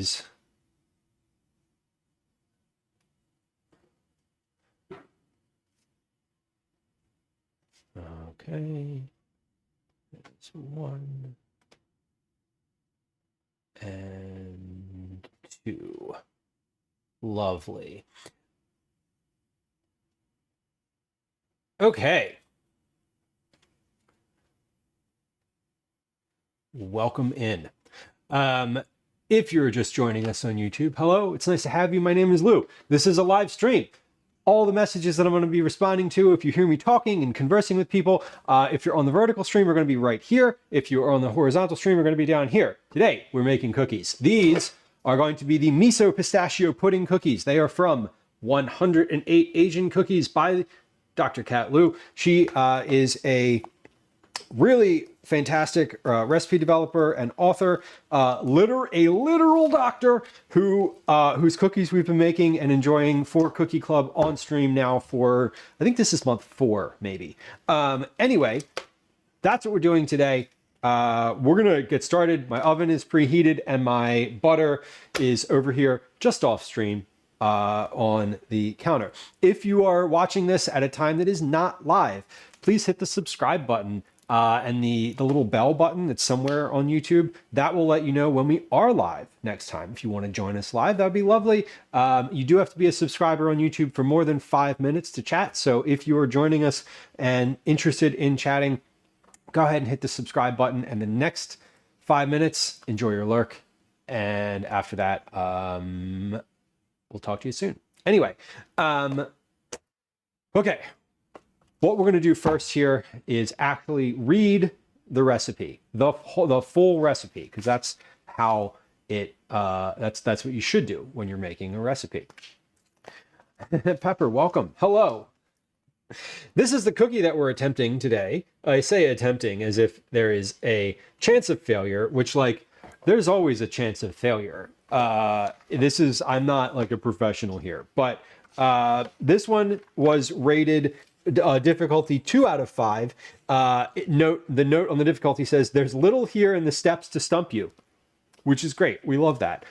cookies. Okay. That's 1 and 2. Lovely. Okay. Welcome in. If you're just joining us on YouTube, hello, it's nice to have you. My name is Lieu. This is a live stream. All the messages that I'm going to be responding to, if you hear me talking and conversing with people, if you're on the vertical stream, we're going to be right here. If you are on the horizontal stream, we're going to be down here. Today, we're making cookies. These are going to be the Miso Pistachio Pudding Cookies. They are from 108 Asian Cookies by Dr. Kat Lieu. She is a really fantastic recipe developer and author, a literal doctor who whose cookies we've been making and enjoying for Cookie Club on stream now for, I think this is month 4, maybe. Anyway, that's what we're doing today. We're gonna get started. My oven is preheated and my butter is over here just off stream on the counter. If you are watching this at a time that is not live, please hit the subscribe button and the little bell button that's somewhere on YouTube. That will let you know when we are live next time. If you want to join us live, that would be lovely. You do have to be a subscriber on YouTube for more than 5 minutes to chat. So if you are joining us and interested in chatting, go ahead and hit the subscribe button. And the next 5 minutes, enjoy your lurk. And after that, we'll talk to you soon. Anyway, okay. What we're going to do first here is actually read the recipe, the full recipe, because that's how it, that's what you should do when you're making a recipe. Pepper, welcome. Hello. This is the cookie that we're attempting today. I say attempting as if there is a chance of failure, which, like, there's always a chance of failure. I'm not like a professional here, but this one was rated difficulty 2 out of 5. The note on the difficulty says there's little here in the steps to stump you, which is great. We love that.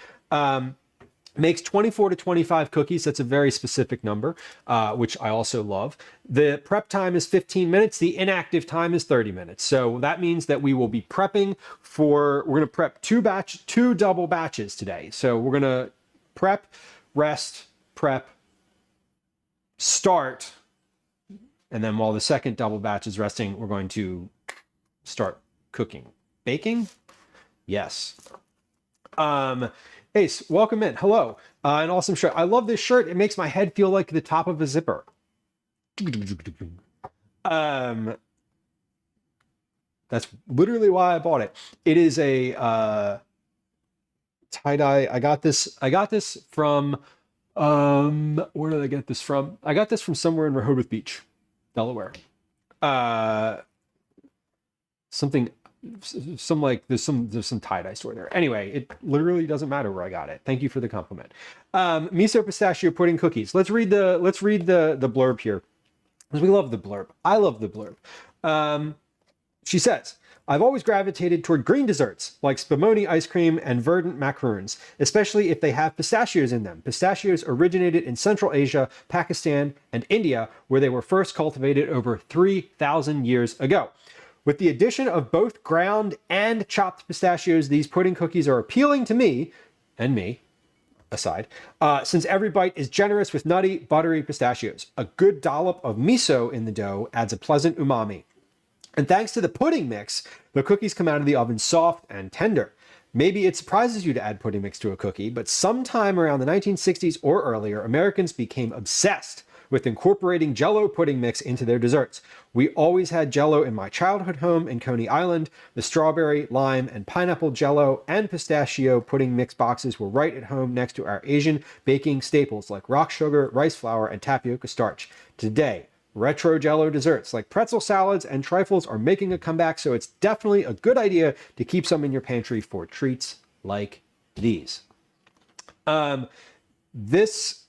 Makes 24 to 25 cookies. That's a very specific number, which I also love. The prep time is 15 minutes. The inactive time is 30 minutes. So that means that we will be prepping we're going to prep 2 double batches today. So we're going to prep, rest, prep, start. And then while the second double batch is resting, we're going to start cooking. Baking? Yes. Ace, welcome in. Hello. An awesome shirt. I love this shirt. It makes my head feel like the top of a zipper. That's literally why I bought it. It is a tie-dye. I got this from, where did I get this from? I got this from somewhere in Rehoboth Beach, Delaware. There's some tie-dye store there. Anyway, it literally doesn't matter where I got it. Thank you for the compliment. Miso Pistachio Pudding Cookies. Let's read the blurb here, because we love the blurb. I love the blurb. She says, I've always gravitated toward green desserts like spumoni ice cream and verdant macaroons, especially if they have pistachios in them. Pistachios originated in Central Asia, Pakistan, and India, where they were first cultivated over 3,000 years ago. With the addition of both ground and chopped pistachios, these pudding cookies are appealing to me, and me aside, since every bite is generous with nutty, buttery pistachios. A good dollop of miso in the dough adds a pleasant umami. And thanks to the pudding mix, the cookies come out of the oven soft and tender. Maybe it surprises you to add pudding mix to a cookie, but sometime around the 1960s or earlier, Americans became obsessed with incorporating Jell-O pudding mix into their desserts. We always had Jell-O in my childhood home in Coney Island. The strawberry, lime, and pineapple Jell-O and pistachio pudding mix boxes were right at home next to our Asian baking staples like rock sugar, rice flour, and tapioca starch. Today, retro Jell-O desserts like pretzel salads and trifles are making a comeback, so it's definitely a good idea to keep some in your pantry for treats like these. This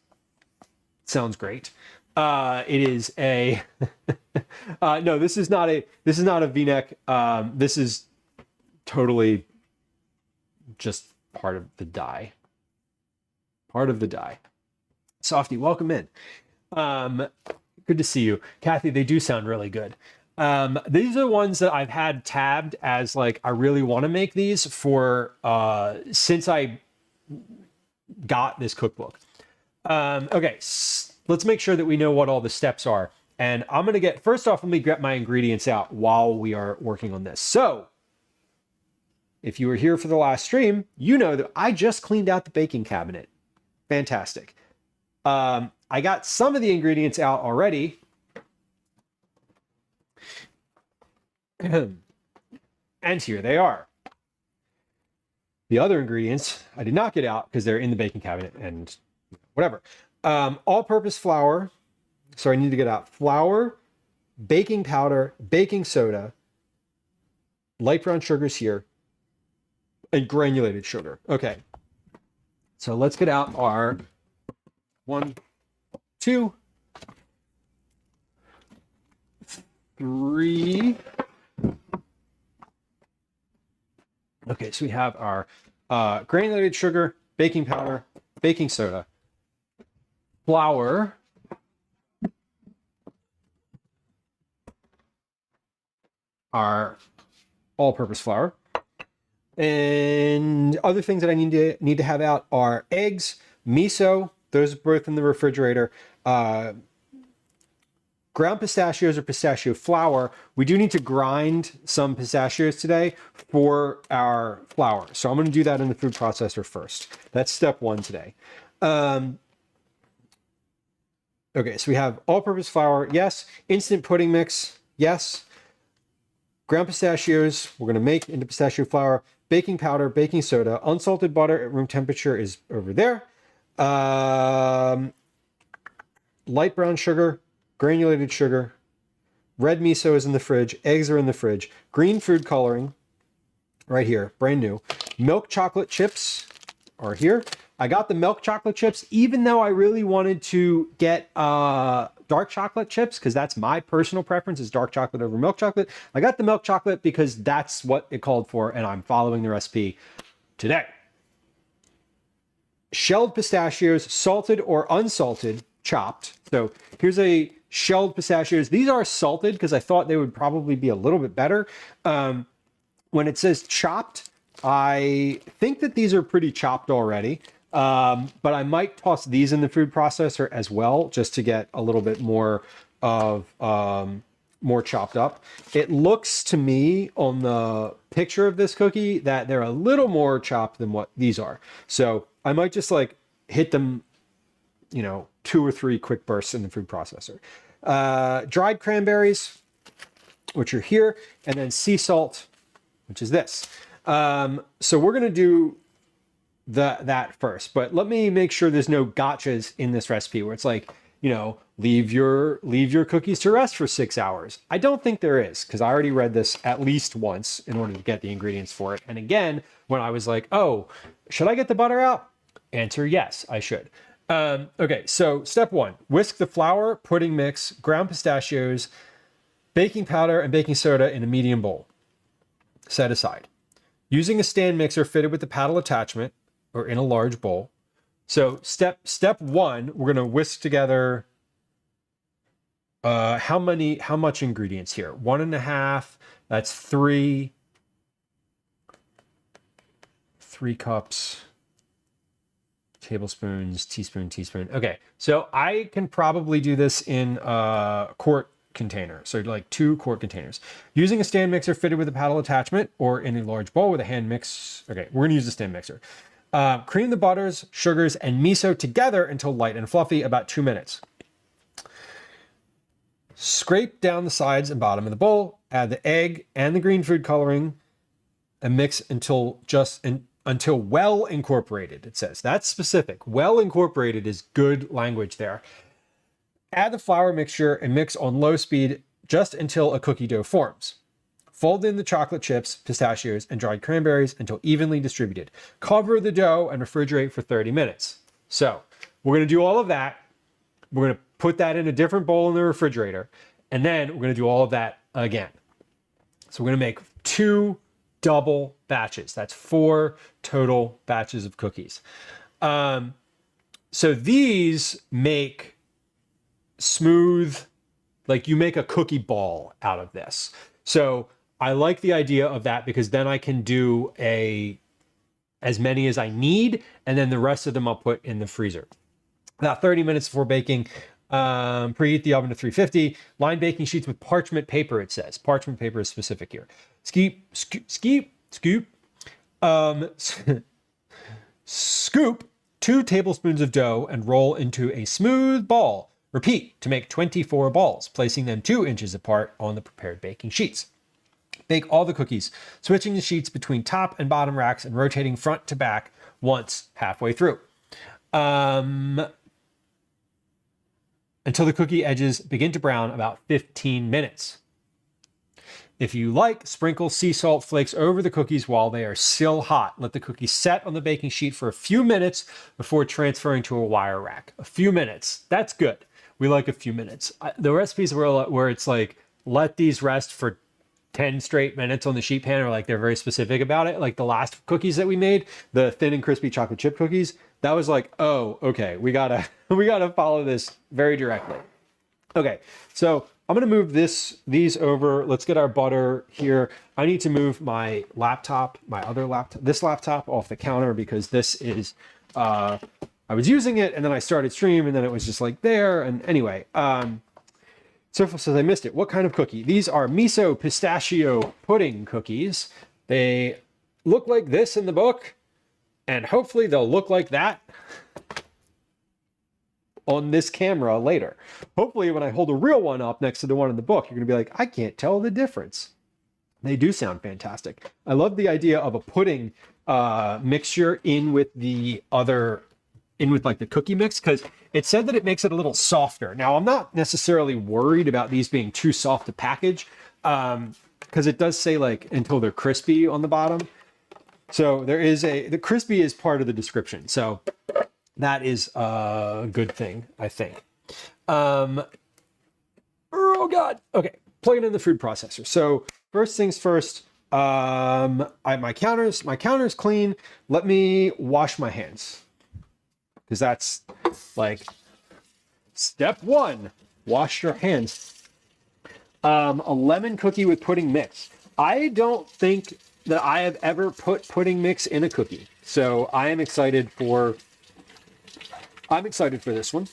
sounds great. It is a no, this is not a V-neck. This is totally just part of the dye. part of the die. Softy, welcome in. Good to see you. Kathy, they do sound really good. These are the ones that I've had tabbed as like, I really want to make these for, since I got this cookbook. Okay, let's make sure that we know what all the steps are. And I'm going to get, first off, let me get my ingredients out while we are working on this. So if you were here for the last stream, you know that I just cleaned out the baking cabinet. Fantastic. I got some of the ingredients out already. And here they are. The other ingredients I did not get out because they're in the baking cabinet and whatever. All-purpose flour. So I need to get out flour, baking powder, baking soda, light brown sugars here, and granulated sugar. Okay. So let's get out our 1, 2, 3. Okay, so we have our granulated sugar, baking powder, baking soda, flour, our all-purpose flour, and other things that I need to have out are eggs, miso. Those are both in the refrigerator. Ground pistachios or pistachio flour. We do need to grind some pistachios today for our flour. So I'm going to do that in the food processor first. That's step 1 today. Okay, so we have all-purpose flour, yes. Instant pudding mix, yes. Ground pistachios, we're going to make into pistachio flour. Baking powder, baking soda, unsalted butter at room temperature is over there. Light brown sugar, granulated sugar, red miso is in the fridge, eggs are in the fridge, green food coloring right here, brand new. Milk chocolate chips are here. I got the milk chocolate chips, even though I really wanted to get dark chocolate chips, because that's my personal preference is dark chocolate over milk chocolate. I got the milk chocolate because that's what it called for, and I'm following the recipe today. Shelled pistachios, salted or unsalted, chopped. So here's a shelled pistachios. These are salted because I thought they would probably be a little bit better. When it says chopped, I think that these are pretty chopped already. But I might toss these in the food processor as well, just to get a little bit more of more chopped up. It looks to me on the picture of this cookie that they're a little more chopped than what these are. So I might just like hit them, 2 or 3 quick bursts in the food processor. Dried cranberries, which are here, and then sea salt, which is this. So we're going to do that first, but let me make sure there's no gotchas in this recipe where it's like, leave your cookies to rest for 6 hours. I don't think there is, because I already read this at least once in order to get the ingredients for it. And again, when I was like, oh, should I get the butter out? Answer, yes, I should. Okay, so step 1, whisk the flour, pudding mix, ground pistachios, baking powder, and baking soda in a medium bowl. Set aside. Using a stand mixer fitted with the paddle attachment or in a large bowl. So step 1, we're going to whisk together how much ingredients here? 1.5, that's 3 cups, tablespoons, teaspoon. Okay, so I can probably do this in a quart container, so like 2 quart containers. Using a stand mixer fitted with a paddle attachment or in a large bowl with a hand mix. Okay, we're gonna use the stand mixer. Cream the butters, sugars, and miso together until light and fluffy, about 2 minutes. Scrape down the sides and bottom of the bowl, add the egg and the green food coloring, and mix until well incorporated, it says. That's specific. Well incorporated is good language there. Add the flour mixture and mix on low speed just until a cookie dough forms. Fold in the chocolate chips, pistachios, and dried cranberries until evenly distributed. Cover the dough and refrigerate for 30 minutes. So we're going to do all of that. We're going to put that in a different bowl in the refrigerator. And then we're going to do all of that again. So we're going to make 2 double batches. That's 4 total batches of cookies. So these make smooth, like you make a cookie ball out of this. So I like the idea of that because then I can do as many as I need, and then the rest of them I'll put in the freezer. About 30 minutes before baking, preheat the oven to 350. Line baking sheets with parchment paper, it says. Parchment paper is specific here. Scoop. Scoop 2 tablespoons of dough and roll into a smooth ball. Repeat to make 24 balls, placing them 2 inches apart on the prepared baking sheets. Bake all the cookies, switching the sheets between top and bottom racks and rotating front to back once halfway through. Until the cookie edges begin to brown, about 15 minutes. If you like, sprinkle sea salt flakes over the cookies while they are still hot. Let the cookies set on the baking sheet for a few minutes before transferring to a wire rack. A few minutes. That's good. We like a few minutes. The recipes where it's like, let these rest for 10 straight minutes on the sheet pan, or like they're very specific about it. Like the last cookies that we made, the thin and crispy chocolate chip cookies, that was like, oh, okay, we gotta follow this very directly. Okay, so I'm gonna move these over. Let's get our butter here. I need to move my laptop, this laptop off the counter because this is, I was using it and then I started stream and then it was just like there. And anyway, Surfel says I missed it. What kind of cookie? These are Miso pistachio pudding cookies. They look like this in the book, and hopefully they'll look like that on this camera later. Hopefully when I hold a real one up next to the one in the book, you're gonna be like, I can't tell the difference. They do sound fantastic. I love the idea of a pudding mixture in with like the cookie mix, because it said that it makes it a little softer. Now, I'm not necessarily worried about these being too soft to package, because it does say like until they're crispy on the bottom. So the crispy is part of the description. So that is a good thing, I think. Oh God. Okay, plug it in the food processor. So first things first, my counter's clean. Let me wash my hands, because that's like step 1, wash your hands. A lemon cookie with pudding mix. I don't think that I have ever put pudding mix in a cookie, so I'm excited for this one.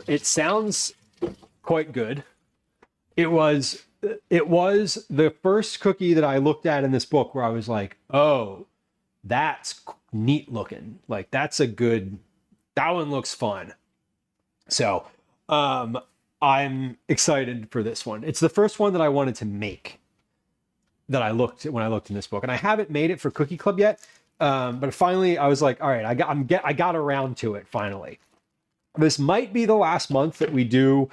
It sounds quite good. It was the first cookie that I looked at in this book where I was like, oh, that's neat looking. Like that one looks fun. So I'm excited for this one. It's the first one that I wanted to make that I looked at when I looked in this book, and I haven't made it for Cookie Club yet. But finally I was like, all right, I got around to it finally. This might be the last month that we do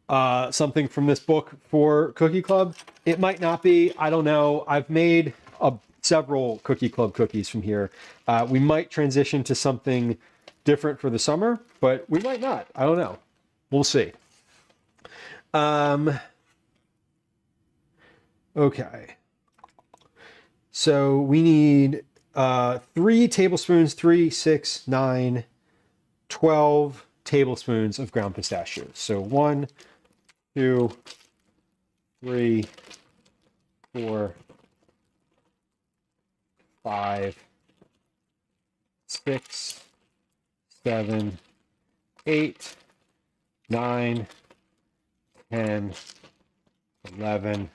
something from this book for Cookie Club. It might not be, I don't know. I've made several Cookie Club cookies from here. We might transition to something different for the summer, but we might not. I don't know. We'll see. Okay. So we need 3 tablespoons, 3, 6, 9, 12 tablespoons of ground pistachios. So 1, 2, 3, 4, 5, 6, 7, 8, 9, 10, 11,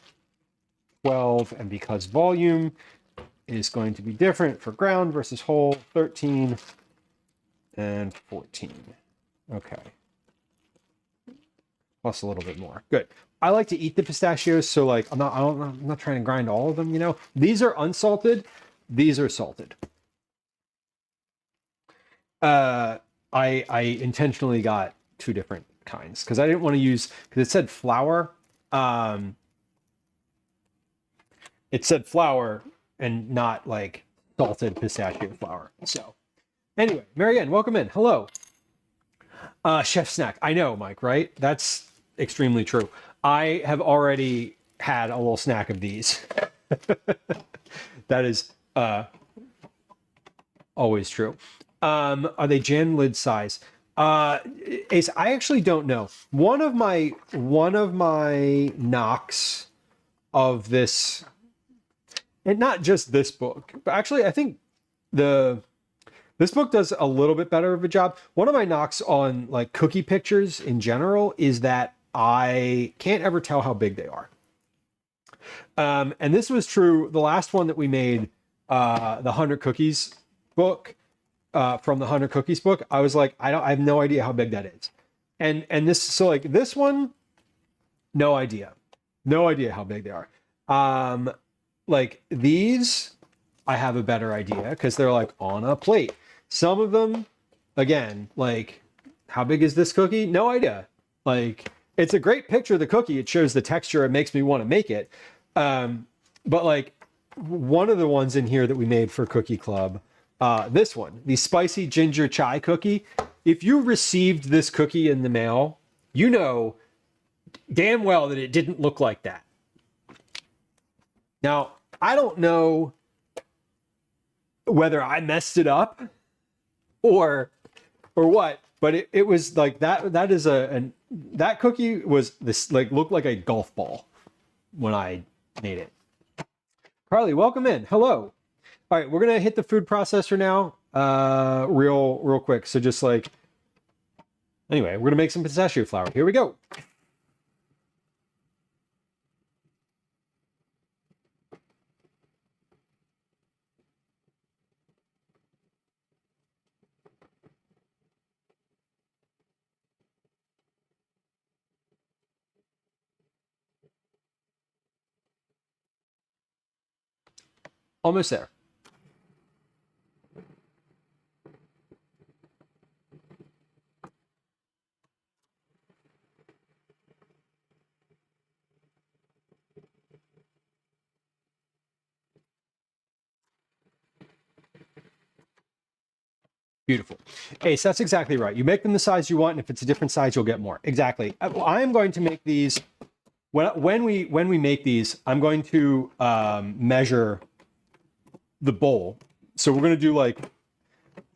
12, and because volume is going to be different for ground versus whole, 13 and 14. Okay. Plus a little bit more. Good. I like to eat the pistachios, so like I'm not trying to grind all of them, you know. These are unsalted, these are salted. I intentionally got 2 different kinds because I didn't want to use, because it said flour. It said flour and not like salted pistachio flour. So anyway, Marianne, welcome in. Hello. Chef Snack. I know, Mike, right? That's extremely true. I have already had a little snack of these. That is always true. Are they Jan lid size? Ace, I actually don't know. One of my knocks of this, and not just this book, but actually I think this book does a little bit better of a job. One of my knocks on like cookie pictures in general is that I can't ever tell how big they are. And this was true. The last one that we made, the 100 Cookies book, from the 100 Cookies book, I was like, I have no idea how big that is. And this, so like this one, no idea how big they are. Like these, I have a better idea because they're like on a plate. Some of them, again, like how big is this cookie? No idea. Like it's a great picture of the cookie. It shows the texture. It makes me want to make it. But like one of the ones in here that we made for Cookie Club, this one, the spicy ginger chai cookie. If you received this cookie in the mail, you know damn well that it didn't look like that. Now, I don't know whether I messed it up or what, but it was like that is that cookie was this, like, looked like a golf ball when I made it. Carly, welcome in. Hello. All right, we're gonna hit the food processor now, real quick. So just like, anyway, we're gonna make some pistachio flour. Here we go. Almost there. Beautiful. Ace, that's exactly right. You make them the size you want, and if it's a different size, you'll get more. Exactly. I am going to make these, when we make these, I'm going to measure the bowl. So we're going to do like,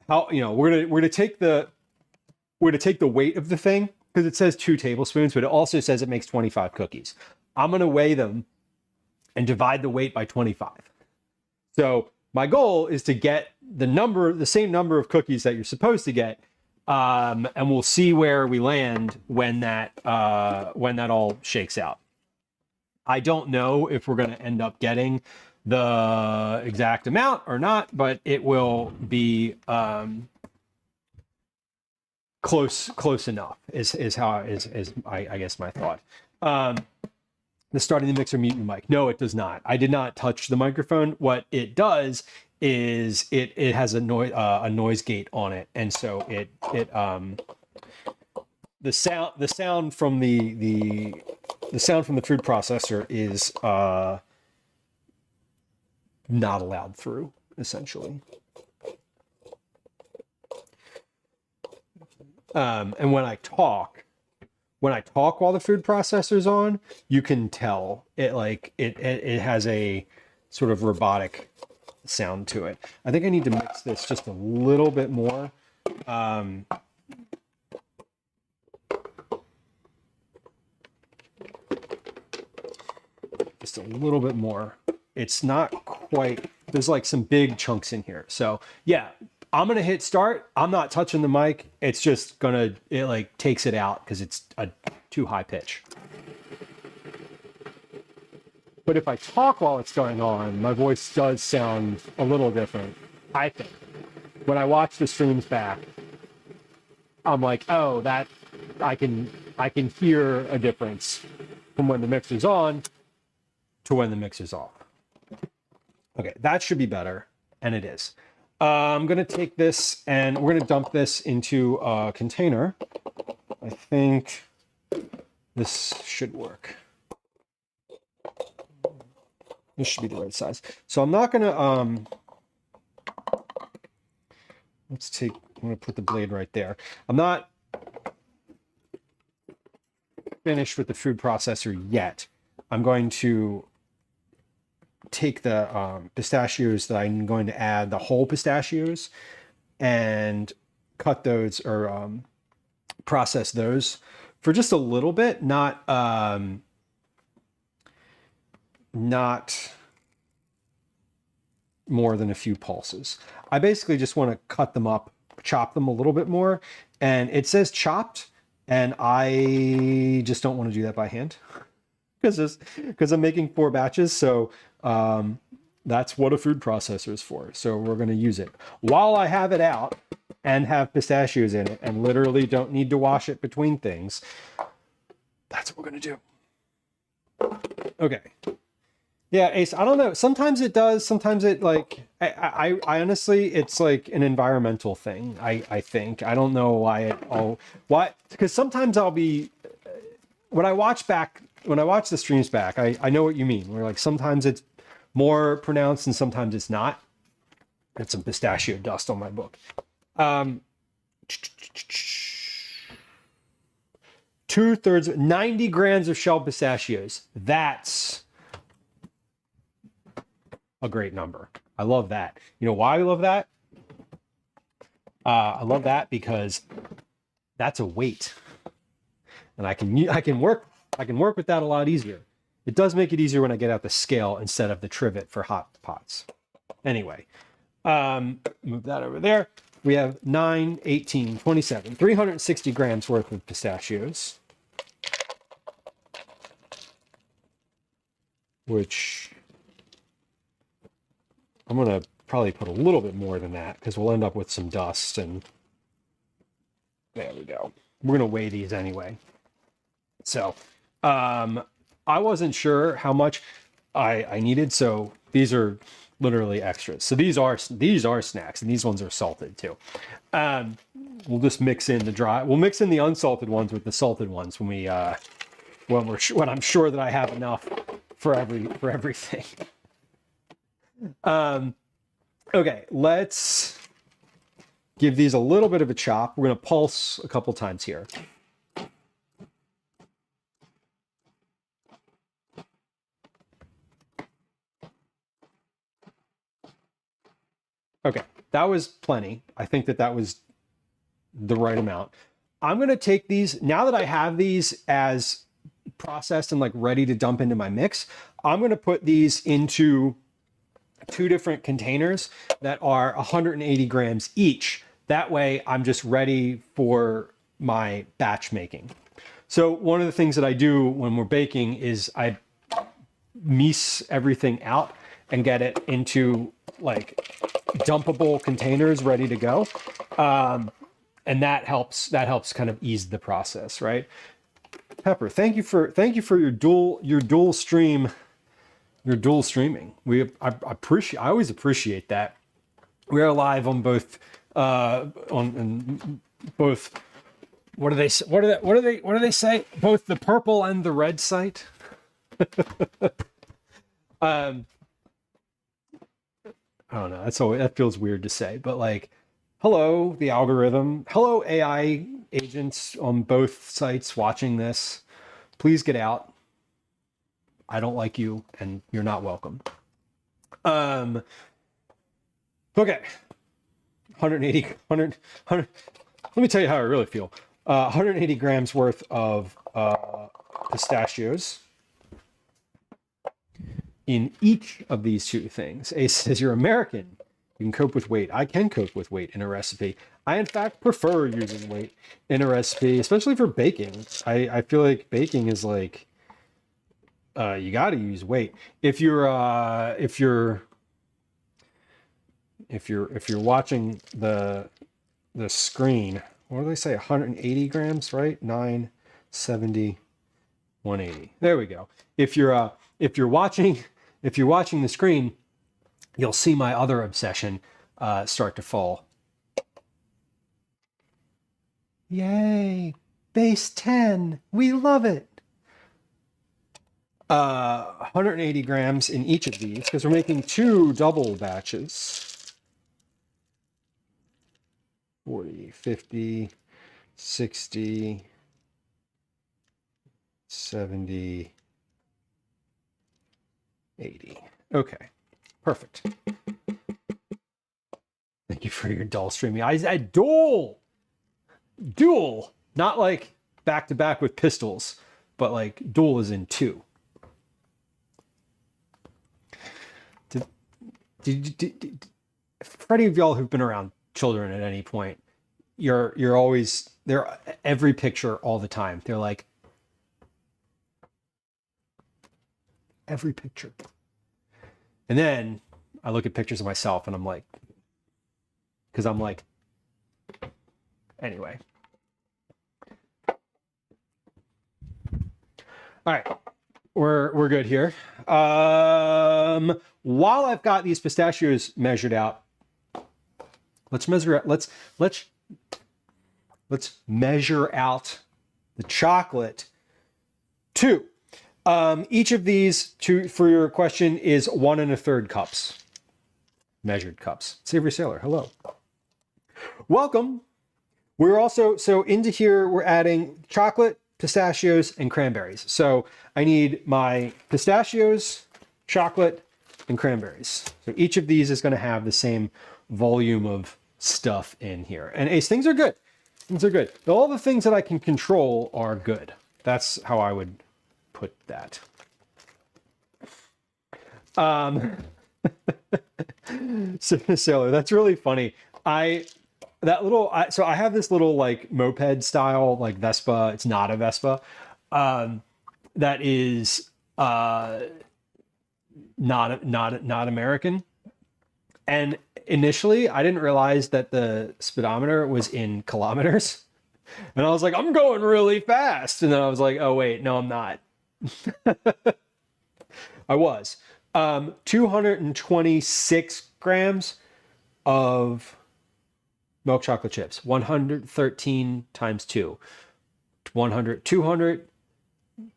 how, you know, we're going to take the weight of the thing, because it says 2 tablespoons, but it also says it makes 25 cookies. I'm going to weigh them and divide the weight by 25. So my goal is to get the same number of cookies that you're supposed to get, and we'll see where we land when that all shakes out. I don't know if we're going to end up getting the exact amount or not, but it will be close enough. Is I guess my thought. The starting the mixer mute your mic. No, it does not. I did not touch the microphone. What it does is it has a noise gate on it, and so the sound from the food processor is not allowed through, essentially. And when I talk while the food processor's on, you can tell it has a sort of robotic sound to it. I think I need to mix this just a little bit more. Just a little bit more. It's not quite, there's like some big chunks in here. So yeah, I'm going to hit start. I'm not touching the mic. It's just it like takes it out because it's a too high pitch. But if I talk while it's going on, my voice does sound a little different, I think. When I watch the streams back, I'm like, oh, that I can hear a difference from when the mixer's on to when the mixer's off. Okay, that should be better, and it is. I'm going to take this and we're going to dump this into a container. I think this should work. This should be the right size. So I'm not going to, I'm going to put the blade right there. I'm not finished with the food processor yet. I'm going to take the pistachios that I'm going to add, the whole pistachios, and cut those or process those for just a little bit, not more than a few pulses. I basically just want to cut them up, chop them a little bit more, and it says chopped, and I just don't want to do that by hand because I'm making 4 batches. So that's what a food processor is for. So we're going to use it while I have it out and have pistachios in it and literally don't need to wash it between things. That's what we're going to do. Okay. Yeah, Ace, I don't know. Sometimes it does. Sometimes it like, I honestly, it's like an environmental thing. I think, I don't know why, because sometimes I'll be, when I watch the streams back, I know what you mean. Where like sometimes it's more pronounced and sometimes it's not. Got some pistachio dust on my book. 2/3, 90 grams of shelled pistachios. That's a great number. I love that. You know why I love that? I love that because that's a weight, and I can work with that a lot easier. It does make it easier when I get out the scale instead of the trivet for hot pots. Anyway, move that over there. We have 9, 18, 27, 360 grams worth of pistachios, which I'm going to probably put a little bit more than that because we'll end up with some dust. And there we go. We're going to weigh these anyway. So I wasn't sure how much I needed. So these are literally extras. So these are snacks, and these ones are salted too. We'll just mix in the dry. We'll mix in the unsalted ones with the salted ones when when I'm sure that I have enough for everything. Okay, let's give these a little bit of a chop. We're going to pulse a couple times here. Okay, that was plenty. I think that was the right amount. I'm going to take these, now that I have these as processed and like ready to dump into my mix, I'm going to put these into 2 different containers that are 180 grams each. That way I'm just ready for my batch making. So one of the things that I do when we're baking is I Miso everything out and get it into like dumpable containers ready to go. And that helps kind of ease the process, right? Pepper, thank you for your dual streaming. I always appreciate that. We are live on both on both. What do they say? Both the purple and the red site. I don't know. That feels weird to say, but like, hello, the algorithm. Hello, AI agents on both sites watching this. Please get out. I don't like you, and you're not welcome. Okay. 100. Let me tell you how I really feel. 180 grams worth of pistachios in each of these 2 things. Ace says, you're American. You can cope with weight. I can cope with weight in a recipe. I, in fact, prefer using weight in a recipe, especially for baking. I feel like baking is like, you got to use weight. If you're watching the screen, what do they say? 180 grams, right? 970, 180. There we go. If you're watching the screen, you'll see my other obsession start to fall. Yay! Base 10. We love it. 180 grams in each of these because we're making 2 double batches. 40, 50, 60, 70, 80. Okay, perfect. for your dual streaming. I said dual, not like back to back with pistols, but like dual is in two. For any of y'all who've been around children at any point, you're always there. Every picture, all the time. They're like every picture, and then I look at pictures of myself, and I'm like, because I'm like, anyway. All right, we're good here. While I've got these pistachios measured out, let's measure out the chocolate too. Each of these, for your question, is 1 1/3 cups. Measured cups. Savory Sailor, hello. Welcome. We're also, so into here, we're adding chocolate, pistachios, and cranberries. So I need my pistachios, chocolate, and cranberries. So each of these is going to have the same volume of stuff in here. And Ace, things are good. Things are good. All the things that I can control are good. That's how I would put that. Sailor, that's really funny. So I have this little like moped style, like Vespa. It's not a Vespa. That is not American. And initially I didn't realize that the speedometer was in kilometers. And I was like, I'm going really fast. And then I was like, oh wait, no, I'm not. I was. 226 grams of milk chocolate chips. 113 times 2. 100, 200,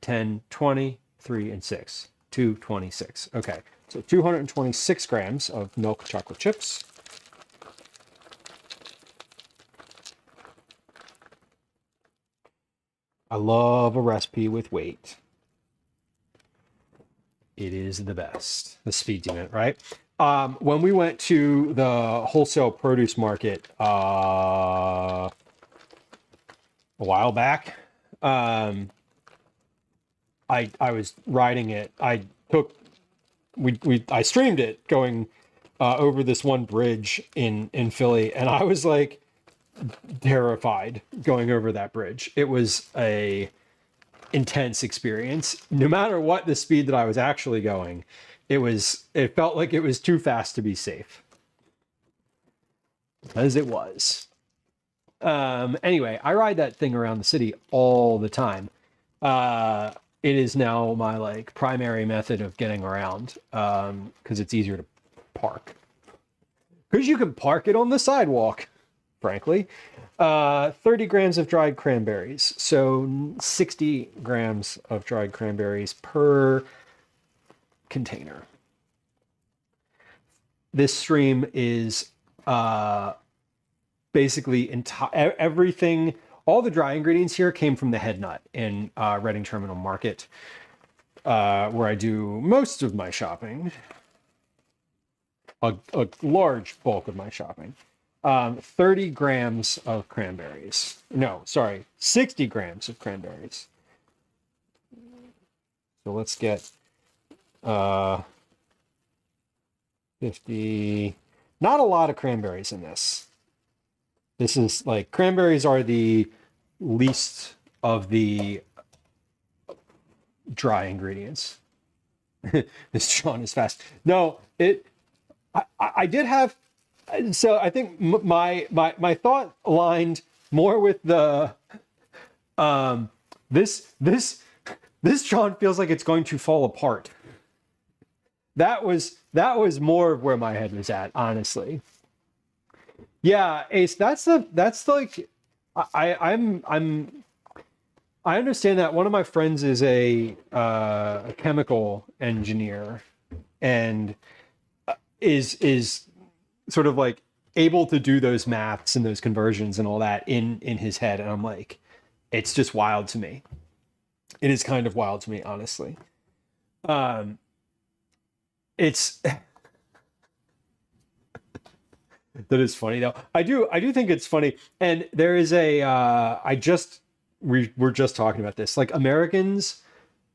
10, 20, 3, and 6. 226. Okay, so 226 grams of milk chocolate chips. I love a recipe with weight. It is the best. The speed demon, right? When we went to the wholesale produce market a while back, I was riding it. I streamed it going over this one bridge in Philly, and I was like terrified going over that bridge. It was a intense experience. No matter what the speed that I was actually going, it felt like it was too fast to be safe. As it was. Anyway, I ride that thing around the city all the time. It is now my like primary method of getting around, because it's easier to park. Because you can park it on the sidewalk, frankly. 30 grams of dried cranberries. So 60 grams of dried cranberries per container. This stream is basically everything, all the dry ingredients here came from the Head Nut in Reading Terminal Market, where I do most of my shopping. A large bulk of my shopping. 30 grams of cranberries. No, sorry, 60 grams of cranberries. So let's get 50. Not a lot of cranberries in this. This is like, cranberries are the least of the dry ingredients. This Sean is fast. No, I did have. So I think my thought aligned more with the this John feels like it's going to fall apart. That was more of where my head was at, honestly. Yeah, Ace, that's like I understand that one of my friends is a chemical engineer and is sort of like able to do those maths and those conversions and all that in his head. And I'm like, it's just wild to me. It is kind of wild to me, honestly. It's That is funny though. I do think it's funny. And there is a we're just talking about this. Like Americans,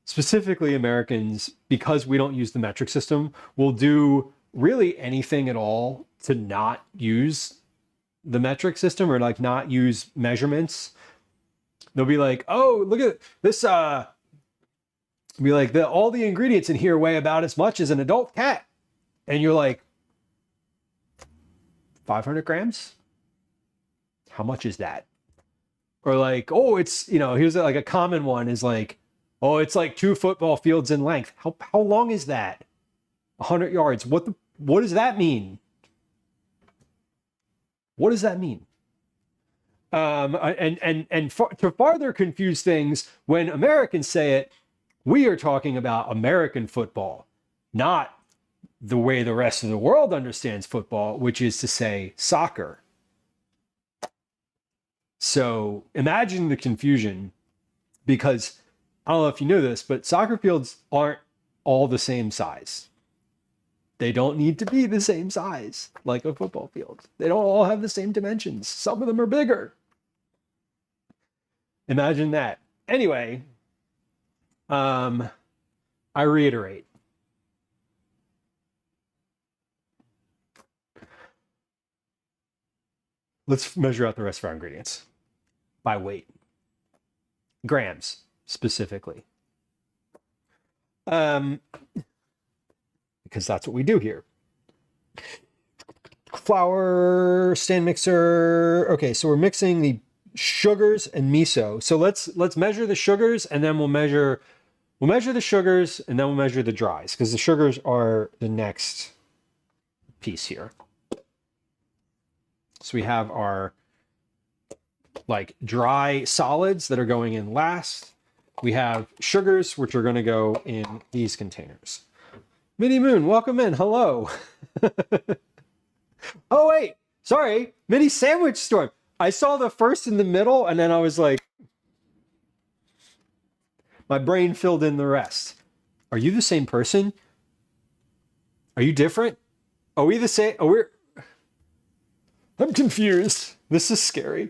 specifically Americans, because we don't use the metric system, will do really anything at all to not use the metric system or like not use measurements. They'll be like, "Oh, look at this be like, all the ingredients in here weigh about as much as an adult cat." And you're like, 500 grams? How much is that? Or like, oh, it's, here's like a common one is like, oh, it's like 2 football fields in length. How long is that? 100 yards. What does that mean? What does that mean? To farther confuse things, when Americans say it, we are talking about American football, not the way the rest of the world understands football, which is to say soccer. So imagine the confusion, because I don't know if you know this, but soccer fields aren't all the same size. They don't need to be the same size like a football field. They don't all have the same dimensions. Some of them are bigger. Imagine that. Anyway, I reiterate. Let's measure out the rest of our ingredients by weight. Grams, specifically. Because that's what we do here. Flour, stand mixer. Okay, so we're mixing the sugars and miso. So let's measure the sugars, and then we'll measure the sugars, and then we'll measure the dries, because the sugars are the next piece here. So we have our like dry solids that are going in last. We have sugars, which are going to go in these containers. Mini Moon, welcome in. Hello. Oh, wait. Sorry. Mini Sandwich Storm. I saw the first in the middle, and then I was like, my brain filled in the rest. Are you the same person? Are you different? Are we the same? I'm confused. This is scary.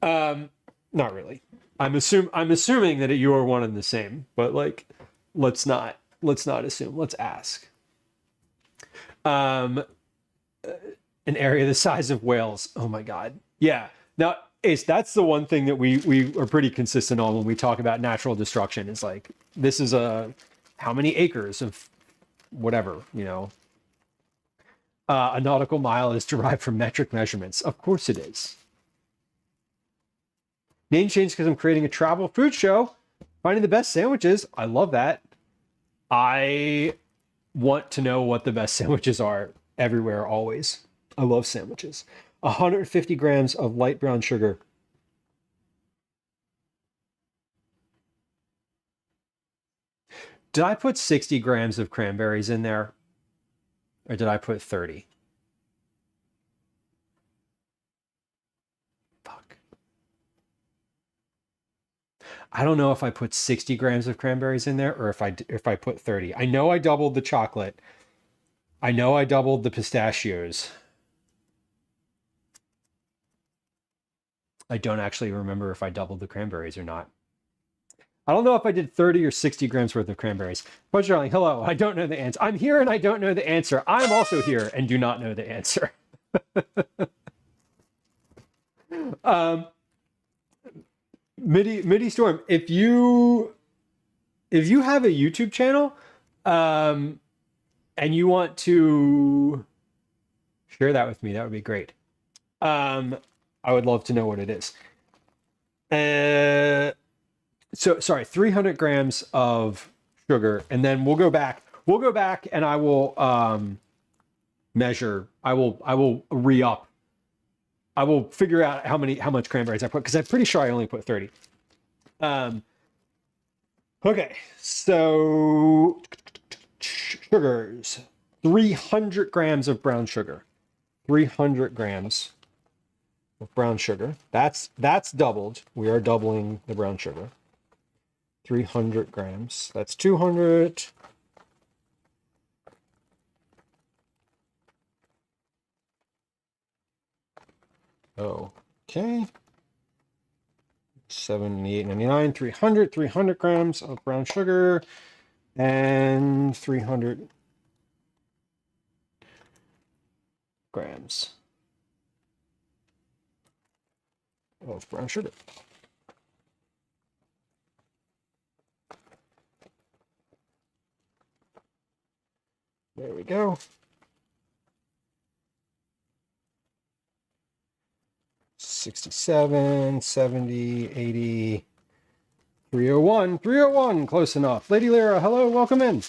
Not really. I'm assuming that you are one and the same, but like, let's not assume. Let's ask. An area the size of Wales. Oh my God. Yeah. Now, Ace, that's the one thing that we are pretty consistent on when we talk about natural destruction. Is like, this is how many acres of whatever, a nautical mile is derived from metric measurements. Of course it is. Name change because I'm creating a travel food show. Finding the best sandwiches. I love that. I want to know what the best sandwiches are everywhere, always. I love sandwiches. 150 grams of light brown sugar. Did I put 60 grams of cranberries in there? Or did I put 30? Fuck. I don't know if I put 60 grams of cranberries in there or if I put 30. I know I doubled the chocolate. I know I doubled the pistachios. I don't actually remember if I doubled the cranberries or not. I don't know if I did 30 or 60 grams worth of cranberries. But darling, hello, I don't know the answer. I'm here and I don't know the answer. I'm also here and do not know the answer. Midi Storm, if you have a YouTube channel, and you want to share that with me, that would be great. I would love to know what it is. So sorry, 300 grams of sugar, and then we'll go back and I will measure. I will re-up. I will figure out how much cranberries I put, because I'm pretty sure I only put 30. Okay, so sugars. 300 grams of brown sugar. 300 grams of brown sugar. That's doubled. We are doubling the brown sugar. 300 grams. That's 200. Okay. 78.99, 300 grams of brown sugar, and 300 grams of brown sugar. There we go. 67, 70, 80, 301, 301, close enough. Lady Lyra, hello, welcome in.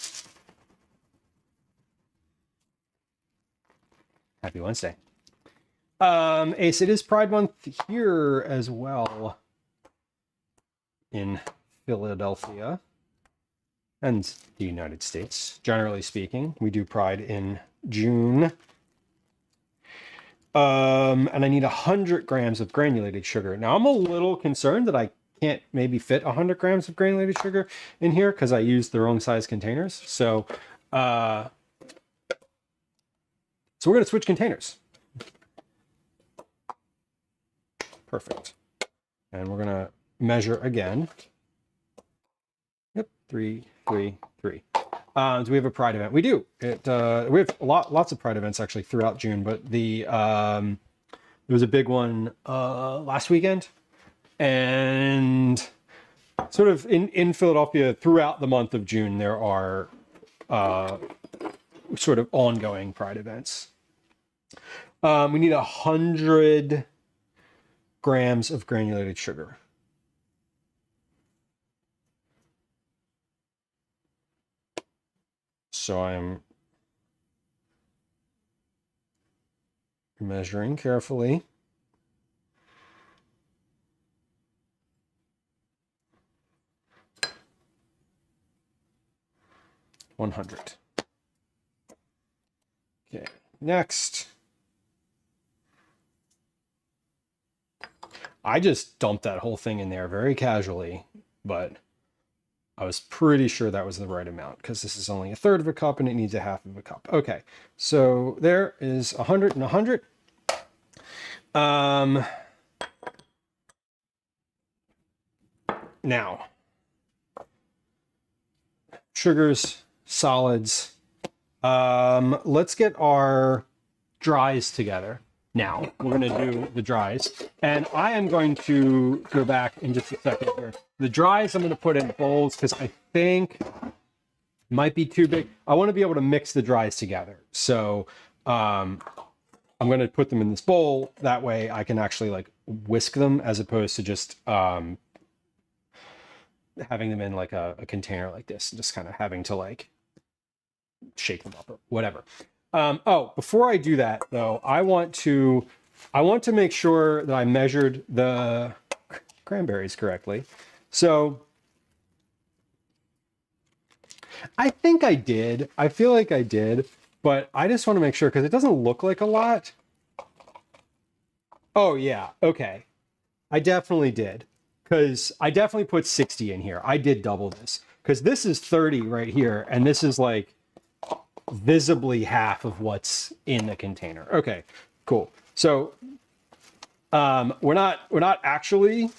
Happy Wednesday. Ace, it is Pride Month here as well in Philadelphia and the United States. Generally speaking, we do Pride in June. And I need 100 grams of granulated sugar. Now, I'm a little concerned that I can't maybe fit 100 grams of granulated sugar in here because I used the wrong size containers. So we're going to switch containers. Perfect. And we're going to measure again. Yep, 3, 3, 3. Do we have a Pride event? We do. We have lots of Pride events actually throughout June, but there was a big one last weekend, and sort of in Philadelphia throughout the month of June there are sort of ongoing Pride events. We need 100 grams of granulated sugar. So I'm measuring carefully. $100. Okay, next. I just dumped that whole thing in there very casually, but I was pretty sure that was the right amount because this is only 1/3 of a cup and it needs 1/2 of a cup. Okay, so there is 100 and 100. Now, sugars, solids. Let's get our dries together. Now, we're going to do the dries. And I am going to go back in just a second here. The dries I'm going to put in bowls because I think it might be too big. I want to be able to mix the dries together. So I'm going to put them in this bowl. That way I can actually like whisk them as opposed to just having them in like a container like this and just kind of having to like shake them up or whatever. Oh, before I do that though, I want to make sure that I measured the cranberries correctly. So I think I did. I feel like I did, but I just want to make sure because it doesn't look like a lot. Oh yeah, okay. I definitely did because I definitely put 60 in here. I did double this because this is 30 right here, and this is like visibly half of what's in the container. Okay, cool. So we're not actually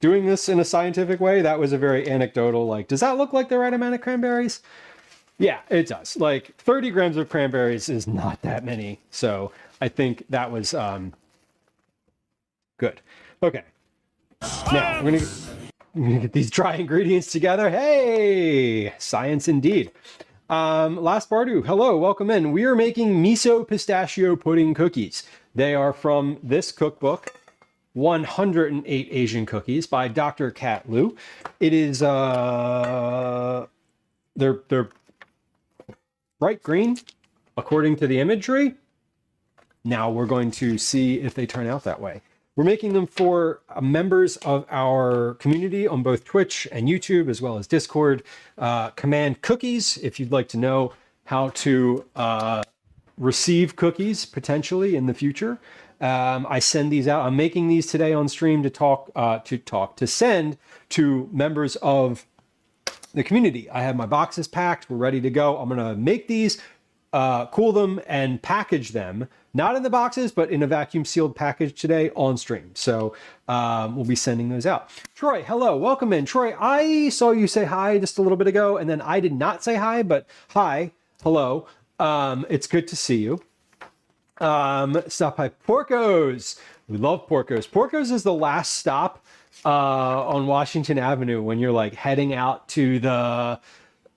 doing this in a scientific way. That was a very anecdotal, like, does that look like the right amount of cranberries? Yeah, it does. Like 30 grams of cranberries is not that many. So I think that was good. Okay. Now we're gonna get these dry ingredients together. Hey, science indeed. Last Bardu, hello, welcome in. We are making miso pistachio pudding cookies. They are from this cookbook, 108 Asian Cookies by Dr. Kat Lieu. It is, they're bright green, according to the imagery. Now we're going to see if they turn out that way. We're making them for members of our community on both Twitch and YouTube, as well as Discord. Command cookies, if you'd like to know how to receive cookies potentially in the future. I send these out. I'm making these today on stream to send to members of the community. I have my boxes packed. We're ready to go. I'm going to make these, cool them and package them, not in the boxes, but in a vacuum sealed package today on stream. So we'll be sending those out. Troy, hello, welcome in. Troy, I saw you say hi just a little bit ago, and then I did not say hi, but hi, hello. It's good to see you. Stop by Porco's. We love Porco's. Porco's is the last stop on Washington Avenue when you're like heading out to the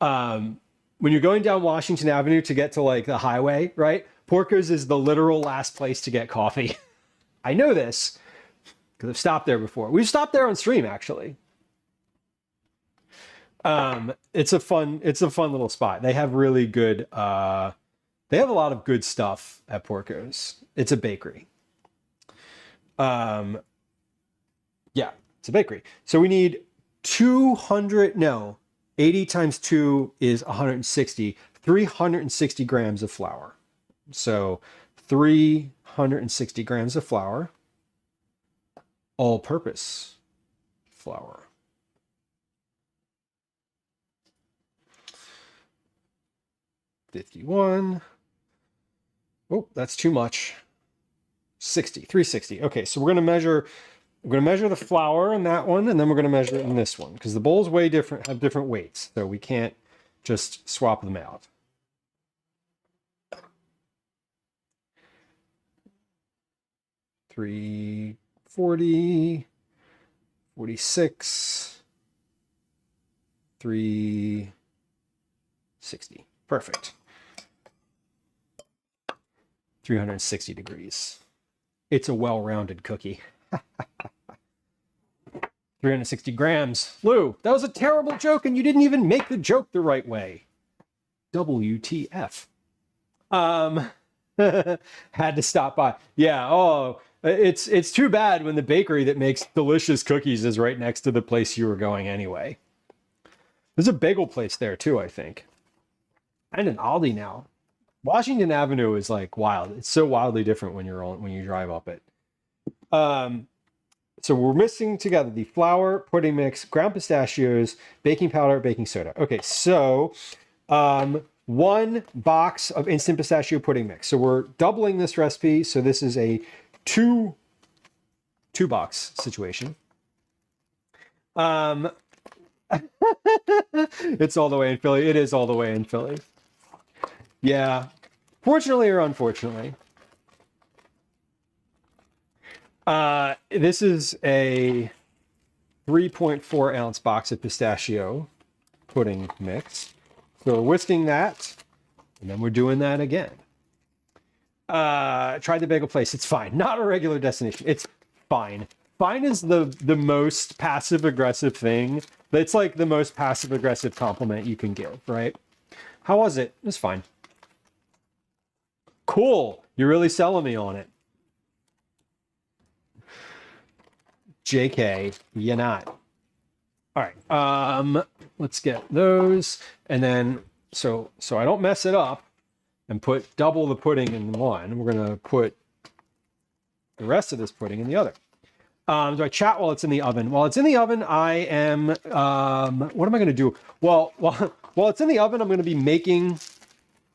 when you're going down Washington Avenue to get to like the highway, right? Porco's is the literal last place to get coffee. I know this because I've stopped there before. We've stopped there on stream actually. It's a fun little spot. They have really good they have a lot of good stuff at Porco's. It's a bakery. Yeah, it's a bakery. So we need 80 times 2 is 160, 360 grams of flour. So 360 grams of flour, all-purpose flour. $51. Oh, that's too much. 360. Okay, so we're going to measure the flour in that one, and then we're going to measure it in this one, because the bowls have different weights, so we can't just swap them out. $340, 46, 360. Perfect. 360 degrees. It's a well-rounded cookie. 360 grams. Lou, that was a terrible joke and you didn't even make the joke the right way. WTF. Had to stop by. Yeah, oh, it's too bad when the bakery that makes delicious cookies is right next to the place you were going anyway. There's a bagel place there too, I think. And an Aldi now. Washington Avenue is like wild. It's so wildly different when you drive up it. So we're mixing together the flour, pudding mix, ground pistachios, baking powder, baking soda. Okay, so 1 box of instant pistachio pudding mix. So we're doubling this recipe. So this is a two box situation. It's all the way in Philly. It is all the way in Philly. Yeah, fortunately or unfortunately. This is a 3.4 ounce box of pistachio pudding mix. So we're whisking that, and then we're doing that again. Tried the bagel place. It's fine. Not a regular destination. It's fine. Fine is the most passive aggressive thing. It's like the most passive aggressive compliment you can give, right? How was it? It was fine. Cool. You're really selling me on it. JK, you're not. All right. Let's get those. And then, so I don't mess it up and put double the pudding in one, we're going to put the rest of this pudding in the other. Do I chat while it's in the oven? While it's in the oven, I am, what am I going to do? Well, while it's in the oven, I'm going to be making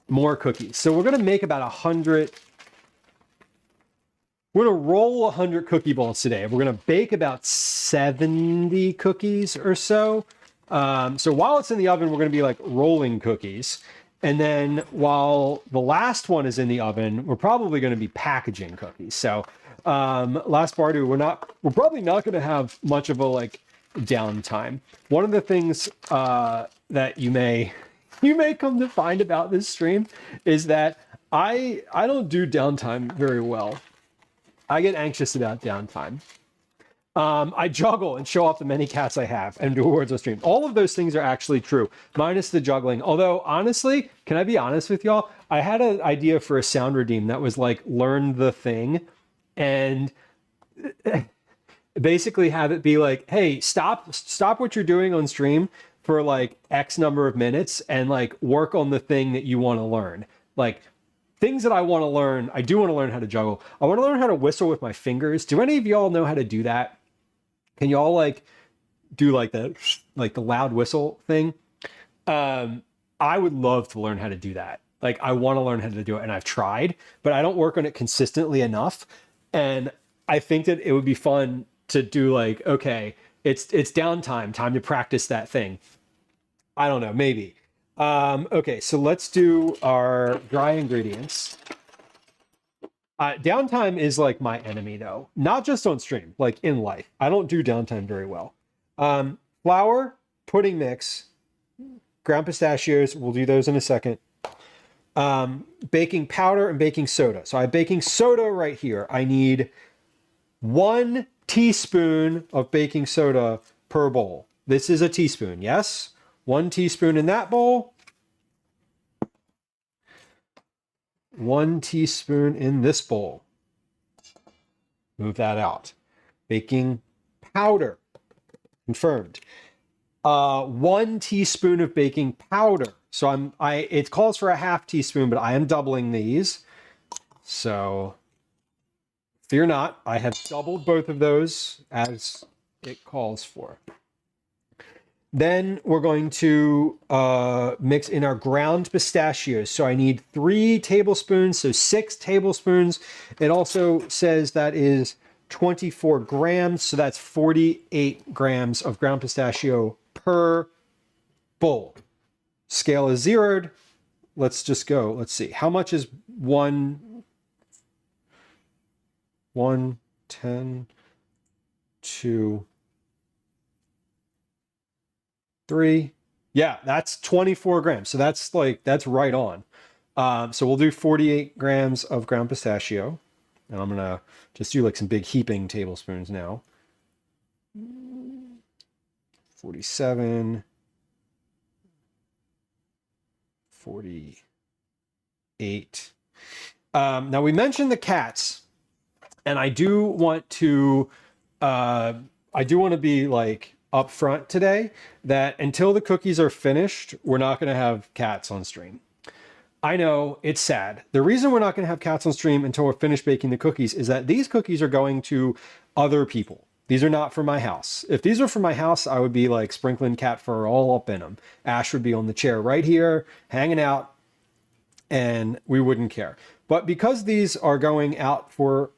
more cookies. So we're going to make about 100. We're going to roll 100 cookie balls today. We're going to bake about 70 cookies or so. So while it's in the oven, we're going to be like rolling cookies. And then while the last one is in the oven, we're probably going to be packaging cookies. So last Bardu, we're probably not going to have much of a like downtime. One of the things that you may come to find about this stream is that I don't do downtime very well. I get anxious about downtime. I juggle and show off the many cats I have and do awards on stream. All of those things are actually true, minus the juggling. Although, honestly, can I be honest with y'all? I had an idea for a sound redeem that was like, learn the thing. And basically have it be like, hey, stop what you're doing on stream for like X number of minutes and like work on the thing that you want to learn. Like, things that I want to learn, I do want to learn how to juggle. I want to learn how to whistle with my fingers. Do any of y'all know how to do that? Can y'all like do like the loud whistle thing? I would love to learn how to do that. Like I want to learn how to do it, and I've tried, but I don't work on it consistently enough. And I think that it would be fun to do like, okay, it's downtime, time to practice that thing. I don't know, maybe. Okay, so let's do our dry ingredients. Downtime is like my enemy though, not just on stream, like in life. I don't do downtime very well. Flour, pudding mix, ground pistachios, we'll do those in a second. Baking powder and baking soda. So I have baking soda right here. I need 1 teaspoon of baking soda per bowl. This is a teaspoon, yes? 1 teaspoon in that bowl. 1 teaspoon in this bowl. Move that out. Baking powder, confirmed. 1 teaspoon of baking powder. So it calls for a half teaspoon, but I am doubling these. So fear not, I have doubled both of those as it calls for. Then we're going to mix in our ground pistachios. So I need 3 tablespoons, so 6 tablespoons. It also says that is 24 grams, so that's 48 grams of ground pistachio per bowl. Scale is zeroed. Let's just go. Let's see. How much is 1, 10, 2, 3. Yeah, that's 24 grams. So that's right on. So we'll do 48 grams of ground pistachio. And I'm going to just do like some big heaping tablespoons now. 47. 48. Now we mentioned the cats, and I do want to be like upfront today that until the cookies are finished, we're not going to have cats on stream. I know it's sad. The reason we're not going to have cats on stream until we're finished baking the cookies is that these cookies are going to other people. These are not for my house. If these were for my house, I would be like sprinkling cat fur all up in them. Ash would be on the chair right here, hanging out, and we wouldn't care. But because these are going out for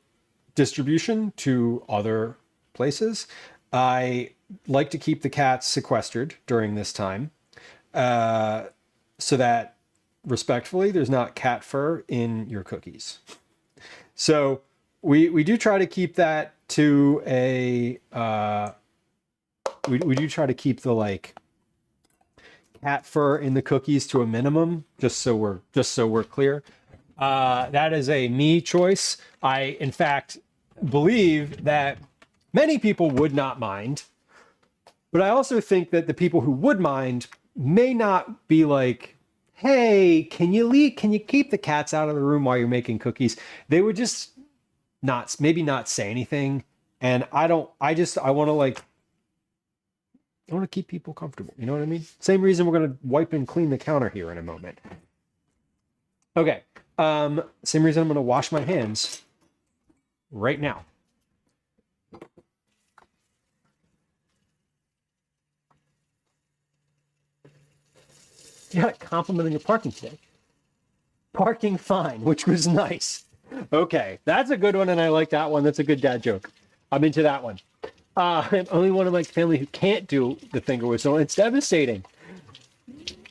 distribution to other places, I like to keep the cats sequestered during this time so that, respectfully, there's not cat fur in your cookies. So we do try to keep that to a we do try to keep the like cat fur in the cookies to a minimum, just so we're clear. That is a me choice. I in fact believe that many people would not mind, but I also think that the people who would mind may not be like, hey, can you keep the cats out of the room while you're making cookies? They would just maybe not say anything. And I want to keep people comfortable. You know what I mean? Same reason we're going to wipe and clean the counter here in a moment. Okay. Same reason I'm going to wash my hands right now. Yeah, complimenting your parking today. Parking fine, which was nice. Okay, that's a good one, and I like that one. That's a good dad joke. I'm into that one. I'm only one of my family who can't do the finger whistle. It's devastating.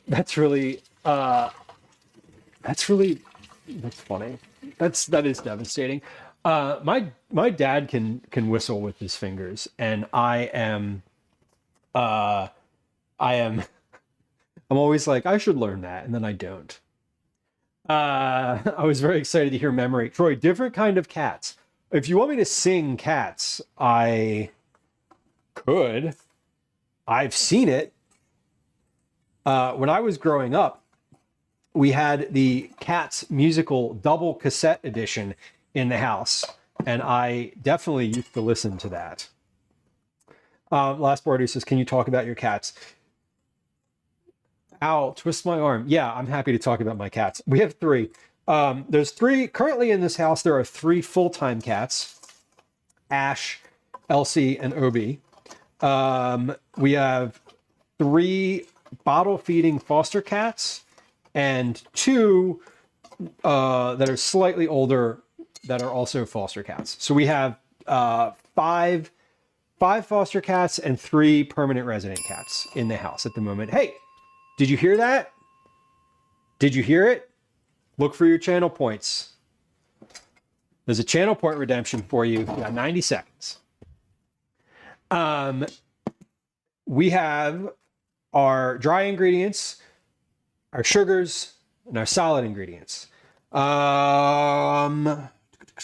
That's really that's funny. That is devastating. My dad can whistle with his fingers, and I'm always like, I should learn that, and then I don't. I was very excited to hear Memory. Troy, different kind of cats. If you want me to sing cats, I could. I've seen it. When I was growing up, we had the Cats musical double cassette edition in the house, and I definitely used to listen to that. Last Bardu says, can you talk about your cats? Ow, twist my arm. Yeah, I'm happy to talk about my cats. We have 3. There's 3 currently in this house. There are 3 full-time cats, Ash, Elsie, and Obi. We have 3 bottle feeding foster cats and 2 that are slightly older that are also foster cats. So we have 5 foster cats and 3 permanent resident cats in the house at the moment. Hey, did you hear that? Did you hear it? Look for your channel points. There's a channel point redemption for you. You got 90 seconds. We have our dry ingredients, our sugars, and our solid ingredients.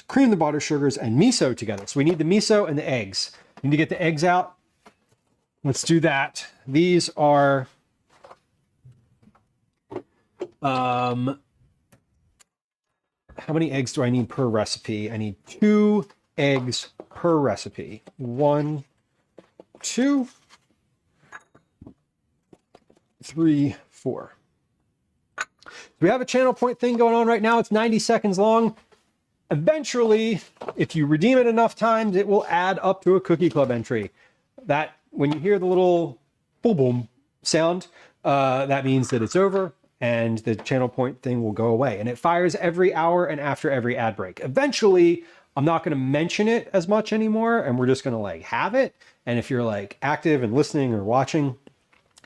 Cream the butter, sugars, and miso together. So we need the miso and the eggs. We need to get the eggs out. Let's do that. These are how many eggs do I need per recipe? I need 2 eggs per recipe. 1, 2, 3, 4. We have a channel point thing going on right now. It's 90 seconds long. Eventually, if you redeem it enough times, it will add up to a Cookie Club entry. That when you hear the little boom boom sound, that means that it's over and the channel point thing will go away. And it fires every hour and after every ad break. Eventually, I'm not going to mention it as much anymore, and we're just going to like have it. And if you're like active and listening or watching,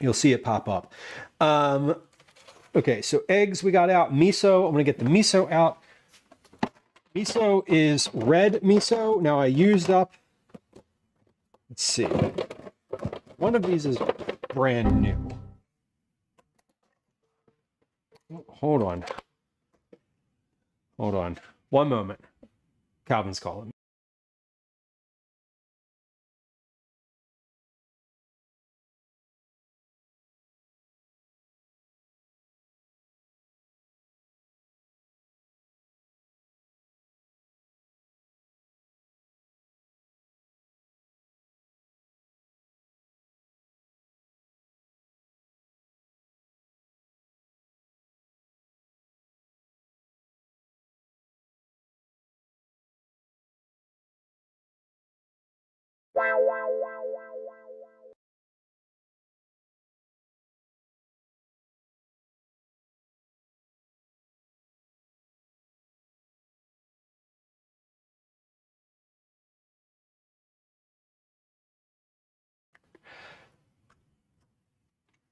you'll see it pop up. Okay, so eggs we got out. Miso, I'm going to get the miso out. Miso is red miso. Now I used up, let's see, one of these is brand new. Hold on. Hold on. One moment. Calvin's calling.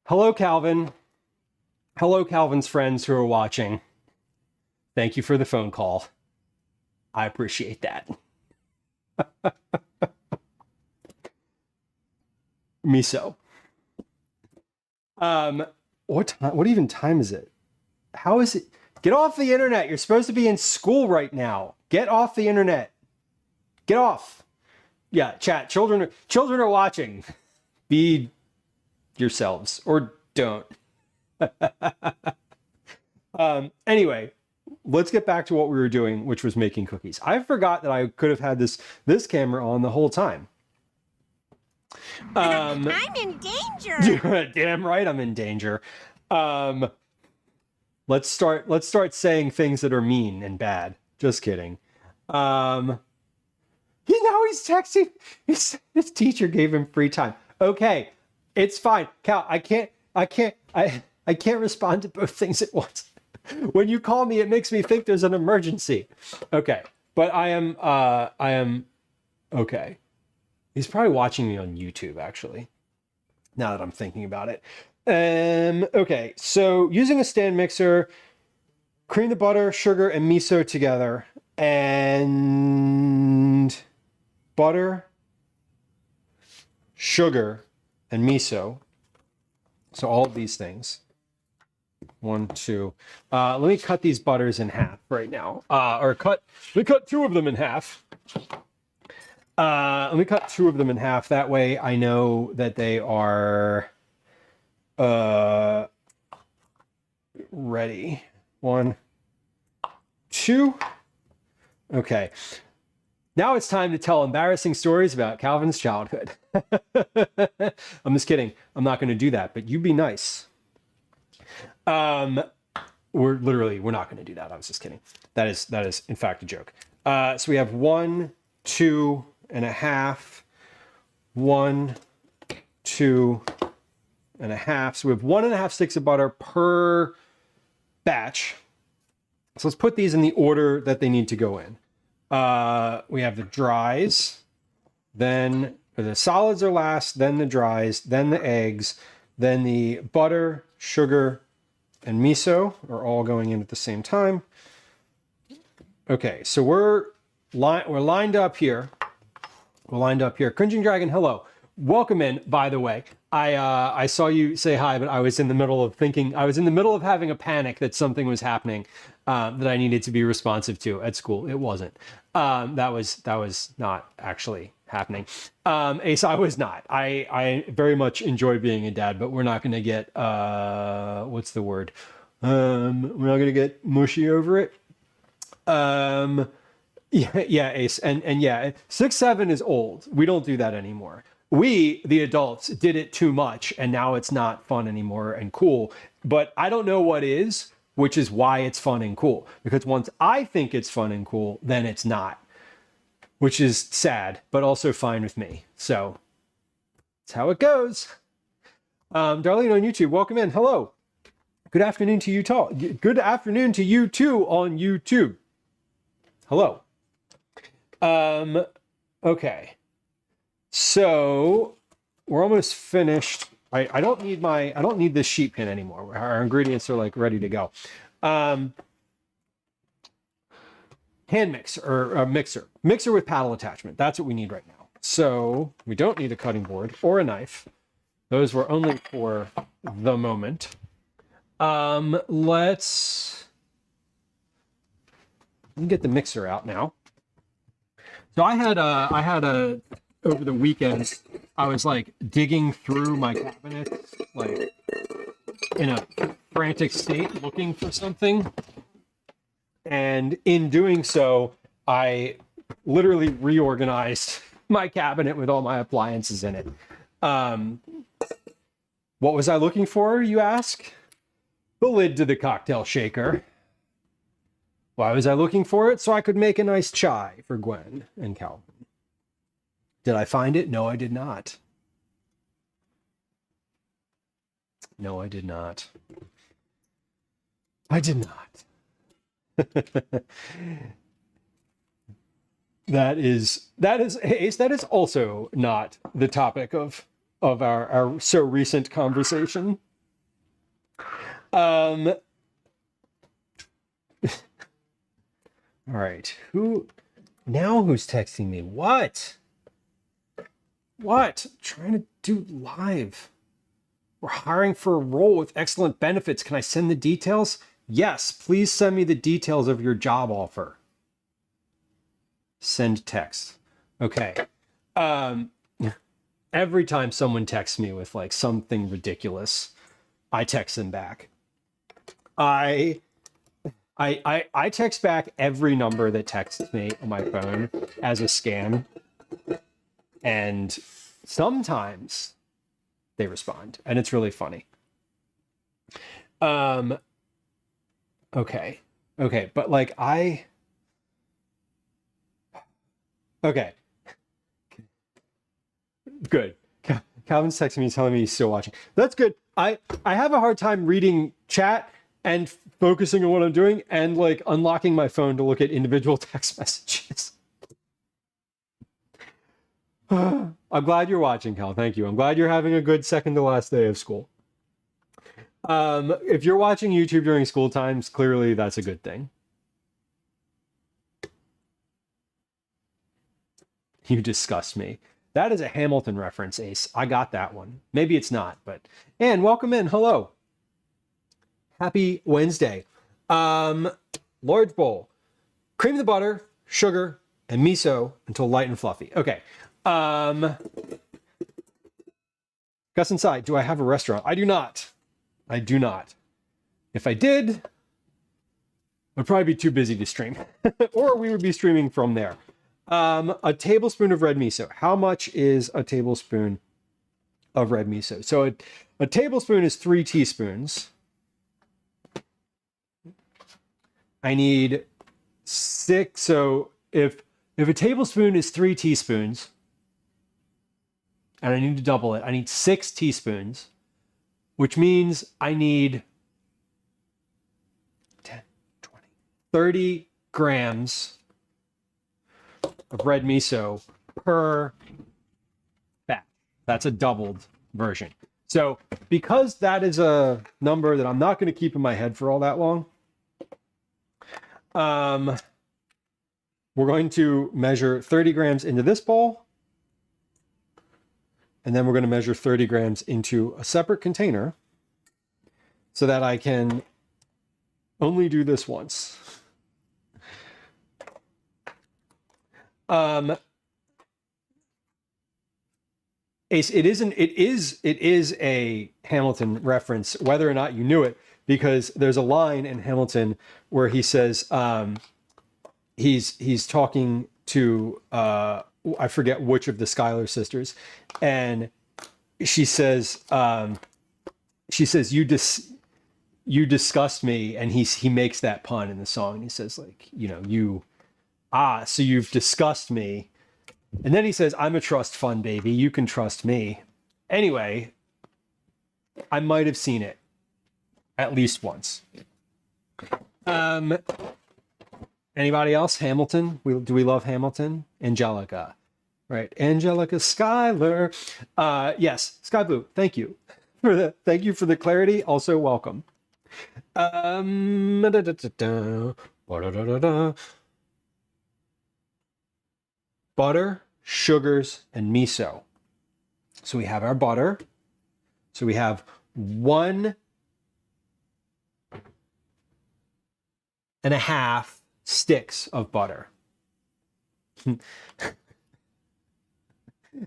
Hello, Calvin. Hello, Calvin's friends who are watching. Thank you for the phone call. I appreciate that. Miso. What even time is it? How is it? Get off the internet. You're supposed to be in school right now. Get off the internet. Get off. Yeah, chat. Children are watching. Be yourselves or don't. Anyway, let's get back to what we were doing, which was making cookies. I forgot that I could have had this camera on the whole time. I'm in danger. Damn right I'm in danger. Let's start saying things that are mean and bad. Just kidding. He's texting. His teacher gave him free time. Okay, it's fine. Cal, I can't respond to both things at once. When you call me, it makes me think there's an emergency. Okay, but I am okay. He's probably watching me on YouTube, actually, now that I'm thinking about it. Okay, so using a stand mixer, cream the butter, sugar, and miso together, and butter, sugar, and miso. So all of these things. 1, 2. Let me cut these butters in half right now. Let me cut 2 of them in half. Let me cut 2 of them in half. That way I know that they are ready. 1, 2. Okay. Now it's time to tell embarrassing stories about Calvin's childhood. I'm just kidding. I'm not going to do that, but you be nice. We're not going to do that. I was just kidding. That is in fact a joke. So we have 1, 2 and a half, 1, 2 and a half. So we have 1.5 sticks of butter per batch. So let's put these in the order that they need to go in. We have the dries, then the solids are last, then the dries, then the eggs, then the butter, sugar, and miso are all going in at the same time. Okay, so we're lined up here. We're lined up here. Cringing Dragon, hello. Welcome in, by the way. I saw you say hi, but I was in the middle of thinking, I was in the middle of having a panic that something was happening that I needed to be responsive to at school. It wasn't. That was not actually happening. Ace, I was not. I very much enjoy being a dad, but we're not going to get, what's the word? We're not going to get mushy over it. Yeah, Ace. And yeah, 6-7 is old. We don't do that anymore. We, the adults, did it too much, and now it's not fun anymore and cool. But I don't know what is, which is why it's fun and cool. Because once I think it's fun and cool, then it's not. Which is sad, but also fine with me. So, that's how it goes. Darlene on YouTube, welcome in. Hello. Good afternoon to you too. Good afternoon to you too on YouTube. Hello. Okay. So we're almost finished. I don't need this sheet pin anymore. Our ingredients are like ready to go. Hand mixer or a mixer with paddle attachment. That's what we need right now. So we don't need a cutting board or a knife. Those were only for the moment. Let's get the mixer out now. So I had a over the weekend, I was like digging through my cabinets, like in a frantic state looking for something. And in doing so, I literally reorganized my cabinet with all my appliances in it. What was I looking for, you ask? The lid to the cocktail shaker. Why was I looking for it? So I could make a nice chai for Gwen and Calvin. Did I find it? No, I did not. No, I did not. I did not. That is Ace, that is also not the topic of our so recent conversation. All right. Who's texting me? What? I'm trying to do live. We're hiring for a role with excellent benefits. Can I send the details? Yes, please send me the details of your job offer. Send text. Okay. Every time someone texts me with like something ridiculous, I text them back. I text back every number that texts me on my phone as a scam. And sometimes they respond, and it's really funny. Okay, but like okay, good. Calvin's texting me telling me he's still watching. That's good. I have a hard time reading chat and focusing on what I'm doing and like unlocking my phone to look at individual text messages. I'm glad you're watching, Cal. Thank you. I'm glad you're having a good second to last day of school. If you're watching YouTube during school times, clearly that's a good thing. You disgust me. That is a Hamilton reference, Ace. I got that one. Maybe it's not, but... And welcome in. Hello. Happy Wednesday. Large bowl. Cream the butter, sugar, and miso until light and fluffy. Okay. Gus inside, do I have a restaurant? I do not. I do not. If I did, I'd probably be too busy to stream. Or we would be streaming from there. A tablespoon of red miso. How much is a tablespoon of red miso? So a tablespoon is 3 teaspoons. I need 6. So if a tablespoon is 3 teaspoons, and I need to double it, I need 6 teaspoons, which means I need 30 grams of red miso per batch. That's a doubled version. So because that is a number that I'm not going to keep in my head for all that long, we're going to measure 30 grams into this bowl, and then we're going to measure 30 grams into a separate container so that I can only do this once. Ace, it is a Hamilton reference, whether or not you knew it, because there's a line in Hamilton where he says he's talking to I forget which of the Schuyler sisters, and she says you disgust me, and he makes that pun in the song, and he says, like, you know, so you've discussed me. And then he says, I'm a trust fund baby. You can trust me. Anyway, I might have seen it at least once. Anybody else? Hamilton? Do we love Hamilton? Angelica, right? Angelica Schuyler. Yes, Sky Blue. Thank you for the clarity. Also, welcome. Butter, sugars, and miso. So we have our butter. So we have 1.5 sticks of butter. And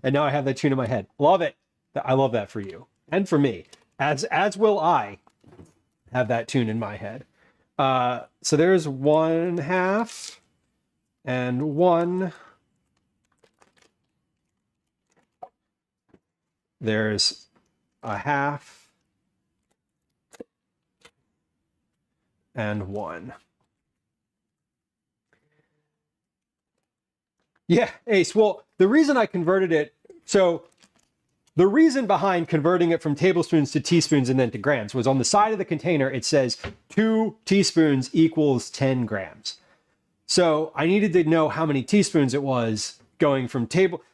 now I have that tune in my head. Love it. I love that for you and for me. As will I have that tune in my head. So there's 1/2 and 1. There's 1/2 and 1. Yeah, Ace. Well, the reason I converted it, so the reason behind converting it from tablespoons to teaspoons and then to grams was on the side of the container, it says 2 teaspoons equals 10 grams. So I needed to know how many teaspoons it was going from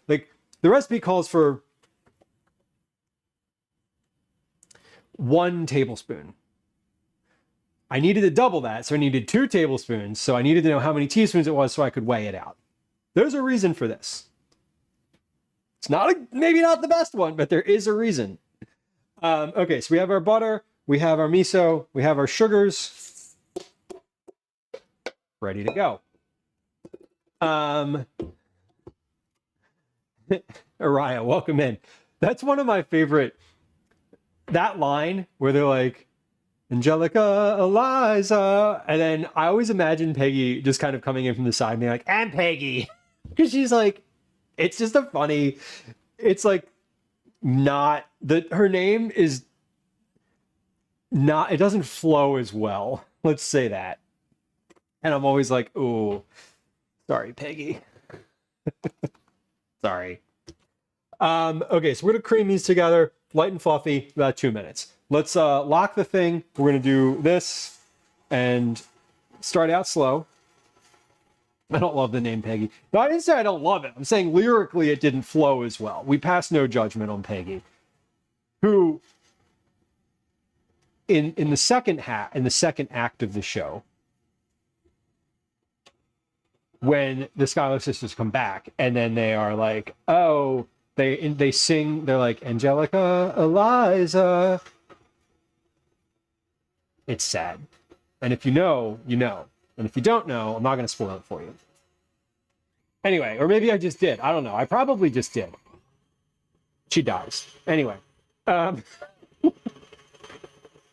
like the recipe calls for 1 tablespoon. I needed to double that, so I needed 2 tablespoons. So I needed to know how many teaspoons it was so I could weigh it out. There's a reason for this. It's maybe not the best one, but there is a reason. Okay, so we have our butter, we have our miso, we have our sugars. Ready to go. Araya, welcome in. That's one of my favorite. That line where they're like, Angelica, Eliza, and then I always imagine Peggy just kind of coming in from the side and being like, and Peggy, because she's like, it's just a funny, it's like not that her name is not, it doesn't flow as well. Let's say that. And I'm always like, oh, sorry, Peggy. Sorry. Okay, so we're gonna cream these together, light and fluffy, about 2 minutes. Let's lock the thing. We're gonna do this and start out slow. I don't love the name Peggy. No, I didn't say I don't love it. I'm saying lyrically it didn't flow as well. We pass no judgment on Peggy, who in the second act of the show, when the Schuyler sisters come back and then they are like, oh, they sing, they're like, Angelica, Eliza. It's sad. And if you know, you know. And if you don't know, I'm not going to spoil it for you. Anyway, or maybe I just did. I don't know. I probably just did. She dies. Anyway.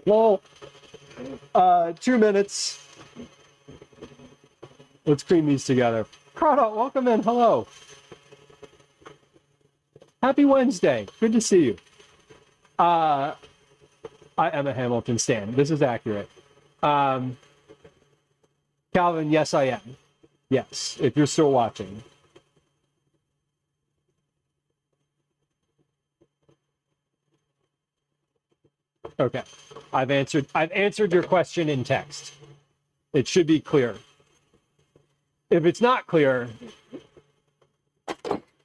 Well, 2 minutes. Let's cream these together. Carla, welcome in. Hello. Happy Wednesday. Good to see you. I am a Hamilton stan. This is accurate. Calvin, yes, I am. Yes, if you're still watching. Okay. I've answered your question in text. It should be clear. if it's not clear,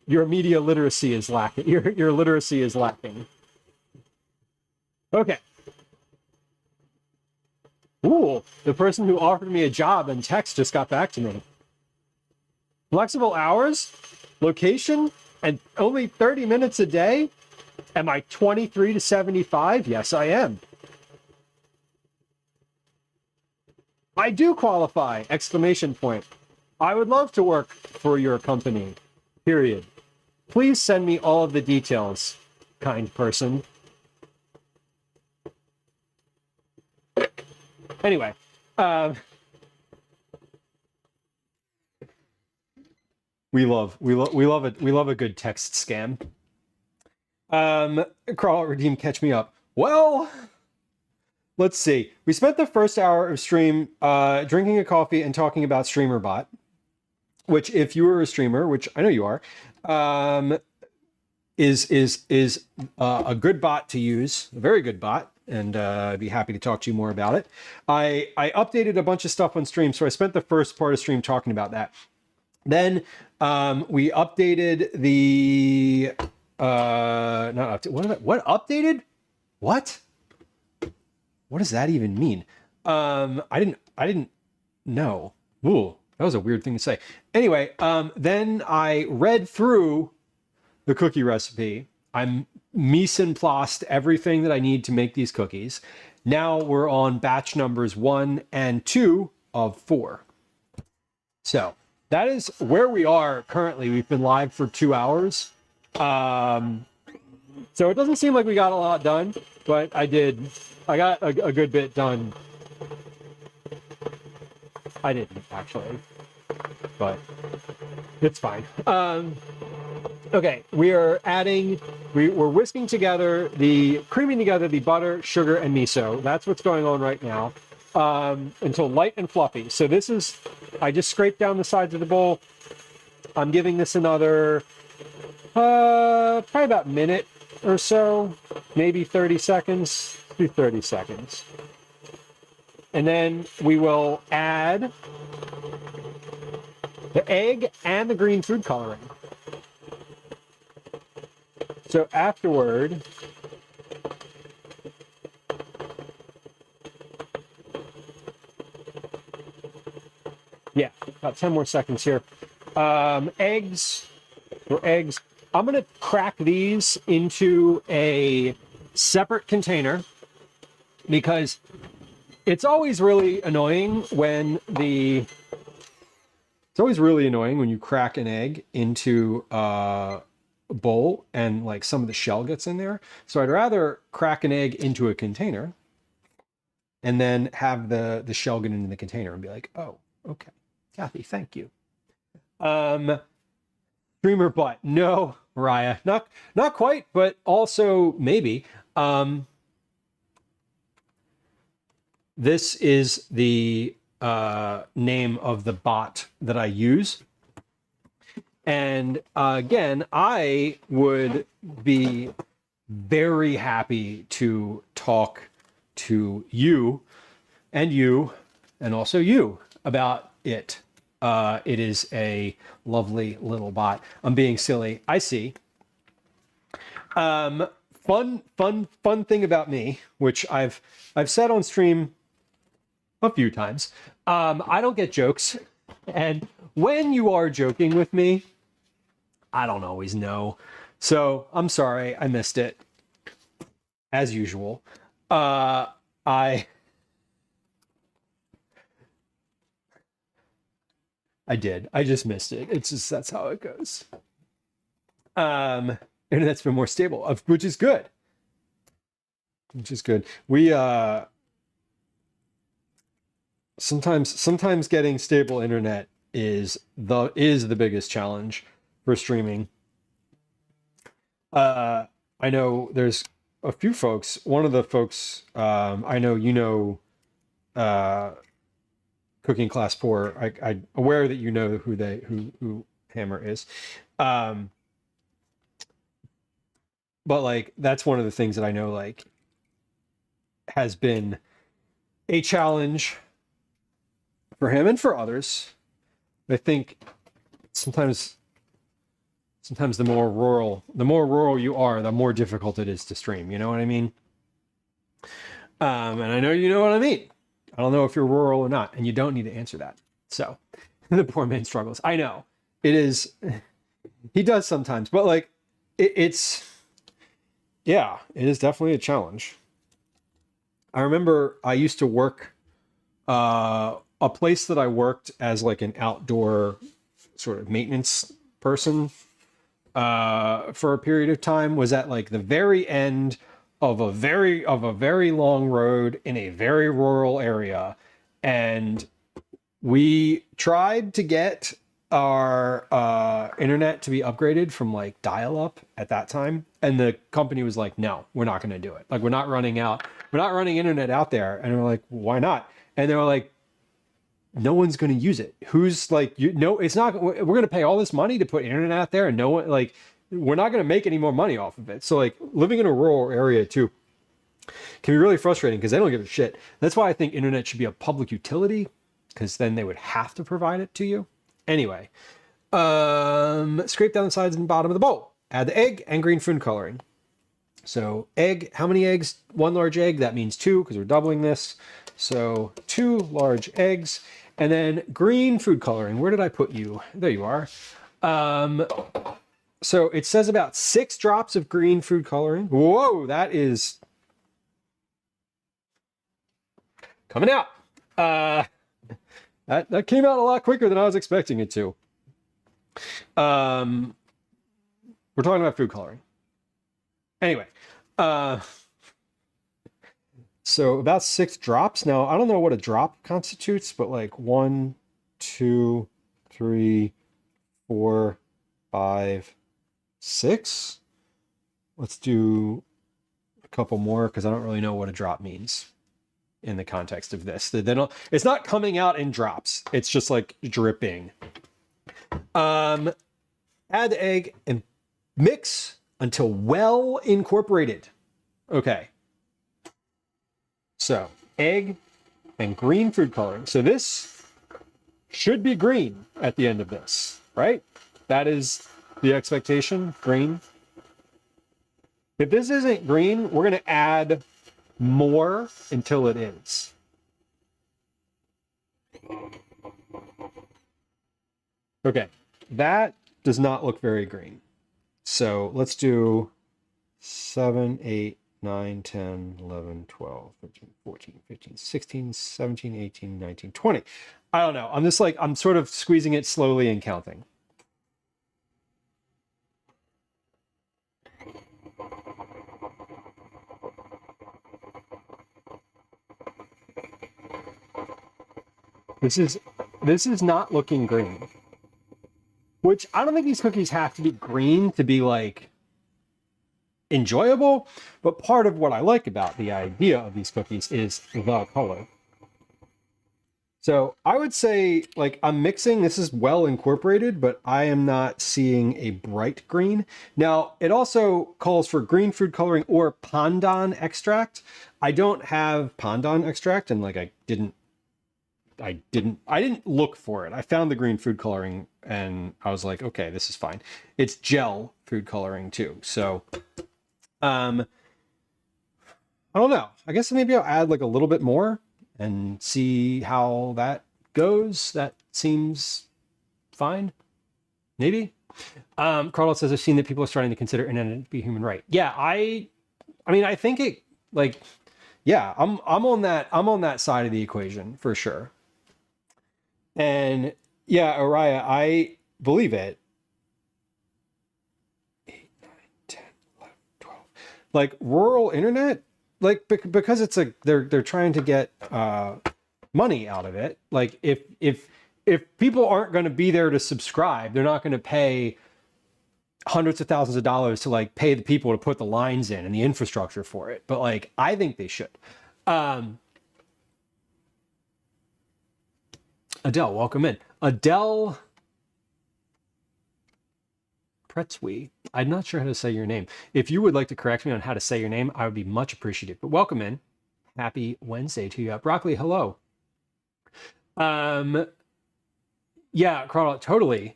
your media literacy is lacking. Your literacy is lacking. Okay. Ooh, the person who offered me a job in text just got back to me. Flexible hours, location, and only 30 minutes a day? Am I 23 to 75? Yes, I am. I do qualify! Exclamation point. I would love to work for your company. Period. Please send me all of the details, kind person. Anyway, we love a good text scam. Crawl, redeem, catch me up. Well, let's see. We spent the first hour of stream drinking a coffee and talking about StreamerBot, which, if you were a streamer, which I know you are, is a good bot to use, a very good bot, and I'd be happy to talk to you more about it. I updated a bunch of stuff on stream, so I spent the first part of stream talking about that. Then we updated the not update. What updated? What does that even mean? I didn't know. Ooh, that was a weird thing to say. Anyway, then I read through the cookie recipe. I'm mise en place everything that I need to make these cookies. Now we're on batch numbers 1 and 2 of 4. So that is where we are currently. We've been live for 2 hours. So it doesn't seem like we got a lot done, but I did. I got a good bit done. I didn't, actually, but it's fine. Okay, we're whisking together, creaming together the butter, sugar, and miso. That's what's going on right now, until light and fluffy. So this is, I just scraped down the sides of the bowl. I'm giving this another, probably about a minute or so, maybe 30 seconds, do 30 seconds. And then we will add the egg and the green food coloring. So afterward, yeah, about 10 more seconds here. Eggs. I'm going to crack these into a separate container because it's always really annoying when you crack an egg into a bowl and like some of the shell gets in there. So I'd rather crack an egg into a container and then have the shell get into the container and be like, oh, okay, Kathy, thank you. Streamer butt. No, Mariah, not quite, but also maybe. This is the name of the bot that I use. And again, I would be very happy to talk to you and also you about it. It is a lovely little bot. I'm being silly. I see. Fun thing about me, which I've said on stream a few times. I don't get jokes, and when you are joking with me, I don't always know. So I'm sorry, I missed it. As usual. I did. I just missed it. It's just, that's how it goes. Internet's been more stable, which is good. We sometimes getting stable internet is the biggest challenge for streaming. I know there's a few folks. One of the folks I know, Cooking Class Poor. I'm aware that you know who Hammer is. But like that's one of the things that I know like has been a challenge for him and for others. I think sometimes the more rural you are, the more difficult it is to stream. You know what I mean? And I know you know what I mean. I don't know if you're rural or not, and you don't need to answer that. So the poor man struggles. I know it is. He does sometimes, but like it's yeah, it is definitely a challenge. I remember I used to work a place that I worked as like an outdoor sort of maintenance person for a period of time was at like the very end of a very long road in a very rural area, and we tried to get our internet to be upgraded from like dial-up at that time, and the company was like, no, we're not going to do it. Like, we're not running internet out there. And we're like, why not? And they were like, no one's going to use it. Who's like, you know, it's not, we're going to pay all this money to put internet out there, and no one, like, we're not going to make any more money off of it. So like living in a rural area too can be really frustrating because they don't give a shit. That's why I think internet should be a public utility, because then they would have to provide it to you. Anyway, scrape down the sides and bottom of the bowl. Add the egg and green food coloring. So egg, how many eggs? 1 large egg, that means 2 because we're doubling this. So 2 large eggs. And then green food coloring. Where did I put you? There you are. So it says about 6 drops of green food coloring. Whoa, that is coming out. That came out a lot quicker than I was expecting it to. We're talking about food coloring. Anyway, so about 6 drops. Now, I don't know what a drop constitutes, but like 1, 2, 3, 4, 5, 6. Let's do a couple more because I don't really know what a drop means in the context of this. It's not coming out in drops. It's just like dripping. Add the egg and mix until well incorporated. Okay. So egg and green food coloring. So this should be green at the end of this, right? That is the expectation, green. If this isn't green, we're going to add more until it is. Okay, that does not look very green. So let's do 7, 8, 9, 10, 11, 12, 13, 14, 15, 16, 17, 18, 19, 20. I don't know. I'm just like, I'm sort of squeezing it slowly and counting. This is not looking green. Which I don't think these cookies have to be green to be like enjoyable, but part of what I like about the idea of these cookies is the color. So I would say, like, I'm mixing, this is well incorporated, but I am not seeing a bright green. Now, it also calls for green food coloring or pandan extract. I don't have pandan extract, and like I didn't look for it. I found the green food coloring and I was like, okay, this is fine. It's gel food coloring too. So, I don't know. I guess maybe I'll add like a little bit more and see how that goes. That seems fine. Maybe. Carlos says, I've seen that people are starting to consider internet to be human right. Yeah, I mean, I think it like, yeah, I'm on that side of the equation for sure. And yeah, Araya, I believe it. 8, 9, 10, 11, 12. Like rural internet, like because it's a they're trying to get money out of it. Like if people aren't going to be there to subscribe, they're not going to pay hundreds of thousands of dollars to like pay the people to put the lines in and the infrastructure for it. But like I think they should. Adele, welcome in. Adele Pretzwe. I'm not sure how to say your name. If you would like to correct me on how to say your name, I would be much appreciative. But welcome in. Happy Wednesday to you. Broccoli, hello. Yeah, totally.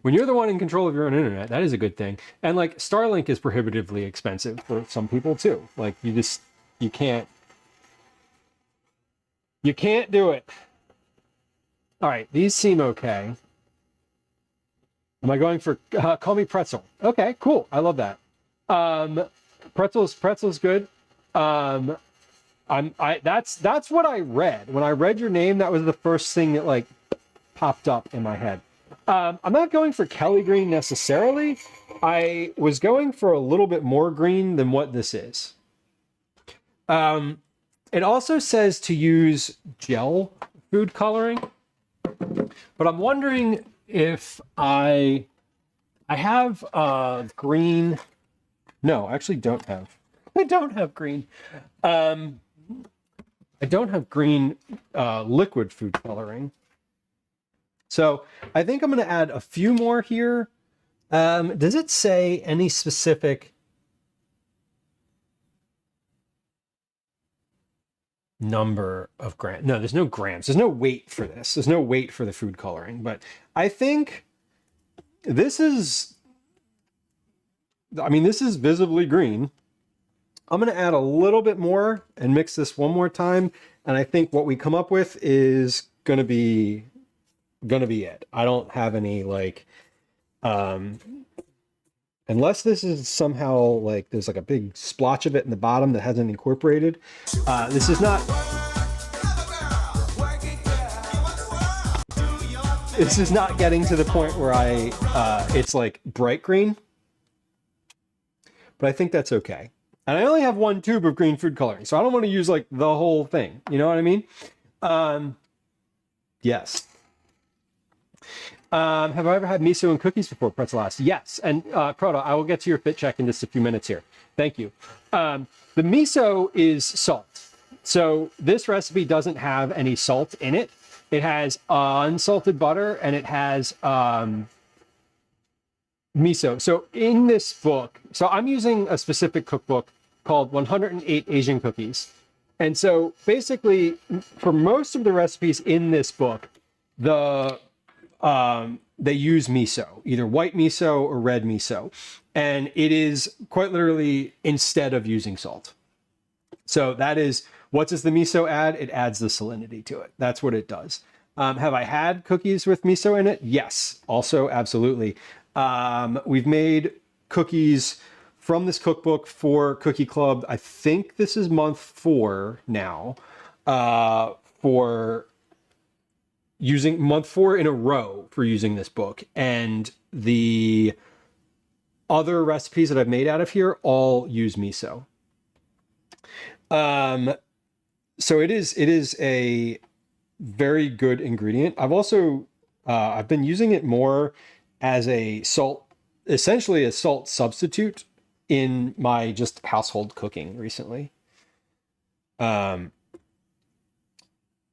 When you're the one in control of your own internet, that is a good thing. And like Starlink is prohibitively expensive for some people too. Like you can't do it. All right, these seem okay. Am I going for call me pretzel? Okay, cool. I love that. Pretzel's good. That's what I read. When I read your name, that was the first thing that like popped up in my head. I'm not going for Kelly green necessarily. I was going for a little bit more green than what this is. It also says to use gel food coloring, but I'm wondering if I have green. No, I actually don't have. I don't have green. I don't have green liquid food coloring. So I think I'm going to add a few more here. Does it say any specific number of grams? No, there's no grams. There's no weight for this. There's no weight for the food coloring. But I think this is visibly green. I'm going to add a little bit more and mix this one more time. And I think what we come up with is going to be it. I don't have any like, unless this is somehow like, there's like a big splotch of it in the bottom that hasn't incorporated. This is not getting to the point where it's like bright green, but I think that's okay. And I only have one tube of green food coloring, so I don't want to use like the whole thing. You know what I mean? Yes. Have I ever had miso and cookies before Pretzelas? Yes. And Proto, I will get to your fit check in just a few minutes here. Thank you. The miso is salt. So this recipe doesn't have any salt in it. It has unsalted butter and it has miso. So in this book, so I'm using a specific cookbook called 108 Asian Cookies. And so basically for most of the recipes in this book, they use miso, either white miso or red miso. And it is quite literally instead of using salt. So that is, what does the miso add? It adds the salinity to it. That's what it does. Have I had cookies with miso in it? Yes, also absolutely. We've made cookies from this cookbook for Cookie Club. I think this is month 4 now, for using month 4 in a row for using this book. And the other recipes that I've made out of here all use miso. So it is a very good ingredient. I've also, I've been using it more as a salt, essentially a salt substitute in my just household cooking recently. And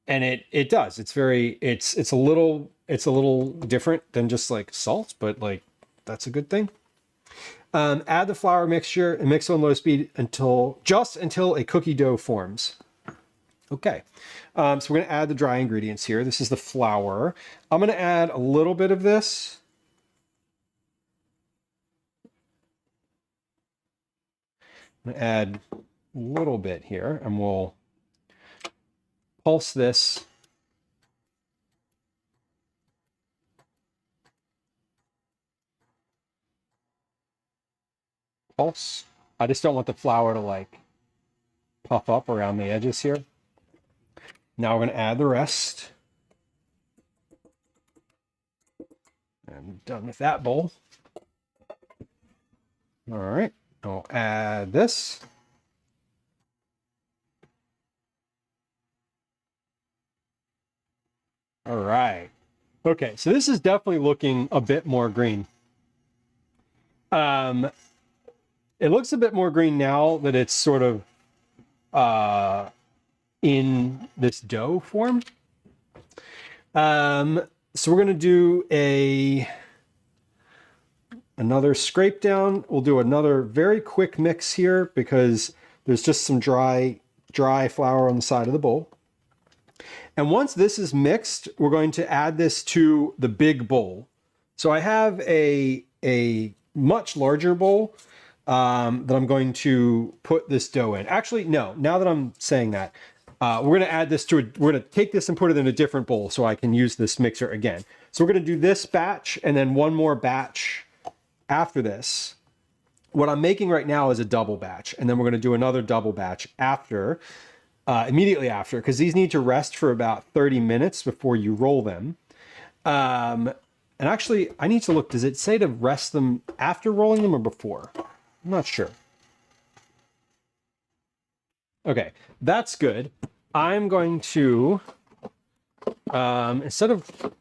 it does. It's a little different than just like salt, but like that's a good thing. Add the flour mixture and mix on low speed until a cookie dough forms. Okay, so we're gonna add the dry ingredients here. This is the flour. I'm gonna add a little bit of this. I'm gonna add a little bit here, and we'll pulse this. Pulse. I just don't want the flour to like puff up around the edges here. Now we're going to add the rest. I'm done with that bowl. All right, I'll add this. All right. Okay, so this is definitely looking a bit more green. It looks a bit more green now that it's sort of in this dough form. So we're going to do another scrape down. We'll do another very quick mix here because there's just some dry flour on the side of the bowl. And once this is mixed, we're going to add this to the big bowl. So I have a much larger bowl that I'm going to put this dough in. Actually, no, now that I'm saying that, we're going to add this to we're going to take this and put it in a different bowl so I can use this mixer again. So we're going to do this batch and then one more batch after this. What I'm making right now is a double batch, and then we're going to do another double batch after, immediately after, because these need to rest for about 30 minutes before you roll them. And actually, I need to look, does it say to rest them after rolling them or before? I'm not sure. Okay, that's good. I'm going to, instead of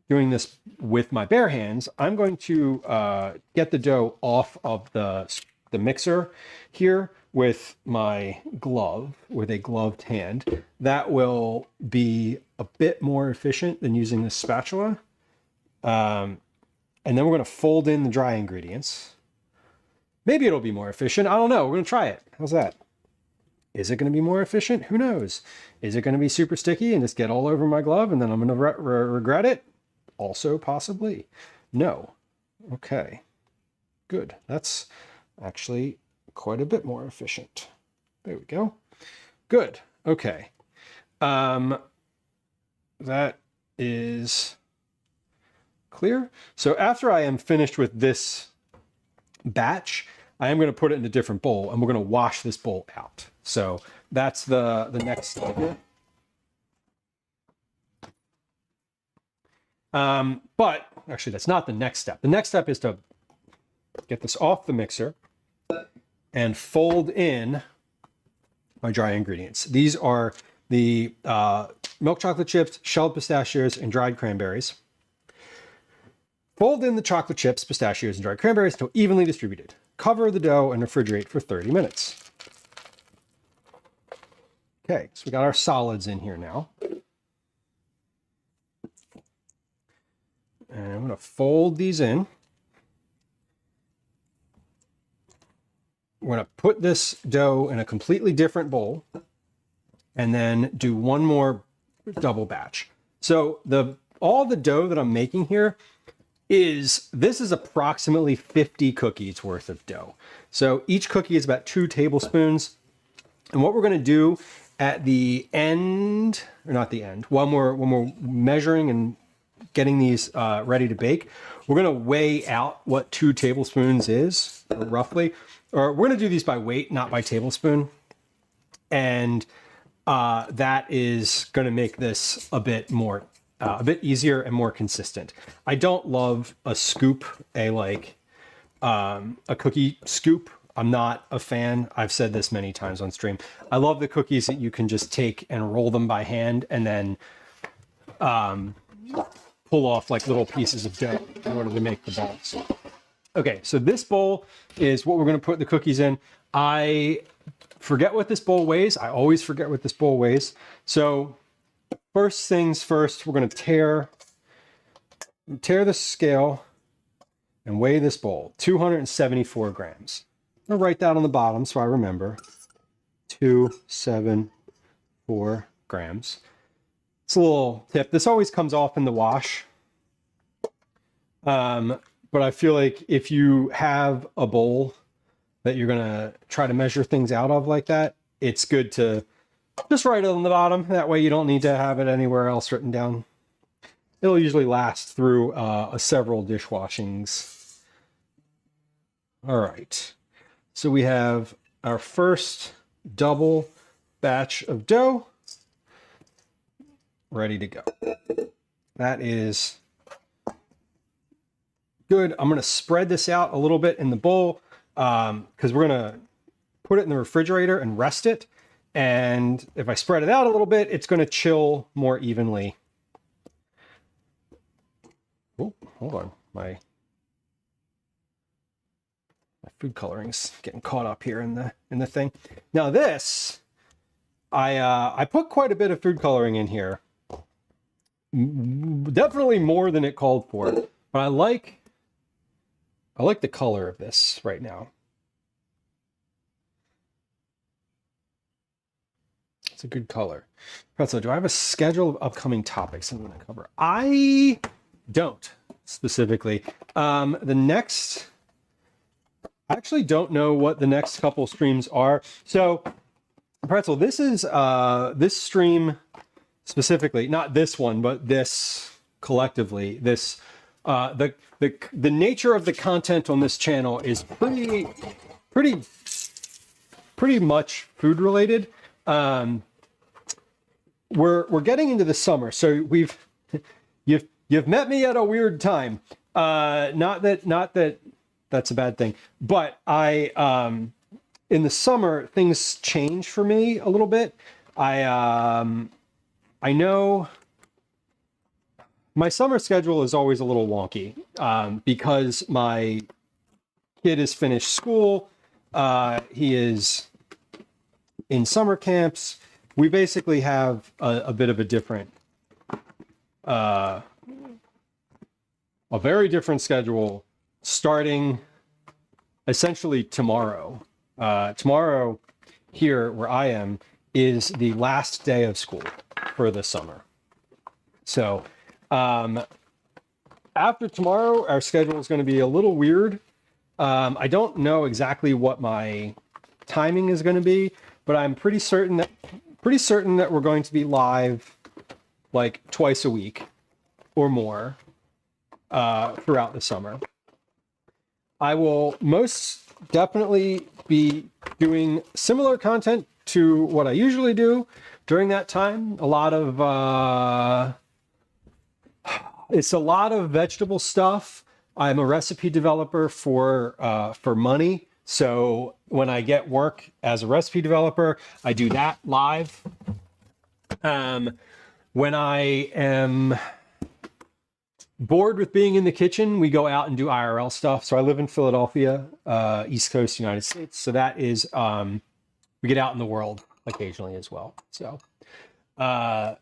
doing this with my bare hands, I'm going to get the dough off of the mixer here with my glove, with a gloved hand. That will be a bit more efficient than using this spatula. And then we're going to fold in the dry ingredients. Maybe it'll be more efficient. I don't know. We're going to try it. How's that? Is it going to be more efficient? Who knows? Is it going to be super sticky and just get all over my glove and then I'm going to regret it? Also possibly. No. Okay. Good. That's actually quite a bit more efficient. There we go. Good. Okay. That is clear. So after I am finished with this batch, I am going to put it in a different bowl and we're going to wash this bowl out. So that's the next step here. But actually that's not the next step. The next step is to get this off the mixer and fold in my dry ingredients. These are the milk chocolate chips, shelled pistachios, and dried cranberries. Fold in the chocolate chips, pistachios, and dried cranberries until evenly distributed. Cover the dough and refrigerate for 30 minutes. Okay, so we got our solids in here now. And I'm going to fold these in. We're going to put this dough in a completely different bowl and then do one more double batch. So all the dough that I'm making here this is approximately 50 cookies worth of dough. So each cookie is about 2 tablespoons. And what we're going to do at the end, or not the end, when we're measuring and getting these ready to bake, we're going to weigh out what 2 tablespoons is, roughly. Or we're going to do these by weight, not by tablespoon. And that is going to make this a bit easier and more consistent. I don't love a scoop, a cookie scoop. I'm not a fan. I've said this many times on stream. I love the cookies that you can just take and roll them by hand and then pull off like little pieces of dough in order to make the balls. Okay, so this bowl is what we're going to put the cookies in. I forget what this bowl weighs. I always forget what this bowl weighs. So first things first, we're going to tear the scale and weigh this bowl. 274 grams. I'll write that on the bottom so I remember. 274 grams. It's a little tip. This always comes off in the wash. But I feel like if you have a bowl that you're going to try to measure things out of like that, it's good to just write it on the bottom. That way you don't need to have it anywhere else written down. It'll usually last through several dishwashings. All right. So we have our first double batch of dough ready to go. That is good. I'm going to spread this out a little bit in the bowl because we're going to put it in the refrigerator and rest it. And if I spread it out a little bit, it's going to chill more evenly. Oh, hold on. My food coloring's getting caught up here in the thing. Now this, I put quite a bit of food coloring in here. Definitely more than it called for. But I like the color of this right now. It's a good color. Pretzel, do I have a schedule of upcoming topics I'm going to cover? I don't specifically. I actually don't know what the next couple streams are. So, Pretzel, this is this stream specifically, not this one, but this collectively. This the nature of the content on this channel is pretty much food related. We're getting into the summer, so you've met me at a weird time. Not that that's a bad thing, but in the summer things change for me a little bit. I know my summer schedule is always a little wonky because my kid has finished school. He is in summer camps. We basically have a bit of a different, a very different schedule starting essentially tomorrow. Tomorrow here where I am is the last day of school for the summer. So after tomorrow, our schedule is going to be a little weird. I don't know exactly what my timing is going to be, but I'm pretty certain that we're going to be live like twice a week or more throughout the summer. I will most definitely be doing similar content to what I usually do during that time. It's a lot of vegetable stuff. I'm a recipe developer for money. So when I get work as a recipe developer, I do that live. When I am bored with being in the kitchen, we go out and do IRL stuff. So I live in Philadelphia, East Coast, United States. So that is, we get out in the world occasionally as well. So, but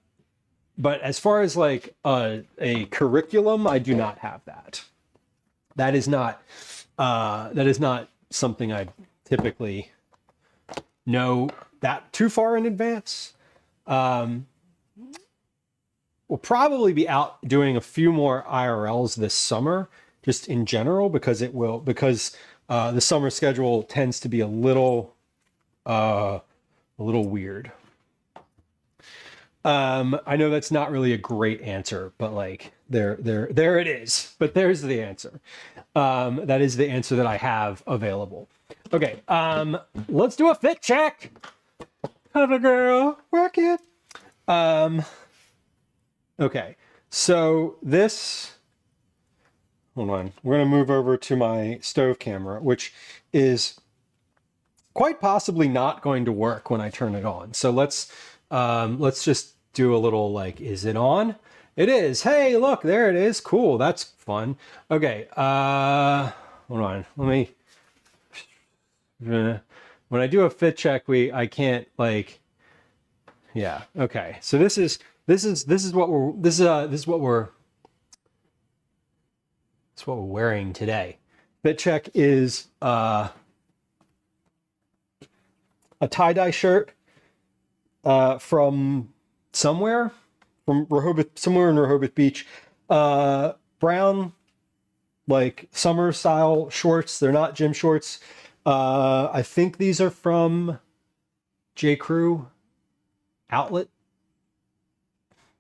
as far as like a curriculum, I do not have that. That is not something I typically know that too far in advance. We'll probably be out doing a few more IRLs this summer, just in general, because the summer schedule tends to be a little weird. I know that's not really a great answer, but like there it is. But there's the answer. That is the answer that I have available. Okay, let's do a fit check. Cover girl, work it. Okay, so hold on. We're gonna move over to my stove camera, which is quite possibly not going to work when I turn it on. So let's just do a little like, is it on? It is. Hey, look, there it is. Cool. That's fun. Okay. Hold on. Let me, when I do a fit check, I can't like, yeah. Okay. So this is what we're wearing today. Fit check is, a tie-dye shirt from somewhere in Rehoboth Beach. Brown, like summer style shorts. They're not gym shorts. I think these are from J. Crew outlet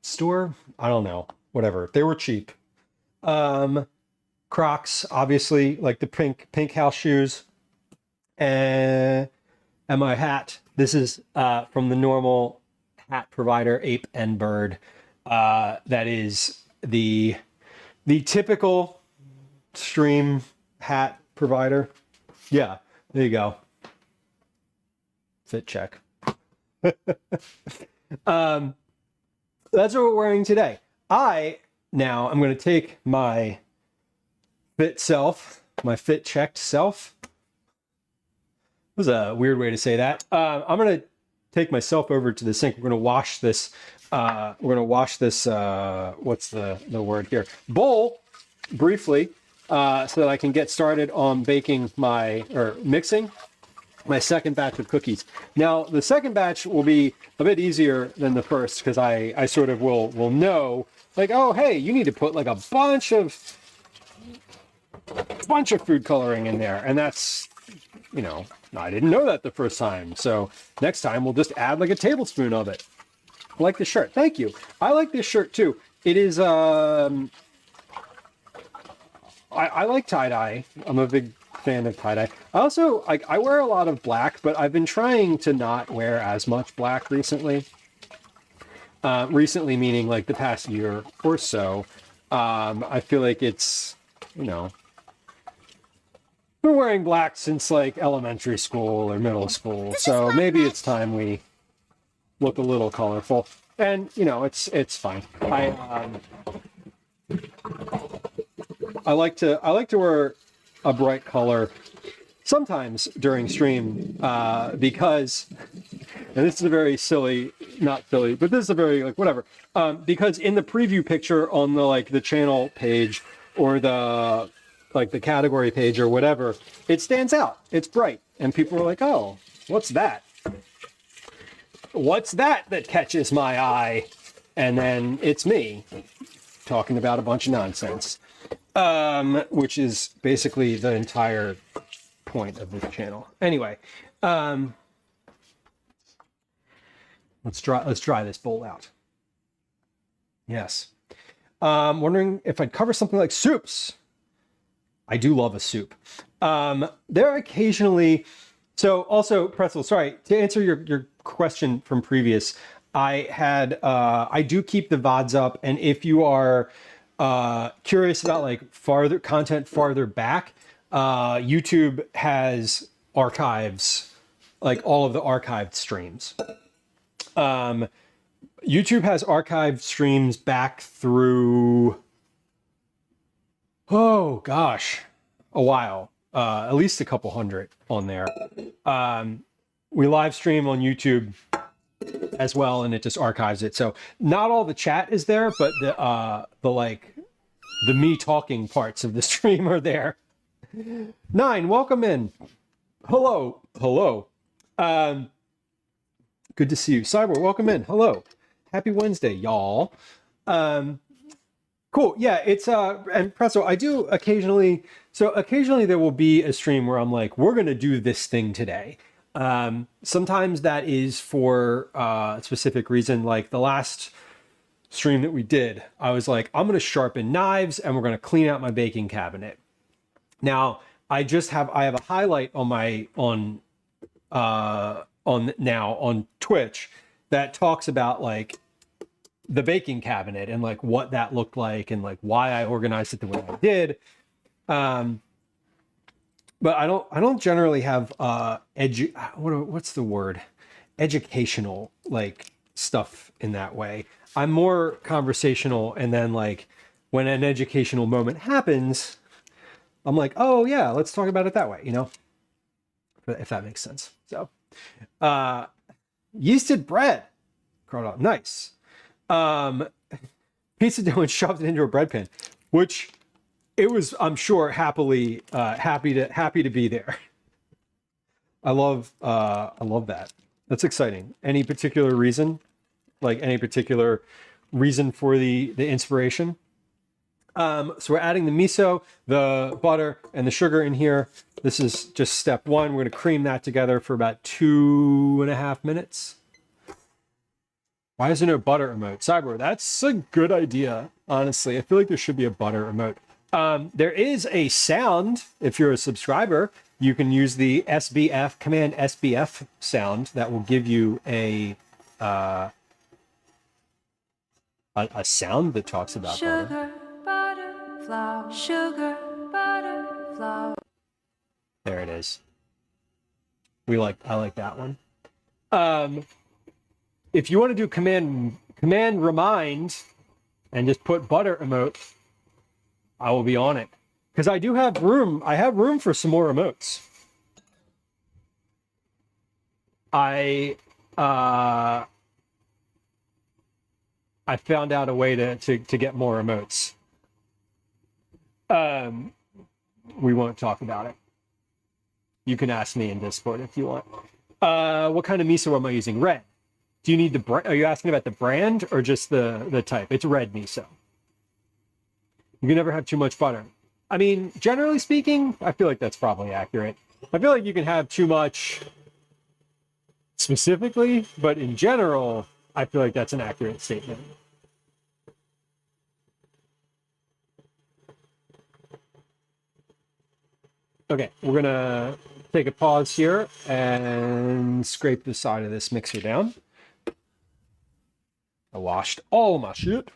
store. I don't know. Whatever. They were cheap. Crocs, obviously, like the pink house shoes. And my hat. This is from the normal hat provider, Ape and Bird. That is the typical stream hat provider. Yeah, there you go. Fit check. That's what we're wearing today. I'm going to take my fit checked self. That was a weird way to say that. I'm going to take myself over to the sink. We're going to wash this. What's the word here? Bowl briefly, so that I can get started on mixing my second batch of cookies. Now, the second batch will be a bit easier than the first because I sort of will know, like, oh, hey, you need to put like a bunch of food coloring in there. And that's, you know, I didn't know that the first time. So next time we'll just add like a tablespoon of it. I like the shirt. Thank you. I like this shirt too. It is, I like tie-dye. I'm a big fan of tie-dye. I also, I wear a lot of black, but I've been trying to not wear as much black recently. Recently meaning like the past year or so. I feel like it's, you know, been wearing black since like elementary school or middle school. So maybe it's time we look a little colorful. And, you know, it's fine. I like to wear a bright color sometimes during stream because, and this is a very silly, not silly, but this is a very like whatever, because in the preview picture on the like the channel page or the like the category page or whatever, it stands out. It's bright, and people are like, "Oh, what's that? What's that catches my eye?" And then it's me talking about a bunch of nonsense, which is basically the entire point of this channel. Anyway, let's dry this bowl out. Yes. Wondering if I'd cover something like soups. I do love a soup. There are occasionally, so also Pretzel, sorry, to answer your question from previous, I do keep the VODs up, and if you are curious about like content farther back, YouTube has archives, like all of the archived streams. YouTube has archived streams back through, oh gosh, a while, at least a couple hundred on there. We live stream on YouTube as well, and it just archives it. So not all the chat is there, but the like the me talking parts of the stream are there. 9, welcome in. Hello. Good to see you. Cyber, welcome in. Hello. Happy Wednesday, y'all. Cool. Yeah, it's and Presso, I do occasionally, so occasionally there will be a stream where I'm like, we're gonna do this thing today. Sometimes that is for a specific reason. Like the last stream that we did, I was like, I'm gonna sharpen knives and we're gonna clean out my baking cabinet. Now I have a highlight on my on Twitch that talks about like the baking cabinet and like what that looked like and like why I organized it the way I did. But I don't generally have what's the word? Educational like stuff in that way. I'm more conversational, and then like when an educational moment happens, I'm like, oh yeah, let's talk about it that way, you know? If that makes sense. So yeasted bread. Carl, nice. Pizza dough and shoved it into a bread pan, which it was, I'm sure, happy to be there. I love that. That's exciting. Any particular reason? Like any particular reason for the inspiration? So we're adding the miso, the butter, and the sugar in here. This is just step 1. We're going to cream that together for about 2.5 minutes. Why is there no butter emote? Cyber, that's a good idea, honestly. I feel like there should be a butter emote. There is a sound. If you're a subscriber, you can use the SBF, command SBF sound that will give you a sound that talks about sugar, butter, flour, sugar, butter, flour. There it is. I like that one. If you want to do command remind and just put butter emote, I will be on it. Because I do have room. I have room for some more emotes. I found out a way to get more emotes. We won't talk about it. You can ask me in Discord if you want. What kind of miso am I using? Red. Do you need the brand? Are you asking about the brand or just the type? It's red miso. You can never have too much butter. I mean, generally speaking, I feel like that's probably accurate. I feel like you can have too much specifically, but in general, I feel like that's an accurate statement. Okay, we're gonna take a pause here and scrape the side of this mixer down. I washed all of my shit.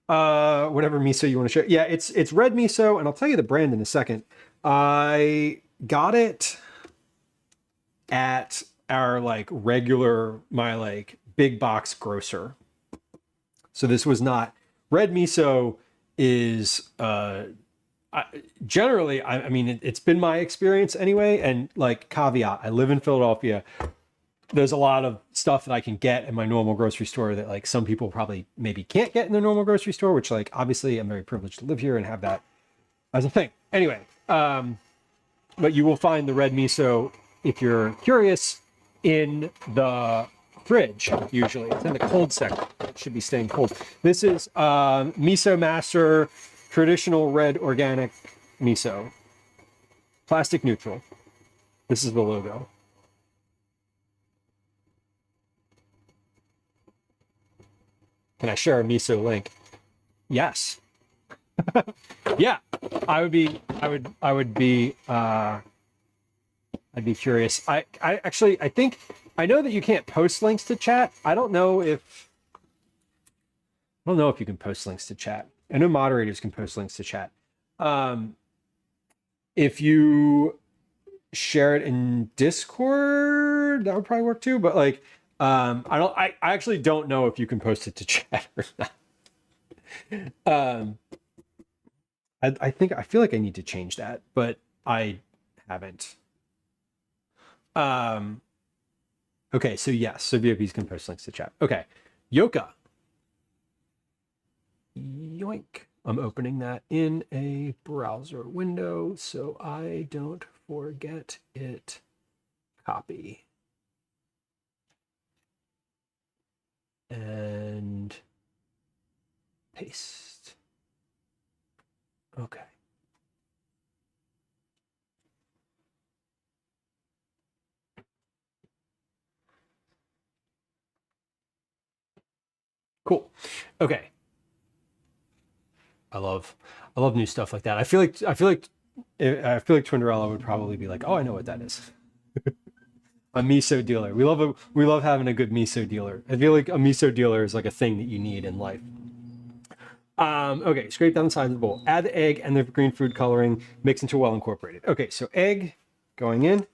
Whatever miso you want to share. Yeah, it's red miso, and I'll tell you the brand in a second. I got it at our like regular, my like big box grocer. So this was not red miso is generally, I mean, it's been my experience anyway. And like caveat, I live in Philadelphia. There's a lot of stuff that I can get in my normal grocery store that like some people probably maybe can't get in their normal grocery store, which like obviously I'm very privileged to live here and have that as a thing. Anyway, but you will find the red miso, if you're curious, in the fridge. Usually it's in the cold section. It should be staying cold. This is Miso Master traditional red organic miso, plastic neutral. This is the logo. Can I share a miso link? Yes. Yeah, I'd be curious. I think I know that you can't post links to chat. I don't know if you can post links to chat. I know moderators can post links to chat. If you share it in Discord, that would probably work too. But like, I actually don't know if you can post it to chat or not. I feel like I need to change that, but I haven't. Okay, so yes, so VIPs can post links to chat. Okay, Yoka. Yoink. I'm opening that in a browser window so I don't forget it. Copy. And paste. Okay. Cool. Okay. I love new stuff like that. I feel like Twinderella would probably be like, "Oh, I know what that is." A miso dealer. We love having a good miso dealer. I feel like a miso dealer is like a thing that you need in life. Okay, scrape down the side of the bowl. Add the egg and the green food coloring. Mix until well incorporated. Okay, so egg going in.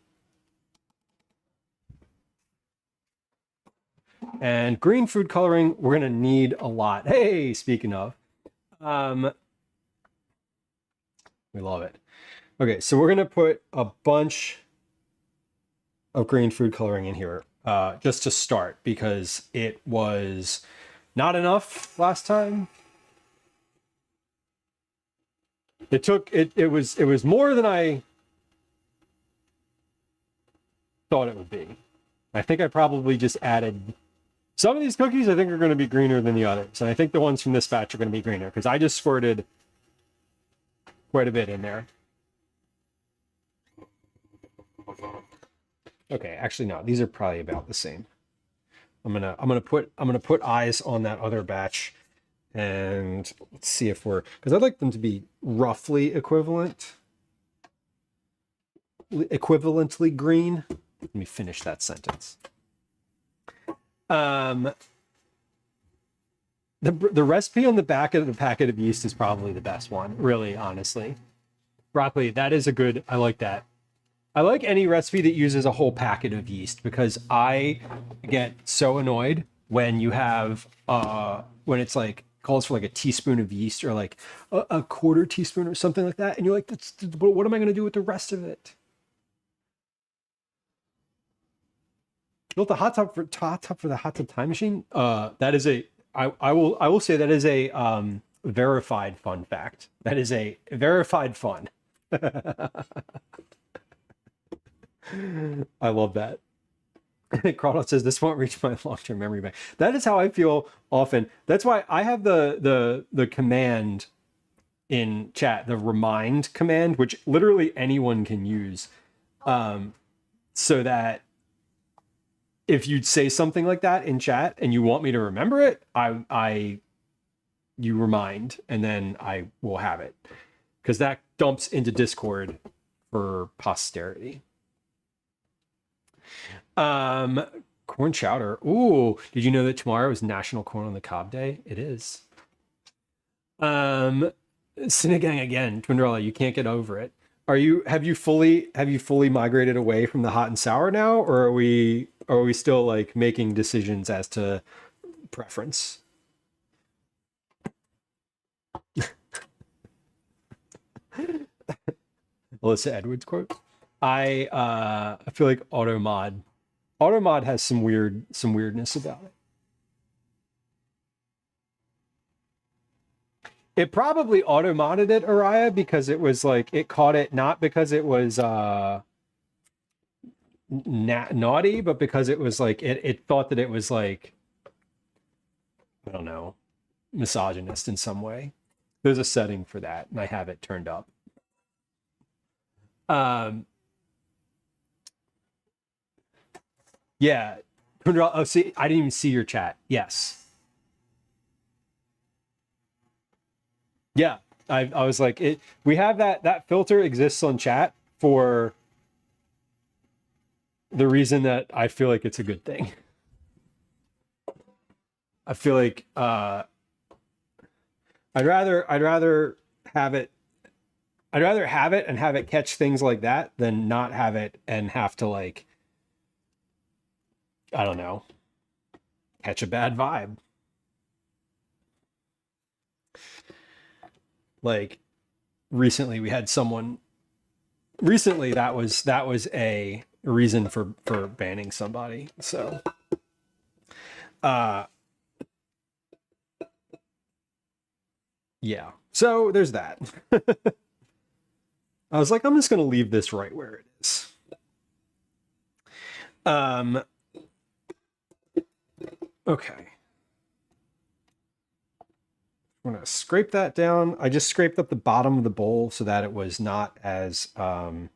And green food coloring, we're gonna need a lot. Hey, speaking of. We love it. Okay, so we're gonna put a bunch of green food coloring in here just to start because it was not enough last time. It was more than I thought it would be. I think I probably just added some of these cookies. I think are going to be greener than the others, and I think the ones from this batch are going to be greener because I just squirted quite a bit in there. Okay, actually no, these are probably about the same. I'm gonna put eyes on that other batch, and let's see if we're, because I'd like them to be roughly equivalently green. Let me finish that sentence. The recipe on the back of the packet of yeast is probably the best one, really, honestly. Broccoli, that is a good, I like that. I like any recipe that uses a whole packet of yeast because I get so annoyed when you have, when it's like, calls for like a teaspoon of yeast or like a quarter teaspoon or something like that. And you're like, but what am I going to do with the rest of it? Built a hot tub for the hot tub time machine. That is a, I will say that is a verified fun fact. That is a verified fun. I love that. Crawdad says this won't reach my long-term memory bank. That is how I feel often. That's why I have the command in chat, the remind command, which literally anyone can use, so that if you say something like that in chat and you want me to remember it, you remind, and then I will have it, because that dumps into Discord for posterity. Corn chowder. Ooh, did you know that tomorrow is National Corn on the Cob Day? It is. Cinegang again, Twinderella, you can't get over it. Have you fully migrated away from the hot and sour now, or are we still like making decisions as to preference? Alyssa Edwards quote. I feel like Automod has some weirdness about it. It probably auto-modded it, Araya, because it was like, it caught it not because it was naughty, but because it was like, it thought that it was like, I don't know, misogynist in some way. There's a setting for that, and I have it turned up. Yeah. Oh, see, I didn't even see your chat. Yes. Yeah, I was like, we have that filter exists on chat for the reason that I feel like it's a good thing. I feel like I'd rather have it and have it catch things like that than not have it and have to, like, I don't know, catch a bad vibe. Like recently we had someone that was a reason for banning somebody. So yeah, so there's that. I was like, I'm just gonna leave this right where it is. Okay, I'm gonna scrape that down. I just scraped up the bottom of the bowl so that it was not as so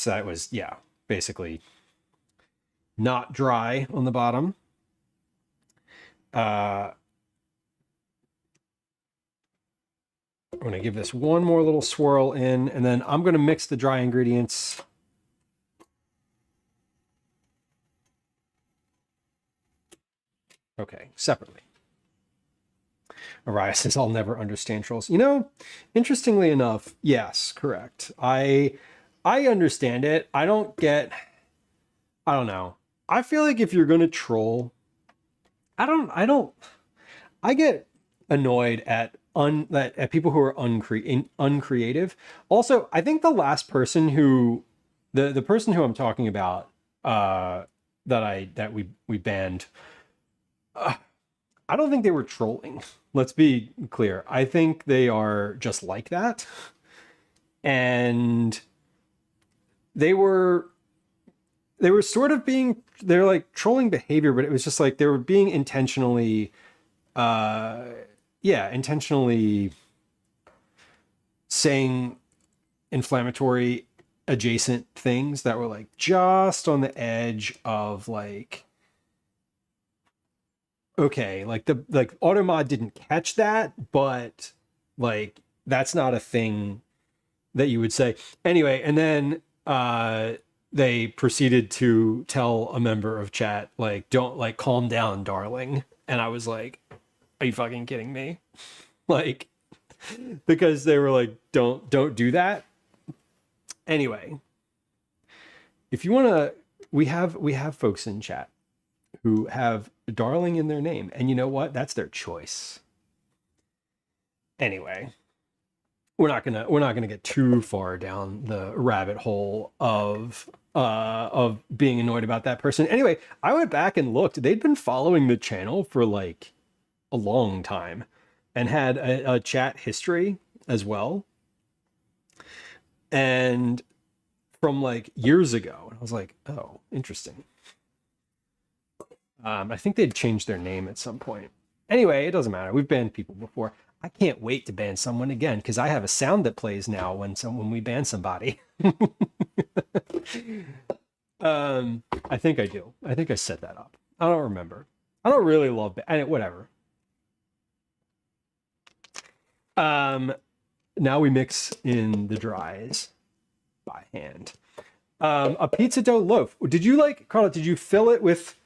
that was, yeah, basically not dry on the bottom. I'm gonna give this one more little swirl in, and then I'm gonna mix the dry ingredients. Okay, separately. Araya says, I'll never understand trolls. You know, interestingly enough, yes, correct. I understand it. I don't know. I feel like if you're going to troll, I get annoyed at people who are uncreative. Also, I think the last person who, the person who I'm talking about, that we banned, I don't think they were trolling. Let's be clear. I think they are just like that. And they were sort of they're like trolling behavior, but it was just like they were being intentionally intentionally saying inflammatory adjacent things that were like just on the edge of like, okay, like Automod didn't catch that, but like that's not a thing that you would say anyway. And then they proceeded to tell a member of chat, like, don't, like, calm down, darling. And I was like, are you fucking kidding me? Like, because they were like, don't do that. Anyway, if you want to, we have folks in chat who have darling in their name, and you know what? That's their choice. Anyway, we're not gonna get too far down the rabbit hole of being annoyed about that person. Anyway, I went back and looked. They'd been following the channel for like a long time and had a chat history as well. and from like years ago. And I was like, oh, interesting. I think they'd changed their name at some point. Anyway, it doesn't matter. We've banned people before. I can't wait to ban someone again because I have a sound that plays now when we ban somebody. I think I do. I think I set that up. I don't remember. I don't really love it. Whatever. Now we mix in the dries by hand. A pizza dough loaf. Did you like, Carla, did you fill it with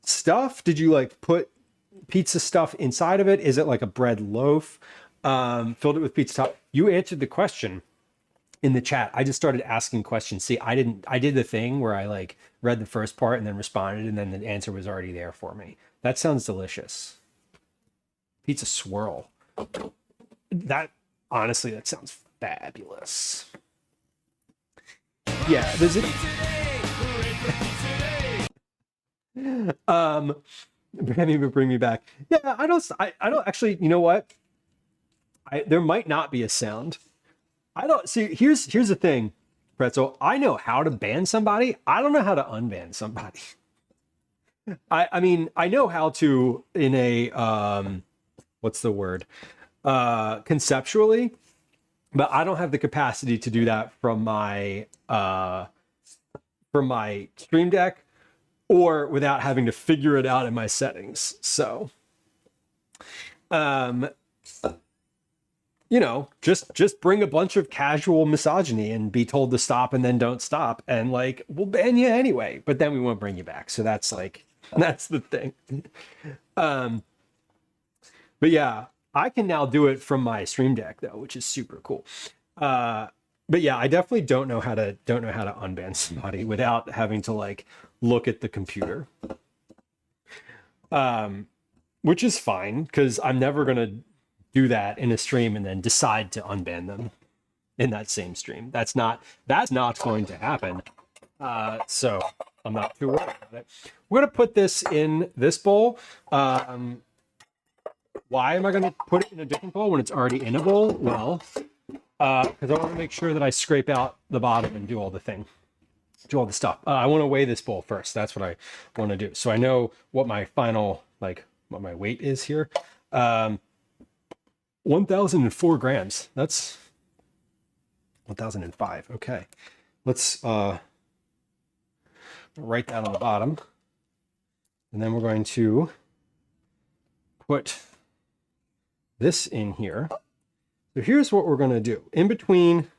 stuff? Did you like put pizza stuff inside of it? Is it like a bread loaf? Filled it with pizza top? You answered the question in the chat. I just started asking questions. See, I did the thing where I like read the first part and then responded, and then the answer was already there for me. That sounds delicious. Pizza swirl. That, honestly, that sounds fabulous. Yeah, there's it. Brandy would bring me back. Yeah, I don't actually, you know what? There might not be a sound. I don't see. Here's the thing, Pretzel. I know how to ban somebody. I don't know how to unban somebody. I mean, I know how to in a what's the word? Conceptually, but I don't have the capacity to do that from my Stream Deck or without having to figure it out in my settings. So, you know, just bring a bunch of casual misogyny and be told to stop and then don't stop, and like we'll ban you anyway, but then we won't bring you back. So that's like, that's the thing. But yeah, I can now do it from my Stream Deck though, which is super cool. But yeah, I definitely don't know how to unban somebody without having to like look at the computer. Which is fine because I'm never gonna do that in a stream and then decide to unban them in that same stream. That's not going to happen. So I'm not too worried about it. We're gonna put this in this bowl. Why am I gonna put it in a different bowl when it's already in a bowl? Well, because I want to make sure that I scrape out the bottom and do all the stuff. I want to weigh this bowl first. That's what I want to do. So I know what my final, like what my weight is here. 1,004 grams. That's 1,005. Okay. Let's write that on the bottom. And then we're going to put this in here. So here's what we're going to do. In between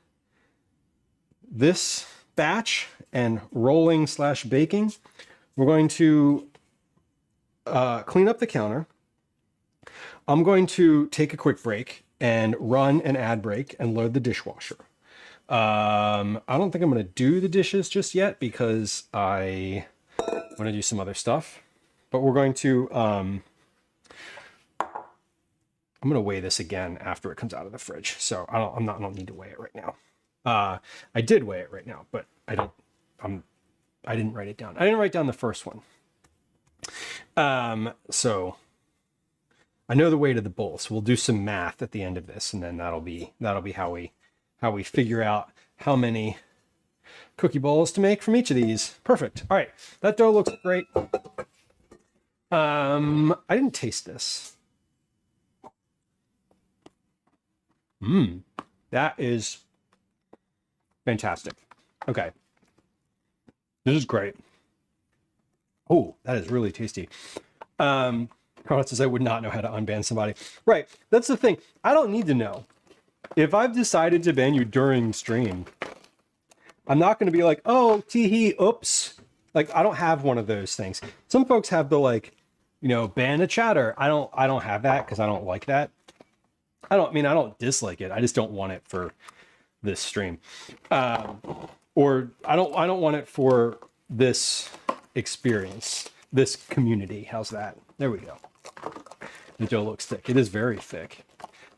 this batch and rolling/baking, we're going to clean up the counter. I'm going to take a quick break and run an ad break and load the dishwasher. I don't think I'm going to do the dishes just yet because I want to do some other stuff. But we're going to, I'm going to weigh this again after it comes out of the fridge. So I don't need to weigh it right now. I did weigh it right now, but I didn't write it down. I didn't write down the first one. So I know the weight of the bowl, so we'll do some math at the end of this, and then that'll be how we figure out how many cookie balls to make from each of these. Perfect. All right, that dough looks great. I didn't taste this. That is fantastic. Okay, this is great. Oh, that is really tasty. Carl says I would not know how to unban somebody. Right, that's the thing. I don't need to know. If I've decided to ban you during stream, I'm not going to be like, oh, tee-hee, oops. Like, I don't have one of those things. Some folks have the, like, you know, ban a chatter. I don't have that because I don't like that. I don't dislike it. I just don't want it for this stream. Or I don't want it for this experience, this community. How's that? There we go. The dough looks thick. It is very thick.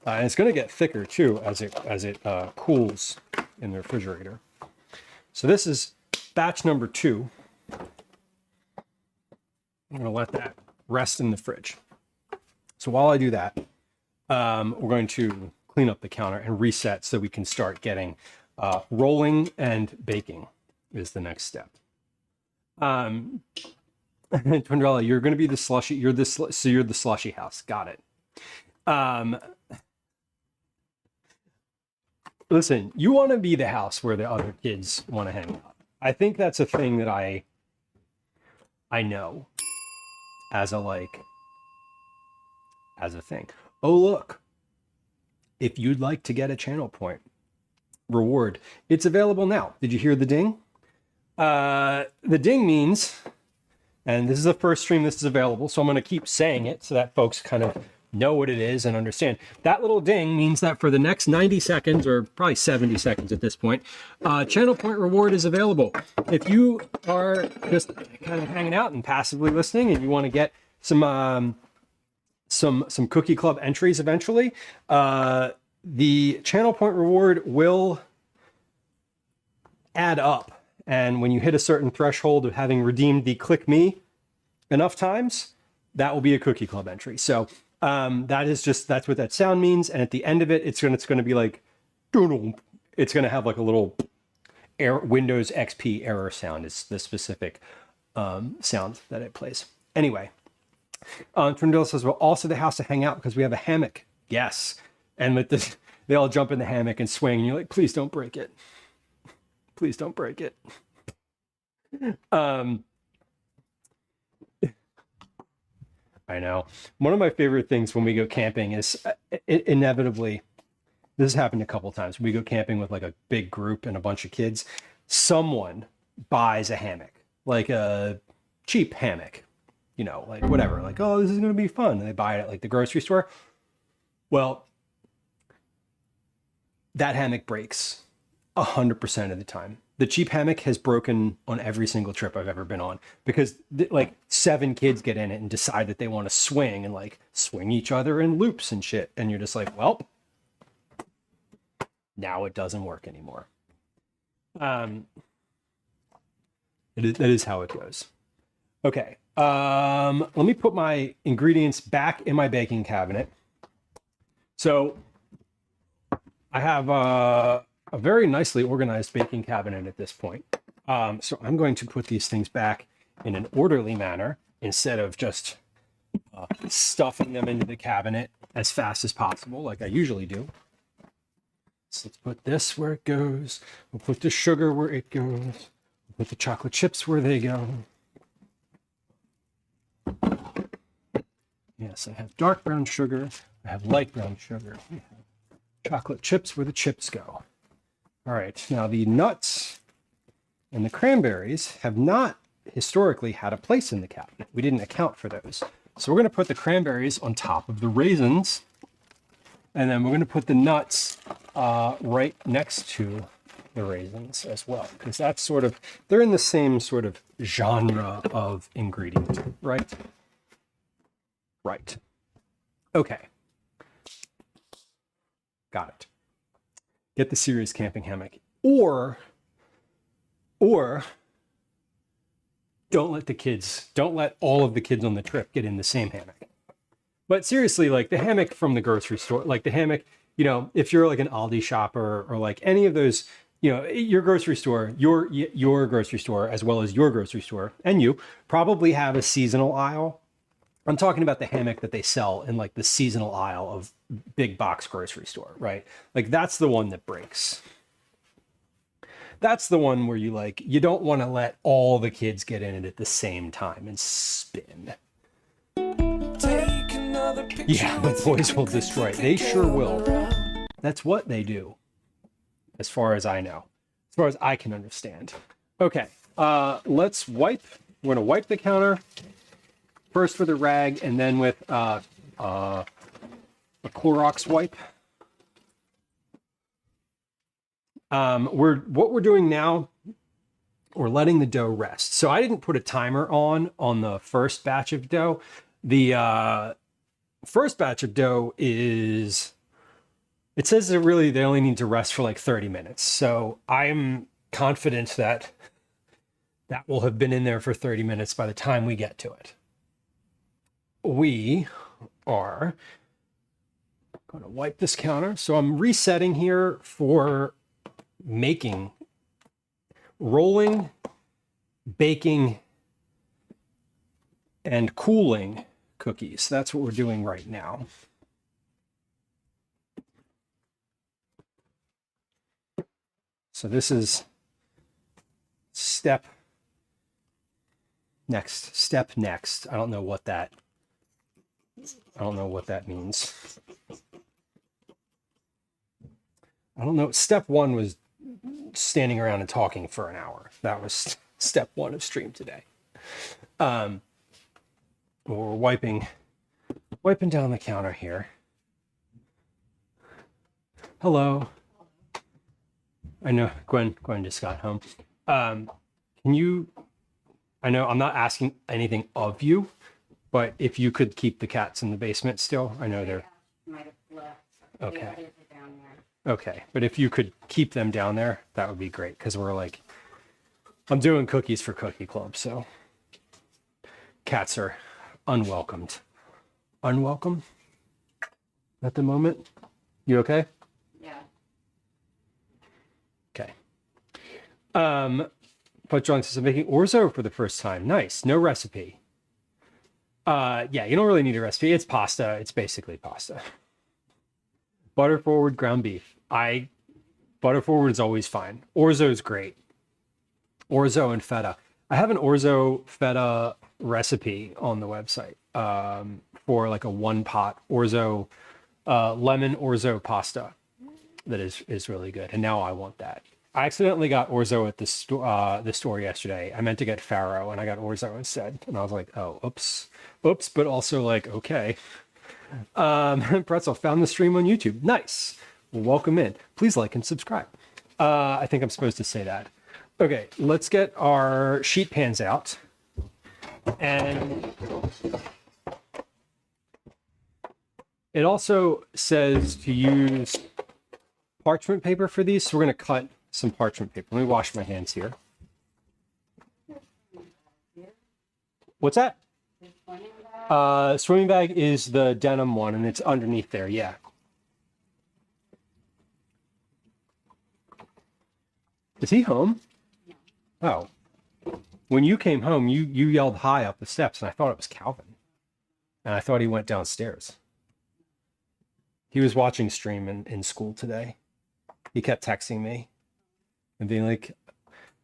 And it's going to get thicker too as it cools in the refrigerator. So this is batch number 2. I'm going to let that rest in the fridge. So while I do that, we're going to clean up the counter and reset so we can start getting Rolling and baking is the next step. Twindrella, you're going to be the slushy. You're the slushy house. Got it. Listen, you want to be the house where the other kids want to hang out. I think that's a thing that I know as a thing. Oh, look. If you'd like to get a channel point reward, it's available now. Did you hear the ding? The ding means, and this is the first stream this is available, so I'm going to keep saying it so that folks kind of know what it is and understand. That little ding means that for the next 90 seconds, or probably 70 seconds at this point, channel point reward is available. If you are just kind of hanging out and passively listening and you want to get some Cookie Club entries eventually, the channel point reward will add up. And when you hit a certain threshold of having redeemed the click me enough times, that will be a Cookie Club entry. So that's what that sound means. And at the end of it, it's going to be like, it's going to have like a little Windows XP error sound is the specific sound that it plays. Anyway, Trindle says, well, also the house to hang out because we have a hammock. Yes. And with this, they all jump in the hammock and swing. And you're like, please don't break it. Please don't break it. I know. One of my favorite things when we go camping is inevitably, this has happened a couple of times. We go camping with like a big group and a bunch of kids. Someone buys a hammock, like a cheap hammock, you know, like whatever, like, oh, this is going to be fun. And they buy it at like the grocery store. Well, that hammock breaks 100% of the time. The cheap hammock has broken on every single trip I've ever been on because like 7 kids get in it and decide that they want to swing and like swing each other in loops and shit. And you're just like, well, now it doesn't work anymore. That is how it goes. Okay. Let me put my ingredients back in my baking cabinet. So I have a very nicely organized baking cabinet at this point. So I'm going to put these things back in an orderly manner instead of just stuffing them into the cabinet as fast as possible like I usually do. So let's put this where it goes. We'll put the sugar where it goes. We'll put the chocolate chips where they go. Yes, I have dark brown sugar. I have light brown sugar. We have chocolate chips where the chips go. All right, now the nuts and the cranberries have not historically had a place in the cabinet. We didn't account for those. So we're going to put the cranberries on top of the raisins, and then we're going to put the nuts right next to the raisins as well, because that's sort of, they're in the same sort of genre of ingredient, right? Right. Okay. Got it. Get the serious camping hammock, or don't let all of the kids on the trip get in the same hammock. But seriously, like the hammock from the grocery store, like the hammock, you know, if you're like an Aldi shopper or like any of those, you know, your grocery store, your grocery store, as well as your grocery store, and you probably have a seasonal aisle. I'm talking about the hammock that they sell in like the seasonal aisle of big box grocery store, right? Like that's the one that breaks. That's the one where you don't want to let all the kids get in it at the same time and spin. Yeah, the boys will destroy it. They sure will. That's what they do, as far as I know, as far as I can understand. Okay, let's wipe. We're going to wipe the counter. First with a rag, and then with a Clorox wipe. What we're doing now, we're letting the dough rest. So I didn't put a timer on the first batch of dough. The first batch of dough it says that really they only need to rest for like 30 minutes. So I'm confident that will have been in there for 30 minutes by the time we get to it. We are going to wipe this counter. So I'm resetting here for making, rolling, baking, and cooling cookies. That's what we're doing right now. So this is step next. I don't know what that means. I don't know. Step 1 was standing around and talking for an hour. That was step 1 of stream today. We're wiping down the counter here. Hello. I know Gwen just got home. Can you, I know I'm not asking anything of you, but if you could keep the cats in the basement still, I know they're, Might have left. Okay. The others are down there. okay. But if you could keep them down there, that would be great. Cause we're like, I'm doing cookies for Cookie Club. So cats are unwelcomed. Unwelcome at the moment. You okay? Yeah. Okay. But John says, I'm making orzo for the first time. Nice. No recipe. Yeah, you don't really need a recipe. It's pasta. It's basically pasta. Butter forward ground beef. Butter forward is always fine. Orzo is great. Orzo and feta. I have an orzo feta recipe on the website for like a 1-pot orzo, lemon orzo pasta that is really good. And now I want that. I accidentally got orzo at the store yesterday. I meant to get farro and I got orzo instead. And I was like, oh, oops, but also like, okay. Pretzel found the stream on YouTube. Nice. Well, welcome in. Please like and subscribe. I think I'm supposed to say that. Okay, let's get our sheet pans out. And it also says to use parchment paper for these. So we're going to cut some parchment paper. Let me wash my hands here. What's that? Swimming bag is the denim one and it's underneath there. Yeah. Is he home? Oh. When you came home, you yelled hi up the steps and I thought it was Calvin. And I thought he went downstairs. He was watching stream in school today. He kept texting me and being like,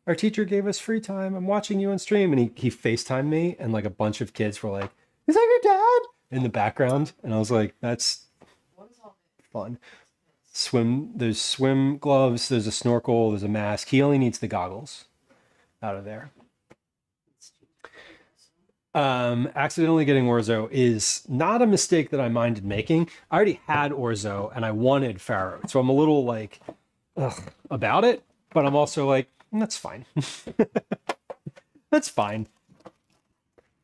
our teacher gave us free time. I'm watching you on stream. And he FaceTimed me and like a bunch of kids were like, is that your dad? In the background. And I was like, that's fun. There's swim gloves, there's a snorkel, there's a mask. He only needs the goggles out of there. Accidentally getting orzo is not a mistake that I minded making. I already had orzo and I wanted farro. So I'm a little like about it, but I'm also like, that's fine. That's fine.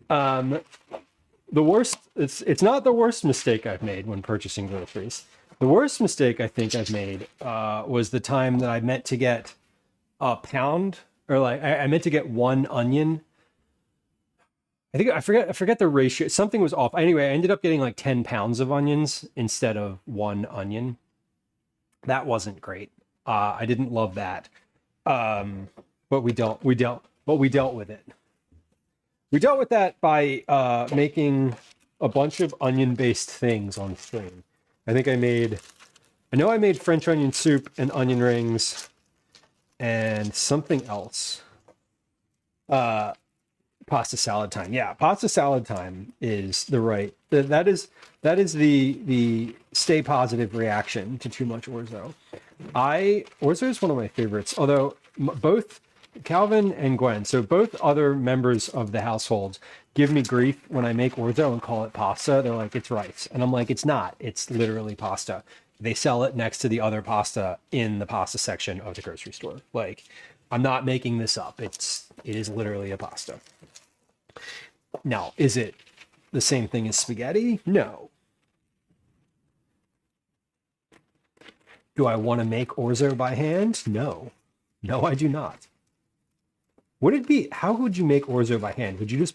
The worst, it's not the worst mistake I've made when purchasing groceries. The worst mistake I think I've made was the time that I meant to get a pound, or like I meant to get 1 onion. I forget the ratio. Something was off. Anyway, I ended up getting like 10 pounds of onions instead of 1 onion. That wasn't great. I didn't love that. But we dealt with it. We dealt with that by making a bunch of onion-based things on stream. I know I made French onion soup and onion rings and something else. Pasta salad time. Yeah, pasta salad time is that is the stay positive reaction to too much orzo. Orzo is one of my favorites, although both Calvin and Gwen, so both other members of the household, give me grief when I make orzo and call it pasta. They're like, it's rice. And I'm like, it's not. It's literally pasta. They sell it next to the other pasta in the pasta section of the grocery store. Like, I'm not making this up. It is literally a pasta. Now, is it the same thing as spaghetti? No. Do I want to make orzo by hand? No. No, I do not. Would it be, how would you make orzo by hand? Would you just,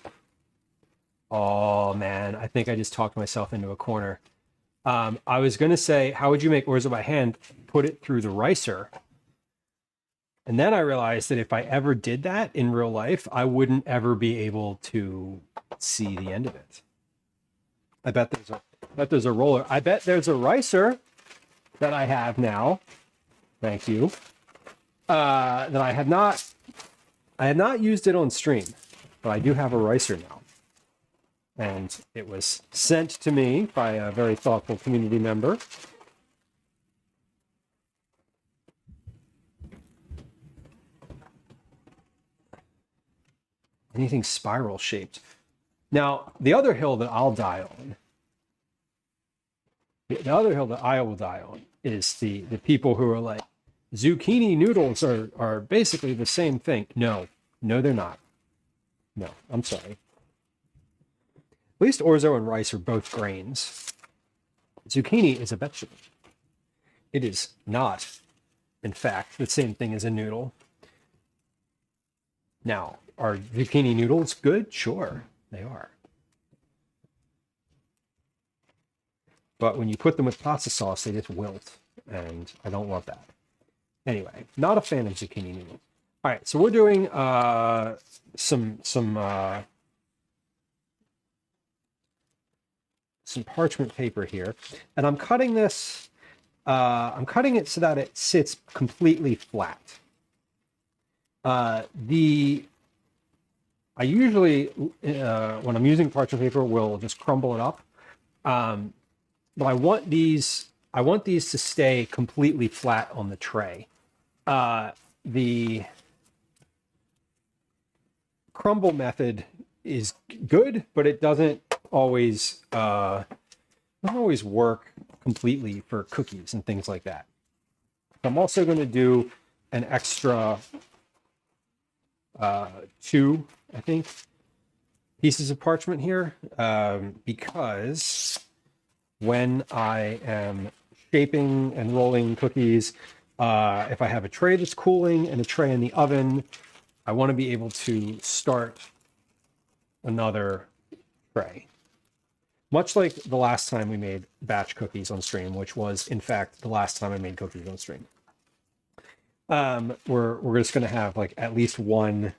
oh man, I think I just talked myself into a corner. I was going to say, how would you make orzo by hand? Put it through the ricer And then I realized that if I ever did that in real life, I wouldn't ever be able to see the end of it. I bet there's a roller. I bet there's a ricer that I have now. Thank you. That I had not used it on stream, but I do have a ricer now. And it was sent to me by a very thoughtful community member. Anything spiral shaped. Now, the other hill that I'll die on, the other hill that I will die on is the people who are like, zucchini noodles are basically the same thing. No, they're not. No, I'm sorry. At least orzo and rice are both grains. Zucchini is a vegetable. It is not, in fact, the same thing as a noodle. Now, are zucchini noodles good? Sure, they are. But when you put them with pasta sauce, they just wilt, and I don't love that. Anyway, not a fan of zucchini noodles. All right, so we're doing some parchment paper here, and I'm cutting this. I'm cutting it so that it sits completely flat. I usually, when I'm using parchment paper, will just crumble it up. But I want these to stay completely flat on the tray. The crumble method is good, but it doesn't always work completely for cookies and things like that. I'm also going to do an extra 2, I think, pieces of parchment here, because when I am shaping and rolling cookies, if I have a tray that's cooling and a tray in the oven, I want to be able to start another tray. Much like the last time we made batch cookies on stream, which was, in fact, the last time I made cookies on stream. We're just going to have like at least one.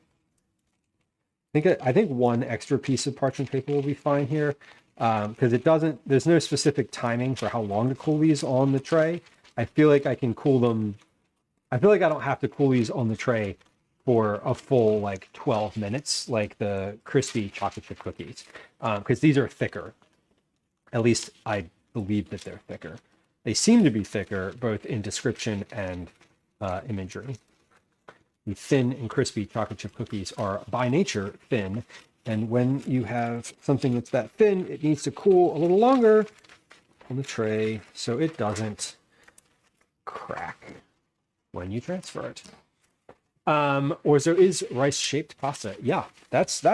I think one extra piece of parchment paper will be fine here, because there's no specific timing for how long to cool these on the tray. I feel like I can cool them. I feel like I don't have to cool these on the tray for a full like 12 minutes, like the crispy chocolate chip cookies, because these are thicker. At least I believe that they're thicker. They seem to be thicker, both in description and imagery. The thin and crispy chocolate chip cookies are by nature thin, and when you have something that's that thin, it needs to cool a little longer on the tray so it doesn't crack when you transfer it. Orzo is rice shaped pasta. Yeah, that is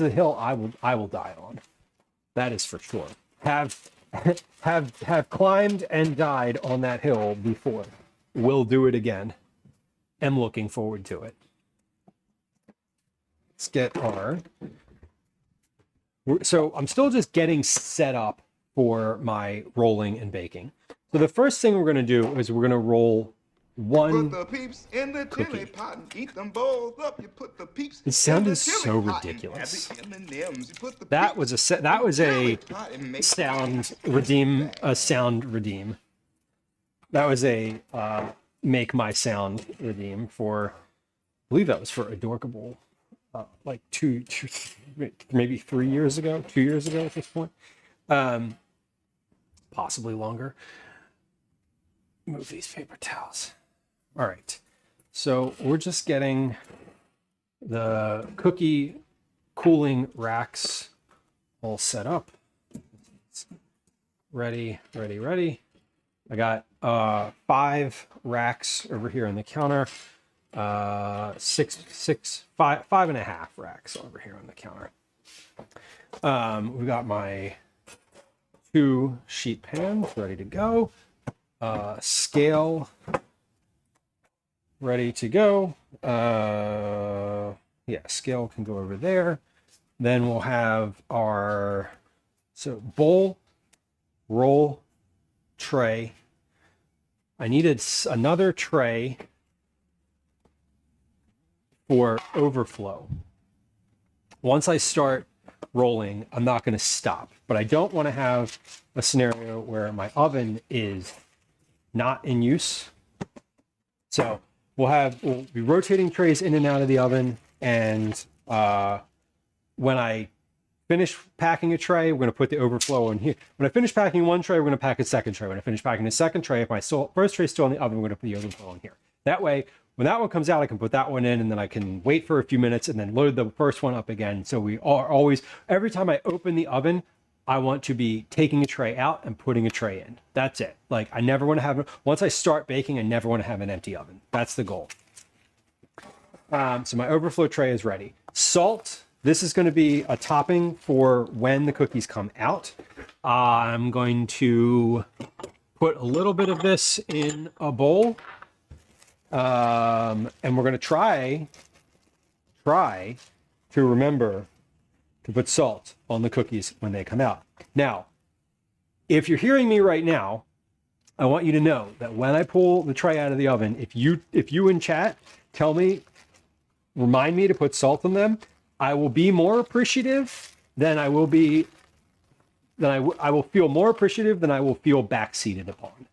a hill I will die on. That is for sure. Have climbed and died on that hill before. Will do it again. Am looking forward to it. Let's get so I'm still just getting set up for my rolling and baking. So the first thing we're going to do is we're going to roll one Put the peeps in the chili pot and eat them bowls up. You put the peeps. It sounded so ridiculous. That was a sound redeem. That was a make my sound redeem for. I believe that was for Adorkable, like two, maybe 3 years ago, 2 years ago at this point, possibly longer. Move these paper towels. All right, so we're just getting the cookie cooling racks all set up. Ready. I got 5 racks over here on the counter. 5 and a half racks over here on the counter. We got my 2 sheet pans ready to go. Scale ready to go. Scale can go over there. Then we'll have our bowl, roll, tray. I needed another tray for overflow. Once I start rolling, I'm not going to stop, but I don't want to have a scenario where my oven is not in use. So we'll be rotating trays in and out of the oven, and when I finish packing a tray, we're going to put the overflow in here. When I finish packing one tray, we're going to pack a second tray. When I finish packing the second tray, if my first tray is still in the oven, we're going to put the overflow in here. That way, when that one comes out, I can put that one in, and then I can wait for a few minutes and then load the first one up again. So we are always, every time I open the oven, I want to be taking a tray out and putting a tray in. That's it. Like, I never want to have, once I start baking, I never want to have an empty oven. That's the goal. So my overflow tray is ready. Salt. This is going to be a topping for when the cookies come out. I'm going to put a little bit of this in a bowl. And we're going to try to remember to put salt on the cookies when they come out. Now, if you're hearing me right now, I want you to know that when I pull the tray out of the oven, if you in chat tell me, remind me to put salt on them, I will be more appreciative than I will be, I will feel more appreciative than I will feel backseated upon.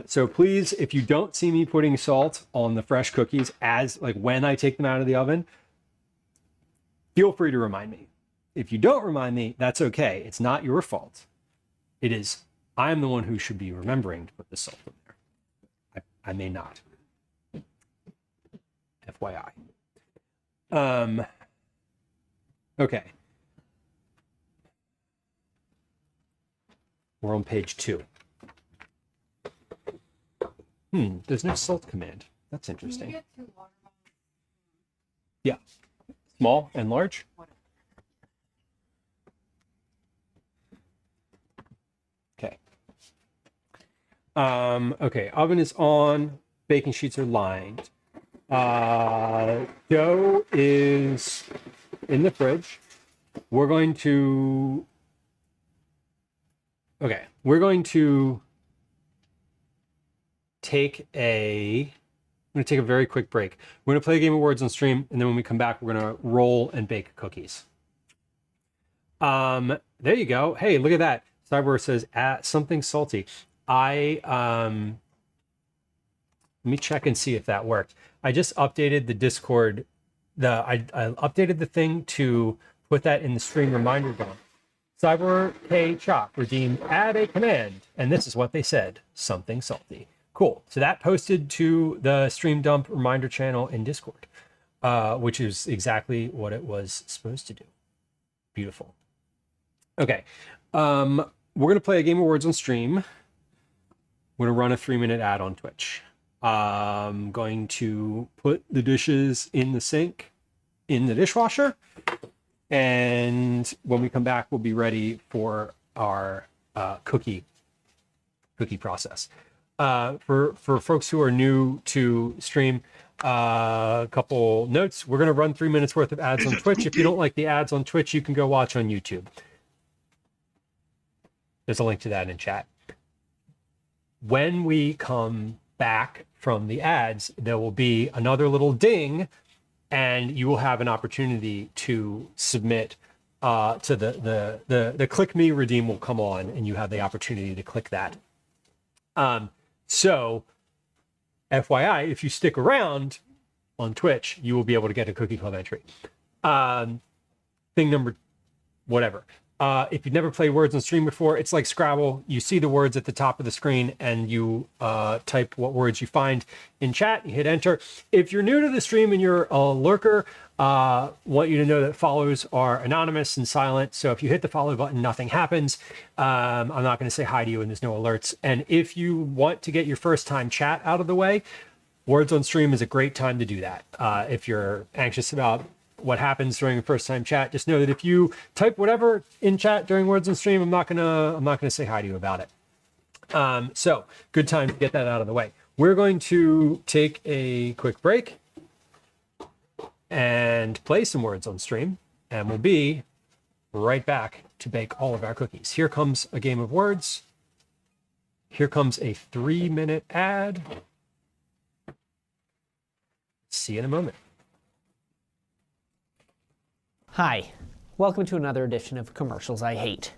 So please, if you don't see me putting salt on the fresh cookies when I take them out of the oven, feel free to remind me. If you don't remind me, that's okay. It's not your fault. It is, I'm the one who should be remembering to put the salt in there. I may not. FYI. Okay. We're on page 2. There's no salt command. That's interesting. Yeah. Small and large? Okay. Okay, oven is on. Baking sheets are lined. Dough is in the fridge. We're going to take a very quick break. We're going to play a game of words on stream, and then when we come back, we're going to roll and bake cookies. There you go. Hey, look at that. Cyber says something salty. Let me check and see if that worked. I just updated the Discord. I updated the thing to put that in the stream reminder zone. Cyber K Chop redeemed add a command, and this is what they said: something salty. Cool. So that posted to the stream dump reminder channel in Discord, which is exactly what it was supposed to do. Beautiful. Okay. We're going to play a game of words on stream. We're going to run a 3-minute ad on Twitch. I'm going to put the dishes in the sink, in the dishwasher. And when we come back, we'll be ready for our cookie process. For folks who are new to stream, a couple notes. We're going to run 3 minutes worth of ads on Twitch. If you don't like the ads on Twitch, you can go watch on YouTube. There's a link to that in chat. When we come back from the ads, there will be another little ding, and you will have an opportunity to submit to the click me redeem will come on, and you have the opportunity to click that. So FYI, if you stick around on Twitch, you will be able to get a Cookie Club entry. Thing number, whatever. If you've never played words on stream before, it's like Scrabble. You see the words at the top of the screen, and you type what words you find in chat. You hit enter. If you're new to the stream and you're a lurker, want you to know that follows are anonymous and silent. So if you hit the follow button, nothing happens. I'm not going to say hi to you, and there's no alerts. And if you want to get your first time chat out of the way, words on stream is a great time to do that. If you're anxious about what happens during a first time chat, just know that if you type whatever in chat during words on stream, I'm not gonna say hi to you about it. So good time to get that out of the way. We're going to take a quick break and play some words on stream, and we'll be right back to bake all of our cookies. Here comes a game of words. Here comes a 3-minute ad. See you in a moment. Hi, welcome to another edition of Commercials I Hate.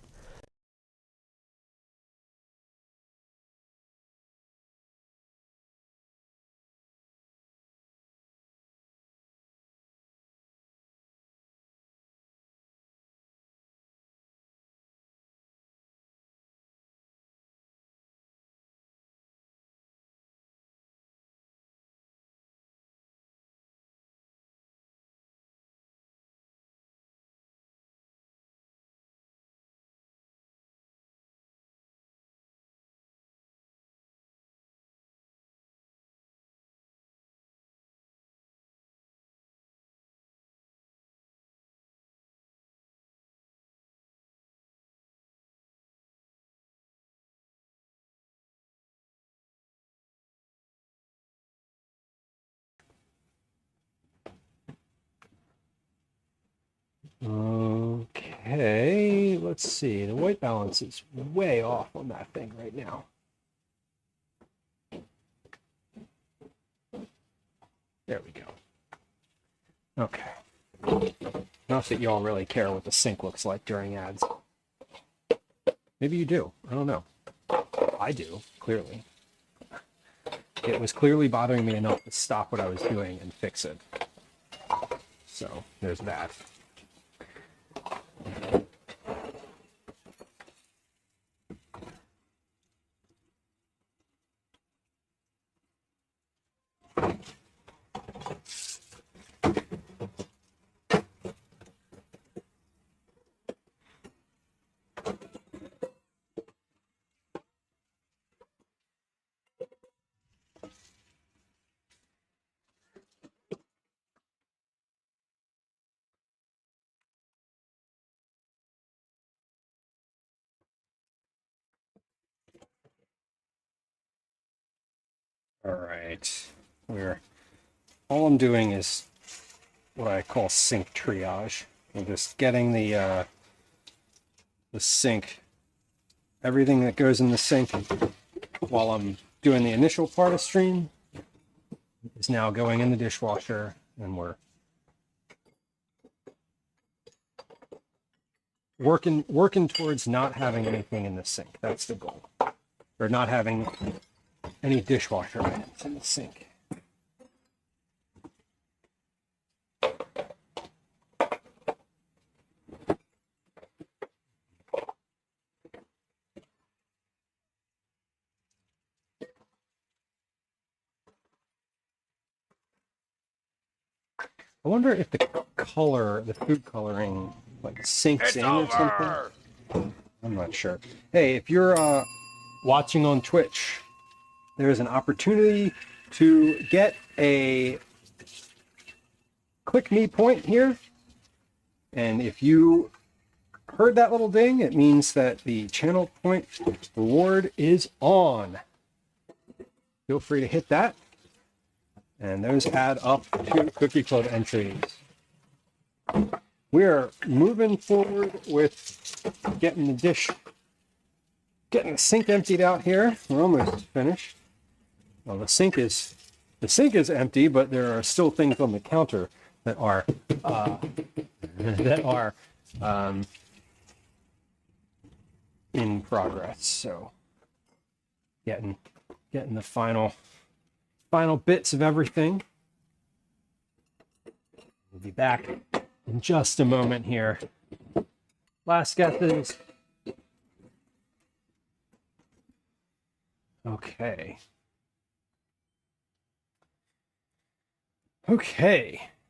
Okay, let's see. The white balance is way off on that thing right now. There we go. Okay. Not that y'all really care what the sink looks like during ads. Maybe you do. I don't know. I do, clearly. It was clearly bothering me enough to stop what I was doing and fix it. So, there's that. All right. All I'm doing is what I call sink triage. I'm just getting the sink, everything that goes in the sink while I'm doing the initial part of stream is now going in the dishwasher, and we're working towards not having anything in the sink. That's the goal. Or not having any dishwasher items in the sink. I wonder if the color, the food coloring, like sinks in or something. I'm not sure. Hey, if you're watching on Twitch, there's an opportunity to get a click me point here. And if you heard that little ding, it means that the channel point reward is on. Feel free to hit that. And those add up to Cookie Club entries. We are moving forward with getting the sink emptied out here. We're almost finished. Well, the sink is empty, but there are still things on the counter that are in progress. So getting the final bits of everything. We'll be back in just a moment here. Last guesses. Okay.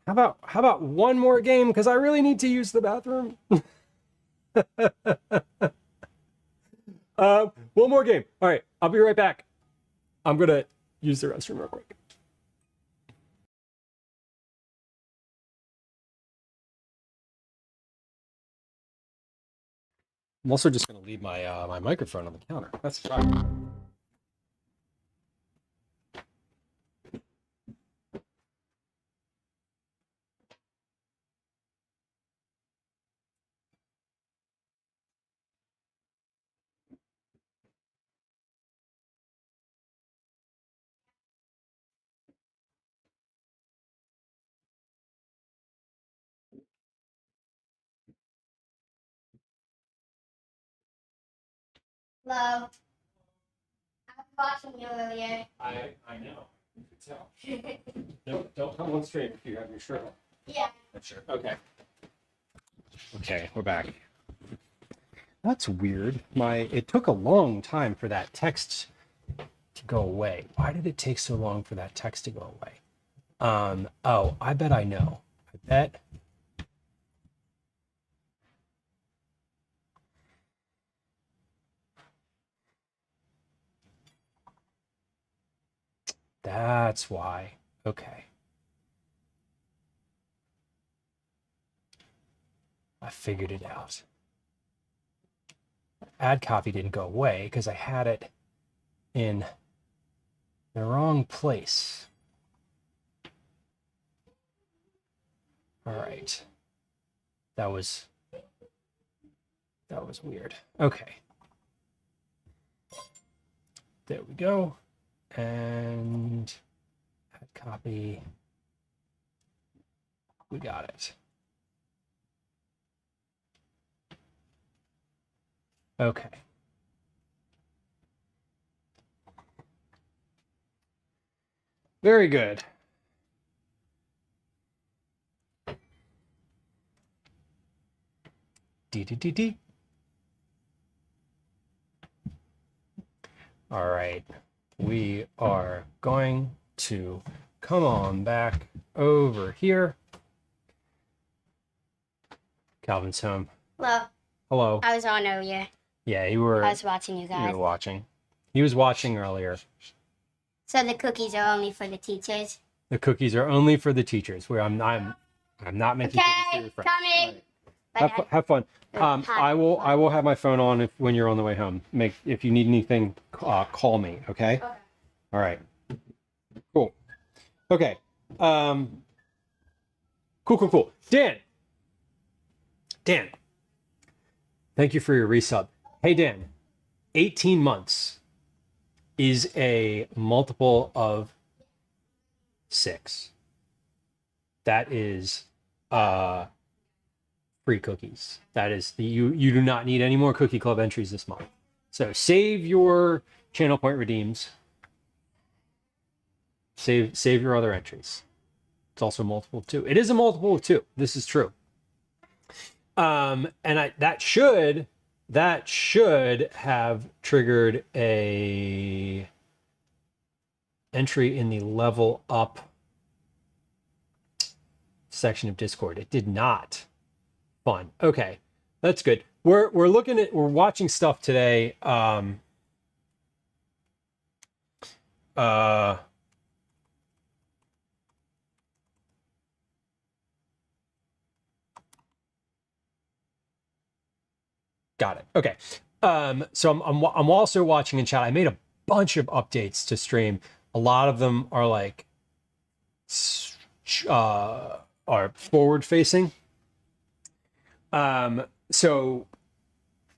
How about one more game, because I really need to use the bathroom. One more game. All right, I'll be right back. I'm gonna use the restroom real quick. I'm also just gonna leave my my microphone on the counter. That's fine. Hello. I was watching you earlier. I know. You could tell. Don't come on stream if you have your shirt on. Yeah. Sure. Okay. Okay, we're back. That's weird. It took a long time for that text to go away. Why did it take so long for that text to go away? Oh, I bet I know. I bet. That's why. Okay. I figured it out. Ad copy didn't go away because I had it in the wrong place. All right. That was weird. Okay. There we go. And add copy. We got it. Okay. Very good. D. All right. We are going to come on back over here. Calvin's home. Hello. Hello. I was on earlier. Yeah, I was watching you you guys. were watching. He was watching earlier. So the cookies are only for the teachers. The cookies are only for the teachers. Where I'm not making cookies for your Okay, friends. coming. Have fun. Hi. I will have my phone on when you're on the way home. If you need anything, call me. Okay. Okay. All right. Cool. Okay. Cool. Dan. Thank you for your resub. Hey, Dan. 18 months is a multiple of 6. That is free cookies. That is you do not need any more Cookie Club entries this month. So save your channel point redeems. Save your other entries. It's also a multiple of 2. It is a multiple of 2. This is true. And that should have triggered a entry in the level up section of Discord. It did not. Fun. Okay, that's good. We're watching stuff today. Got it. Okay. So I'm also watching in chat. I made a bunch of updates to stream. A lot of them are like are forward facing. So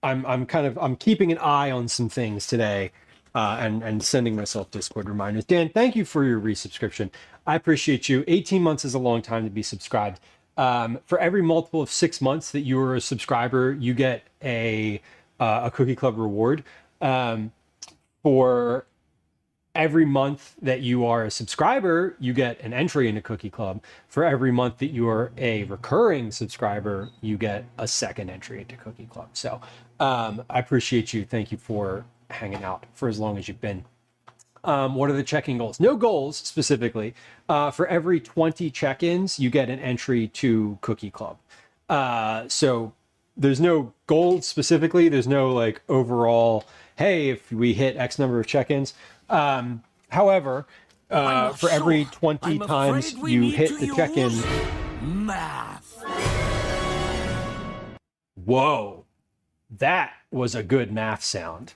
I'm keeping an eye on some things today, and sending myself Discord reminders. Dan, thank you for your resubscription. I appreciate you. 18 months is a long time to be subscribed. For every multiple of 6 months that you are a subscriber, you get a Cookie Club reward. For every month that you are a subscriber, you get an entry into Cookie Club. For every month that you are a recurring subscriber, you get a second entry into Cookie Club. So I appreciate you. Thank you for hanging out for as long as you've been. What are the check-in goals? No goals specifically. For every 20 check-ins, you get an entry to Cookie Club. So there's no goals specifically. There's no like overall, hey, if we hit X number of check-ins. However, for every 20 times you hit the check-in, math. Whoa, that was a good math sound.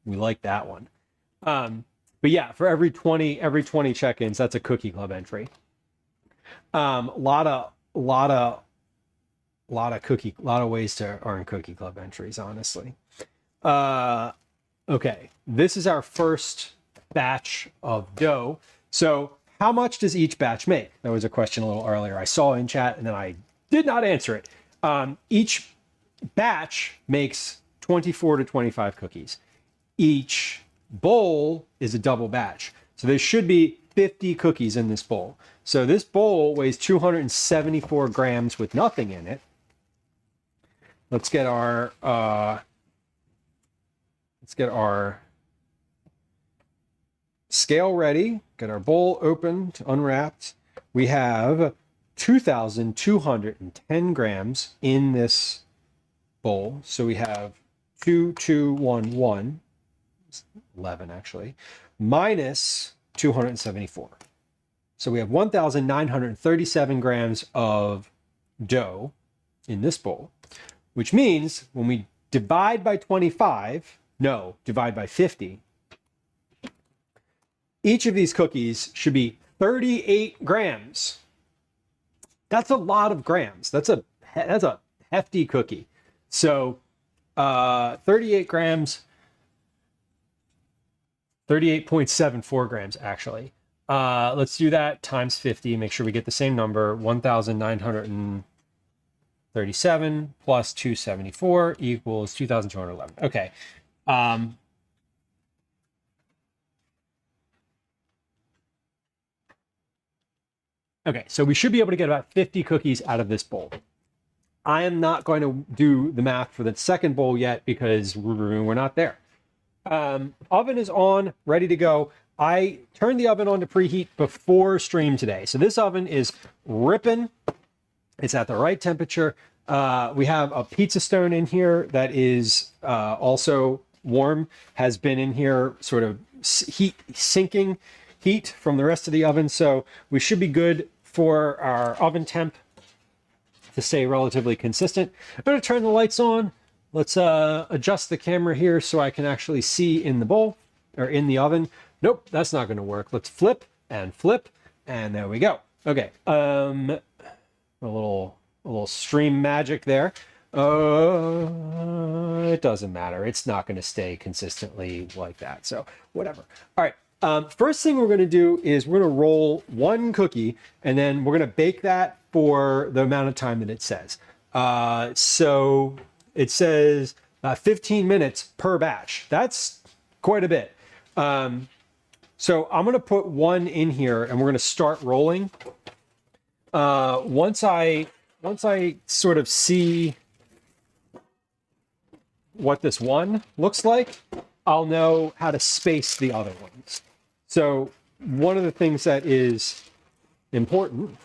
We like that one. But yeah, for every 20 check-ins, that's a Cookie Club entry. Lot of ways to earn Cookie Club entries, honestly. Okay, this is our first batch of dough. So how much does each batch make? That was a question a little earlier. I saw in chat and then I did not answer it. Each batch makes 24 to 25 cookies. each bowl is a double batch. So there should be 50 cookies in this bowl. So this bowl weighs 274 grams with nothing in it. Let's get our scale ready. Get our bowl opened, unwrapped. We have 2,210 grams in this bowl. So we have 2,211, 11 actually, minus 274. So we have 1,937 grams of dough in this bowl, which means when we divide by 50, each of these cookies should be 38 grams. That's a lot of grams. That's a hefty cookie. So 38 grams, 38.74 grams actually. Let's do that times 50, make sure we get the same number. 1,937 plus 274 equals 2,211. Okay. Okay, so we should be able to get about 50 cookies out of this bowl. I am not going to do the math for the second bowl yet because we're not there. Oven is on, ready to go. I turned the oven on to preheat before stream today. So this oven is ripping. It's at the right temperature. We have a pizza stone in here that is also warm, has been in here sort of sinking heat from the rest of the oven. So we should be good for our oven temp to stay relatively consistent. I'm going to turn the lights on. Let's adjust the camera here so I can actually see in the bowl or in the oven. Nope, that's not going to work. Let's flip, and there we go. Okay, a little stream magic there. It doesn't matter. It's not going to stay consistently like that. So whatever. All right. First thing we're going to do is we're going to roll one cookie, and then we're going to bake that for the amount of time that it says. So it says 15 minutes per batch. That's quite a bit. So I'm going to put one in here, and we're going to start rolling. Once I sort of see what this one looks like, I'll know how to space the other ones. So one of the things that is important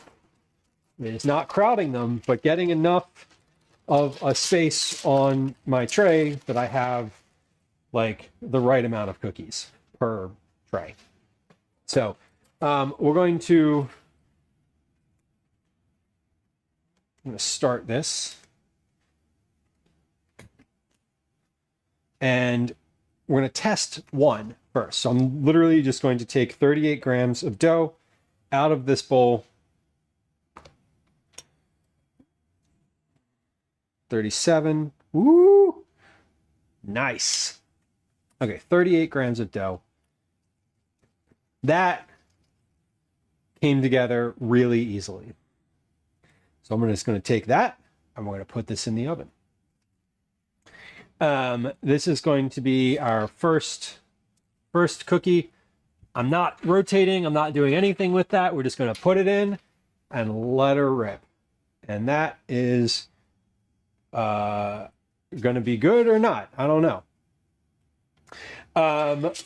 is not crowding them, but getting enough of a space on my tray that I have like the right amount of cookies per tray. So we're going to start this. And we're going to test one first. So I'm literally just going to take 38 grams of dough out of this bowl. 37. Woo! Nice. Okay, 38 grams of dough. That came together really easily. So I'm just going to take that and we're going to put this in the oven. This is going to be our first cookie. I'm not rotating. I'm not doing anything with that. We're just going to put it in and let her rip. And that is going to be good or not. I don't know. But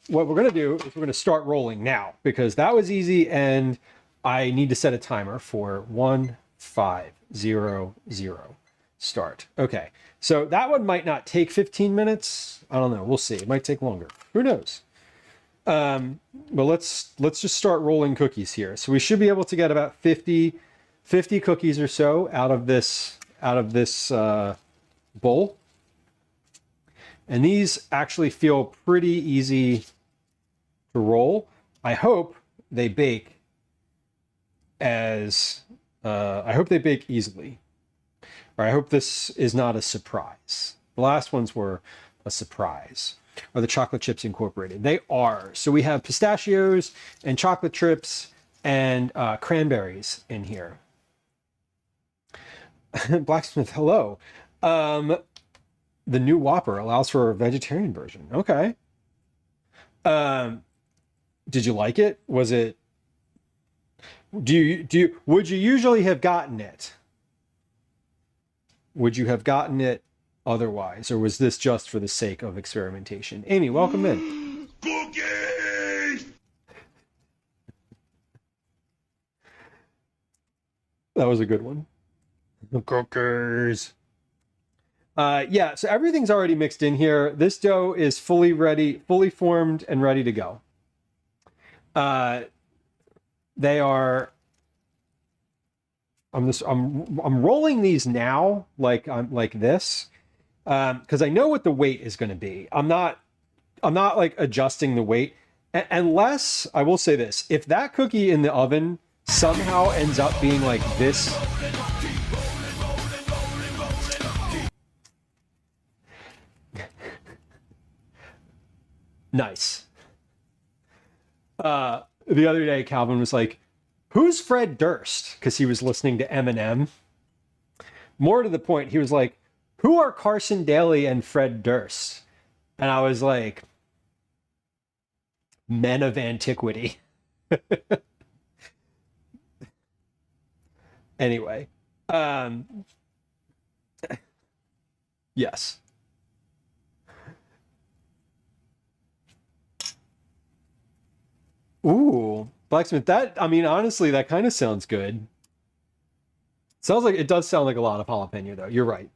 what we're going to do is we're going to start rolling now because that was easy and I need to set a timer for 1500 start. Okay. So that one might not take 15 minutes. I don't know. We'll see. It might take longer. Who knows? But let's just start rolling cookies here. So we should be able to get about 50 cookies or so out of this bowl. And these actually feel pretty easy to roll. I hope they bake easily. Or I hope this is not a surprise. The last ones were a surprise. Are the chocolate chips incorporated? They are. So we have pistachios and chocolate chips and cranberries in here. Blacksmith, hello. the new Whopper allows for a vegetarian version. Okay. Did you like it? Was it? Would you usually have gotten it? Would you have gotten it otherwise, or was this just for the sake of experimentation? Amy, welcome in. Cookies! That was a good one. The cookies. Yeah, so everything's already mixed in here. This dough is fully ready, fully formed and ready to go. They are. I'm rolling these now like this because I know what the weight is going to be. I'm not like adjusting the weight unless I will say this: if that cookie in the oven somehow ends up being like this. Nice. The other day, Calvin was like, "Who's Fred Durst?" Because he was listening to Eminem. More to the point, he was like, "Who are Carson Daly and Fred Durst?" And I was like, "Men of antiquity." Anyway, yes. Ooh, blacksmith. That, I mean, honestly, that kind of sounds good. Sounds like it does sound like a lot of jalapeno, though. You're right.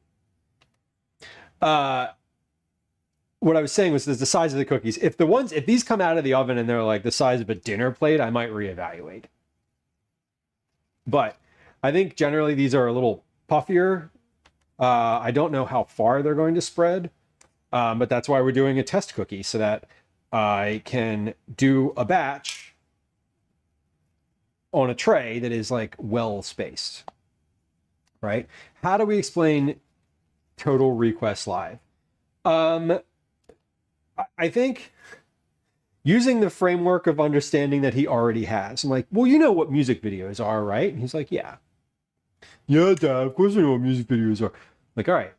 What I was saying was the size of the cookies. If these come out of the oven and they're like the size of a dinner plate, I might reevaluate. But I think generally these are a little puffier. I don't know how far they're going to spread, but that's why we're doing a test cookie so that I can do a batch on a tray that is like well spaced, right? How do we explain Total Request Live? I think using the framework of understanding that he already has. I'm like, well, you know what music videos are, right? And he's like, yeah. Yeah, Dad, of course I know what music videos are. Like, all right.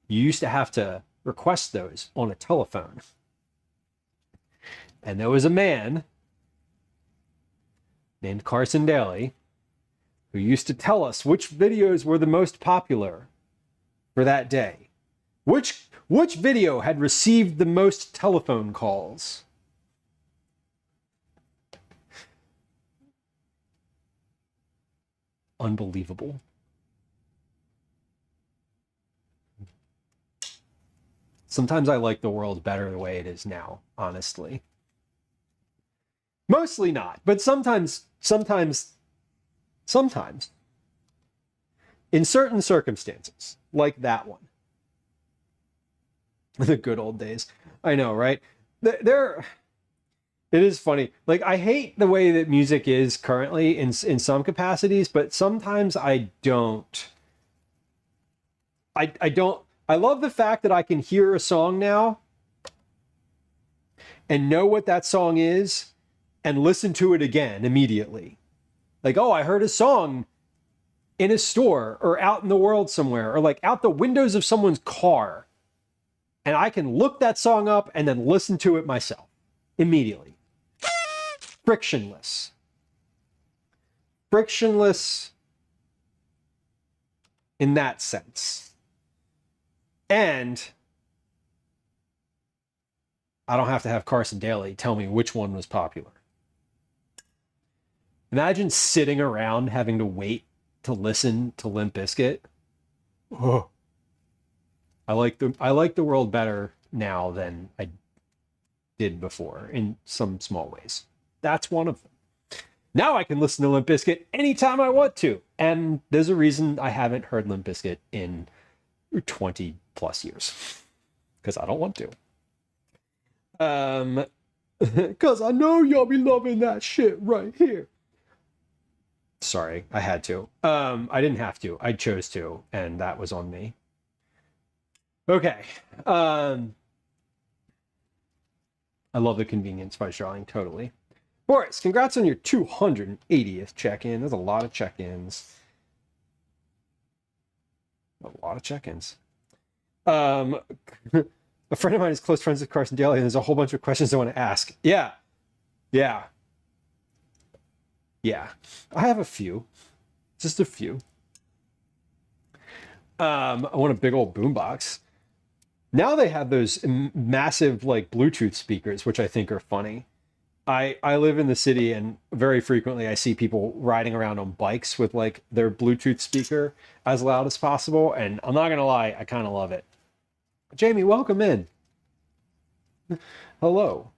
You used to have to request those on a telephone. And there was a man named Carson Daly who used to tell us which videos were the most popular for that day. Which video had received the most telephone calls? Unbelievable. Sometimes I like the world better the way it is now, honestly. Mostly not, but sometimes. In certain circumstances, like that one. The good old days. I know, right? It is funny. Like, I hate the way that music is currently in some capacities, but sometimes I don't. I don't. I love the fact that I can hear a song now and know what that song is and listen to it again immediately. Like, oh, I heard a song in a store or out in the world somewhere or like out the windows of someone's car. And I can look that song up and then listen to it myself immediately. Frictionless. Frictionless in that sense. And I don't have to have Carson Daly tell me which one was popular. Imagine sitting around having to wait to listen to Limp Bizkit. Oh. I like the world better now than I did before in some small ways. That's one of them. Now I can listen to Limp Bizkit anytime I want to. And there's a reason I haven't heard Limp Bizkit in 20 plus years. Because I don't want to. Because I know y'all be loving that shit right here. Sorry, I had to. I didn't have to. I chose to. And that was on me. Okay. I love the convenience fudge drawing, totally. Boris, congrats on your 280th check-in. There's a lot of check-ins. A lot of check-ins. A friend of mine is close friends with Carson Daly, and there's a whole bunch of questions I want to ask. Yeah. I have a few. Just a few. I want a big old boombox. Now they have those massive like Bluetooth speakers, which I think are funny. I live in the city, and very frequently I see people riding around on bikes with like their Bluetooth speaker as loud as possible. And I'm not gonna lie, I kind of love it. Jamie, welcome in. Hello.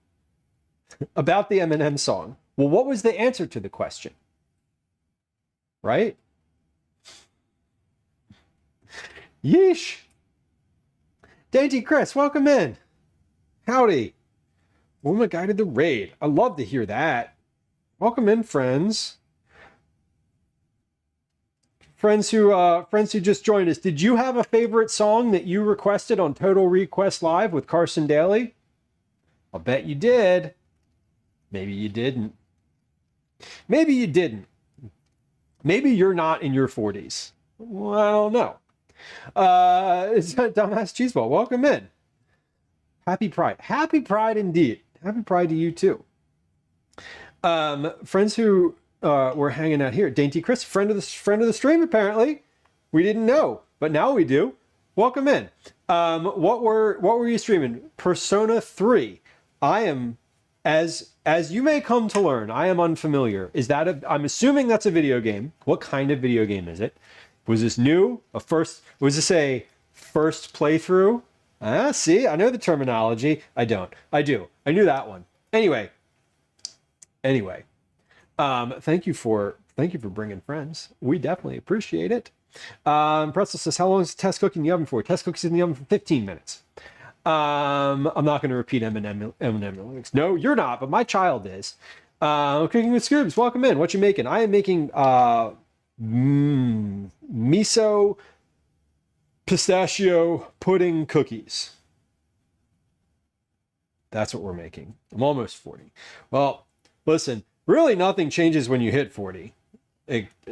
About the Eminem song. Well, what was the answer to the question? Right? Yeesh. Dainty Chris, welcome in. Howdy. Woman guided the raid. I love to hear that. Welcome in, friends. Friends who just joined us. Did you have a favorite song that you requested on Total Request Live with Carson Daly? I'll bet you did. Maybe you didn't. Maybe you didn't. Maybe you're not in your 40s. Well, I don't know. It's Dumbass Cheeseball. Welcome in. Happy Pride. Happy Pride indeed. Happy Pride to you too. Friends who were hanging out here. Dainty Chris, friend of the stream apparently. We didn't know, but now we do. Welcome in. What were you streaming? Persona 3. I am, as you may come to learn, I am unfamiliar. I'm assuming that's a video game. What kind of video game is it? Was this new? Was this a first playthrough? See, I know the terminology. I don't. I do. I knew that one. Anyway. Thank you for bringing friends. We definitely appreciate it. Pretzel says, how long is the test cooking in the oven for? Test cookies in the oven for 15 minutes. I'm not going to repeat Eminem lyrics. No, you're not, but my child is. Cooking with Scoobs, welcome in. What you making? I am making miso pistachio pudding cookies. That's what we're making. I'm almost 40. Well, listen, really nothing changes when you hit 40.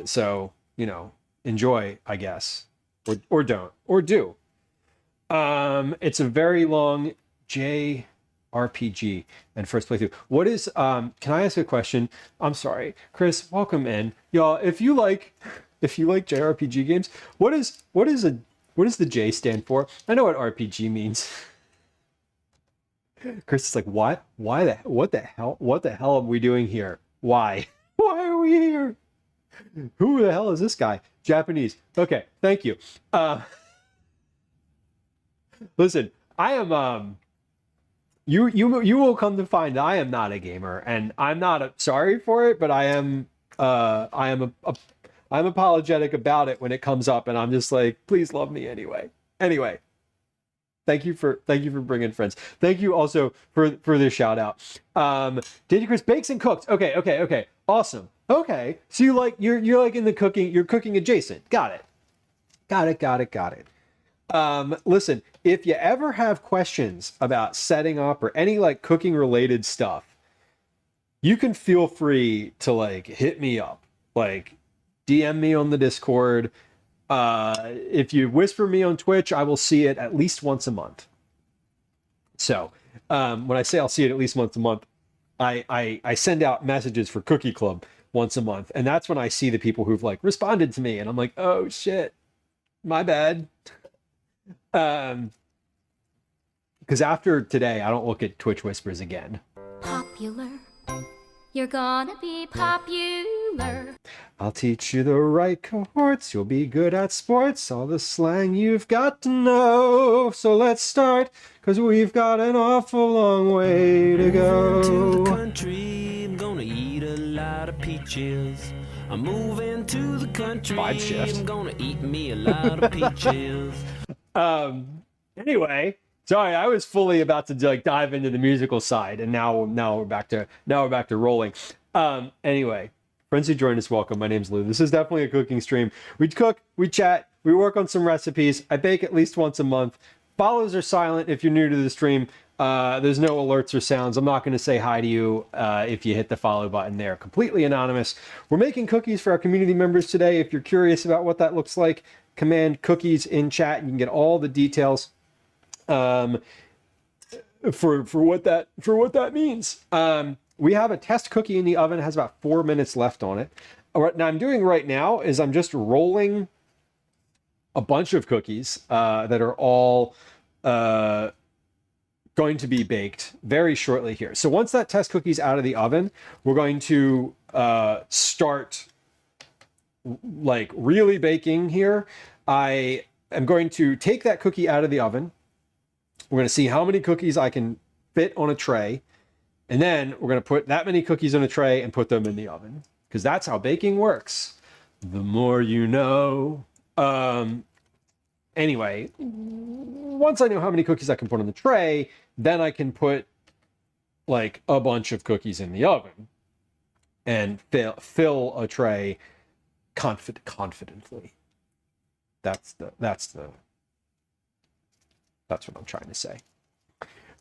So, enjoy, I guess. Or don't. Or do. It's a very long JRPG and first playthrough. What is, can I ask a question? I'm sorry. Chris, welcome in. Y'all, if you like JRPG games, what does the J stand for? I know what RPG means. Chris is like, what? What the hell are we doing here? Why? Why are we here? Who the hell is this guy? Japanese. Okay, thank you. Listen, I am you will come to find I am not a gamer, and I'm not sorry for it, but I'm apologetic about it when it comes up, and I'm just like, please love me anyway. Anyway, thank you for bringing friends. Thank you also for this shout out. Dainty Chris bakes and cooks. Okay, awesome. Okay, so you're like in the cooking. You're cooking adjacent. Got it. Listen, if you ever have questions about setting up or any like cooking related stuff, you can feel free to like hit me up, like DM me on the Discord. If you whisper me on Twitch, I will see it at least once a month. So when I say I'll see it at least once a month, I send out messages for Cookie Club once a month, and that's when I see the people who've like responded to me, and I'm like, oh shit, my bad. Because after today, I don't look at Twitch Whispers again. Popular. You're gonna be popular. I'll teach you the right cohorts. You'll be good at sports. All the slang you've got to know. So let's start, because we've got an awful long way to go. To the country, I'm gonna eat a lot of peaches. I'm moving to the country. 5 shifts. I'm gonna eat me a lot of peaches. Anyway, sorry, I was fully about to like dive into the musical side, and now we're back to rolling. Anyway, friends who joined us, welcome. My name's Lieu. This is definitely a cooking stream. We cook, we chat, we work on some recipes. I bake at least once a month. Follows are silent if you're new to the stream. There's no alerts or sounds. I'm not going to say hi to you if you hit the follow button there. Completely anonymous. We're making cookies for our community members today. If you're curious about what that looks like, command cookies in chat. You can get all the details. For what that means. We have a test cookie in the oven. It has about 4 minutes left on it. What I'm doing right now is I'm just rolling a bunch of cookies that are all going to be baked very shortly here. So once that test cookie's out of the oven, we're going to start like really baking here. I am going to take that cookie out of the oven. We're going to see how many cookies I can fit on a tray. And then we're going to put that many cookies on a tray and put them in the oven, because that's how baking works. The more you know. Anyway, once I know how many cookies I can put on the tray, then I can put like a bunch of cookies in the oven and fill a tray confidently. That's what I'm trying to say.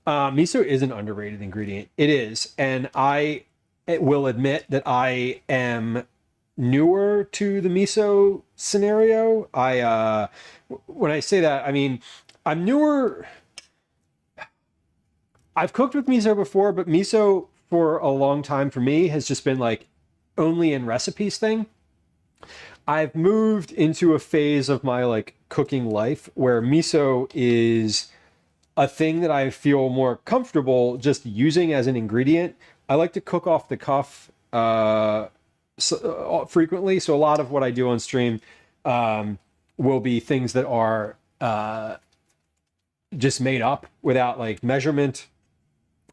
Miso is an underrated ingredient. It is, and I will admit that I am newer to the miso scenario. When I say that, I mean I'm newer. I've cooked with miso before, but miso for a long time for me has just been like only in recipes thing. I've moved into a phase of my like cooking life where miso is a thing that I feel more comfortable just using as an ingredient. I like to cook off the cuff frequently, so a lot of what I do on stream will be things that are just made up without like measurement,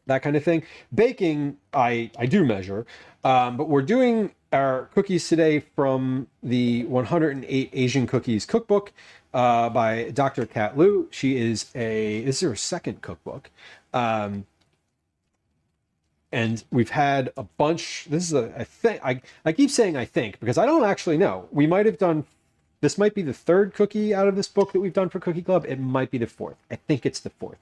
that kind of thing. Baking, I do measure, but we're doing our cookies today from the 108 Asian Cookies cookbook by Dr. Kat Lieu. This is her second cookbook. And we've had a bunch. I keep saying I think because I don't actually know. We might have done, this might be the third cookie out of this book that we've done for Cookie Club. It might be the fourth. I think it's the fourth.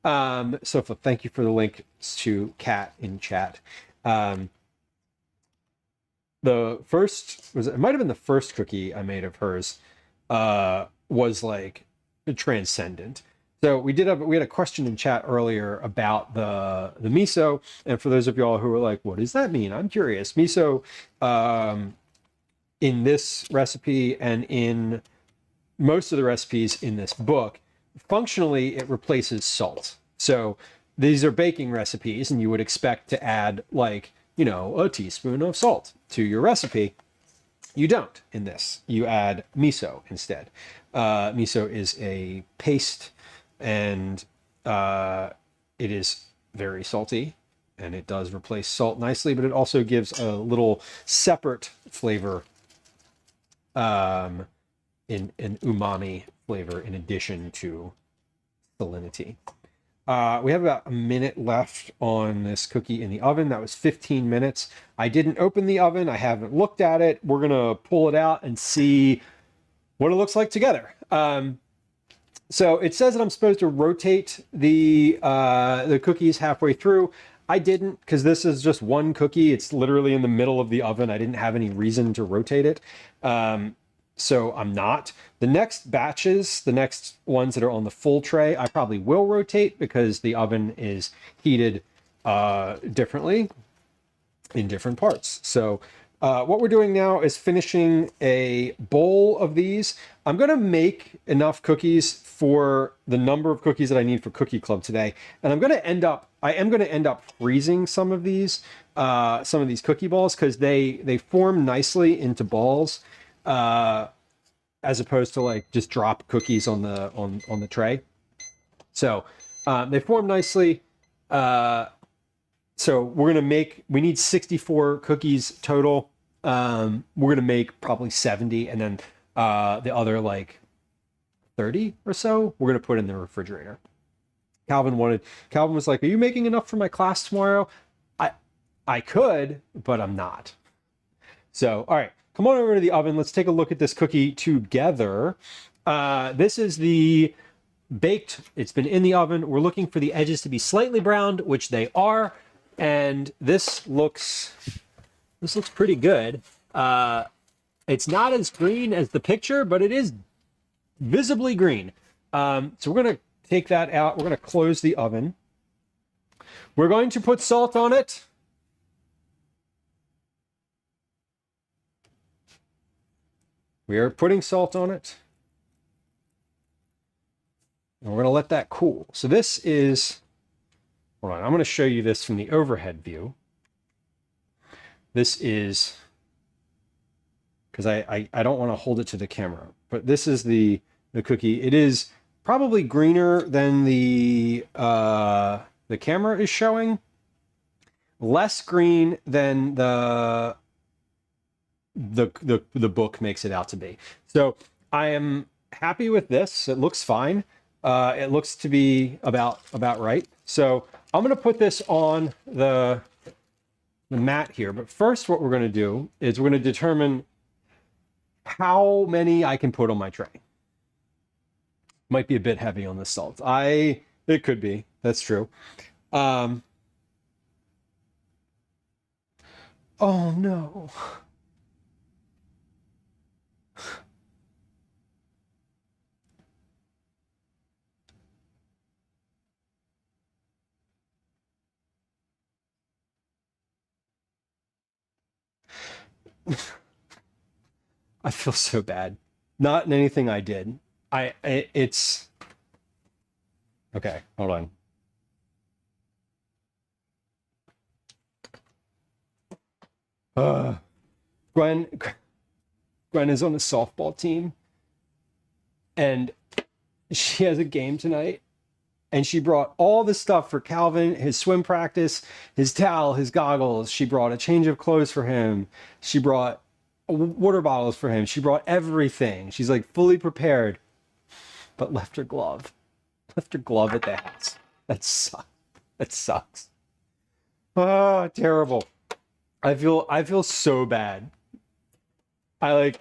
So thank you for the link to Kat in chat. The first it might have been the first cookie I made of hers was like transcendent. So we had a question in chat earlier about the miso, and for those of y'all who are like, what does that mean? I'm curious. Miso in this recipe and in most of the recipes in this book, functionally it replaces salt. So these are baking recipes and you would expect to add like, a teaspoon of salt to your recipe. You don't in this. You add miso instead. Miso is a paste, and it is very salty, and it does replace salt nicely, but it also gives a little separate flavor, in an umami flavor in addition to salinity. We have about a minute left on this cookie in the oven. That was 15 minutes. I didn't open the oven. I haven't looked at it. We're going to pull it out and see what it looks like together. So it says that I'm supposed to rotate the cookies halfway through. I didn't, because this is just one cookie. It's literally in the middle of the oven. I didn't have any reason to rotate it. So I'm not. The next batches, the next ones that are on the full tray, I probably will rotate because the oven is heated differently in different parts. So what we're doing now is finishing a bowl of these. I'm going to make enough cookies for the number of cookies that I need for Cookie Club today. And I am going to end up freezing some of these cookie balls because they form nicely into balls. As opposed to like just drop cookies on the tray. So they form nicely. So we need 64 cookies total. We're gonna make probably 70, and then the other like 30 or so we're gonna put in the refrigerator. Calvin was like, are you making enough for my class tomorrow? I could, but I'm not. So all right. Come on over to the oven. Let's take a look at this cookie together. This is the baked. It's been in the oven. We're looking for the edges to be slightly browned, which they are. And this looks pretty good. It's not as green as the picture, but it is visibly green. So we're going to take that out. We're going to close the oven. We're going to put salt on it. We are putting salt on it. And we're going to let that cool. So this is, hold on, I'm going to show you this from the overhead view. This is, because I don't want to hold it to the camera, but this is the cookie. It is probably greener than the camera is showing, less green than the book makes it out to be. So I am happy with this. It looks fine. It looks to be about right. So I'm going to put this on the mat here. But first, what we're going to do is we're going to determine how many I can put on my tray. Might be a bit heavy on the salt. It could be. That's true. Oh no. I feel so bad. Not in anything I did. It's okay. Hold on. Gwen is on a softball team, and she has a game tonight. And she brought all the stuff for Calvin, his swim practice, his towel, his goggles. She brought a change of clothes for him. She brought water bottles for him. She brought everything. She's like fully prepared, but left her glove. Left her glove at the house. That sucks. That sucks. Oh, terrible. I feel so bad. I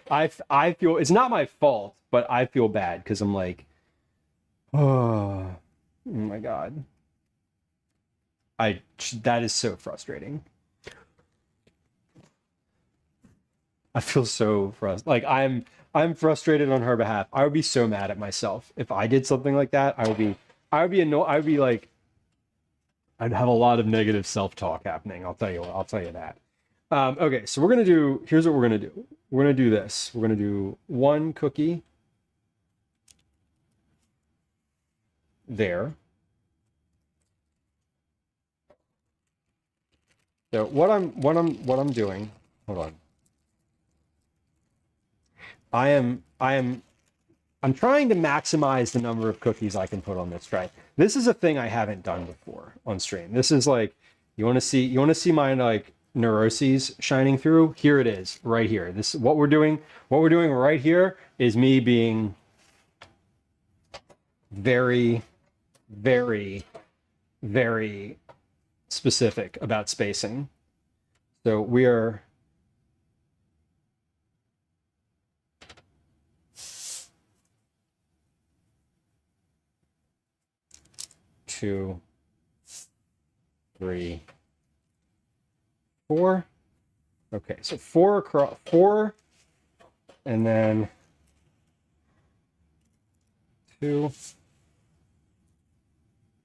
feel, it's not my fault, but I feel bad because I'm like, oh my God. That is so frustrating. I feel so frustrated. Like I'm frustrated on her behalf. I would be so mad at myself if I did something like that. I would be annoyed. I would be like, I'd have a lot of negative self-talk happening. I'll tell you that. Okay, so here's what we're gonna do. We're gonna do this. We're gonna do one cookie there. So what I'm doing, hold on. I'm trying to maximize the number of cookies I can put on this tray. This is a thing I haven't done before on stream. This is like, you want to see my like neuroses shining through? Here it is, right here. This what we're doing right here is me being very, very, very specific about spacing. So we are 2, 3, 4. Okay, so 4 across, 4, and then 2.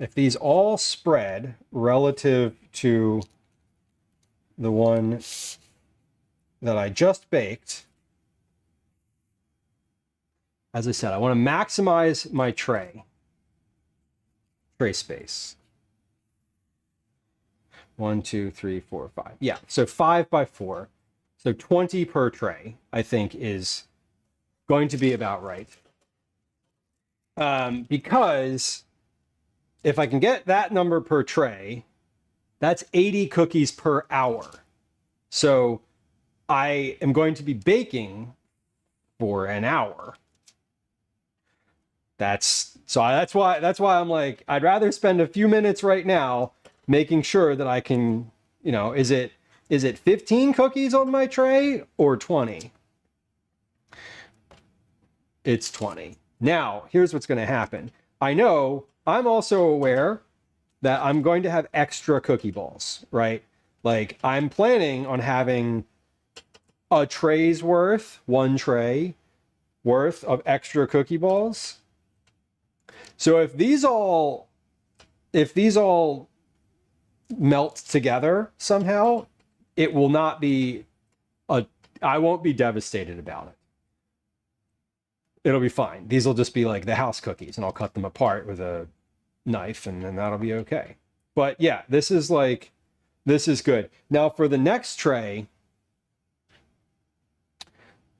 If these all spread relative to the one that I just baked, as I said, I want to maximize my tray space. 1, 2, 3, 4, 5. Yeah, so 5 by 4. So 20 per tray, I think, is going to be about right. Because if I can get that number per tray, that's 80 cookies per hour. So I am going to be baking for an hour. That's why I'm like, I'd rather spend a few minutes right now making sure that I can, is it 15 cookies on my tray or 20? It's 20. Now, here's what's going to happen. I'm also aware that I'm going to have extra cookie balls, right? Like I'm planning on having a tray's worth, one tray worth of extra cookie balls. So if these all melt together somehow, it will not be I won't be devastated about it. It'll be fine. These will just be like the house cookies, and I'll cut them apart with a knife, and then that'll be okay. But yeah, this is good. Now for the next tray,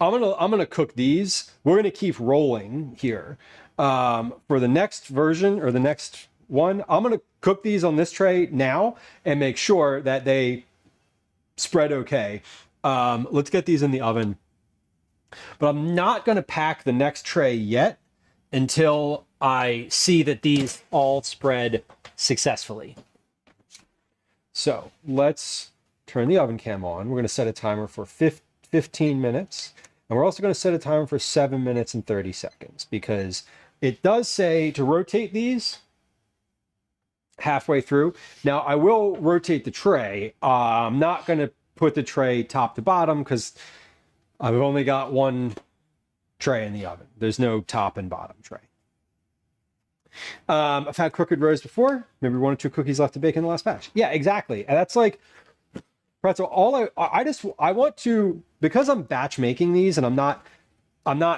I'm gonna cook these. We're gonna keep rolling here. For the next version or the next one, I'm gonna cook these on this tray now and make sure that they spread okay. Let's get these in the oven. But I'm not gonna pack the next tray yet until I see that these all spread successfully. So let's turn the oven cam on. We're gonna set a timer for 15 minutes. And we're also gonna set a timer for 7 minutes and 30 seconds because it does say to rotate these halfway through. Now I will rotate the tray. I'm not gonna put the tray top to bottom because I've only got one tray in the oven. There's no top and bottom tray. I've had crooked rows before. Maybe 1 or 2 cookies left to bake in the last batch. Yeah, exactly. And that's like pretzel. I want to, because I'm batch making these, and I'm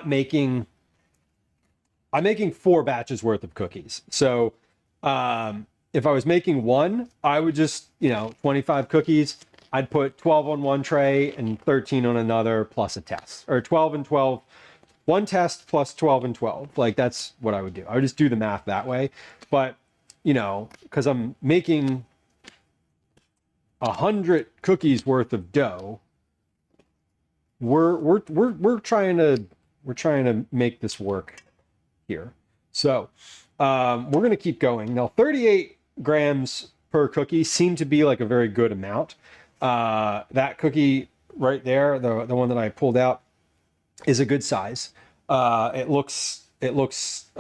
making 4 batches worth of cookies. So if I was making one, I would just 25 cookies. I'd put 12 on one tray and 13 on another plus a test, or 12 and 12. One test plus 12 and 12. Like that's what I would do. I would just do the math that way. But because I'm making 100 cookies worth of dough, we're trying to make this work here. So we're gonna keep going. Now 38 grams per cookie seemed to be like a very good amount. That cookie right there, the one that I pulled out, is a good size. It looks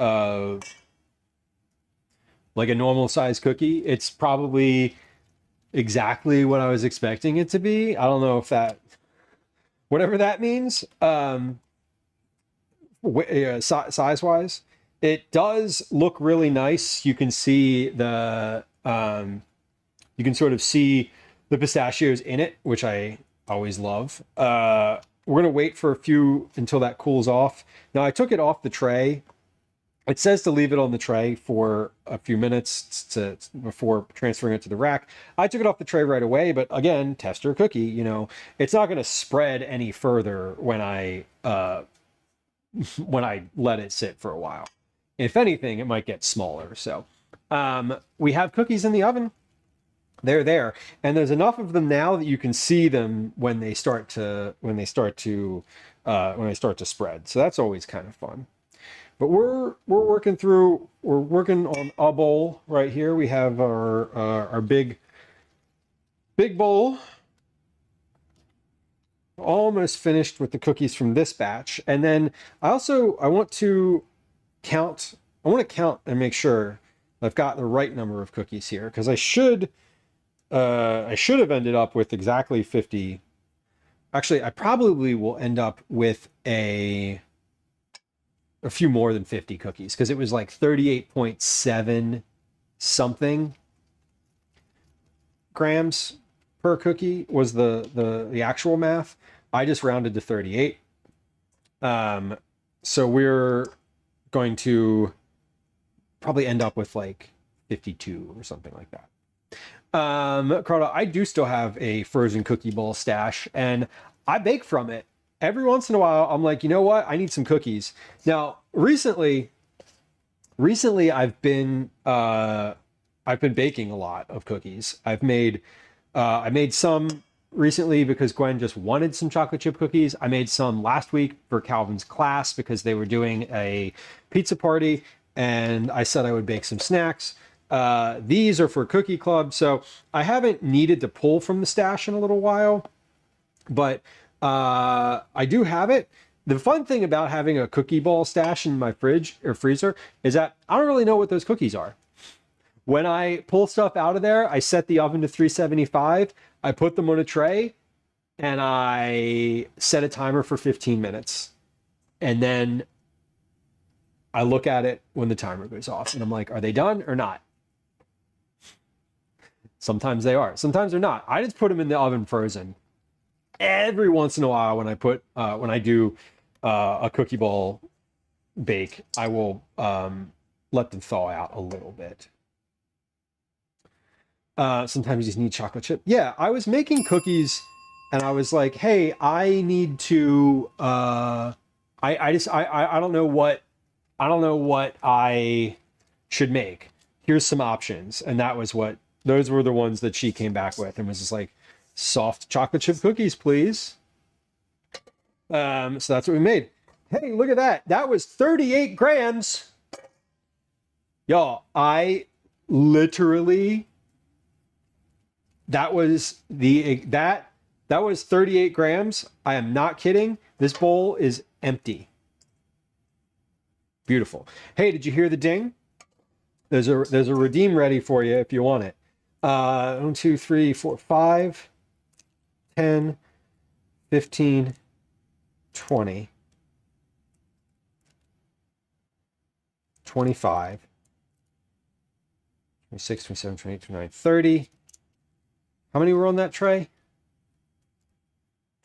like a normal size cookie. It's probably exactly what I was expecting it to be. I don't know if that, whatever that means, size wise, it does look really nice. You can see the, you can sort of see the pistachios in it, which I always love. We're gonna wait for a few until that cools off. Now I took it off the tray. It says to leave it on the tray for a few minutes before transferring it to the rack. I took it off the tray right away, but again, tester cookie, it's not gonna spread any further when I let it sit for a while. If anything, it might get smaller. So we have cookies in the oven. They're there, and there's enough of them now that you can see them when they start to spread. So that's always kind of fun. But we're working on a bowl right here. We have our big bowl, almost finished with the cookies from this batch. And then I want to count and make sure I've got the right number of cookies here, because I should have ended up with exactly 50. Actually, I probably will end up with a few more than 50 cookies, because it was like 38.7 something grams per cookie was the actual math. I just rounded to 38. So we're going to probably end up with like 52 or something like that. Carla, I do still have a frozen cookie bowl stash, and I bake from it. Every once in a while, I'm like, you know what? I need some cookies. Now, recently I've been baking a lot of cookies. I made some recently because Gwen just wanted some chocolate chip cookies. I made some last week for Calvin's class because they were doing a pizza party, and I said I would bake some snacks. These are for Cookie Club, so I haven't needed to pull from the stash in a little while, but I do have it. The fun thing about having a cookie ball stash in my fridge or freezer is that I don't really know what those cookies are. When I pull stuff out of there, I set the oven to 375, I put them on a tray, and I set a timer for 15 minutes. And then I look at it when the timer goes off and I'm like, are they done or not? Sometimes they are, sometimes they're not. I just put them in the oven frozen. Every once in a while when I do a cookie bowl bake, I will let them thaw out a little bit. Sometimes you just need chocolate chip. Yeah, I was making cookies and I was like, hey, I need to I don't know what I should make. Here's some options. And those were the ones that she came back with and was just like, soft chocolate chip cookies, please. So that's what we made. Hey, look at that. That was 38 grams. Y'all, I literally, that was 38 grams. I am not kidding. This bowl is empty. Beautiful. Hey, did you hear the ding? There's a redeem ready for you if you want it. 1, 2, 3, 4, 5, 10, 15, 20, 25, 26, 27, 28, 29, 30. How many were on that tray?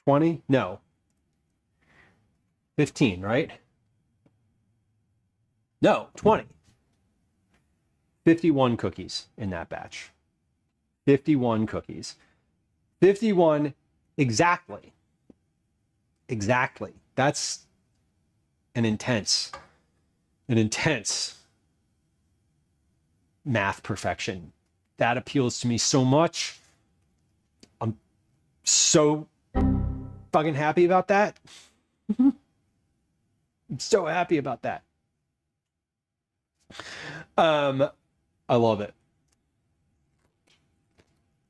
20? No. 15, right? No, 20. 51 cookies in that batch. 51 cookies. 51 exactly. Exactly. That's an intense math perfection. That appeals to me so much. I'm so fucking happy about that. I'm so happy about that. I love it.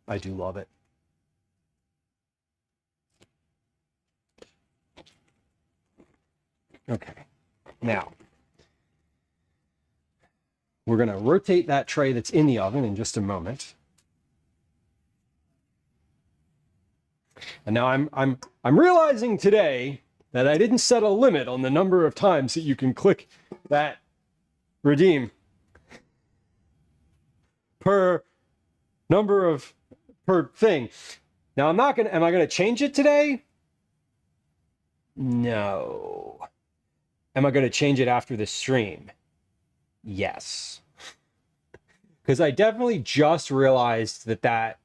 I do love it. Okay, now we're going to rotate that tray that's in the oven in just a moment. And now I'm realizing today that I didn't set a limit on the number of times that you can click that redeem per thing. Now am I going to change it today? No. Am I going to change it after the stream? Yes. Because I definitely just realized that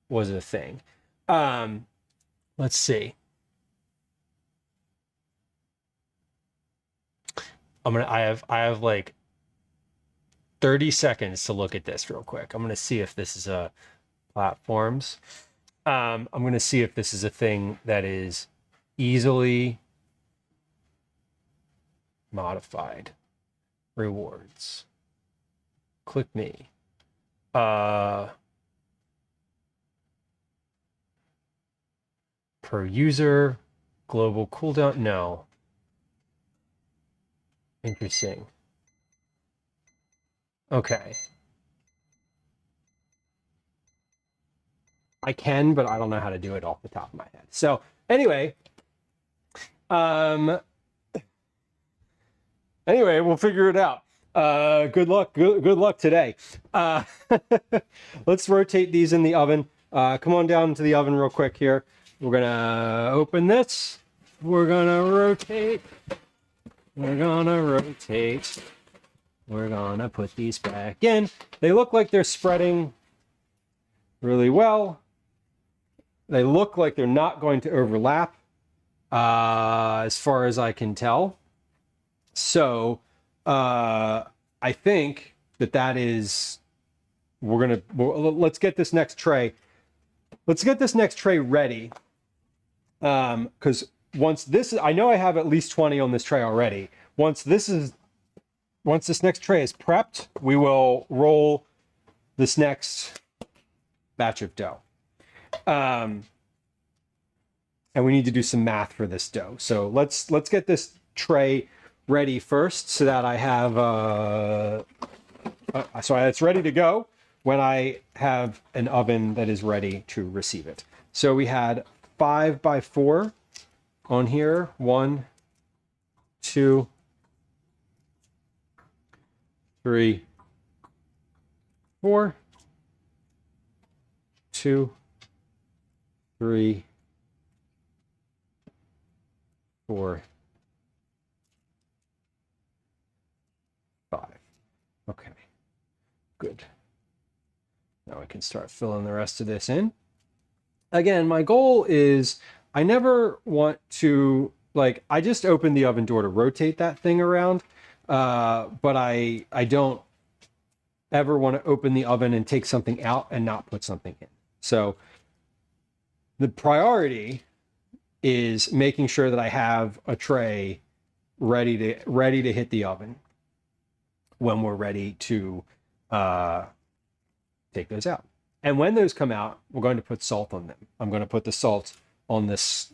was a thing. Let's see. I have like 30 seconds to look at this real quick. I'm going to see if this is a platforms. I'm going to see if this is a thing that is easily modified. Rewards. Click me. Per user, global cooldown. No. Interesting. Okay. I can, but I don't know how to do it off the top of my head. So anyway, we'll figure it out. Good luck. Good luck today. Let's rotate these in the oven. Come on down to the oven real quick here. We're gonna open this. We're gonna rotate. We're gonna rotate. We're gonna put these back in. They look like they're spreading really well. They look like they're not going to overlap, as far as I can tell. So I think that is, let's get this next tray. Let's get this next tray ready. Because once this is, I know I have at least 20 on this tray already. Once this next tray is prepped, we will roll this next batch of dough. And we need to do some math for this dough. So let's get this tray ready first so that I have so it's ready to go when I have an oven that is ready to receive it. So we had 5 by 4 on here. 1, 2, 3, 4, 2, 3, 4, 5. Okay, good. Now I can start filling the rest of this in. Again, my goal is I never want to, like, I just opened the oven door to rotate that thing around, but I don't ever want to open the oven and take something out and not put something in. So the priority is making sure that I have a tray ready to hit the oven when we're ready to take those out. And when those come out, we're going to put salt on them. I'm going to put the salt on this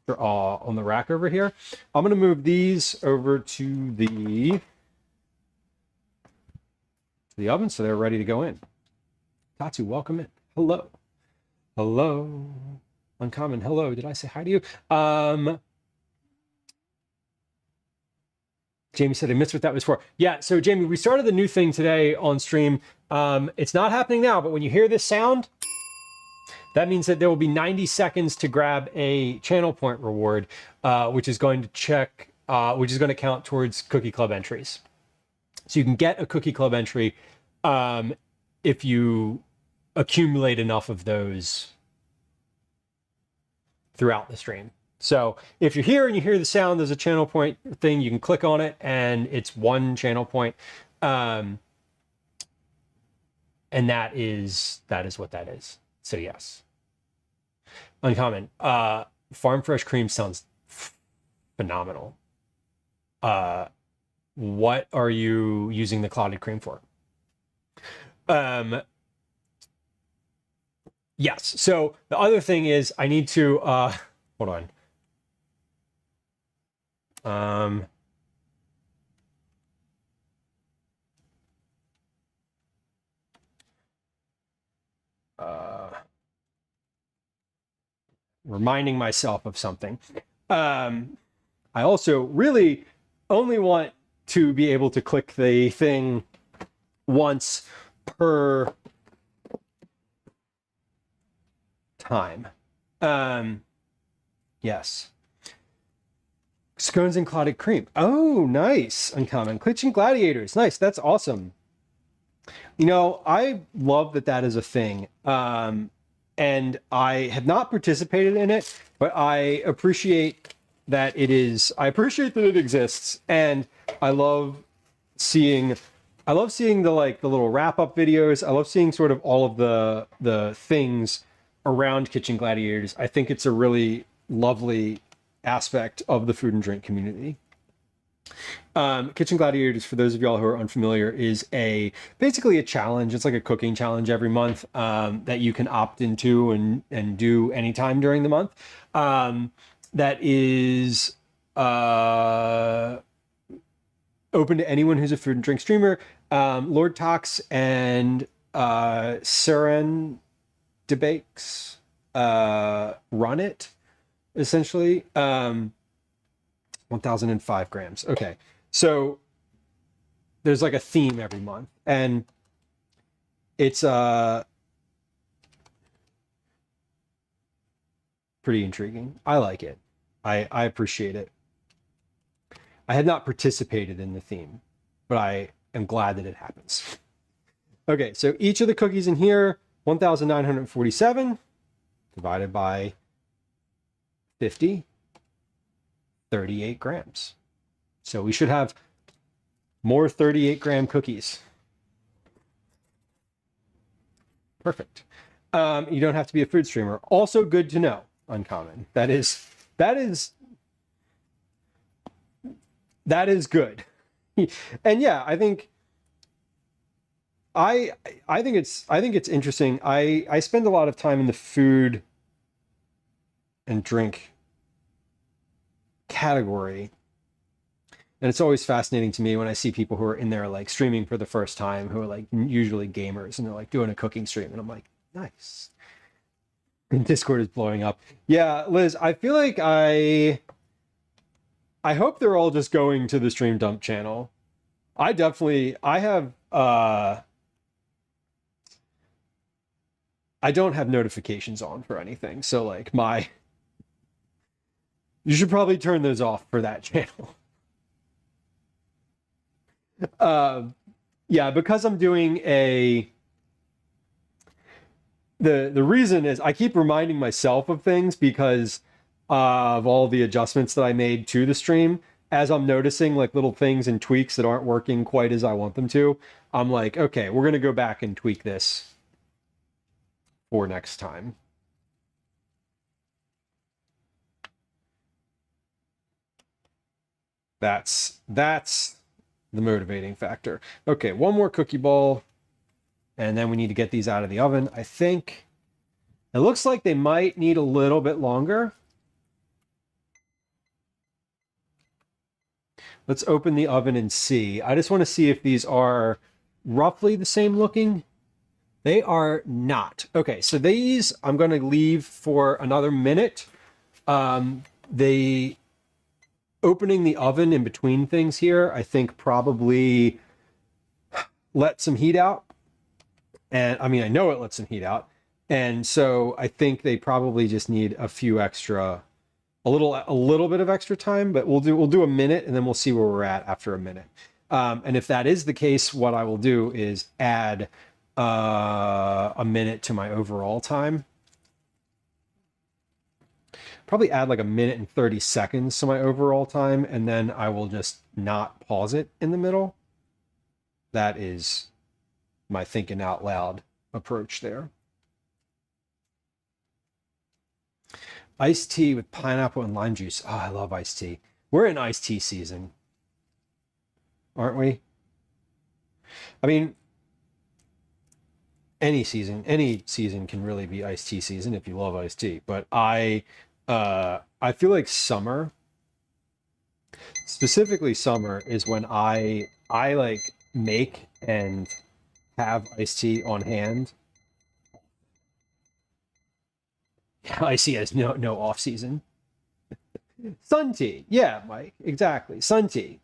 on the rack over here. I'm going to move these over to the oven so they're ready to go in. Tatsu, welcome in. Hello. Hello. Uncommon, hello. Did I say hi to you? Jamie said, I missed what that was for. Yeah, so Jamie, we started the new thing today on stream. It's not happening now, but when you hear this sound, that means that there will be 90 seconds to grab a channel point reward, which is going to count towards Cookie Club entries. So you can get a Cookie Club entry if you accumulate enough of those throughout the stream. So if you're here and you hear the sound, there's a channel point thing, you can click on it and it's one channel point. And that is what that is. So yes. Uncommon. Farm fresh cream sounds phenomenal. What are you using the clotted cream for? Yes. So the other thing is I need to hold on. Reminding myself of something. I also really only want to be able to click the thing once per time. Yes. Scones and clotted cream. Oh, nice. Uncommon. Kitchen gladiators. Nice. That's awesome. You know, I love that is a thing. And I have not participated in it, but I appreciate that it is. I appreciate that it exists, and I love seeing the little wrap up videos. I love seeing sort of all of the things around Kitchen Gladiators. I think it's a really lovely aspect of the food and drink community. Kitchen Gladiators, for those of y'all who are unfamiliar, is basically a challenge. It's like a cooking challenge every month that you can opt into and do anytime during the month. That is open to anyone who's a food and drink streamer. Lord Tox and Seren Debakes run it, essentially. 1,005 grams. Okay. So there's like a theme every month, and it's pretty intriguing. I like it. I appreciate it. I had not participated in the theme, but I am glad that it happens. Okay, so each of the cookies in here, 1,947 divided by 50, 38 grams. So we should have more 38-gram cookies. Perfect. You don't have to be a food streamer. Also good to know, Uncommon. That is good. And yeah, I think it's interesting. I spend a lot of time in the food and drink category, and it's always fascinating to me when I see people who are in there like streaming for the first time, who are like usually gamers, and they're like doing a cooking stream, and I'm like, nice. And Discord is blowing up. Yeah, Liz, I feel like I hope they're all just going to the Stream Dump channel. I have I don't have notifications on for anything. So like you should probably turn those off for that channel. Yeah, because I'm doing the reason is I keep reminding myself of things because of all the adjustments that I made to the stream. As I'm noticing like little things and tweaks that aren't working quite as I want them to, I'm like, okay, we're going to go back and tweak this for next time. That's the motivating factor. Okay, one more cookie ball, and then we need to get these out of the oven. I think it looks like they might need a little bit longer. Let's open the oven and see. I just want to see if these are roughly the same looking. They are not. Okay, so these I'm going to leave for another minute. They opening the oven in between things here, I think probably let some heat out. And I mean, I know it lets some heat out. And so I think they probably just need a few extra, a little bit of extra time, but we'll do a minute and then we'll see where we're at after a minute. And if that is the case, what I will do is add a minute to my overall time. Probably add like a minute and 30 seconds to my overall time, and then I will just not pause it in the middle. That is my thinking out loud approach there. Iced tea with pineapple and lime juice. Oh, I love iced tea. We're in iced tea season, aren't we? I mean, any season can really be iced tea season if you love iced tea. But I feel like summer, specifically summer, is when I like make and have iced tea on hand. Icy has no off season. Sun tea, yeah, Mike, exactly, sun tea.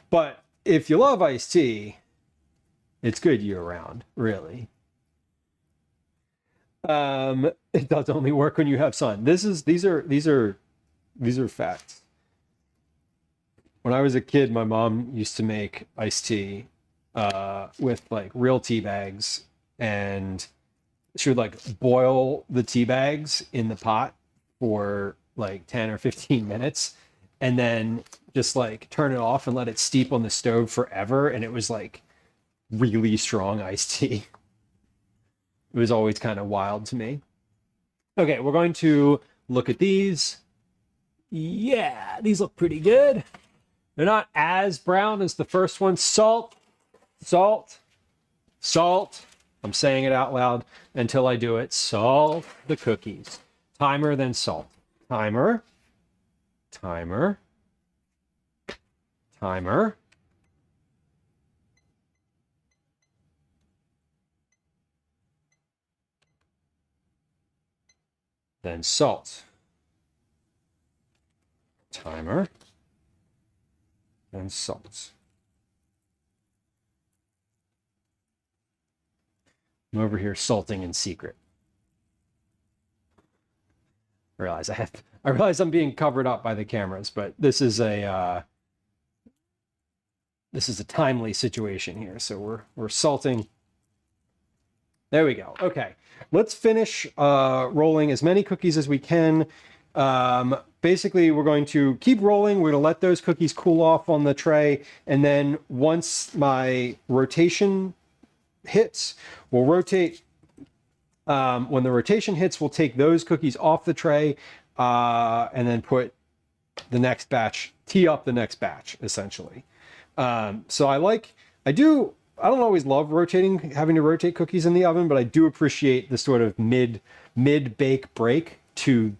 But if you love iced tea, it's good year round, really. It does only work when you have sun. These are facts. When I was a kid, my mom used to make iced tea with like real tea bags, and she would like boil the tea bags in the pot for like 10 or 15 minutes and then just like turn it off and let it steep on the stove forever, and it was like really strong iced tea. It was always kind of wild to me. Okay, we're going to look at these. Yeah, these look pretty good. They're not as brown as the first one. Salt, salt, salt. I'm saying it out loud until I do it. Salt the cookies. Timer, then salt. Timer, timer, timer. Then salt. Timer. Then salt. I'm over here salting in secret. I realize I'm being covered up by the cameras, but this is a timely situation here. So we're salting. There we go. Okay, let's finish rolling as many cookies as we can. Basically, we're going to keep rolling. We're going to let those cookies cool off on the tray, and then once my rotation hits, we'll rotate. When the rotation hits, we'll take those cookies off the tray and then put the next batch, tee up the next batch, essentially. So I don't always love having to rotate cookies in the oven, but I do appreciate the sort of mid-bake break to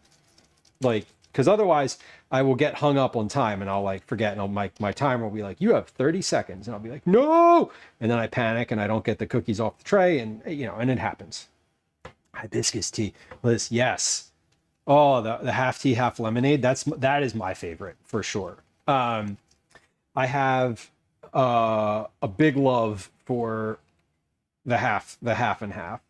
like, because otherwise I will get hung up on time and I'll like forget, and my timer will be like, you have 30 seconds. And I'll be like, no. And then I panic and I don't get the cookies off the tray, and and it happens. Hibiscus tea. Liz, yes. Oh, the half tea, half lemonade. That is my favorite for sure. I have a big love for the half and half.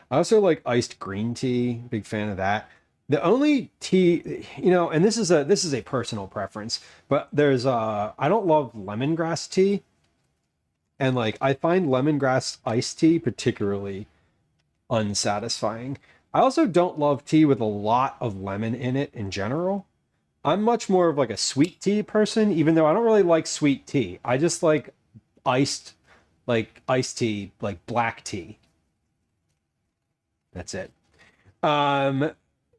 I also like iced green tea, big fan of that. The only tea, and this is a personal preference, but there's I don't love lemongrass tea. And like I find lemongrass iced tea particularly unsatisfying. I also don't love tea with a lot of lemon in it in general. I'm much more of like a sweet tea person, even though I don't really like sweet tea. I just like iced tea, like black tea. That's it.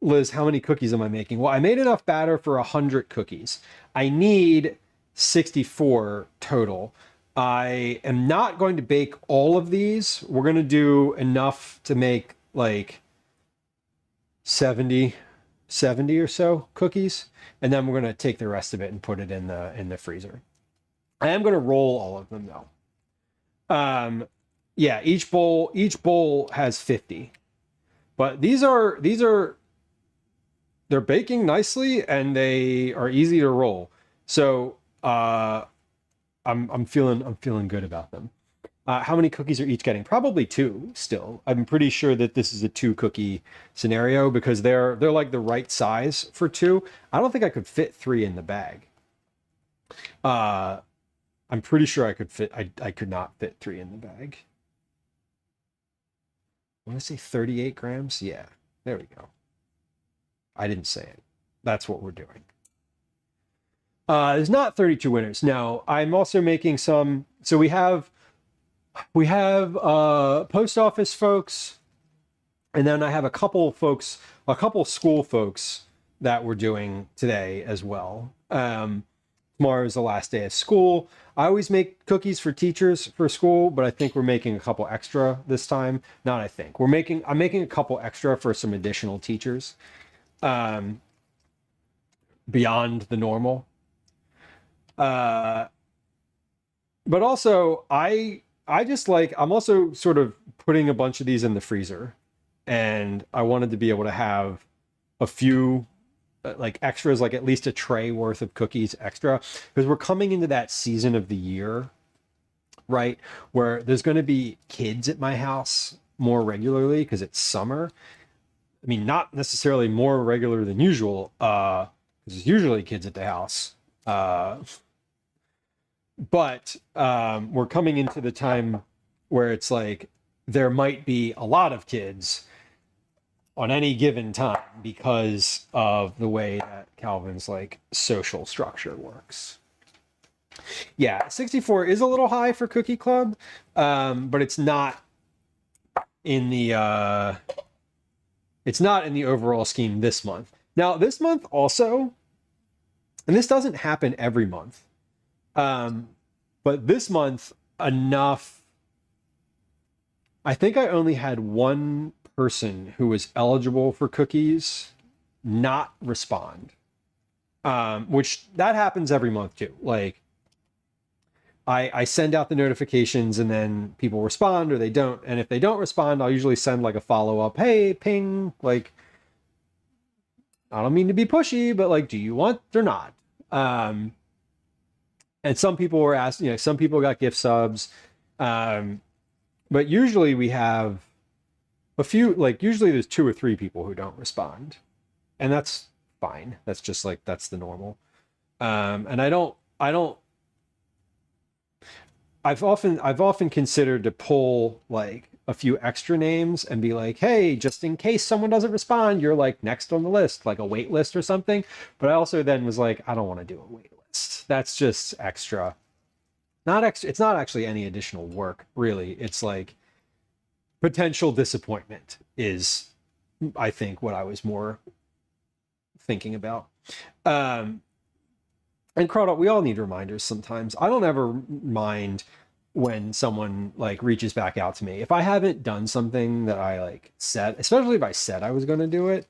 Liz, how many cookies am I making? Well, I made enough batter for 100 cookies. I need 64 total. I am not going to bake all of these. We're going to do enough to make like 70 or so cookies. And then we're going to take the rest of it and put it in the freezer. I am going to roll all of them though. Yeah, each bowl has 50. But they're baking nicely and they are easy to roll. So I'm feeling good about them. How many cookies are each getting? Probably 2 still. I'm pretty sure that this is a 2 cookie scenario because they're like the right size for 2. I don't think I could fit 3 in the bag. I'm pretty sure I could fit. I could not fit 3 in the bag. I want to say 38 grams. Yeah, there we go. I didn't say it. That's what we're doing. There's not 32 winners. Now, I'm also making some. So we have post office folks, and then I have a couple school folks that we're doing today as well. Tomorrow is the last day of school. I always make cookies for teachers for school, but I think we're making a couple extra this time. Not I think. I'm making a couple extra for some additional teachers. Beyond the normal. But also I just like, I'm also sort of putting a bunch of these in the freezer, and I wanted to be able to have a few like extras, like at least a tray worth of cookies extra, because we're coming into that season of the year, right, where there's going to be kids at my house more regularly because it's summer. I mean, not necessarily more regular than usual, because there's usually kids at the house. But we're coming into the time where it's like there might be a lot of kids on any given time because of the way that Calvin's like social structure works. Yeah, 64 is a little high for Cookie Club, but it's not in the overall scheme this month. Now, this month also, and this doesn't happen every month, but this month enough. I think I only had one person who was eligible for cookies not respond, which that happens every month too. Like I send out the notifications and then people respond or they don't. And if they don't respond, I'll usually send like a follow-up, hey, ping, like, I don't mean to be pushy, but like, do you want or not? And some people were asked, some people got gift subs. But usually we have a few, like usually there's 2 or 3 people who don't respond, and that's fine. That's just like, that's the normal. And I've often considered to pull like a few extra names and be like, hey, just in case someone doesn't respond, you're like next on the list, like a wait list or something. But I also then was like, I don't want to do a wait list. That's just extra. Not extra. It's not actually any additional work, really. It's like potential disappointment is, I think, what I was more thinking about. And Crawdad, we all need reminders sometimes. I don't ever mind when someone like reaches back out to me. If I haven't done something that I like said, especially if I said I was going to do it,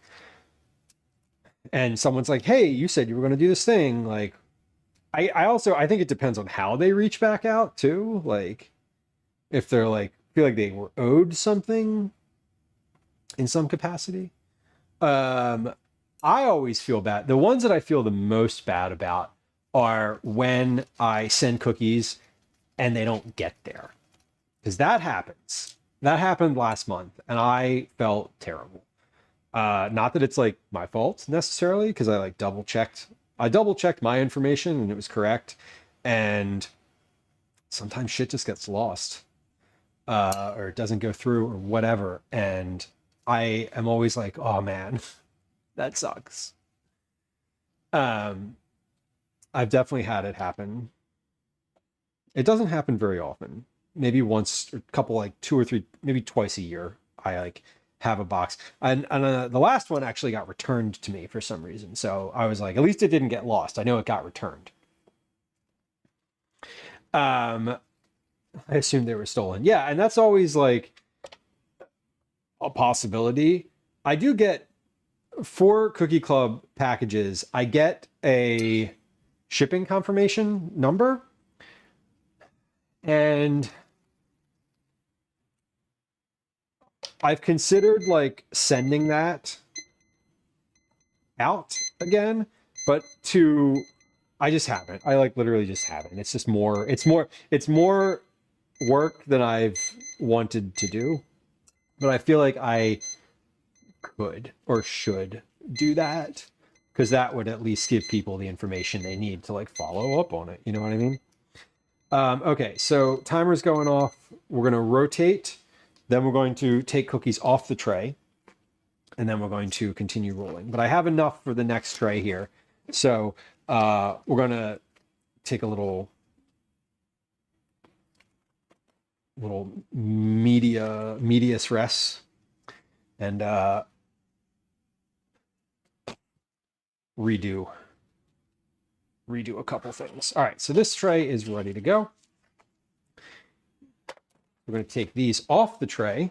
and someone's like, hey, you said you were going to do this thing. Like, I think it depends on how they reach back out too. Like if they're like, feel like they were owed something in some capacity. I always feel bad. The ones that I feel the most bad about are when I send cookies and they don't get there. Because that happens. That happened last month and I felt terrible. Not that it's like my fault necessarily, because I like double checked my information and it was correct. And sometimes shit just gets lost, or it doesn't go through or whatever. And I am always like, oh man, that sucks. I've definitely had it happen. It doesn't happen very often. Maybe once, or a couple, like 2 or 3, maybe twice a year, I like have a box. And the last one actually got returned to me for some reason. So I was like, at least it didn't get lost. I know it got returned. I assumed they were stolen. Yeah, and that's always like a possibility. I do get, for Cookie Club packages, I get a shipping confirmation number. And I've considered like sending that out again, but I just haven't. I like literally just haven't. It's just more, it's more work than I've wanted to do, but I feel like I could or should do that, because that would at least give people the information they need to like follow up on it. You know what I mean? Okay, so timer's going off. We're going to rotate. Then we're going to take cookies off the tray. And then we're going to continue rolling. But I have enough for the next tray here. So we're going to take a little medias res. And redo a couple things. All right, so this tray is ready to go. We're going to take these off the tray.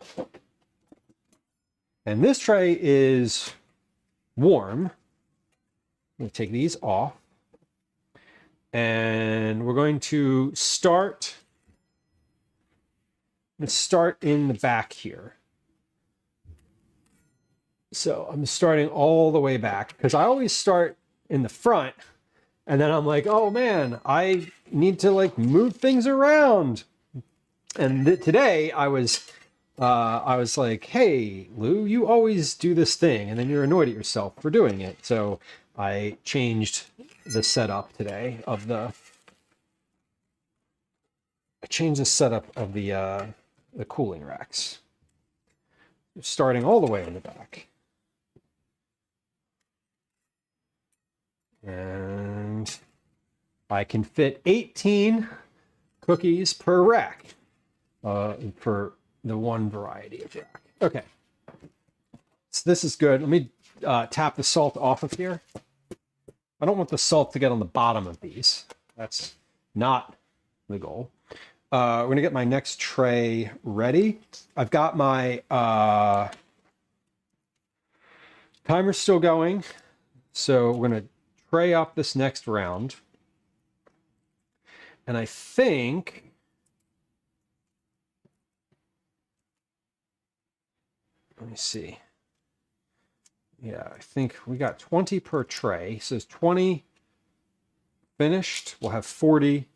And this tray is warm. I'm going to take these off. And we're going to start in the back here. So I'm starting all the way back, because I always start in the front. And then I'm like, oh man, I need to like move things around. And today I was like, hey, Lieu, you always do this thing, and then you're annoyed at yourself for doing it. So I changed the setup today of the cooling racks, starting all the way in the back. And I can fit 18 cookies per rack for the one variety of rack. Okay, so this is good. Let me tap the salt off of here. I don't want the salt to get on the bottom of these. That's not the goal. We're gonna get my next tray ready. I've got my timer still going, so we're gonna tray up this next round. And I think let me see. Yeah, I think we got 20 per tray. So it's 20 finished. We'll have 40.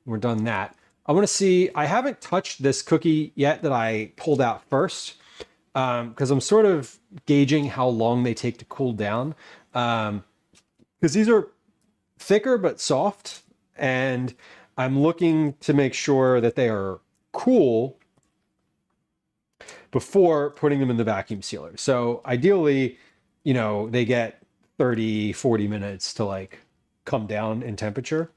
We're done that. I want to see, I haven't touched this cookie yet that I pulled out first, because I'm sort of gauging how long they take to cool down. Because these are thicker but soft, and I'm looking to make sure that they are cool before putting them in the vacuum sealer. So ideally, you know, they get 30, 40 minutes to like come down in temperature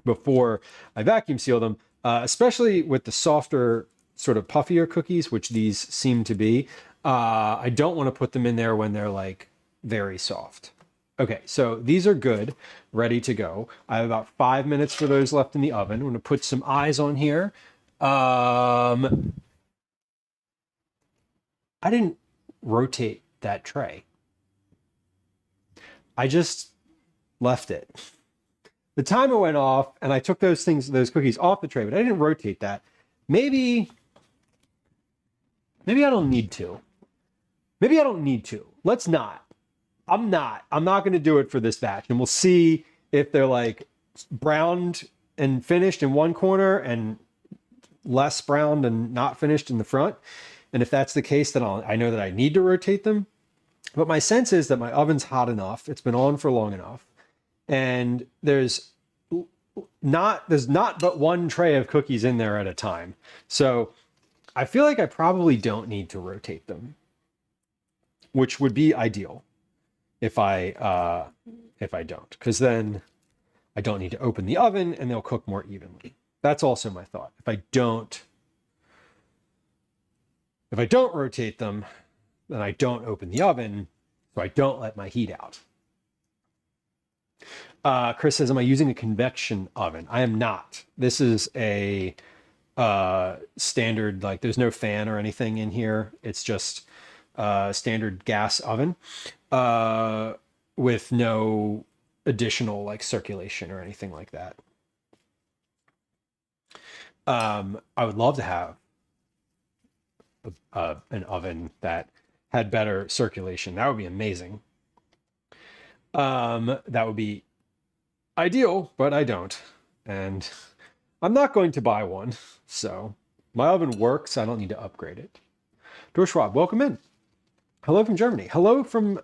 before I vacuum seal them, especially with the softer, sort of puffier cookies, which these seem to be. I don't want to put them in there when they're like very soft. Okay, so these are good, ready to go. I have about 5 minutes for those left in the oven. I'm going to put some eyes on here. I didn't rotate that tray. I just left it. The timer went off and I took those cookies off the tray, but I didn't rotate that. Maybe I don't need to. Maybe I don't need to. Let's not. I'm not going to do it for this batch, and we'll see if they're like browned and finished in one corner and less browned and not finished in the front. And if that's the case, then I know that I need to rotate them. But my sense is that my oven's hot enough. It's been on for long enough. And there's not but one tray of cookies in there at a time. So I feel like I probably don't need to rotate them, which would be ideal if I don't, because then I don't need to open the oven and they'll cook more evenly. That's also my thought. If I don't rotate them, then I don't open the oven, so I don't let my heat out. Chris says, am I using a convection oven? I am not. This is a standard, like there's no fan or anything in here. It's just a standard gas oven with no additional like circulation or anything like that. I would love to have an oven that had better circulation. That would be amazing. That would be ideal, but I don't. And I'm not going to buy one. So my oven works. I don't need to upgrade it. Dorschwab, welcome in. Hello from Germany. Hello from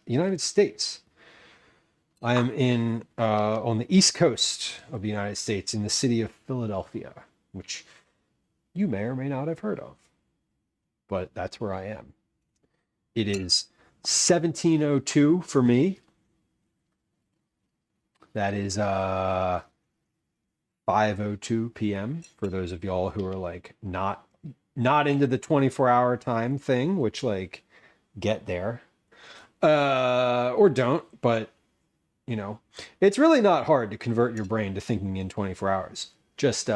United States. I am in on the East Coast of the United States in the city of Philadelphia, which you may or may not have heard of, but that's where I am. It is 17:02 for me. That is 5:02 p.m. for those of y'all who are like not into the 24-hour time thing, which like get there or don't, but you know, it's really not hard to convert your brain to thinking in 24 hours. Just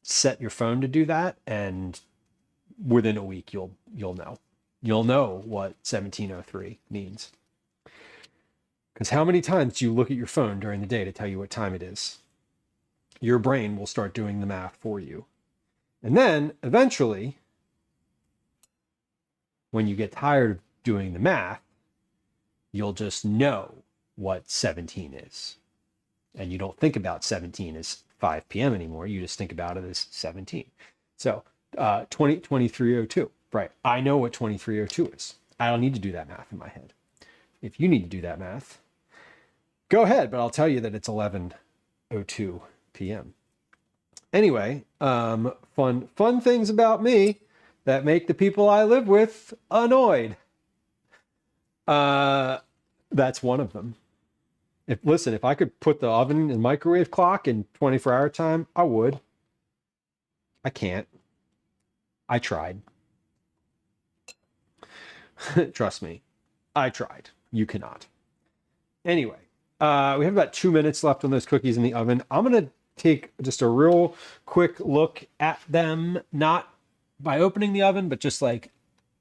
set your phone to do that, and within a week you'll know what 17:03 means. Because how many times do you look at your phone during the day to tell you what time it is? Your brain will start doing the math for you. And then eventually, when you get tired of doing the math, you'll just know what 17 is. And you don't think about 17 as 5 p.m. anymore. You just think about it as 17. So 23:02. Right. I know what 23:02 is. I don't need to do that math in my head. If you need to do that math, go ahead, but I'll tell you that it's 11:02 p.m. Anyway, fun things about me that make the people I live with annoyed. That's one of them. If I could put the oven and microwave clock in 24-hour time, I would. I can't. I tried. Trust me, I tried. You cannot. Anyway, we have about 2 minutes left on those cookies in the oven. I'm going to take just a real quick look at them, not by opening the oven, but just like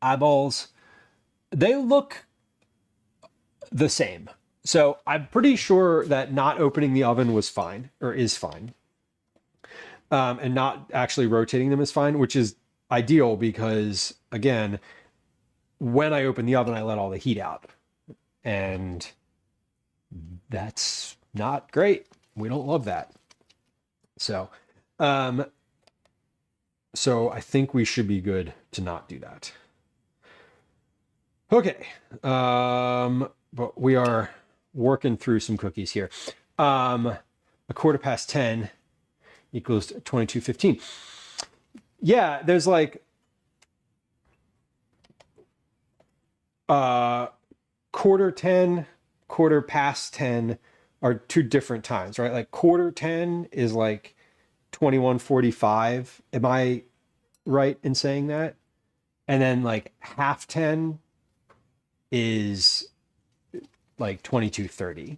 eyeballs. They look the same. So I'm pretty sure that not opening the oven was fine, or is fine. And not actually rotating them is fine, which is ideal because, again, when I open the oven, I let all the heat out. And that's not great. We don't love that. So, so I think we should be good to not do that. Okay. But we are working through some cookies here. 10:15 equals 22:15. Yeah, there's like quarter 10, 10:15 are two different times, right? Like 10:15 is like 21:45. Am I right in saying that? And then like 10:30 is like 22:30.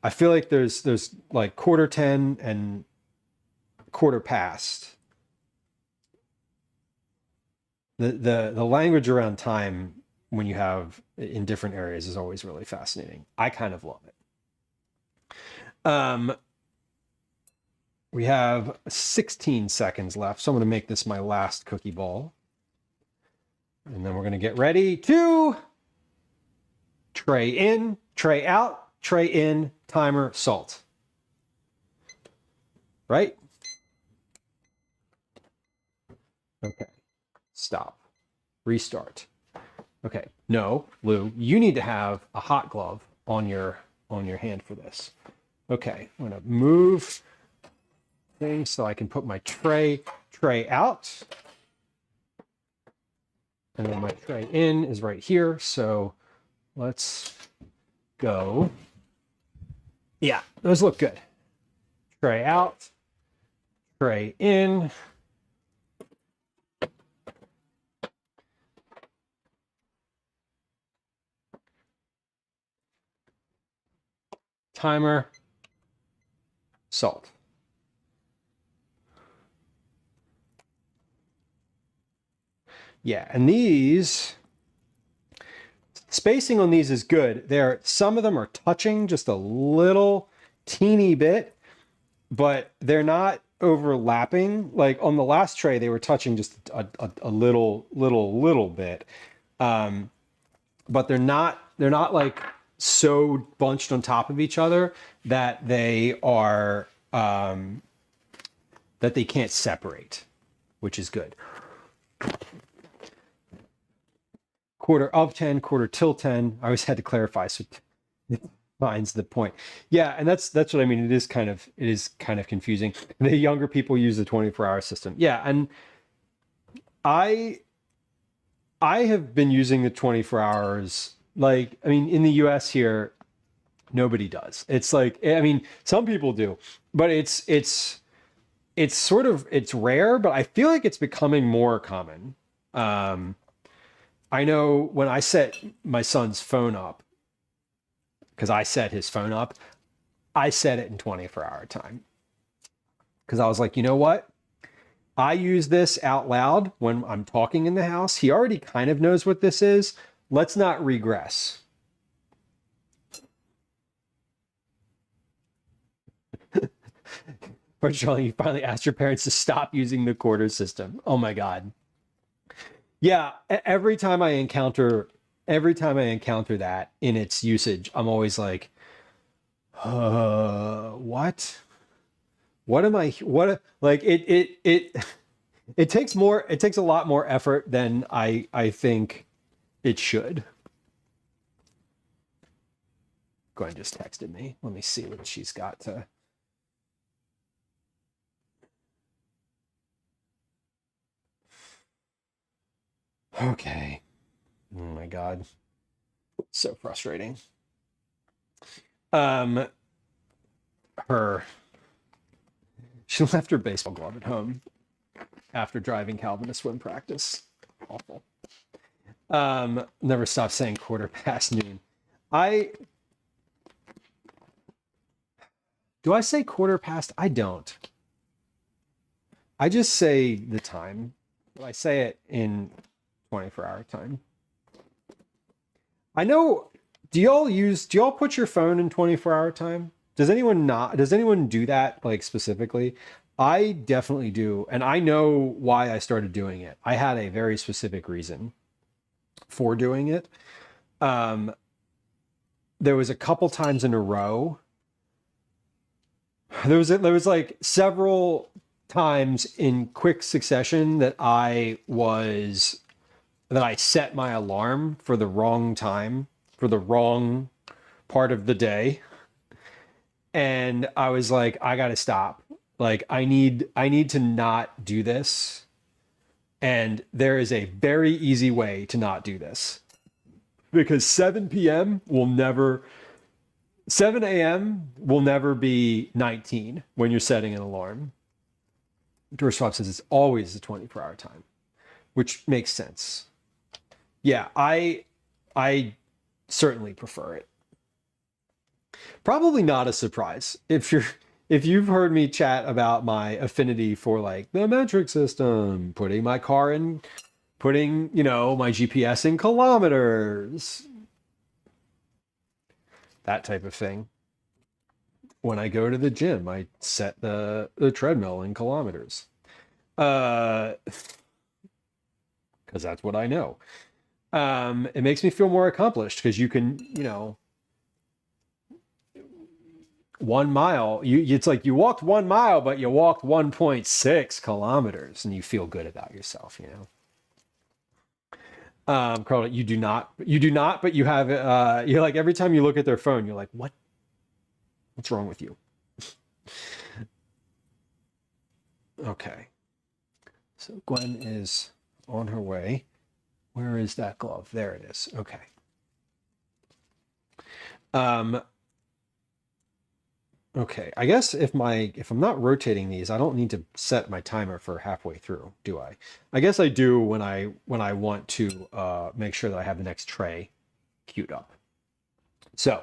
I feel like there's like 10:15 and 10:15. The language around time when you have in different areas is always really fascinating. I kind of love it. We have 16 seconds left, so I'm going to make this my last cookie ball. And then we're going to get ready to tray in, tray out, tray in, timer, salt. Right? Okay. Stop. Restart. Okay. No, Lou, you need to have a hot glove on your hand for this. Okay. I'm going to move things so I can put my tray out. And then my tray in is right here. So let's go. Yeah, those look good. Tray out, tray in. Timer, salt. Yeah, and these, spacing on these is good. Some of them are touching just a little teeny bit, but they're not overlapping. Like on the last tray, they were touching just a little bit. But they're not like so bunched on top of each other that they are, that they can't separate, which is good. Quarter of 10, quarter till 10. I always had to clarify so it finds the point. Yeah, and that's what I mean. It is kind of confusing. The younger people use the 24-hour system. Yeah, and I have been using the 24 hours. Like, I mean, in the US here, nobody does. It's like, I mean, some people do, but it's rare, but I feel like it's becoming more common. I know when I set my son's phone up, because I set his phone up, I set it in 24-hour time. Because I was like, you know what? I use this out loud when I'm talking in the house. He already kind of knows what this is. Let's not regress. Fortunately, you finally asked your parents to stop using the quarter system. Oh my God. Yeah, every time I encounter that in its usage, I'm always like, what? What am I, like it takes a lot more effort than I think it should. Gwen just texted me. Let me see what she's got to. Okay. Oh my God. So frustrating. She left her baseball glove at home after driving Calvin to swim practice. Awful. Never stop saying quarter past noon. Do I say quarter past? I don't. I just say the time. But I say it in 24-hour time. I know, do y'all put your phone in 24-hour time? Does anyone do that, like, specifically? I definitely do, and I know why I started doing it. I had a very specific reason for doing it. There was a couple times in a row. There was like several times in quick succession that I set my alarm for the wrong time, for the wrong part of the day. And I was like, I gotta stop. Like, I need to not do this. And there is a very easy way to not do this. Because 7 a.m. will never be 19 when you're setting an alarm. Dorswap says it's always the 24-hour time, which makes sense. Yeah, I certainly prefer it. Probably not a surprise if you've heard me chat about my affinity for, like, the metric system, putting my GPS in kilometers, that type of thing. When I go to the gym, I set the treadmill in kilometers. Because that's what I know. It makes me feel more accomplished because you can, 1 mile, it's like you walked 1 mile, but you walked 1.6 kilometers and you feel good about yourself, Carl, you do not, but you have, you're like, every time you look at their phone, you're like, what's wrong with you? Okay. So Gwen is on her way. Where is that glove? There it is. Okay. Okay. I guess if I'm not rotating these, I don't need to set my timer for halfway through, do I? I guess I do when I want to make sure that I have the next tray queued up. So,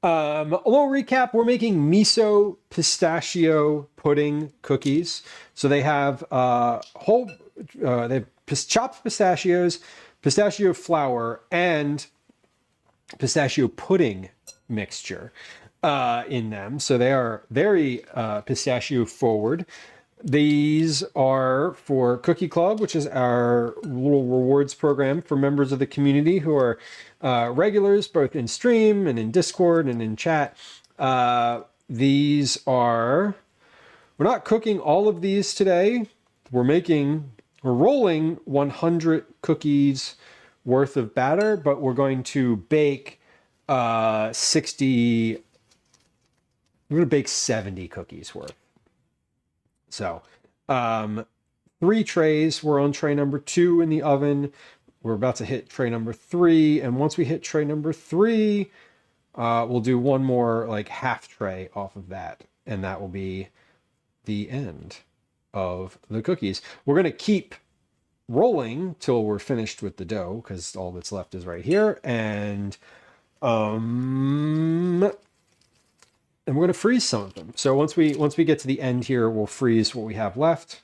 a little recap. We're making miso pistachio pudding cookies. So they have they have chopped pistachios, pistachio flour, and pistachio pudding mixture in them. So they are very pistachio forward. These are for Cookie Club, which is our little rewards program for members of the community who are regulars, both in stream and in Discord and in chat. These are, we're not cooking all of these today. We're rolling 100 cookies worth of batter, but we're going to bake 70 cookies worth. So, 3 trays. We're on tray number 2 in the oven. We're about to hit tray number 3. And once we hit tray number 3, we'll do one more like half tray off of that. And that will be the end of the cookies. We're going to keep rolling till we're finished with the dough because all that's left is right here. And we're going to freeze some of them. So once we get to the end here, we'll freeze what we have left.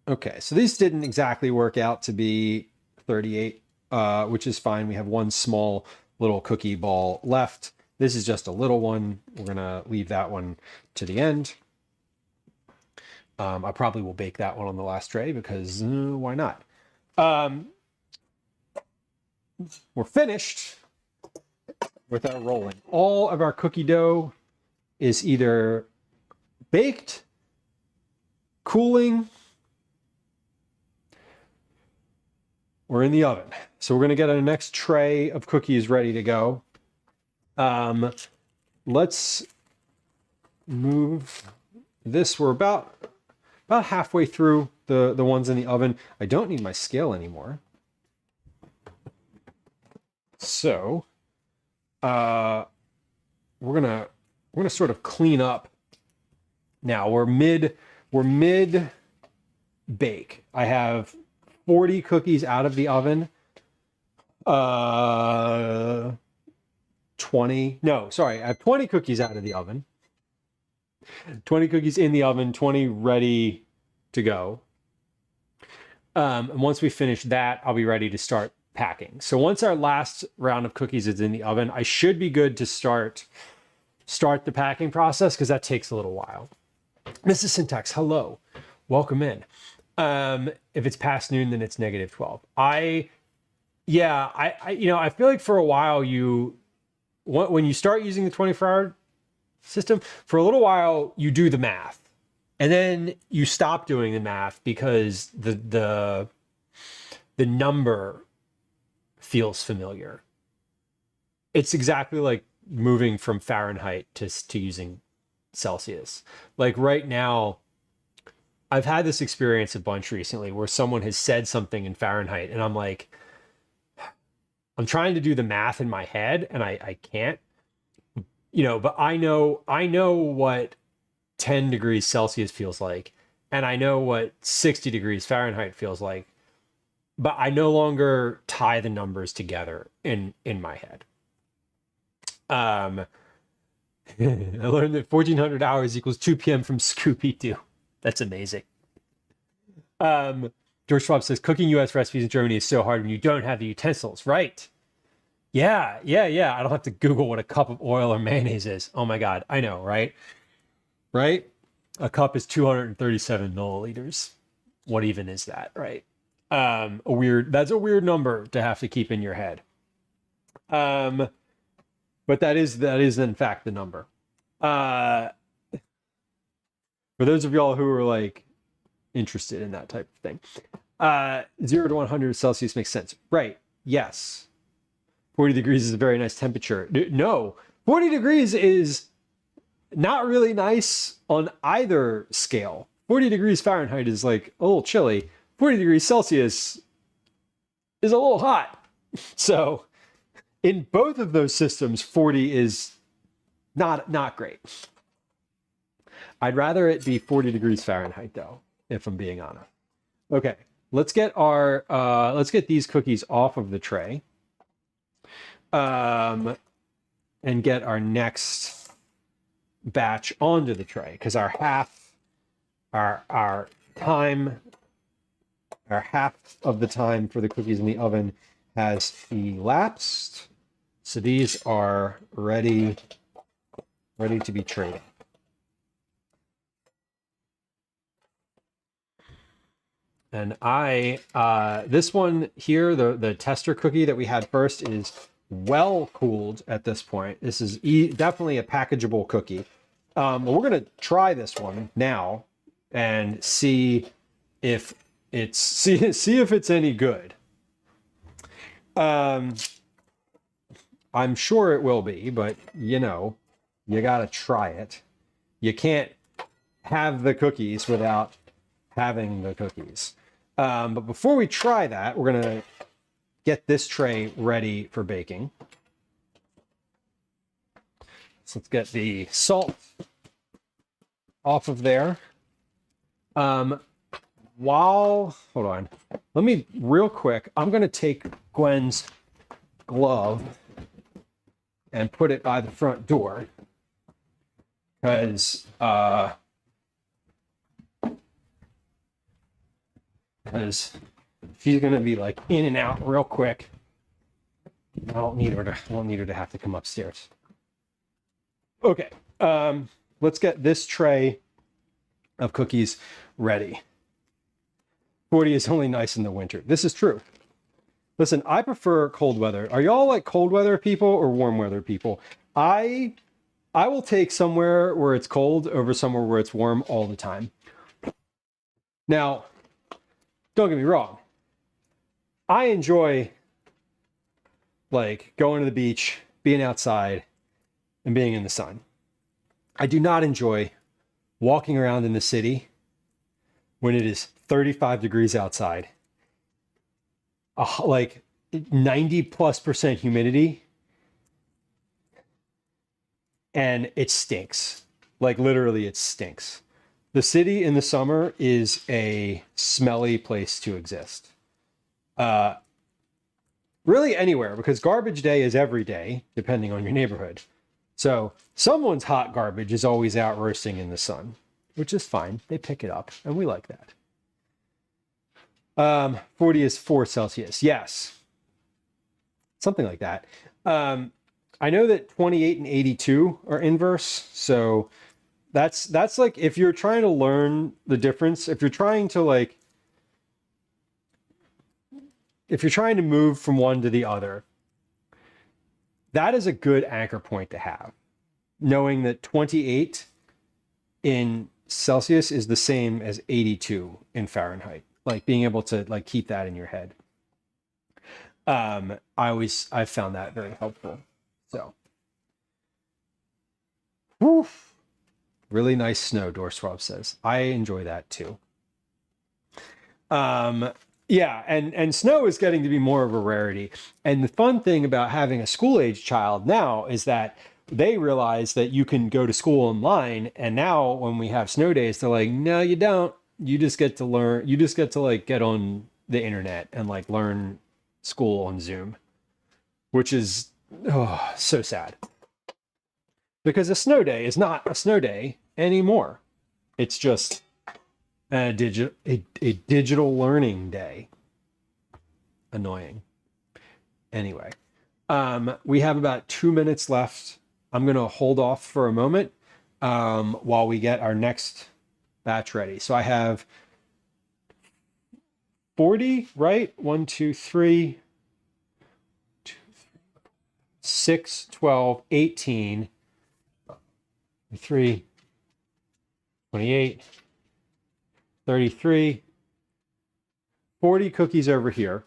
Okay, so these didn't exactly work out to be 38, which is fine. We have one small little cookie ball left. This is just a little one. We're going to leave that one to the end. I probably will bake that one on the last tray because why not? We're finished with our rolling. All of our cookie dough is either baked, cooling, or in the oven. So we're going to get our next tray of cookies ready to go. Let's move this. We're about halfway through the ones in the oven. I don't need my scale anymore. So we're gonna sort of clean up now. We're mid bake. I have 40 cookies out of the oven. 20. No, sorry. I have 20 cookies out of the oven. 20 cookies in the oven, 20 ready to go. And once we finish that, I'll be ready to start packing. So once our last round of cookies is in the oven, I should be good to start the packing process because that takes a little while. Mrs. Syntax, hello. Welcome in. If it's past noon, then it's -12. I feel like for a while when you start using the 24-hour system, for a little while you do the math and then you stop doing the math because the number feels familiar. It's exactly like moving from Fahrenheit to using Celsius. Like right now, I've had this experience a bunch recently where someone has said something in Fahrenheit and I'm like, I'm trying to do the math in my head and I can't, but I know what 10 degrees Celsius feels like, and I know what 60 degrees Fahrenheit feels like, but I no longer tie the numbers together in my head. I learned that 1400 hours equals 2 p.m. from Scooby-Doo. That's amazing. George Schwab says, cooking U.S. recipes in Germany is so hard when you don't have the utensils. Right. Yeah. I don't have to Google what a cup of oil or mayonnaise is. Oh my God. I know, right? Right? A cup is 237 milliliters. What even is that, right? That's a weird number to have to keep in your head. But that is in fact the number. For those of y'all who are like interested in that type of thing. 0 to 100 Celsius makes sense. Right. Yes. 40 degrees is a very nice temperature. No, 40 degrees is not really nice on either scale. 40 degrees Fahrenheit is like a little chilly. 40 degrees Celsius is a little hot. So in both of those systems, 40 is not great. I'd rather it be 40 degrees Fahrenheit though, if I'm being honest. Okay, let's get these cookies off of the tray. And get our next batch onto the tray because our half of the time for the cookies in the oven has elapsed. So these are ready to be traded. And this one here, the tester cookie that we had first is well cooled at this point. This is definitely a packageable cookie. We're gonna try this one now and see if it's any good. I'm sure it will be, but you gotta try it. You can't have the cookies without having the cookies. But before we try that, we're gonna get this tray ready for baking. So let's get the salt off of there. Hold on. Let me real quick. I'm going to take Gwen's glove and put it by the front door because she's gonna be like in and out real quick. I don't need her to have to come upstairs. Okay, let's get this tray of cookies ready. 40 is only nice in the winter. This is true. Listen, I prefer cold weather. Are y'all like cold weather people or warm weather people? I will take somewhere where it's cold over somewhere where it's warm all the time. Now, don't get me wrong. I enjoy like going to the beach, being outside, and being in the sun. I do not enjoy walking around in the city when it is 35 degrees outside, like 90+% humidity, and it stinks. Like literally it stinks. The city in the summer is a smelly place to exist. Really anywhere, because garbage day is every day, depending on your neighborhood. So someone's hot garbage is always out roasting in the sun, which is fine. They pick it up, and we like that. 40 is 4 Celsius. Yes. Something like that. I know that 28 and 82 are inverse, so that's like if you're trying to learn the difference, if you're trying to move from one to the other, that is a good anchor point to have. Knowing that 28 in Celsius is the same as 82 in Fahrenheit. Like being able to like keep that in your head. I've found that very helpful. So. Woo. Really nice snow, Dorswab says. I enjoy that too. Yeah, and snow is getting to be more of a rarity. And the fun thing about having a school-age child now is that they realize that you can go to school online. And now when we have snow days, they're like, no, you don't. You just get to learn. You just get to like get on the internet and like learn school on Zoom, which is so sad. Because a snow day is not a snow day anymore. It's just a digital learning day. Annoying. Anyway, we have about 2 minutes left. I'm going to hold off for a moment while we get our next batch ready. So I have 40, right? 1, 2, 3, 6, 12, 18, 3, 28, 33, 40 cookies over here.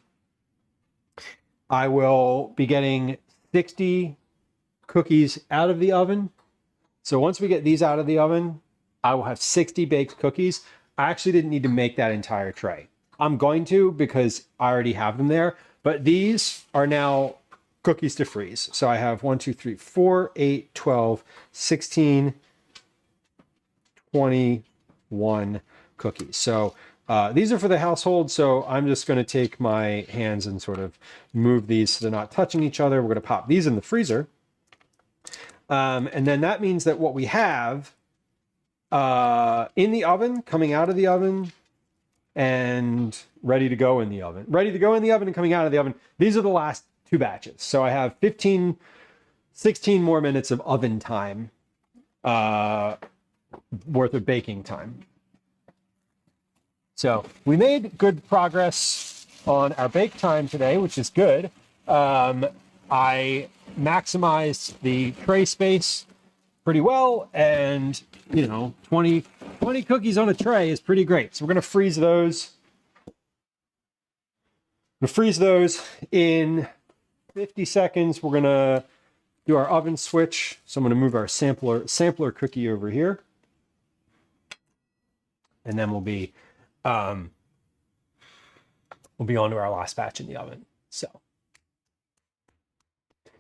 I will be getting 60 cookies out of the oven. So once we get these out of the oven, I will have 60 baked cookies. I actually didn't need to make that entire tray. I'm going to because I already have them there, but these are now cookies to freeze. So I have 1, 2, 3, 4, 8, 12, 16, 21 cookies. So these are for the household. So I'm just going to take my hands and sort of move these so they're not touching each other. We're going to pop these in the freezer. And then that means that what we have in the oven, coming out of the oven, and ready to go in the oven. Ready to go in the oven and coming out of the oven. These are the last 2 batches. So I have 15, 16 more minutes of oven time worth of baking time. So we made good progress on our bake time today, which is good. I maximized the tray space pretty well, and 20 cookies on a tray is pretty great. So we're going to freeze those. We'll freeze those in 50 seconds. We're going to do our oven switch. So I'm going to move our sampler cookie over here, and then we'll be on to our last batch in the oven. So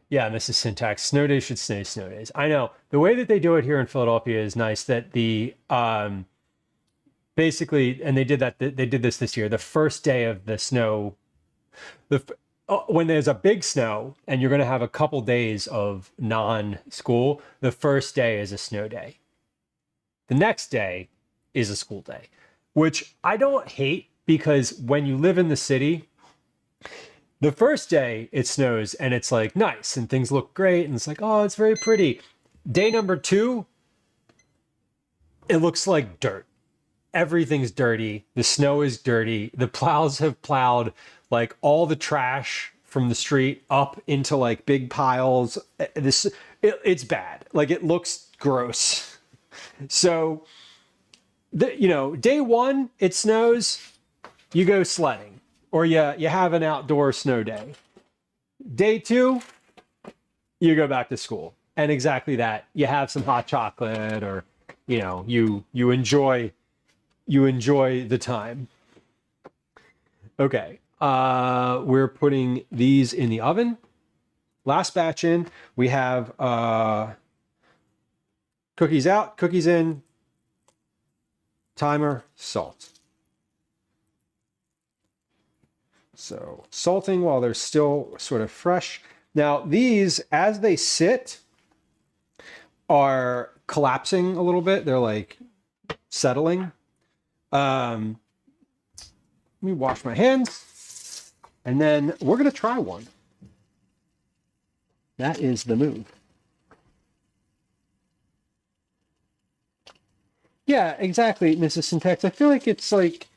yeah, Mrs. Syntax, snow days should stay snow days. I know the way that they do it here in Philadelphia is nice. That the basically, and they did this year. The first day of the snow, when there's a big snow and you're going to have a couple days of non-school, the first day is a snow day. The next day is a school day, which I don't hate, because when you live in the city, the first day it snows and it's like nice and things look great and it's like, oh, it's very pretty. Day number 2, it looks like dirt. Everything's dirty. The snow is dirty. The plows have plowed like all the trash from the street up into like big piles. It's bad. Like, it looks gross. So, day 1, it snows, you go sledding. Or you have an outdoor snow day. Day 2, you go back to school. And exactly that. You have some hot chocolate, or you enjoy the time. Okay. We're putting these in the oven. Last batch in. We have cookies out, cookies in, timer, salt. So salting while they're still sort of fresh. Now these, as they sit, are collapsing a little bit. They're like settling. Let me wash my hands, and then we're going to try one. That is the move. Yeah, exactly, Mrs. Syntax. I feel like it's like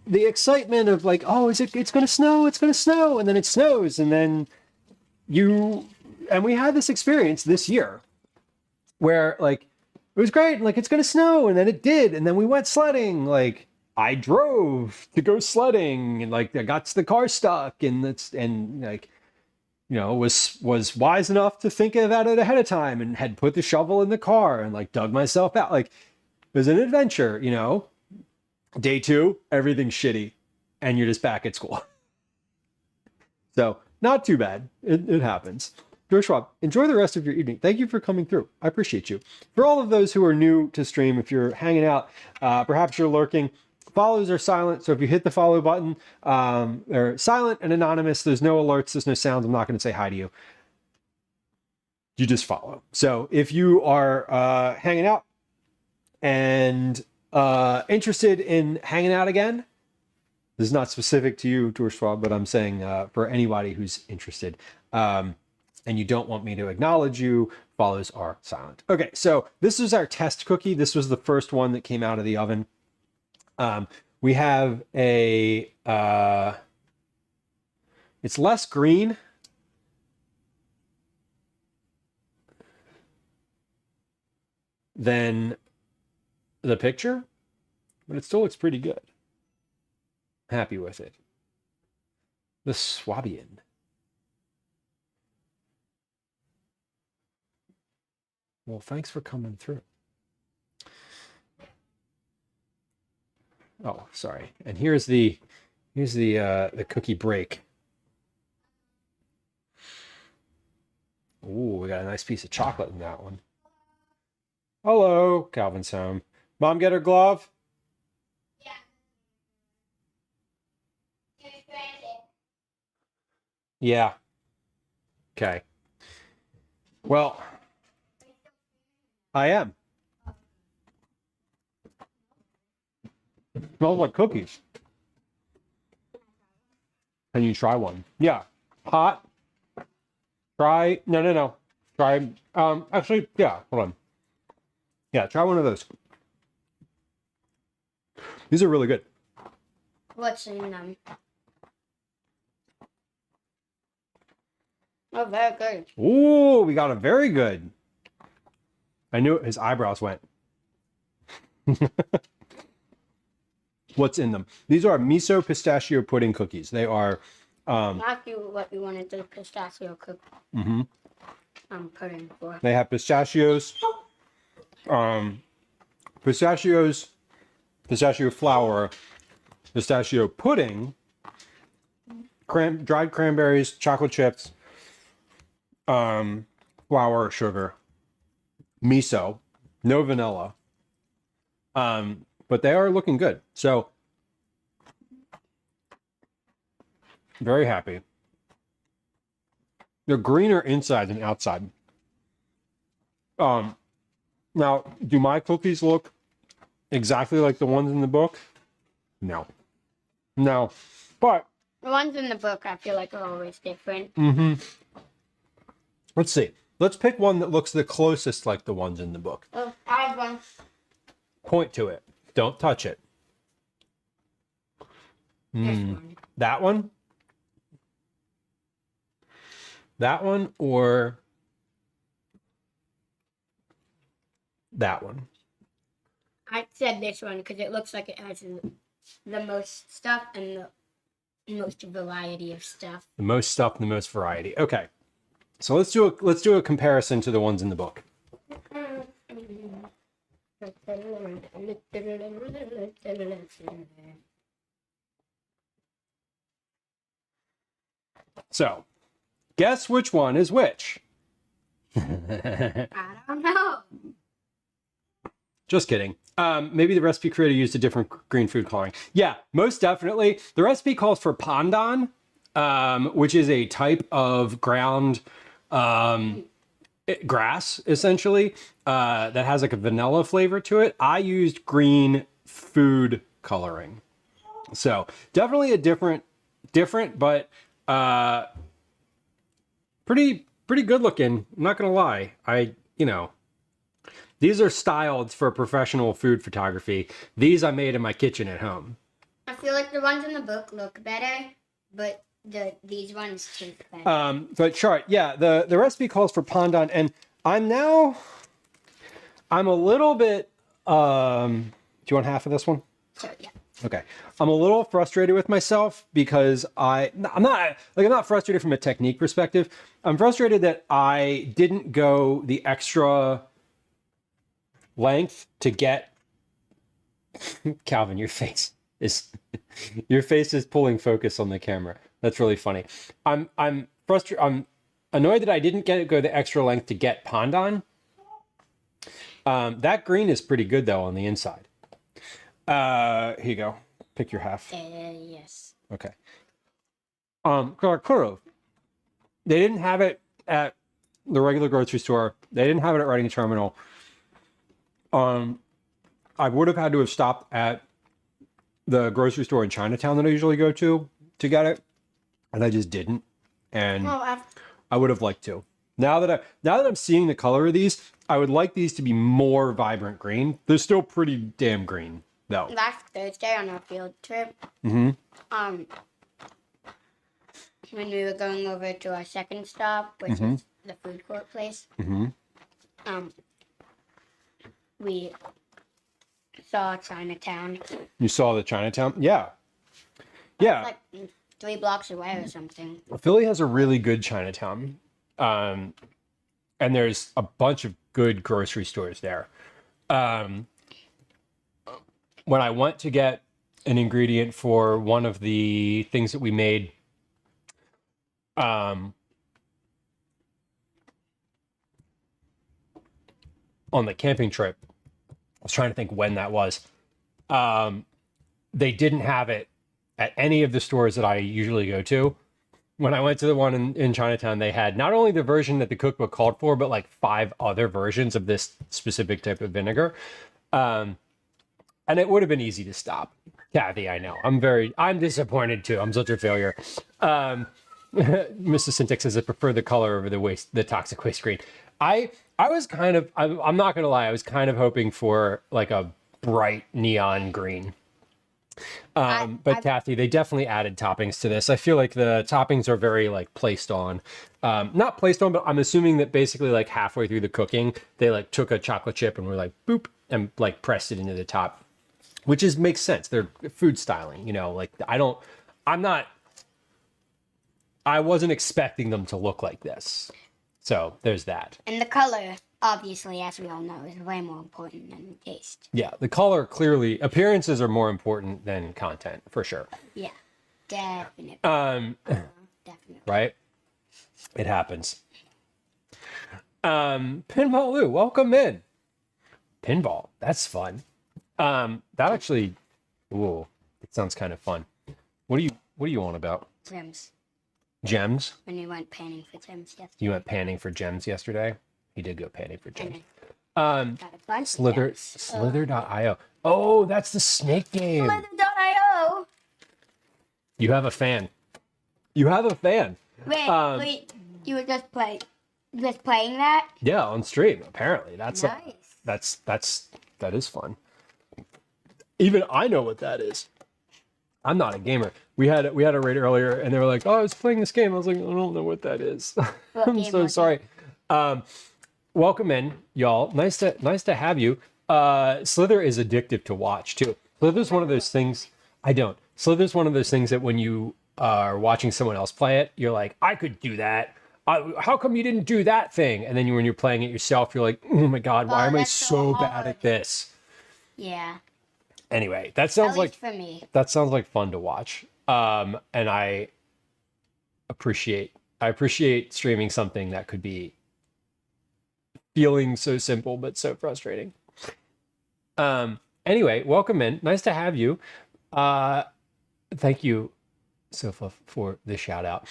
the excitement of like, oh, it's going to snow, it's going to snow, and then it snows, and then and we had this experience this year where like it was great, like it's going to snow, and then it did, and then we went sledding. Like, I drove to go sledding, and like I got the car stuck, and was wise enough to think about it ahead of time, and had put the shovel in the car and like dug myself out. Like, it was an adventure, Day 2, everything's shitty, and you're just back at school. So, not too bad. It happens. George Schwab, enjoy the rest of your evening. Thank you for coming through. I appreciate you. For all of those who are new to stream, if you're hanging out, perhaps you're lurking, follows are silent. So if you hit the follow button, they're silent and anonymous. There's no alerts. There's no sounds. I'm not going to say hi to you. You just follow. So if you are hanging out and interested in hanging out again, this is not specific to you, George Schwab, but I'm saying for anybody who's interested, and you don't want me to acknowledge you, follows are silent. Okay, so this is our test cookie. This was the first one that came out of the oven. We have a, it's less green. Than the picture, but it still looks pretty good. Happy with it. The Swabian. Well, thanks for coming through. Oh, sorry. And here's the cookie break. Ooh, we got a nice piece of chocolate in that one. Hello, Calvin's home. Mom, get her glove. Yeah. Too stranded. Yeah. Okay. Well, I am. Smells like cookies. Can you try one? Yeah. Hot. Try. No. Try. Actually, yeah. Hold on. Yeah, try one of those. These are really good. What's in them? Oh, very good. Ooh, we got a very good. I knew it, his eyebrows went. What's in them? These are miso pistachio pudding cookies. They are. Ask you what you wanted the pistachio cook. Pudding for. They have pistachios. Pistachios, pistachio flour, pistachio pudding, dried cranberries, chocolate chips, flour, sugar, miso, no vanilla. But they are looking good. So very happy. They're greener inside than outside. Now, do my cookies look exactly like the ones in the book? No. No. But The ones in the book, I feel like, are always different. let's see. Let's pick one that looks the closest like the ones in the book. Oh, I have one. Point to it. Don't touch it. This one. That one? That one or that one? I said this one because it looks like it has the most stuff and the most variety of stuff. The most stuff and the most variety. Okay. So let's do a comparison to the ones in the book. So, guess which one is which? I don't know. Just kidding. Maybe the recipe creator used a different green food coloring. Yeah, most definitely. The recipe calls for pandan, which is a type of ground grass, essentially, that has like a vanilla flavor to it. I used green food coloring. So definitely a different, but pretty good looking. I'm not gonna lie. These are styled for professional food photography. These I made in my kitchen at home. I feel like the ones in the book look better, but these ones taste better. But sure, yeah, the recipe calls for pandan, and I'm a little bit, do you want half of this one? So, yeah. Okay. I'm a little frustrated with myself because I'm not frustrated from a technique perspective. I'm frustrated that I didn't go the extra length to get Calvin, your face is pulling focus on the camera. That's really funny. I'm frustrated. I'm annoyed that I didn't go the extra length to get pandan. That green is pretty good though on the inside. Here you go. Pick your half. Yes. Okay. Kurov. They didn't have it at the regular grocery store. They didn't have it at Reading Terminal. I would have had to have stopped at the grocery store in Chinatown that I usually go to get it, and I just didn't. And I would have liked to. Now that I'm seeing the color of these, I would like these to be more vibrant green. They're still pretty damn green. though? Last Thursday on our field trip, Mm-hmm. when we were going over to our second stop, which Mhm. is the food court place, Mm-hmm. we saw Chinatown. You saw the Chinatown? Yeah. Yeah. Like 3 blocks away or something. Philly has a really good Chinatown. And there's a bunch of good grocery stores there. When I went to get an ingredient for one of the things that we made, on the camping trip, I was trying to think when that was. They didn't have it at any of the stores that I usually go to. When I went to the one in Chinatown, they had not only the version that the cookbook called for, but like 5 other versions of this specific type of vinegar. And it would have been easy to stop. Kathy, I know. I'm disappointed too. I'm such a failure. Mr. Syntax says I prefer the color over the toxic waste green. I was kind of, I'm not going to lie, I was kind of hoping for like a bright neon green. But Kathy, they definitely added toppings to this. I feel like the toppings are very like placed on, not placed on, but I'm assuming that basically like halfway through the cooking, they like took a chocolate chip and were like, boop, and like pressed it into the top, which makes sense. They're food styling, you know, like I wasn't expecting them to look like this. So there's that. And the color, obviously, as we all know, is way more important than the taste. Yeah, the color clearly, appearances are more important than content, for sure. Yeah, definitely. Definitely. Right? It happens. Pinball Lou, welcome in. Pinball, that's fun. That actually, ooh, it sounds kind of fun. What are you on about? Gems. Gems? When we went panning for gems yesterday. You went panning for gems yesterday? He did go panning for gems. Got a bunch Slither, of gems. Slither.io. Oh, that's the snake game. Slither.io. You have a fan. You have a fan. Wait, you were just playing that? Yeah, on stream, apparently. That's Nice. that is fun. Even I know what that is. I'm not a gamer. We had a raid earlier and they were like, "Oh, I was playing this game." I was like, "I don't know what that is." I'm so sorry. Welcome in, y'all. Nice to have you. Slither is addictive to watch too. Slither's one of those things. I don't. Slither's one of those things that when you are watching someone else play it, you're like, "I could do that. How come you didn't do that thing?" And then when you're playing it yourself, you're like, "Oh my god, why am I so bad at this?" Yeah. Anyway, that sounds At least like for me. that sounds like fun to watch. And I appreciate streaming something that could be feeling so simple but so frustrating. Anyway, welcome in. Nice to have you. Thank you, Sofa, for the shout out.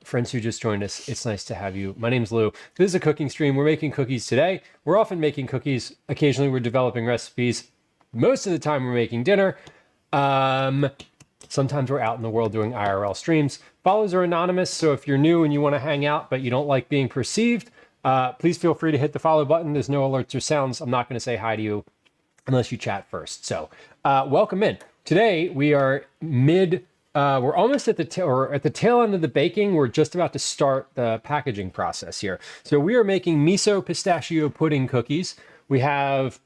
Friends who just joined us, it's nice to have you. My name's Lou. This is a cooking stream. We're making cookies today. We're often making cookies. Occasionally we're developing recipes. Most of the time we're making dinner. Sometimes we're out in the world doing IRL streams. Follows are anonymous, so if you're new and you want to hang out but you don't like being perceived, please feel free to hit the follow button. There's no alerts or sounds. I'm not going to say hi to you unless you chat first. So welcome in. Today we are we're almost at the tail end of the baking. We're just about to start the packaging process here. So we are making miso pistachio pudding cookies. We have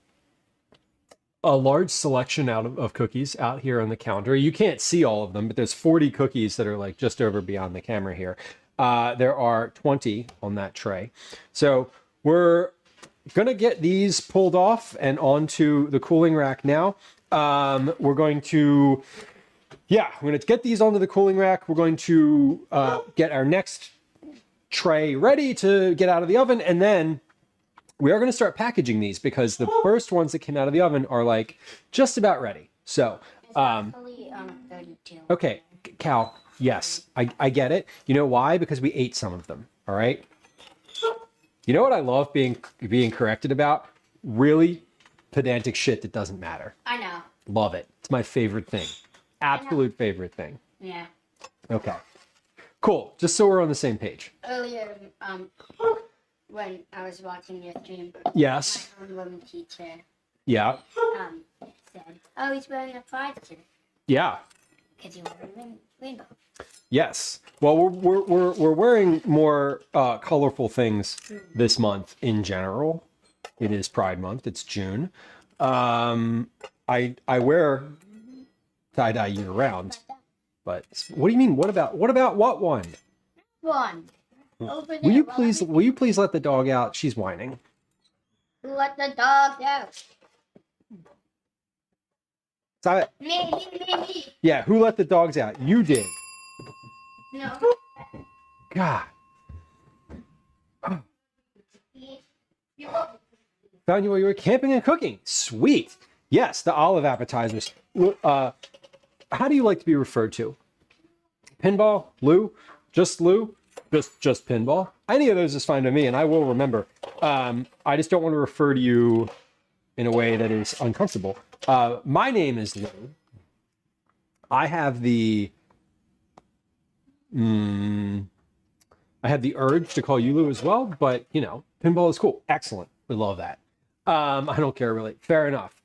a large selection of cookies out here on the counter. You can't see all of them, but there's 40 cookies that are like just over beyond the camera here. There are 20 on that tray. So we're gonna get these pulled off and onto the cooling rack now. We're going to get these onto the cooling rack. We're going to get our next tray ready to get out of the oven, and then we are going to start packaging these because the first ones that came out of the oven are like just about ready. So, It's actually 32. okay, Cal, yes, I get it. You know why? Because we ate some of them. All right. You know what I love being corrected about? Really pedantic shit that doesn't matter. I know. Love it. It's my favorite thing. Absolute favorite thing. Yeah. Okay. Cool. Just so we're on the same page. Earlier, when I was watching your stream, Yes. my homeroom teacher Yeah. Said, oh, he's wearing a pride shirt Yeah. because he wore a rainbow. Yes. Well, we're wearing more colorful things this month in general. It is Pride Month. It's June. I wear tie-dye year round. But what do you mean? What about what one? One. Over there. Will you please let the dog out? She's whining. Let the dog out. Stop it. Me. Yeah, who let the dogs out? You did. No. God. Found you while you were camping and cooking. Sweet. Yes, the olive appetizers. How do you like to be referred to? Pinball? Lieu? Just Lieu? Just pinball? Any of those is fine to me, and I will remember. I just don't want to refer to you in a way that is uncomfortable. My name is Lieu. I have the urge to call you Lieu as well, but you know, pinball is cool. Excellent. We love that. I don't care really. Fair enough.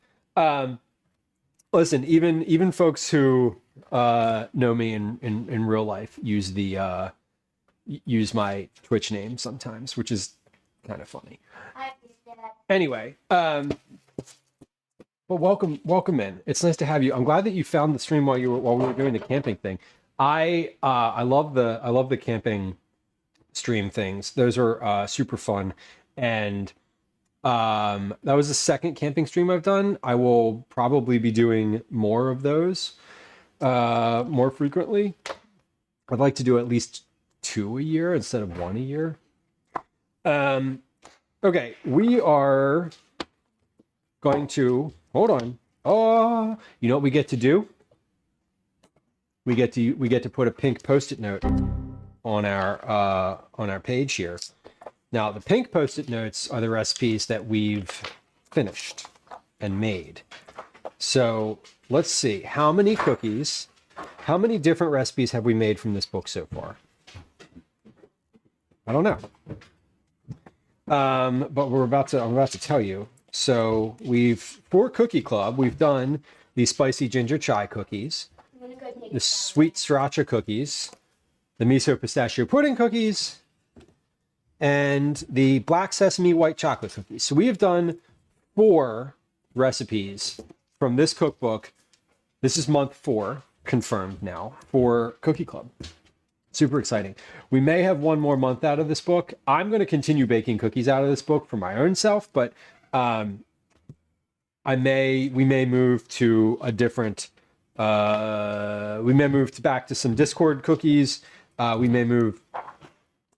Listen, even folks who know me in real life use my Twitch name sometimes, which is kind of funny. Anyway, well, welcome in. It's nice to have you. I'm glad that you found the stream while we were doing the camping thing. I love the camping stream things. Those are super fun, and that was the second camping stream I've done. I will probably be doing more of those more frequently. I'd like to do at least 2 a year instead of 1 a year. Okay, we are going to hold on. Oh, you know what we get to do? We get to put a pink Post-it note on our page here. Now, the pink Post-it notes are the recipes that we've finished and made. So let's see, how many different recipes have we made from this book so far? I don't know. But I'm about to tell you. So for Cookie Club, we've done the spicy ginger chai cookies, the sweet sriracha cookies, the miso pistachio pudding cookies, and the black sesame white chocolate cookies. So we have done 4 recipes from this cookbook. This is month 4, confirmed now, for Cookie Club. Super exciting. We may have one more month out of this book. I'm going to continue baking cookies out of this book for my own self, but we may move to a different. We may move back to some Discord cookies. We may move.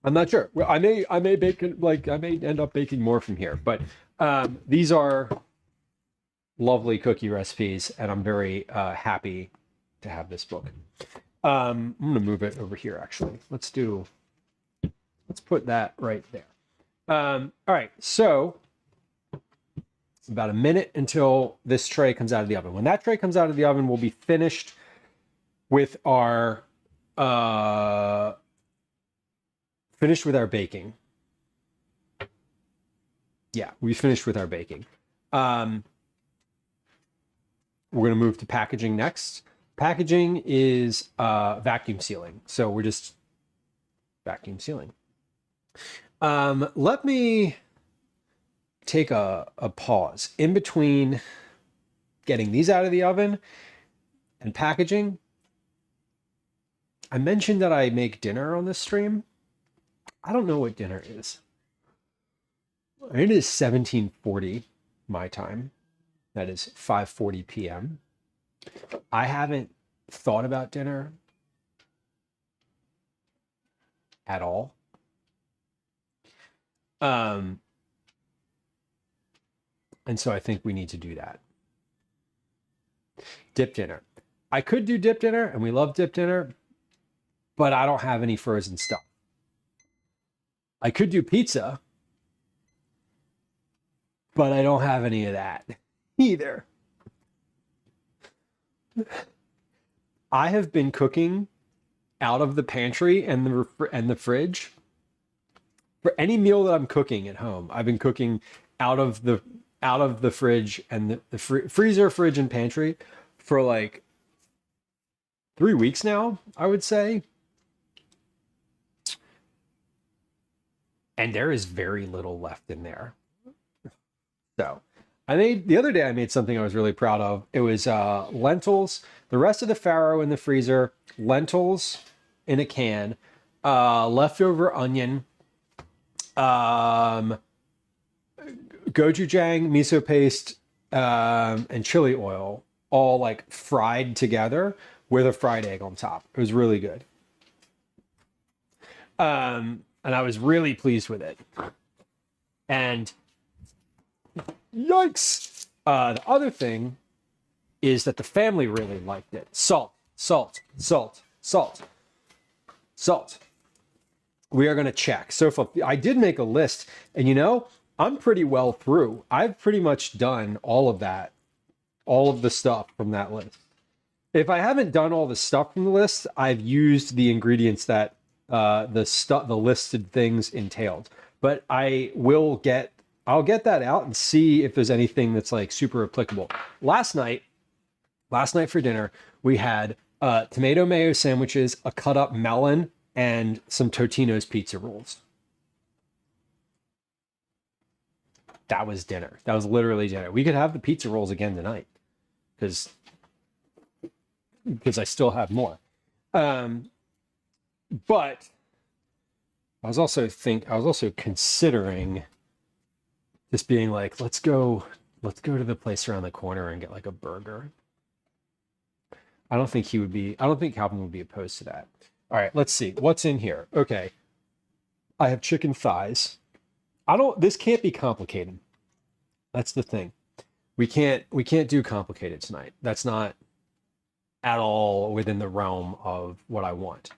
I'm not sure. I may bake I may end up baking more from here, but these are lovely cookie recipes, and I'm very happy to have this book. I'm gonna move it over here. Actually, let's put that right there. All right, so it's about a minute until this tray comes out of the oven. When that tray comes out of the oven, we'll be finished with our baking. Yeah, we finished with our baking. We're gonna move to packaging next. Packaging is vacuum sealing. So we're just vacuum sealing. Let me take a pause in between getting these out of the oven and packaging. I mentioned that I make dinner on this stream. I don't know what dinner is. It is 17:40 my time. That is 5:40 p.m. I haven't thought about dinner at all. And so I think we need to do that. Dip dinner. I could do dip dinner, and we love dip dinner, but I don't have any frozen stuff. I could do pizza, but I don't have any of that either. I have been cooking out of the pantry and the fridge for any meal that I'm cooking at home. I've been cooking out of the out of the fridge and the freezer, fridge, and pantry for like 3 weeks now, I would say. And there is very little left in there. So the other day I made something I was really proud of. It was lentils, the rest of the farro in the freezer, lentils in a can, leftover onion, gochujang, miso paste, and chili oil, all like fried together with a fried egg on top. It was really good. And I was really pleased with it. And yikes! The other thing is that the family really liked it. Salt, salt, salt, salt, salt. We are going to check. So I did make a list, and you know, I'm pretty well through. I've pretty much done all of that, all of the stuff from that list. If I haven't done all the stuff from the list, I've used the ingredients that the listed things entailed. But I'll get that out and see if there's anything that's like super applicable. Last night for dinner, we had tomato mayo sandwiches, a cut up melon, and some Totino's pizza rolls. That was dinner. That was literally dinner. We could have the pizza rolls again tonight because I still have more. But I was also considering just being like, let's go to the place around the corner and get like a burger. I don't think Calvin would be opposed to that. All right, let's see what's in here. Okay. I have chicken thighs. This can't be complicated. That's the thing. We can't do complicated tonight. That's not at all within the realm of what I want.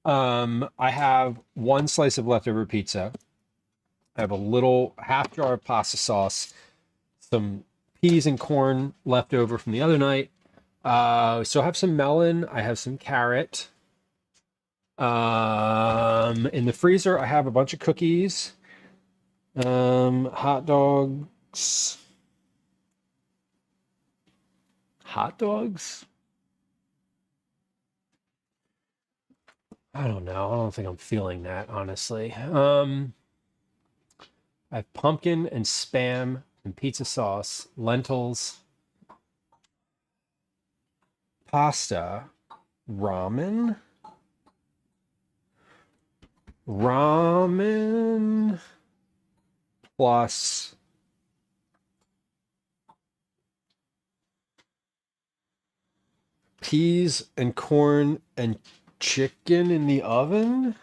I have one slice of leftover pizza. I have a little half jar of pasta sauce, some peas and corn left over from the other night. So I have some melon. I have some carrot. In the freezer, I have a bunch of cookies, hot dogs. Hot dogs? I don't know. I don't think I'm feeling that, honestly. I have pumpkin and spam and pizza sauce, lentils, pasta, ramen plus peas and corn and chicken in the oven.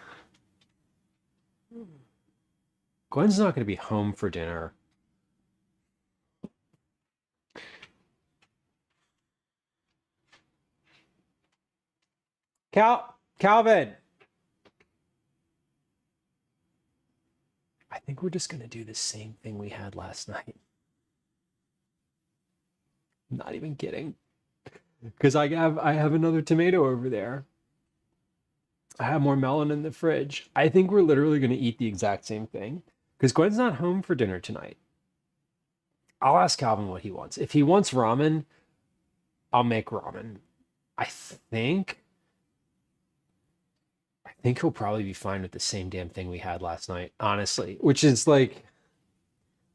Gwen's not going to be home for dinner. Calvin. I think we're just going to do the same thing we had last night. I'm not even kidding. Because I have another tomato over there. I have more melon in the fridge. I think we're literally going to eat the exact same thing. Because Gwen's not home for dinner tonight. I'll ask Calvin what he wants. If he wants ramen, I'll make ramen. I think he'll probably be fine with the same damn thing we had last night, honestly. Which is like,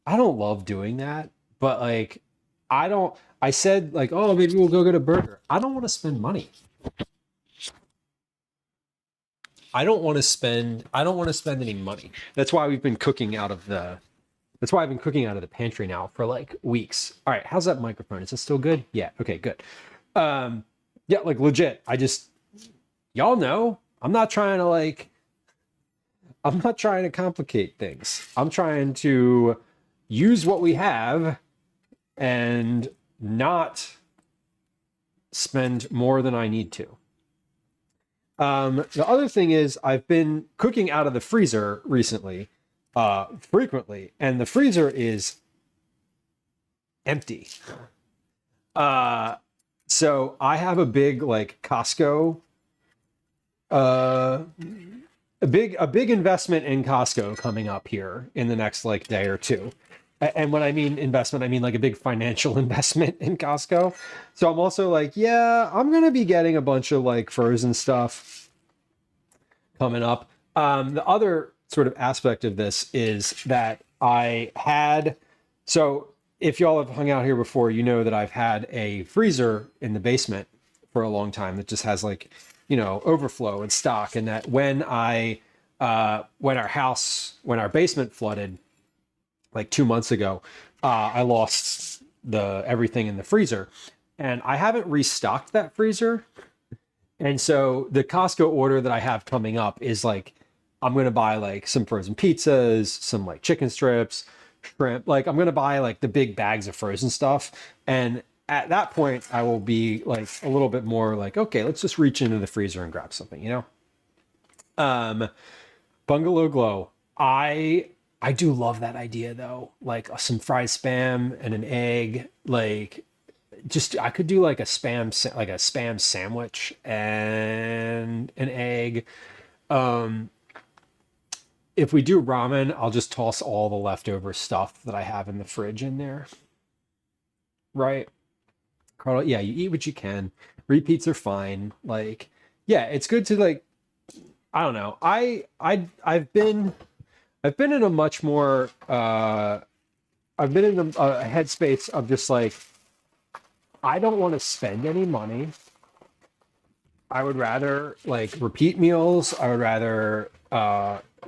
I don't love doing that. But like, I said like, oh, maybe we'll go get a burger. I don't want to spend money. I don't want to spend any money. That's why I've been cooking out of the pantry now for like weeks. All right, how's that microphone? Is it still good? Yeah, okay, good. Yeah, like legit. Y'all know, I'm not trying to complicate things. I'm trying to use what we have and not spend more than I need to. The other thing is I've been cooking out of the freezer recently, frequently, and the freezer is empty. So I have a big like Costco, a big investment in Costco coming up here in the next like day or two. And when I mean investment, I mean like a big financial investment in Costco. So I'm also like, yeah, I'm gonna be getting a bunch of like frozen stuff coming up. The other sort of aspect of this is that so if y'all have hung out here before, you know that I've had a freezer in the basement for a long time that just has like, overflow and stock. And that when our basement flooded like 2 months ago, I lost everything in the freezer, and I haven't restocked that freezer. And so the Costco order that I have coming up is like, I'm going to buy like some frozen pizzas, some like chicken strips, shrimp. Like I'm going to buy like the big bags of frozen stuff. And at that point I will be like a little bit more like, okay, let's just reach into the freezer and grab something, Bungalow Glow. I do love that idea though. Like some fried spam and an egg, like I could do like a spam sandwich and an egg. If we do ramen, I'll just toss all the leftover stuff that I have in the fridge in there. Right? Carl, yeah, you eat what you can. Repeats are fine. Like, yeah, it's good to like, I don't know. I've been in a much more I've been in a headspace of just like, I don't want to spend any money. I would rather like repeat meals. I would rather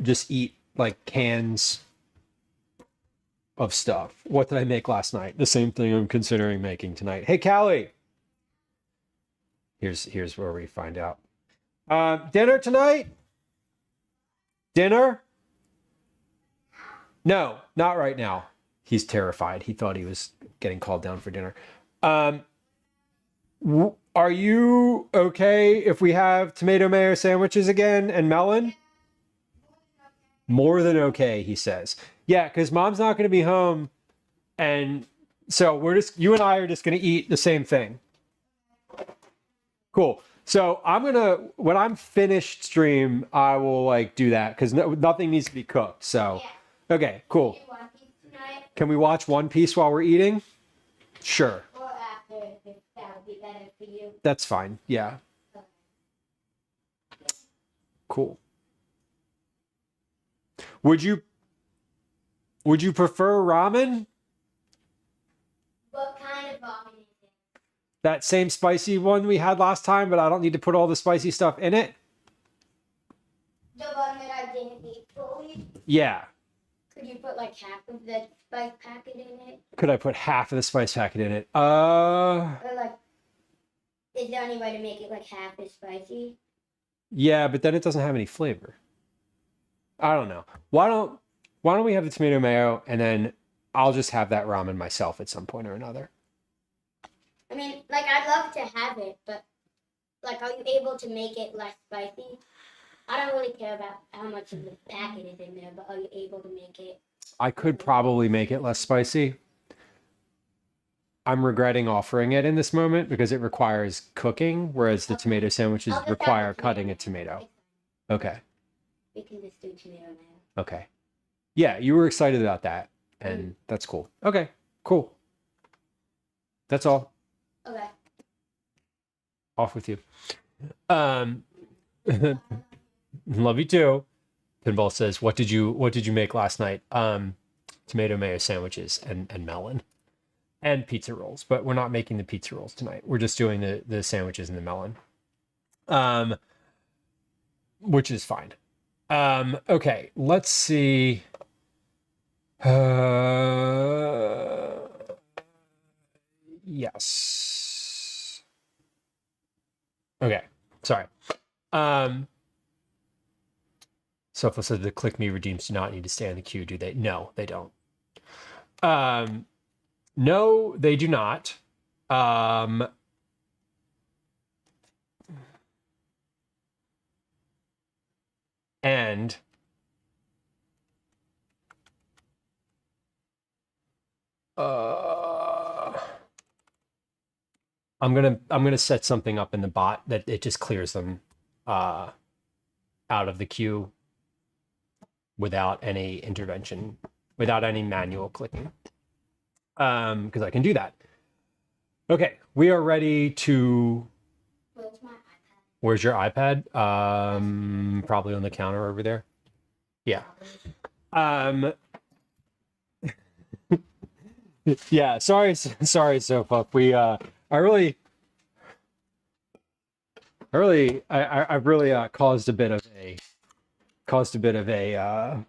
just eat like cans of stuff. What did I make last night? The same thing I'm considering making tonight. Hey, Callie. Here's where we find out. Dinner tonight? Dinner? No, not right now. He's terrified. He thought he was getting called down for dinner. Are you okay if we have tomato mayo sandwiches again and melon? More than okay, he says. Yeah, because mom's not going to be home. And so you and I are just going to eat the same thing. Cool. So when I'm finished stream, I will like do that because nothing needs to be cooked. So, okay, cool. Can we watch One Piece while we're eating? Sure. Or after, if that would be better for you. That's fine. Yeah. Cool. Would you prefer ramen? What kind of ramen is it? That same spicy one we had last time, but I don't need to put all the spicy stuff in it? The one that I didn't eat fully? Yeah. Could you put like half of the spice packet in it? Could I put half of the spice packet in it? Or like, is there any way to make it like half as spicy? Yeah, but then it doesn't have any flavor. I don't know. Why don't we have the tomato mayo and then I'll just have that ramen myself at some point or another. I mean, like I'd love to have it, but like, are you able to make it less spicy? I don't really care about how much of the packet is in there, but are you able to make it? I could probably make it less spicy. I'm regretting offering it in this moment because it requires cooking, whereas the tomato sandwiches I'll just require have the cutting a tomato. tomato. Okay. We can just do tomato mayo. Okay. Yeah, you were excited about that, and that's cool. Okay, cool. That's all. Okay. Off with you. Love you too. Pinball says, what did you make last night? Tomato mayo sandwiches and melon and pizza rolls, but we're not making the pizza rolls tonight. We're just doing the sandwiches and the melon. Which is fine. Okay, let's see. Yes. Okay, sorry. Sofa said the click me redeems do not need to stay in the queue, do they? No, they don't. No, they do not. And I'm gonna set something up in the bot that it just clears them out of the queue without any intervention without any manual clicking. Because I can do that. Okay, we are ready to... Where's my iPad? Where's your iPad? Probably on the counter over there. Yeah. Yeah, sorry, Sofa. I've really caused a bit of a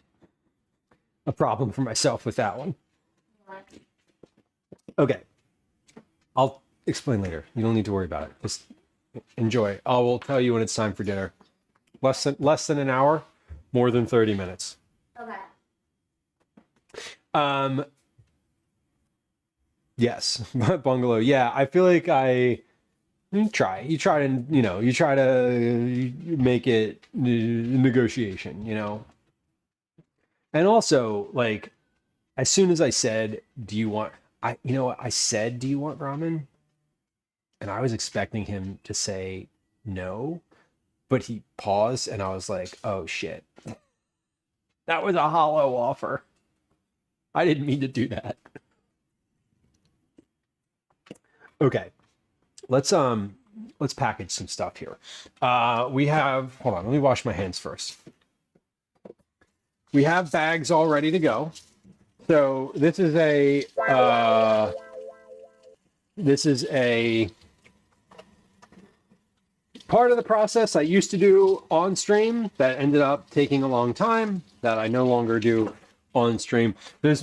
problem for myself with that one. Okay, I'll explain later. You don't need to worry about it. Just enjoy. I will tell you when it's time for dinner. Less than an hour, more than 30 minutes. Okay. Yes, bungalow. Yeah, I feel like you try to make it negotiation, and also like as soon as I said, do you want ramen? And I was expecting him to say no, but he paused and I was like, oh shit. That was a hollow offer. I didn't mean to do that. Okay. Let's package some stuff here. We have, hold on, let me wash my hands first. We have bags all ready to go. So this is a part of the process I used to do on stream that ended up taking a long time that I no longer do on stream.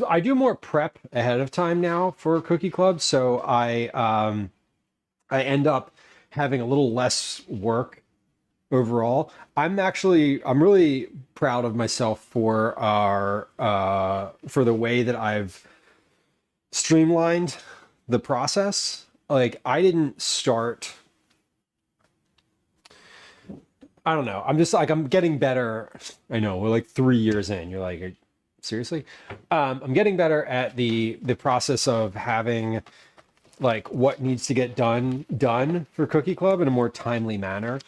I do more prep ahead of time now for Cookie Club, so I end up having a little less work overall. I'm really proud of myself for the way that I've streamlined the process. Like I didn't start, I don't know. I'm getting better. I know we're like 3 years in. You're like, seriously? I'm getting better at the process of having like what needs to get done for Cookie Club in a more timely manner.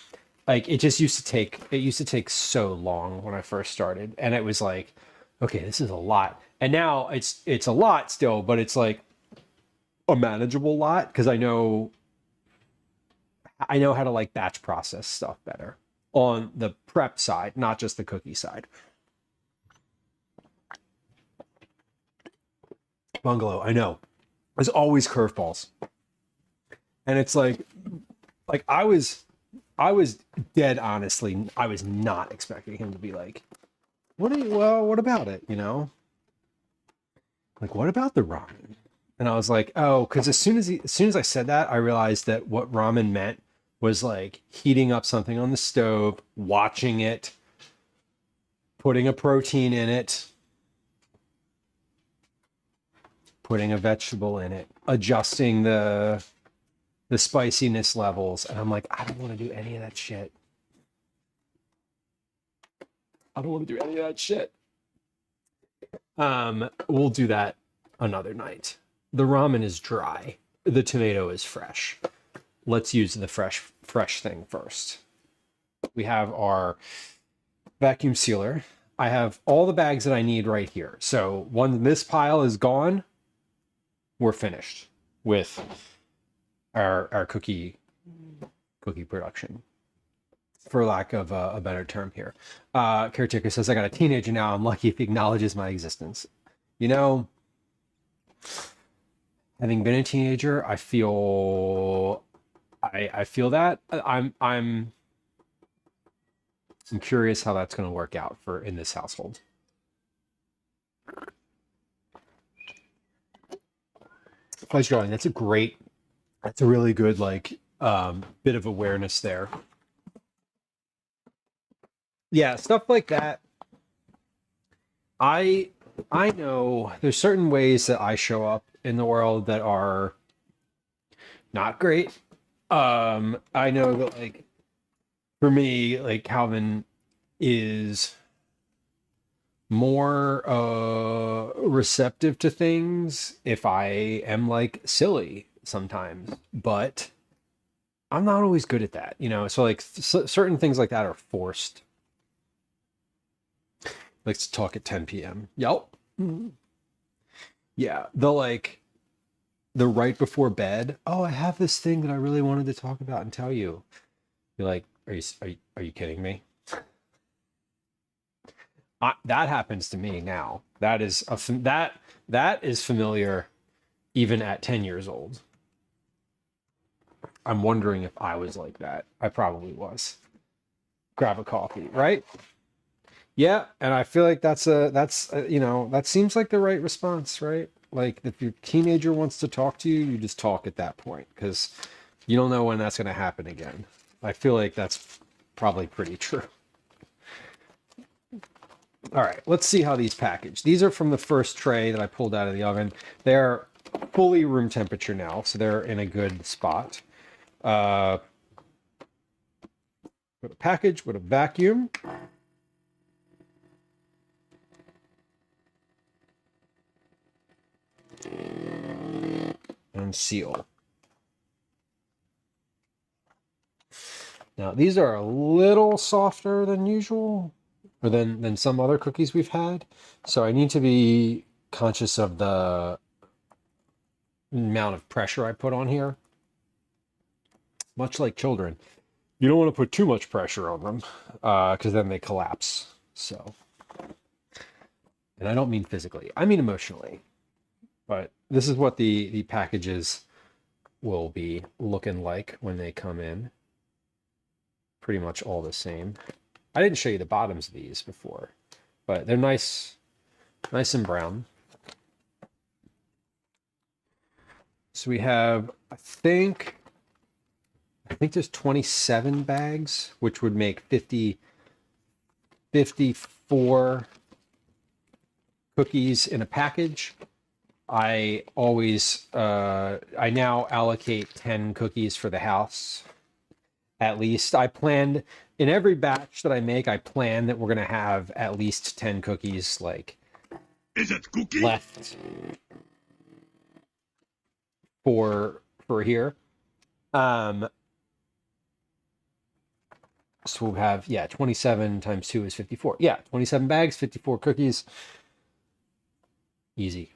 Like it used to take so long when I first started, and it was like, okay, this is a lot. And now it's a lot still, but it's like a manageable lot because I know how to like batch process stuff better on the prep side, not just the cookie side. Bungalow, I know. There's always curveballs. And it's like I was dead honestly, I was not expecting him to be like, what about it, Like, what about the ramen? And I was like, oh, because as soon as I said that, I realized that what ramen meant was like heating up something on the stove, watching it, putting a protein in it, putting a vegetable in it, adjusting the spiciness levels. And I'm like, I don't want to do any of that shit. We'll do that another night. The ramen is dry. The tomato is fresh. Let's use the fresh thing first. We have our vacuum sealer. I have all the bags that I need right here. So when this pile is gone, we're finished with our cookie production, for lack of a better term here. Caretaker says, I got a teenager now. I'm lucky if he acknowledges my existence. Having been a teenager, I feel that I'm curious how that's going to work out in this household. Fudge drawing. That's a really good bit of awareness there. Yeah, stuff like that. I know there's certain ways that I show up in the world that are not great. I know that for me, Calvin is more receptive to things if I am silly sometimes, but I'm not always good at that, so certain things like that are forced. Likes to talk at 10 p.m. Yep. Yeah, the right before bed. Oh, I have this thing that I really wanted to talk about and tell you. You're like, are you kidding me? That happens to me now. That is that is familiar even at 10 years old. I'm wondering if I was like that. I probably was. Grab a coffee, right? Yeah, and I feel like that's that seems like the right response, right? Like if your teenager wants to talk to you, you just talk at that point because you don't know when that's going to happen again. I feel like that's probably pretty true. All right, let's see how these package. These are from the first tray that I pulled out of the oven. They're fully room temperature now, so they're in a good spot. Put a package with a vacuum. And seal. Now these are a little softer than usual, or than some other cookies we've had. So I need to be conscious of the amount of pressure I put on here. Much like children, you don't want to put too much pressure on them because then they collapse. So, and I don't mean physically, I mean emotionally. But this is what the packages will be looking like when they come in. Pretty much all the same. I didn't show you the bottoms of these before, but they're nice and brown. So we have, I think there's 27 bags, which would make 54 cookies in a package. I now allocate 10 cookies for the house. At least I planned in every batch that I make, I plan that we're going to have at least 10 cookies Is it cookie? left for here. So we'll have, 27 times 2 is 54. Yeah, 27 bags, 54 cookies. Easy.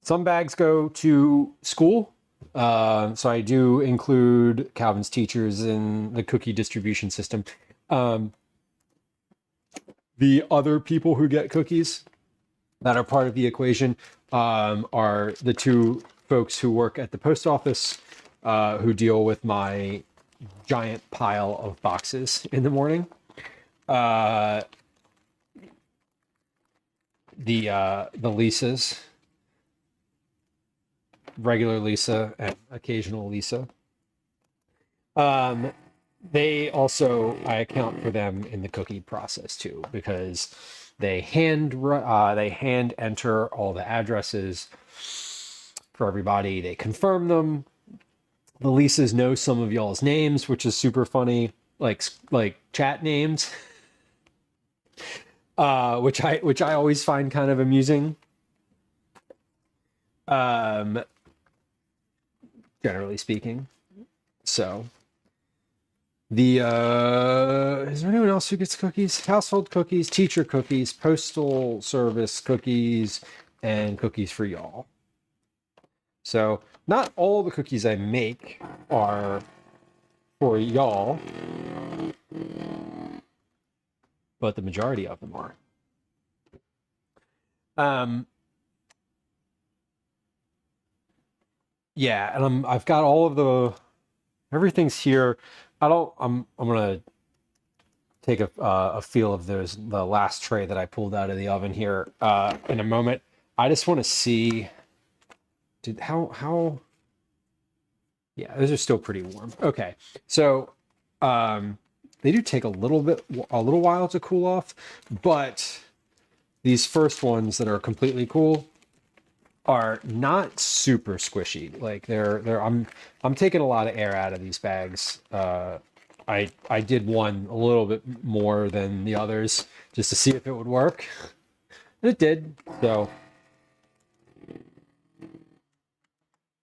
Some bags go to school. So I do include Calvin's teachers in the cookie distribution system. The other people who get cookies that are part of the equation are the two folks who work at the post office who deal with my giant pile of boxes in the morning. The Lisas, regular Lisa and occasional Lisa. They also, I account for them in the cookie process too, because they hand enter all the addresses for everybody. They confirm them. The Lisas know some of y'all's names, which is super funny, like chat names, which I always find kind of amusing. Generally speaking. So is there anyone else who gets cookies? Household cookies, teacher cookies, postal service cookies, and cookies for y'all. So not all the cookies I make are for y'all, but the majority of them are. Yeah, and I've got all of everything's here. I'm gonna take a feel of the last tray that I pulled out of the oven here in a moment. I just want to see, how. Yeah, those are still pretty warm. Okay, so they do take a little while to cool off, but these first ones that are completely cool are not super squishy. Like I'm taking a lot of air out of these bags. I did one a little bit more than the others just to see if it would work. And it did. So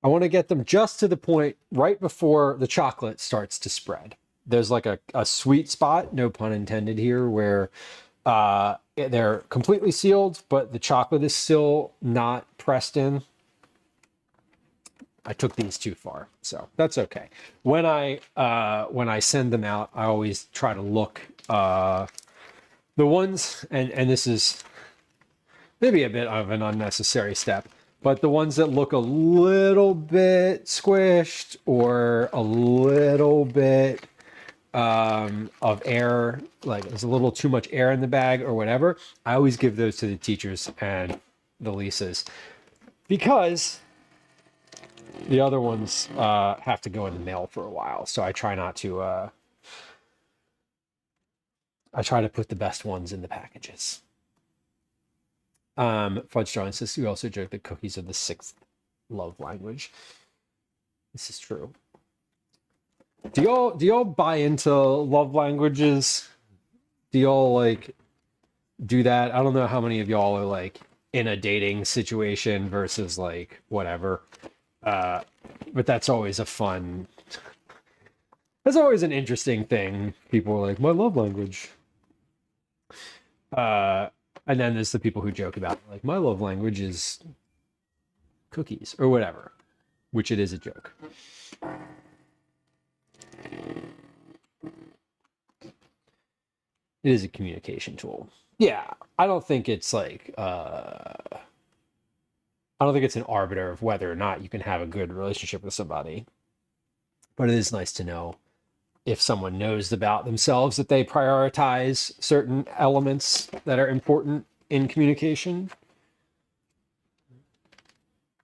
I want to get them just to the point right before the chocolate starts to spread. There's like a sweet spot, no pun intended here, where They're completely sealed, but the chocolate is still not pressed in. I took these too far, so that's okay. When I send them out, I always try to look the ones, and this is maybe a bit of an unnecessary step, but the ones that look a little bit squished or a little bit of air, like there's a little too much air in the bag or whatever, I always give those to the teachers and the Lisas, because the other ones have to go in the mail for a while. So I try not to, I try to put the best ones in the packages. Fudge John says, you also joke that cookies are the 6th love language. This is true. Do y'all buy into love languages? Do y'all like do that? I don't know how many of y'all are like in a dating situation versus like whatever. But that's always a fun, that's always an interesting thing. People are like, my love language. And then there's the people who joke about it, like, my love language is cookies or whatever, which it is a joke. It is a communication tool. Yeah, I don't think it's like, I don't think it's an arbiter of whether or not you can have a good relationship with somebody. But it is nice to know if someone knows about themselves that they prioritize certain elements that are important in communication.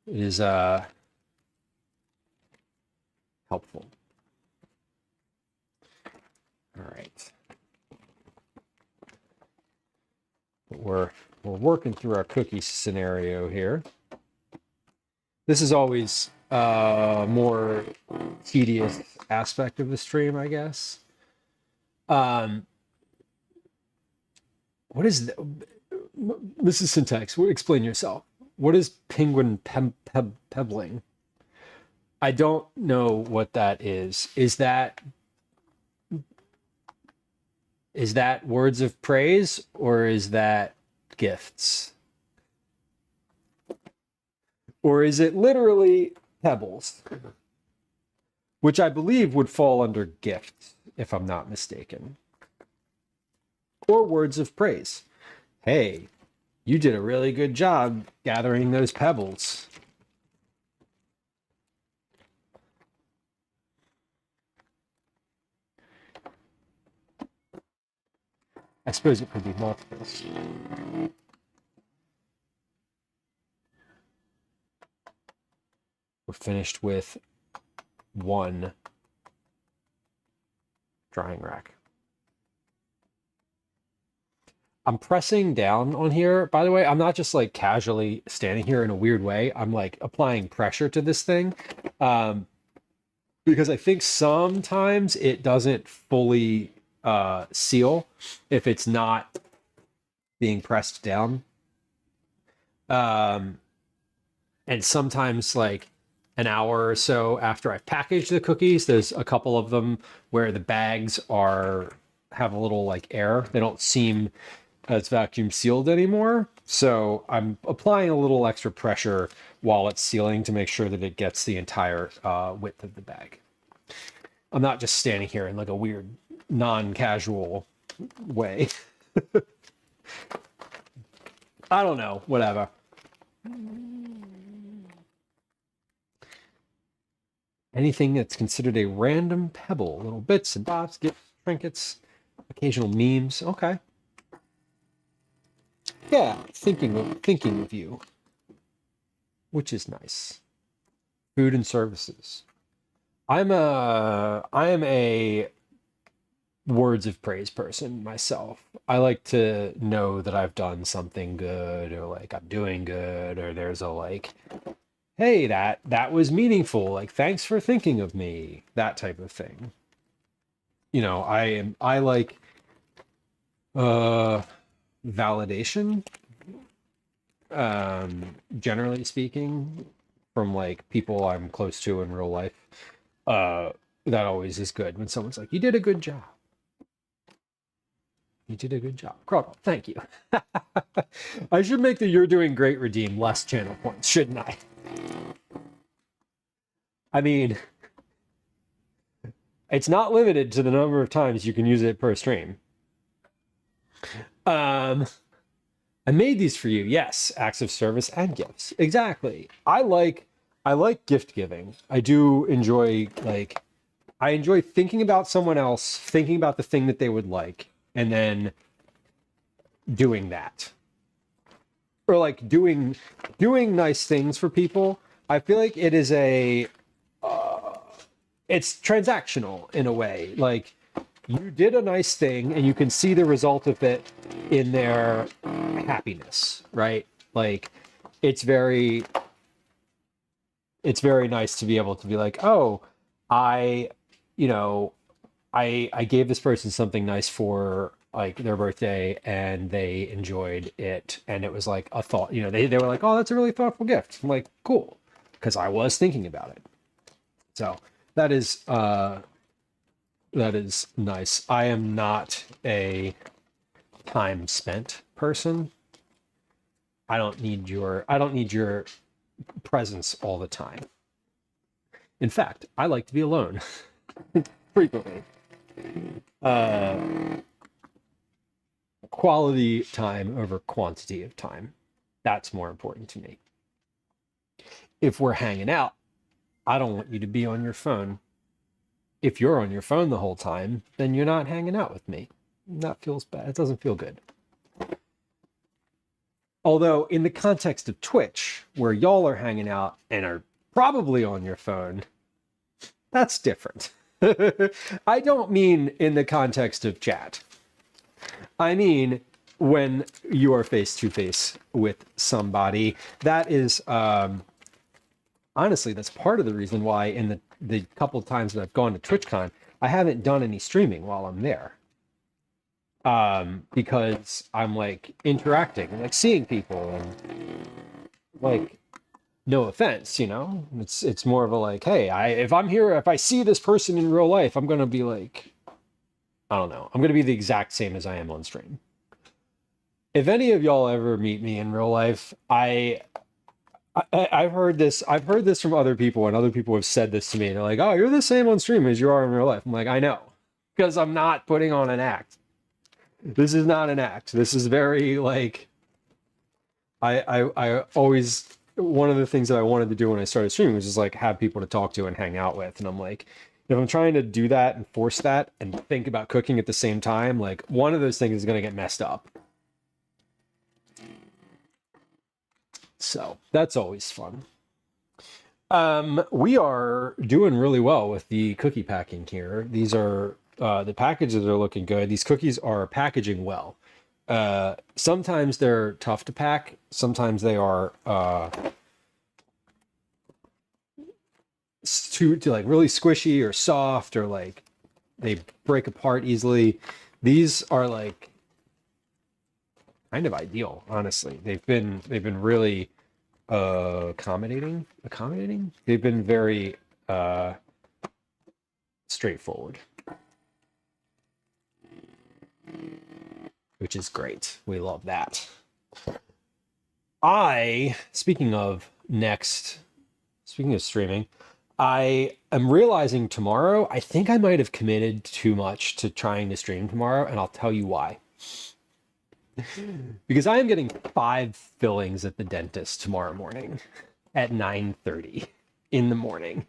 It is helpful. All right. We're working through our cookie scenario here. This is always a more tedious aspect of the stream, I guess. What is this is syntax. Explain yourself. What is penguin pebbling? I don't know what that is. Is that words of praise or is that gifts? Or is it literally pebbles? Which I believe would fall under gifts, if I'm not mistaken. Or words of praise. Hey, you did a really good job gathering those pebbles. I suppose it could be multiples. We're finished with one drying rack. I'm pressing down on here, by the way. I'm not just like casually standing here in a weird way. I'm like applying pressure to this thing because I think sometimes it doesn't fully seal if it's not being pressed down. And sometimes like an hour or so after I've packaged the cookies, there's a couple of them where the bags have a little like air. They don't seem as vacuum sealed anymore. So I'm applying a little extra pressure while it's sealing to make sure that it gets the entire width of the bag. I'm not just standing here in like a weird non-casual way. I don't know, whatever. Anything that's considered a random pebble, little bits and bobs, gifts, trinkets, occasional memes. Okay. Yeah, thinking of you, which is nice. Food and services. I am a words of praise person myself. I like to know that I've done something good, or like I'm doing good, or there's a like, hey, that was meaningful. Like, thanks for thinking of me. That type of thing. You know, I like validation, generally speaking, from like people I'm close to in real life. That always is good when someone's like, you did a good job. You did a good job. Crowdle, thank you. I should make the "you're doing great" redeem less channel points, shouldn't I? I mean, it's not limited to the number of times you can use it per stream. I made these for you. Yes, acts of service and gifts. Exactly. I like gift giving. I do enjoy, like, I enjoy thinking about someone else, thinking about the thing that they would like, and then doing that. Or like doing nice things for people. I feel like it is it's transactional in a way. Like, you did a nice thing and you can see the result of it in their happiness, right? Like, it's very nice to be able to be like, oh, I gave this person something nice for like their birthday and they enjoyed it. And it was like a thought, they were like, oh, that's a really thoughtful gift. I'm like, cool. Because I was thinking about it. So that is nice. I am not a time spent person. I don't need your presence all the time. In fact, I like to be alone frequently. Quality time over quantity of time. That's more important to me. If we're hanging out, I don't want you to be on your phone. If you're on your phone the whole time, then you're not hanging out with me. That feels bad. It doesn't feel good. Although in the context of Twitch, where y'all are hanging out and are probably on your phone, that's different. I don't mean in the context of chat. I mean when you are face to face with somebody. That is, honestly, that's part of the reason why in the couple of times that I've gone to TwitchCon, I haven't done any streaming while I'm there. Because I'm like interacting, like seeing people, and like, no offense, it's more of a like, hey, if I'm here, if I see this person in real life, I'm gonna be like, I don't know, I'm gonna be the exact same as I am on stream. If any of y'all ever meet me in real life, I've heard this from other people, and other people have said this to me. They're like, oh, you're the same on stream as you are in real life. I'm like, I know, because I'm not putting on an act. This is not an act. This is very like, I always, one of the things that I wanted to do when I started streaming was just like have people to talk to and hang out with. And I'm like, if I'm trying to do that and force that and think about cooking at the same time, like one of those things is going to get messed up. So that's always fun. We are doing really well with the cookie packing here. These are, the packages are looking good. These cookies are packaging well. Sometimes they're tough to pack. Sometimes they are too like really squishy or soft, or like they break apart easily. These are like kind of ideal, honestly. They've been really accommodating. They've been very straightforward, which is great. We love that. Speaking of streaming, I am realizing tomorrow, I think I might have committed too much to trying to stream tomorrow, and I'll tell you why. Because I am getting 5 fillings at the dentist tomorrow morning at 9:30 in the morning.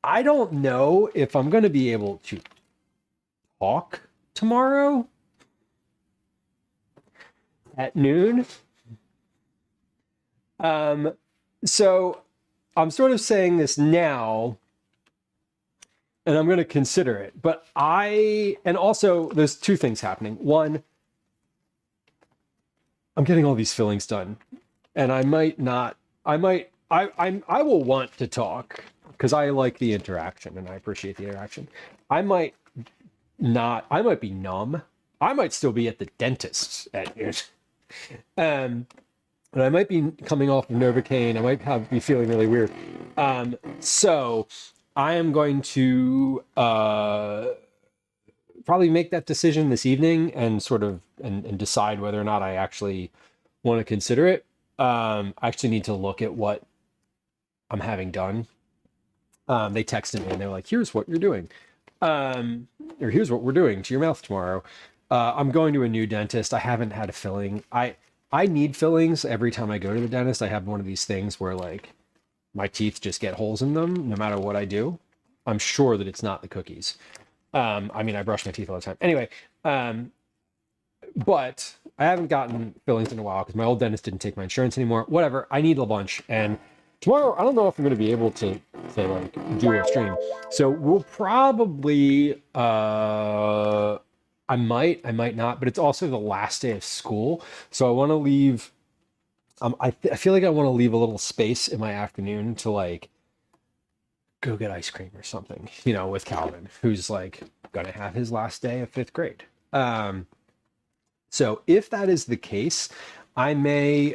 I don't know if I'm going to be able to talk tomorrow at noon. So I'm sort of saying this now, and I'm going to consider it. But and also there's 2 things happening. One, I'm getting all these fillings done, and I will want to talk because I like the interaction and I appreciate the interaction. I might be numb. I might still be at the dentist at noon. And I might be coming off of Novocaine. I might be feeling really weird. So I am going to probably make that decision this evening and sort of and decide whether or not I actually want to consider it. I actually need to look at what I'm having done. They texted me and they're like, here's what you're doing. Or here's what we're doing to your mouth tomorrow. I'm going to a new dentist. I haven't had a filling. I need fillings every time I go to the dentist. I have one of these things where like my teeth just get holes in them no matter what I do. I'm sure that it's not the cookies. I mean, I brush my teeth all the time. Anyway, but I haven't gotten fillings in a while because my old dentist didn't take my insurance anymore. Whatever. I need a bunch. And tomorrow, I don't know if I'm going to be able to like do a stream. So we'll probably, I might not, but it's also the last day of school. So I want to leave, I feel like I want to leave a little space in my afternoon to like go get ice cream or something, you know, with Calvin, who's like going to have his last day of 5th grade. So if that is the case, I may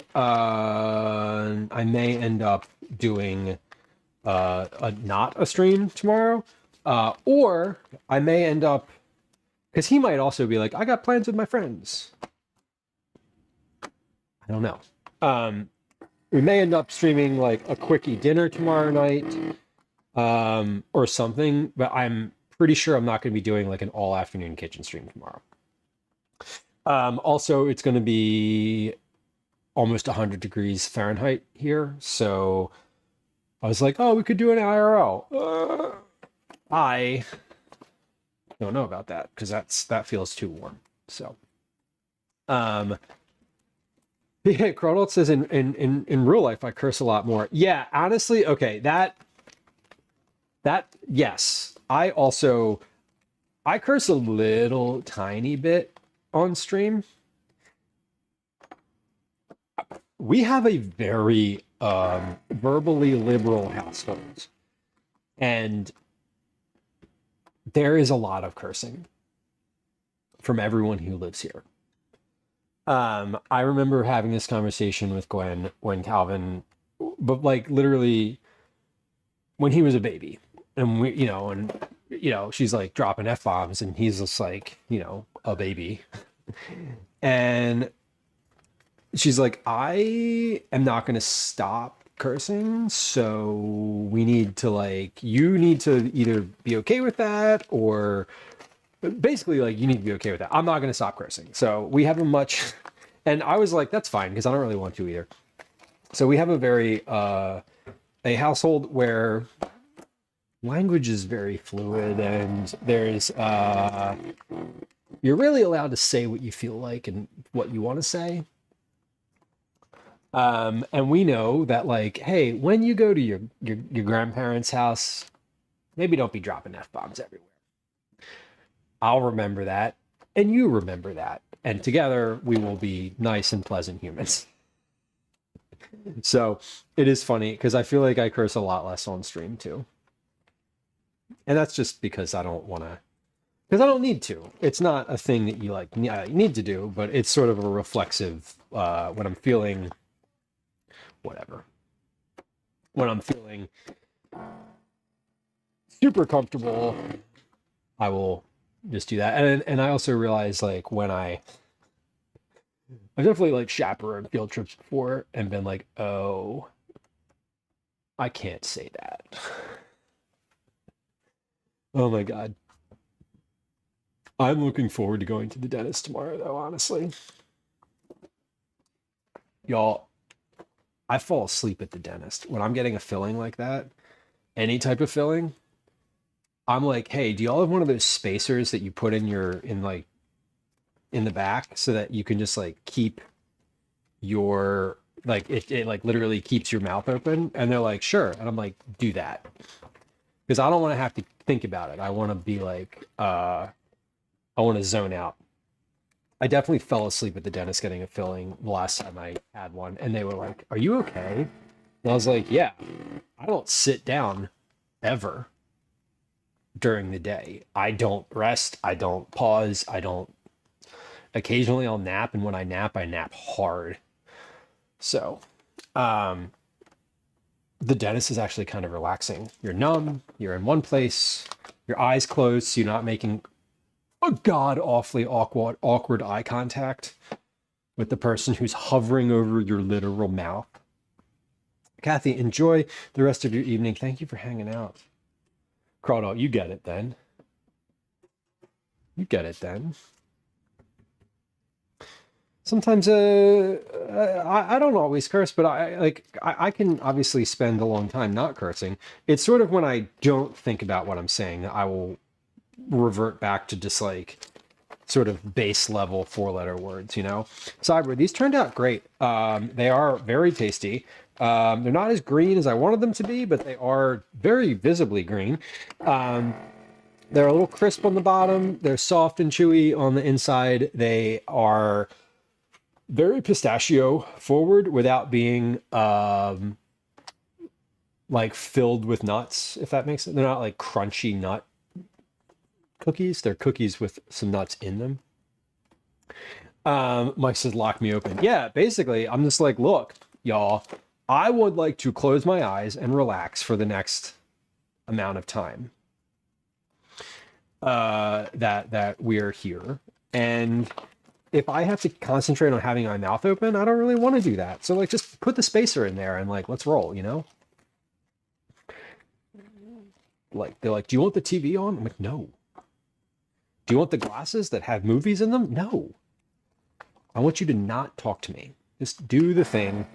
end up doing not a stream tomorrow, or I may end up, because he might also be like, I got plans with my friends. I don't know. We may end up streaming like a quickie dinner tomorrow night, or something, but I'm pretty sure I'm not going to be doing like an all afternoon kitchen stream tomorrow. Also, it's going to be almost 100 degrees Fahrenheit here. So I was like, oh, we could do an IRL. I don't know about that because that feels too warm. So, yeah, Crodalt says in real life, I curse a lot more. Yeah, honestly. Okay. That, yes, I curse a little tiny bit on stream. We have a very verbally liberal household, and there is a lot of cursing from everyone who lives here. I remember having this conversation with Gwen when Calvin, but like literally when he was a baby, and she's like dropping F-bombs and he's just like, a baby. And she's like, I am not going to stop cursing. So we need to you need to either be okay with that, or basically like you need to be okay with that. I'm not going to stop cursing. So we have and I was like, that's fine, because I don't really want to either. So we have a household where language is very fluid, and there's you're really allowed to say what you feel like and what you want to say. And we know that like, hey, when you go to your grandparents' house, maybe don't be dropping F-bombs everywhere. I'll remember that, and you remember that, and together we will be nice and pleasant humans. So it is funny because I feel like I curse a lot less on stream too. And that's just because I don't want to, because I don't need to. It's not a thing that you need to do, but it's sort of a reflexive, when I'm feeling whatever. When I'm feeling super comfortable, I will just do that. And I also realize like when I've definitely like chaperoned field trips before and been like, oh, I can't say that. Oh my God. I'm looking forward to going to the dentist tomorrow though, honestly. Y'all, I fall asleep at the dentist. When I'm getting a filling like that, any type of filling, I'm like, hey, do y'all have one of those spacers that you put in the back so that you can just like keep your, like it like literally keeps your mouth open? And they're like, sure. And I'm like, do that. Because I don't want to have to think about it. I want to be like, I want to zone out. I definitely fell asleep at the dentist getting a filling the last time I had one. And they were like, are you okay? And I was like, yeah, I don't sit down ever during the day. I don't rest. I don't pause. Occasionally I'll nap. And when I nap hard. So, the dentist is actually kind of relaxing. You're numb, you're in one place, your eyes closed, so you're not making a god-awfully awkward eye contact with the person who's hovering over your literal mouth. Kathy, enjoy the rest of your evening. Thank you for hanging out. Crawdall, you get it then. You get it then. Sometimes I don't always curse, but I can obviously spend a long time not cursing. It's sort of when I don't think about what I'm saying that I will revert back to just like sort of base level 4-letter words, you know? Cyber, these turned out great. They are very tasty. They're not as green as I wanted them to be, but they are very visibly green. They're a little crisp on the bottom. They're soft and chewy on the inside. They are very pistachio forward without being like filled with nuts, if that makes sense. They're not like crunchy nut cookies. They're cookies with some nuts in them. Mike says, lock me open. Yeah, basically, I'm just like, look, y'all, I would like to close my eyes and relax for the next amount of time that we're here. And if I have to concentrate on having my mouth open, I don't really want to do that. So like, just put the spacer in there and like, let's roll, you know? Like, they're like, do you want the TV on? I'm like, no. Do you want the glasses that have movies in them? No. I want you to not talk to me. Just do the thing.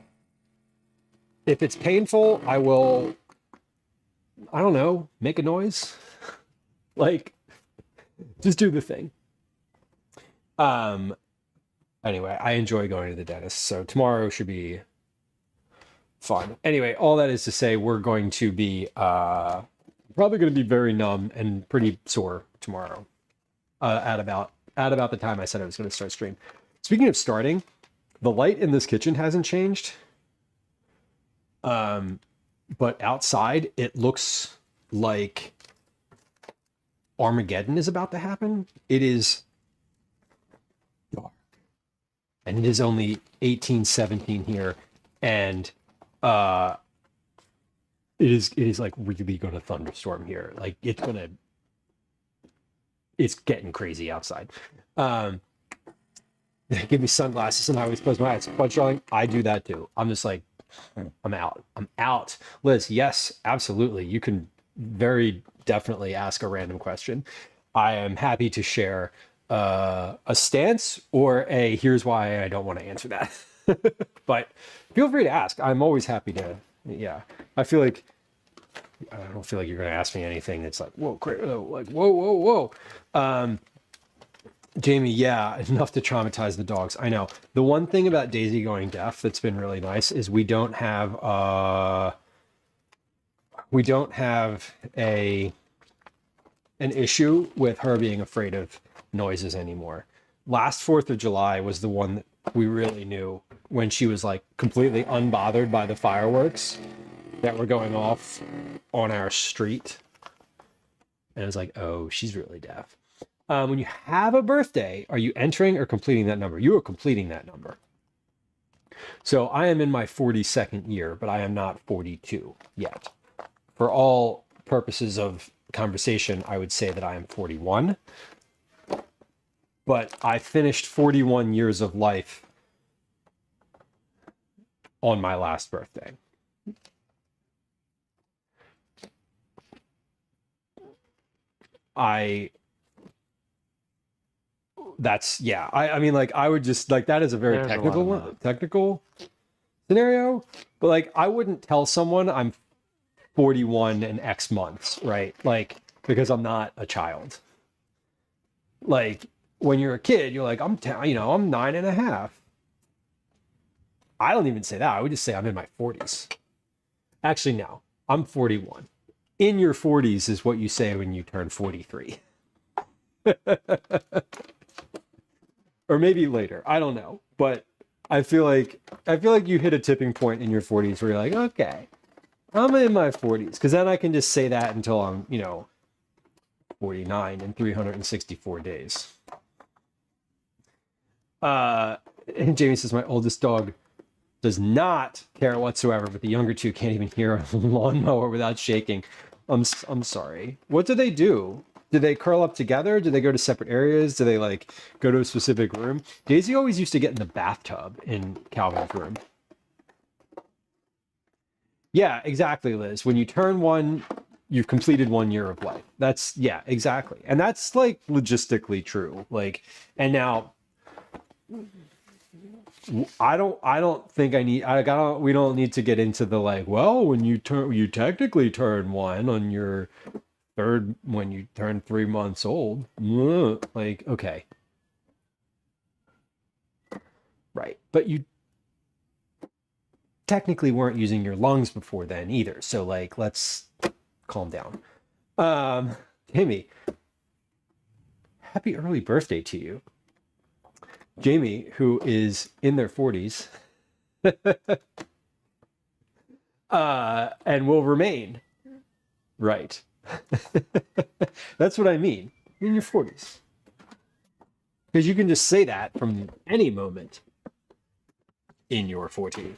If it's painful, I will, I don't know, make a noise. Like, just do the thing. Anyway, I enjoy going to the dentist, so tomorrow should be fun. Anyway, all that is to say, we're going to be probably going to be very numb and pretty sore tomorrow. At about the time I said I was going to start stream. Speaking of starting, the light in this kitchen hasn't changed. But outside it looks like Armageddon is about to happen. It is dark. And it is only 1817 here, and it is like really gonna thunderstorm here. Like it's getting crazy outside. Give me sunglasses and I always close my eyes. Fudge drawing, I do that too. I'm just like, I'm out. Liz, yes, absolutely. You can very definitely ask a random question. I am happy to share a stance or a here's why I don't want to answer that. But feel free to ask. I'm always happy to. Yeah, I don't feel like you're going to ask me anything that's like, whoa, like whoa. Jamie, yeah, enough to traumatize the dogs. I know. The one thing about Daisy going deaf that's been really nice is we don't have an issue with her being afraid of noises anymore. Last 4th of July was the one that we really knew when she was like completely unbothered by the fireworks that were going off on our street. And it was like, oh, she's really deaf. When you have a birthday, are you entering or completing that number? You are completing that number. So I am in my 42nd year, but I am not 42 yet. For all purposes of conversation, I would say that I am 41. But I finished 41 years of life on my last birthday. I mean, like, I would just like, that is a very technical scenario, but like, I wouldn't tell someone I'm 41 and X months, right? Like, because I'm not a child. Like, when you're a kid, you're like, I'm 9.5. I don't even say that. I would just say I'm in my 40s. Actually, no, I'm 41. In your 40s is what you say when you turn 43. Or maybe later. I don't know. But I feel like you hit a tipping point in your 40s where you're like, okay, I'm in my 40s. Because then I can just say that until I'm, 49 in 364 days. And Jamie says, my oldest dog does not care whatsoever, but the younger two can't even hear a lawnmower without shaking. I'm sorry. What do they do? Do they curl up together? Do they go to separate areas? Do they like go to a specific room? Daisy always used to get in the bathtub in Calvin's room. Yeah, exactly, Liz. When you turn one, you've completed 1 year of life. That's, yeah, exactly. And that's like logistically true. Like, and now I don't think we don't need to get into the like, well, when you technically turn one on your third, when you turn 3 months old. Like, okay. Right. But you technically weren't using your lungs before then either. So like, let's calm down. Timmy, happy early birthday to you. Jamie, who is in their 40s, and will remain. Right. That's what I mean. In your 40s. Because you can just say that from any moment in your 40s.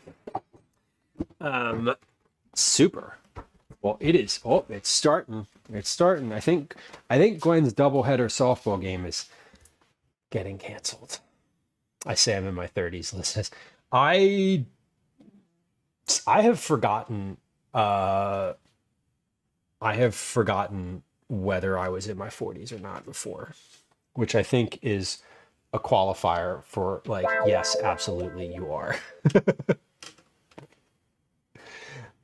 Super. Well, it is. Oh, it's starting. It's starting. I think Gwen's doubleheader softball game is getting canceled. I say I'm in my 30s. Listen, I have forgotten. I have forgotten whether I was in my 40s or not before, which I think is a qualifier for like, yes, absolutely, you are.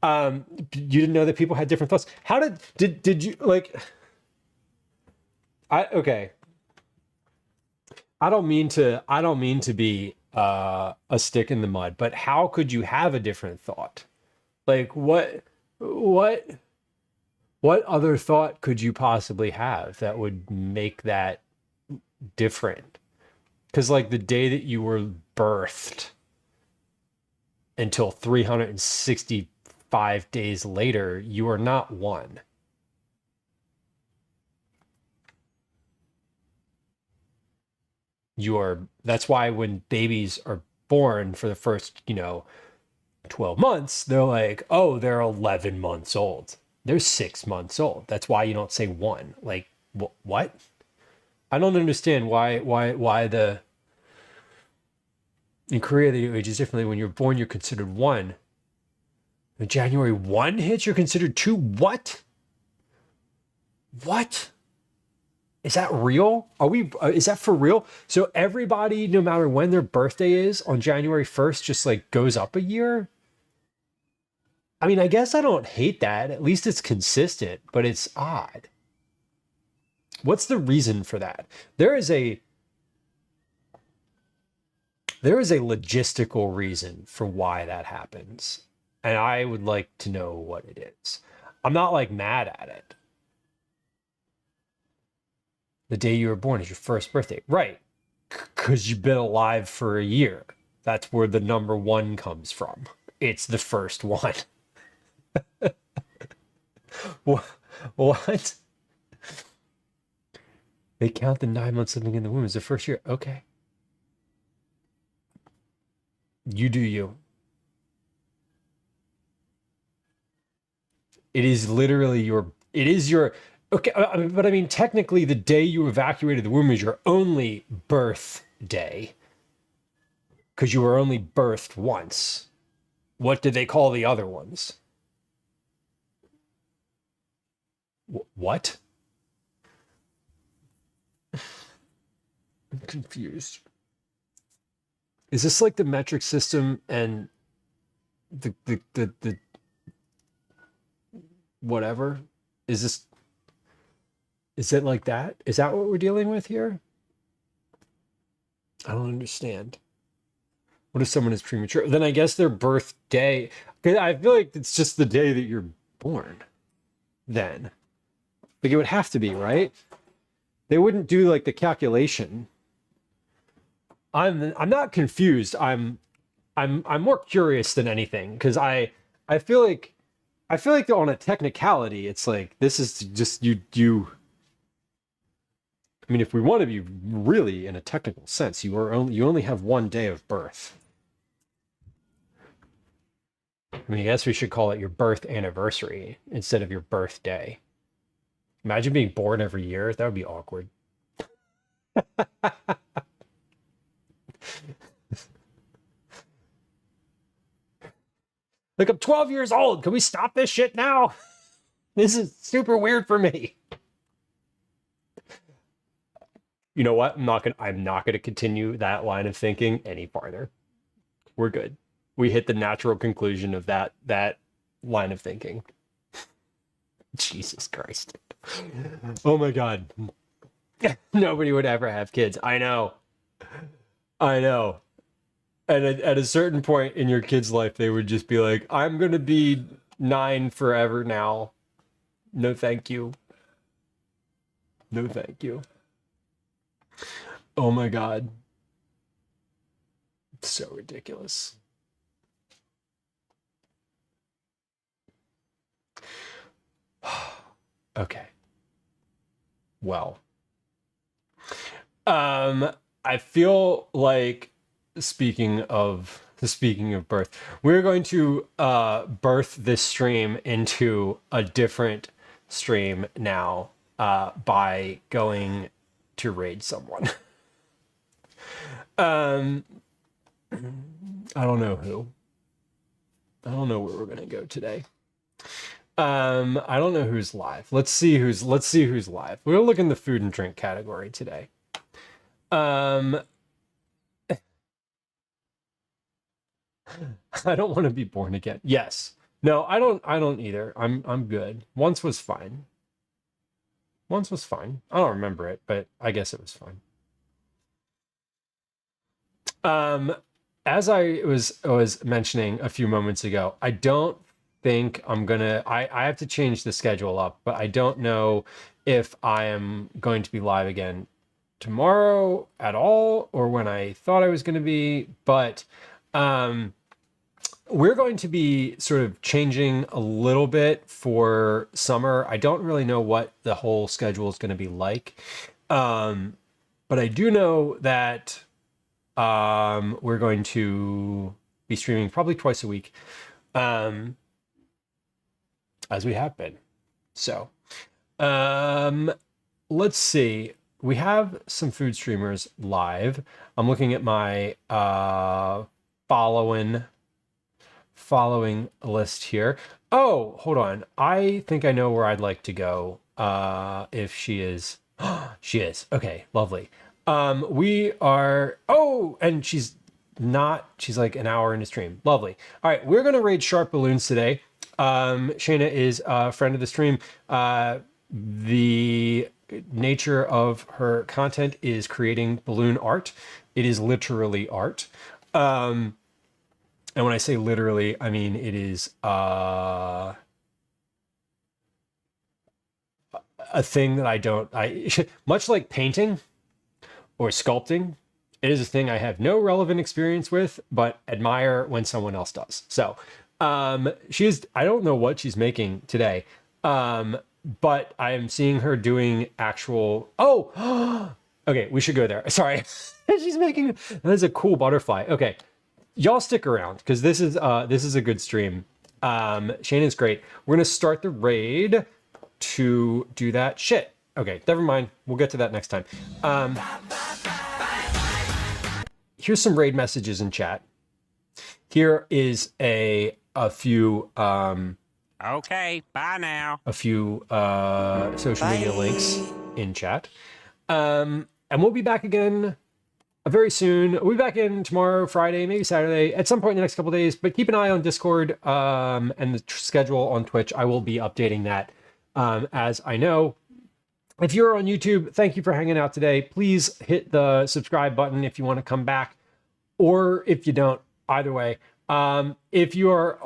You didn't know that people had different thoughts. How did you like? Okay. I don't mean to be a stick in the mud, but how could you have a different thought? Like what other thought could you possibly have that would make that different? Because like the day that you were birthed until 365 days later, you are not one. That's why when babies are born for the first, 12 months, they're like, oh, they're 11 months old. They're 6 months old. That's why you don't say one. Like, what? I don't understand why in Korea, the age is differently. When you're born, you're considered one. When January 1 hits, you're considered two. What? What? Is that real? Is that for real? So everybody, no matter when their birthday is on January 1st, just like goes up a year? I mean, I guess I don't hate that. At least it's consistent, but it's odd. What's the reason for that? There is a logistical reason for why that happens. And I would like to know what it is. I'm not like mad at it. The day you were born is your first birthday. Right. Because you've been alive for a year. That's where the number 1 comes from. It's the first one. What? They count the 9 months living in the womb as the first year. Okay. You do you. It is literally your okay, but I mean, technically the day you evacuated the womb is your only birth day. Because you were only birthed once. What did they call the other ones? What? I'm confused. Is this like the metric system and the whatever? Is it like that? Is that what we're dealing with here? I don't understand. What if someone is premature? Then I guess their birthday, because I feel like it's just the day that you're born. Then. Like it would have to be, right? They wouldn't do like the calculation. I'm not confused. I'm more curious than anything because I feel like on a technicality, it's like this is just you. I mean, if we want to be really in a technical sense, you only have 1 day of birth. I mean, I guess we should call it your birth anniversary instead of your birthday. Imagine being born every year. That would be awkward. Like, I'm 12 years old. Can we stop this shit now? This is super weird for me. You know what? I'm not gonna continue that line of thinking any farther. We're good. We hit the natural conclusion of that line of thinking. Jesus Christ. Oh my God. Nobody would ever have kids. I know. And at a certain point in your kid's life, they would just be like, I'm going to be 9 forever now. No, thank you. No, thank you. Oh my God. It's so ridiculous. Okay. Well. I feel like speaking of birth, we're going to birth this stream into a different stream now by going to raid someone. I don't know who. I don't know where we're gonna go today. I don't know who's live. Let's see who's live. We'll look in the food and drink category today. I don't want to be born again. Yes. No, I don't either. I'm good. Once was fine. I don't remember it, but I guess it was fine. As I was mentioning a few moments ago, I don't think I have to change the schedule up, but I don't know if I am going to be live again tomorrow at all or when I thought I was going to be, but we're going to be sort of changing a little bit for summer. I don't really know what the whole schedule is going to be like, but I do know that we're going to be streaming probably twice a week, as we have been. So let's see. We have some food streamers live. I'm looking at my following list here. Oh, hold on. I think I know where I'd like to go if she is. She is. Okay, lovely. We are, and she's like an hour into stream. Lovely. All right, we're going to raid Sharp Balloons today. Shayna is a friend of the stream. The nature of her content is creating balloon art. It is literally art. And when I say literally, I mean it is a thing that much like painting or sculpting, it is a thing I have no relevant experience with, but admire when someone else does. So I don't know what she's making today, but I am seeing her doing actual, okay, we should go there. Sorry. She's making, that is a cool butterfly. Okay. Y'all stick around because this is a good stream. Shannon's great. We're going to start the raid to do that. Shit. Okay, never mind. We'll get to that next time. Here's some raid messages in chat. Here is a few okay, bye now. A few social media links in chat. And we'll be back again very soon. We'll be back in tomorrow, Friday, maybe Saturday, at some point in the next couple of days. But keep an eye on Discord and the schedule on Twitch. I will be updating that as I know. If you're on YouTube, thank you for hanging out today. Please hit the subscribe button if you want to come back, or if you don't. Either way, if you are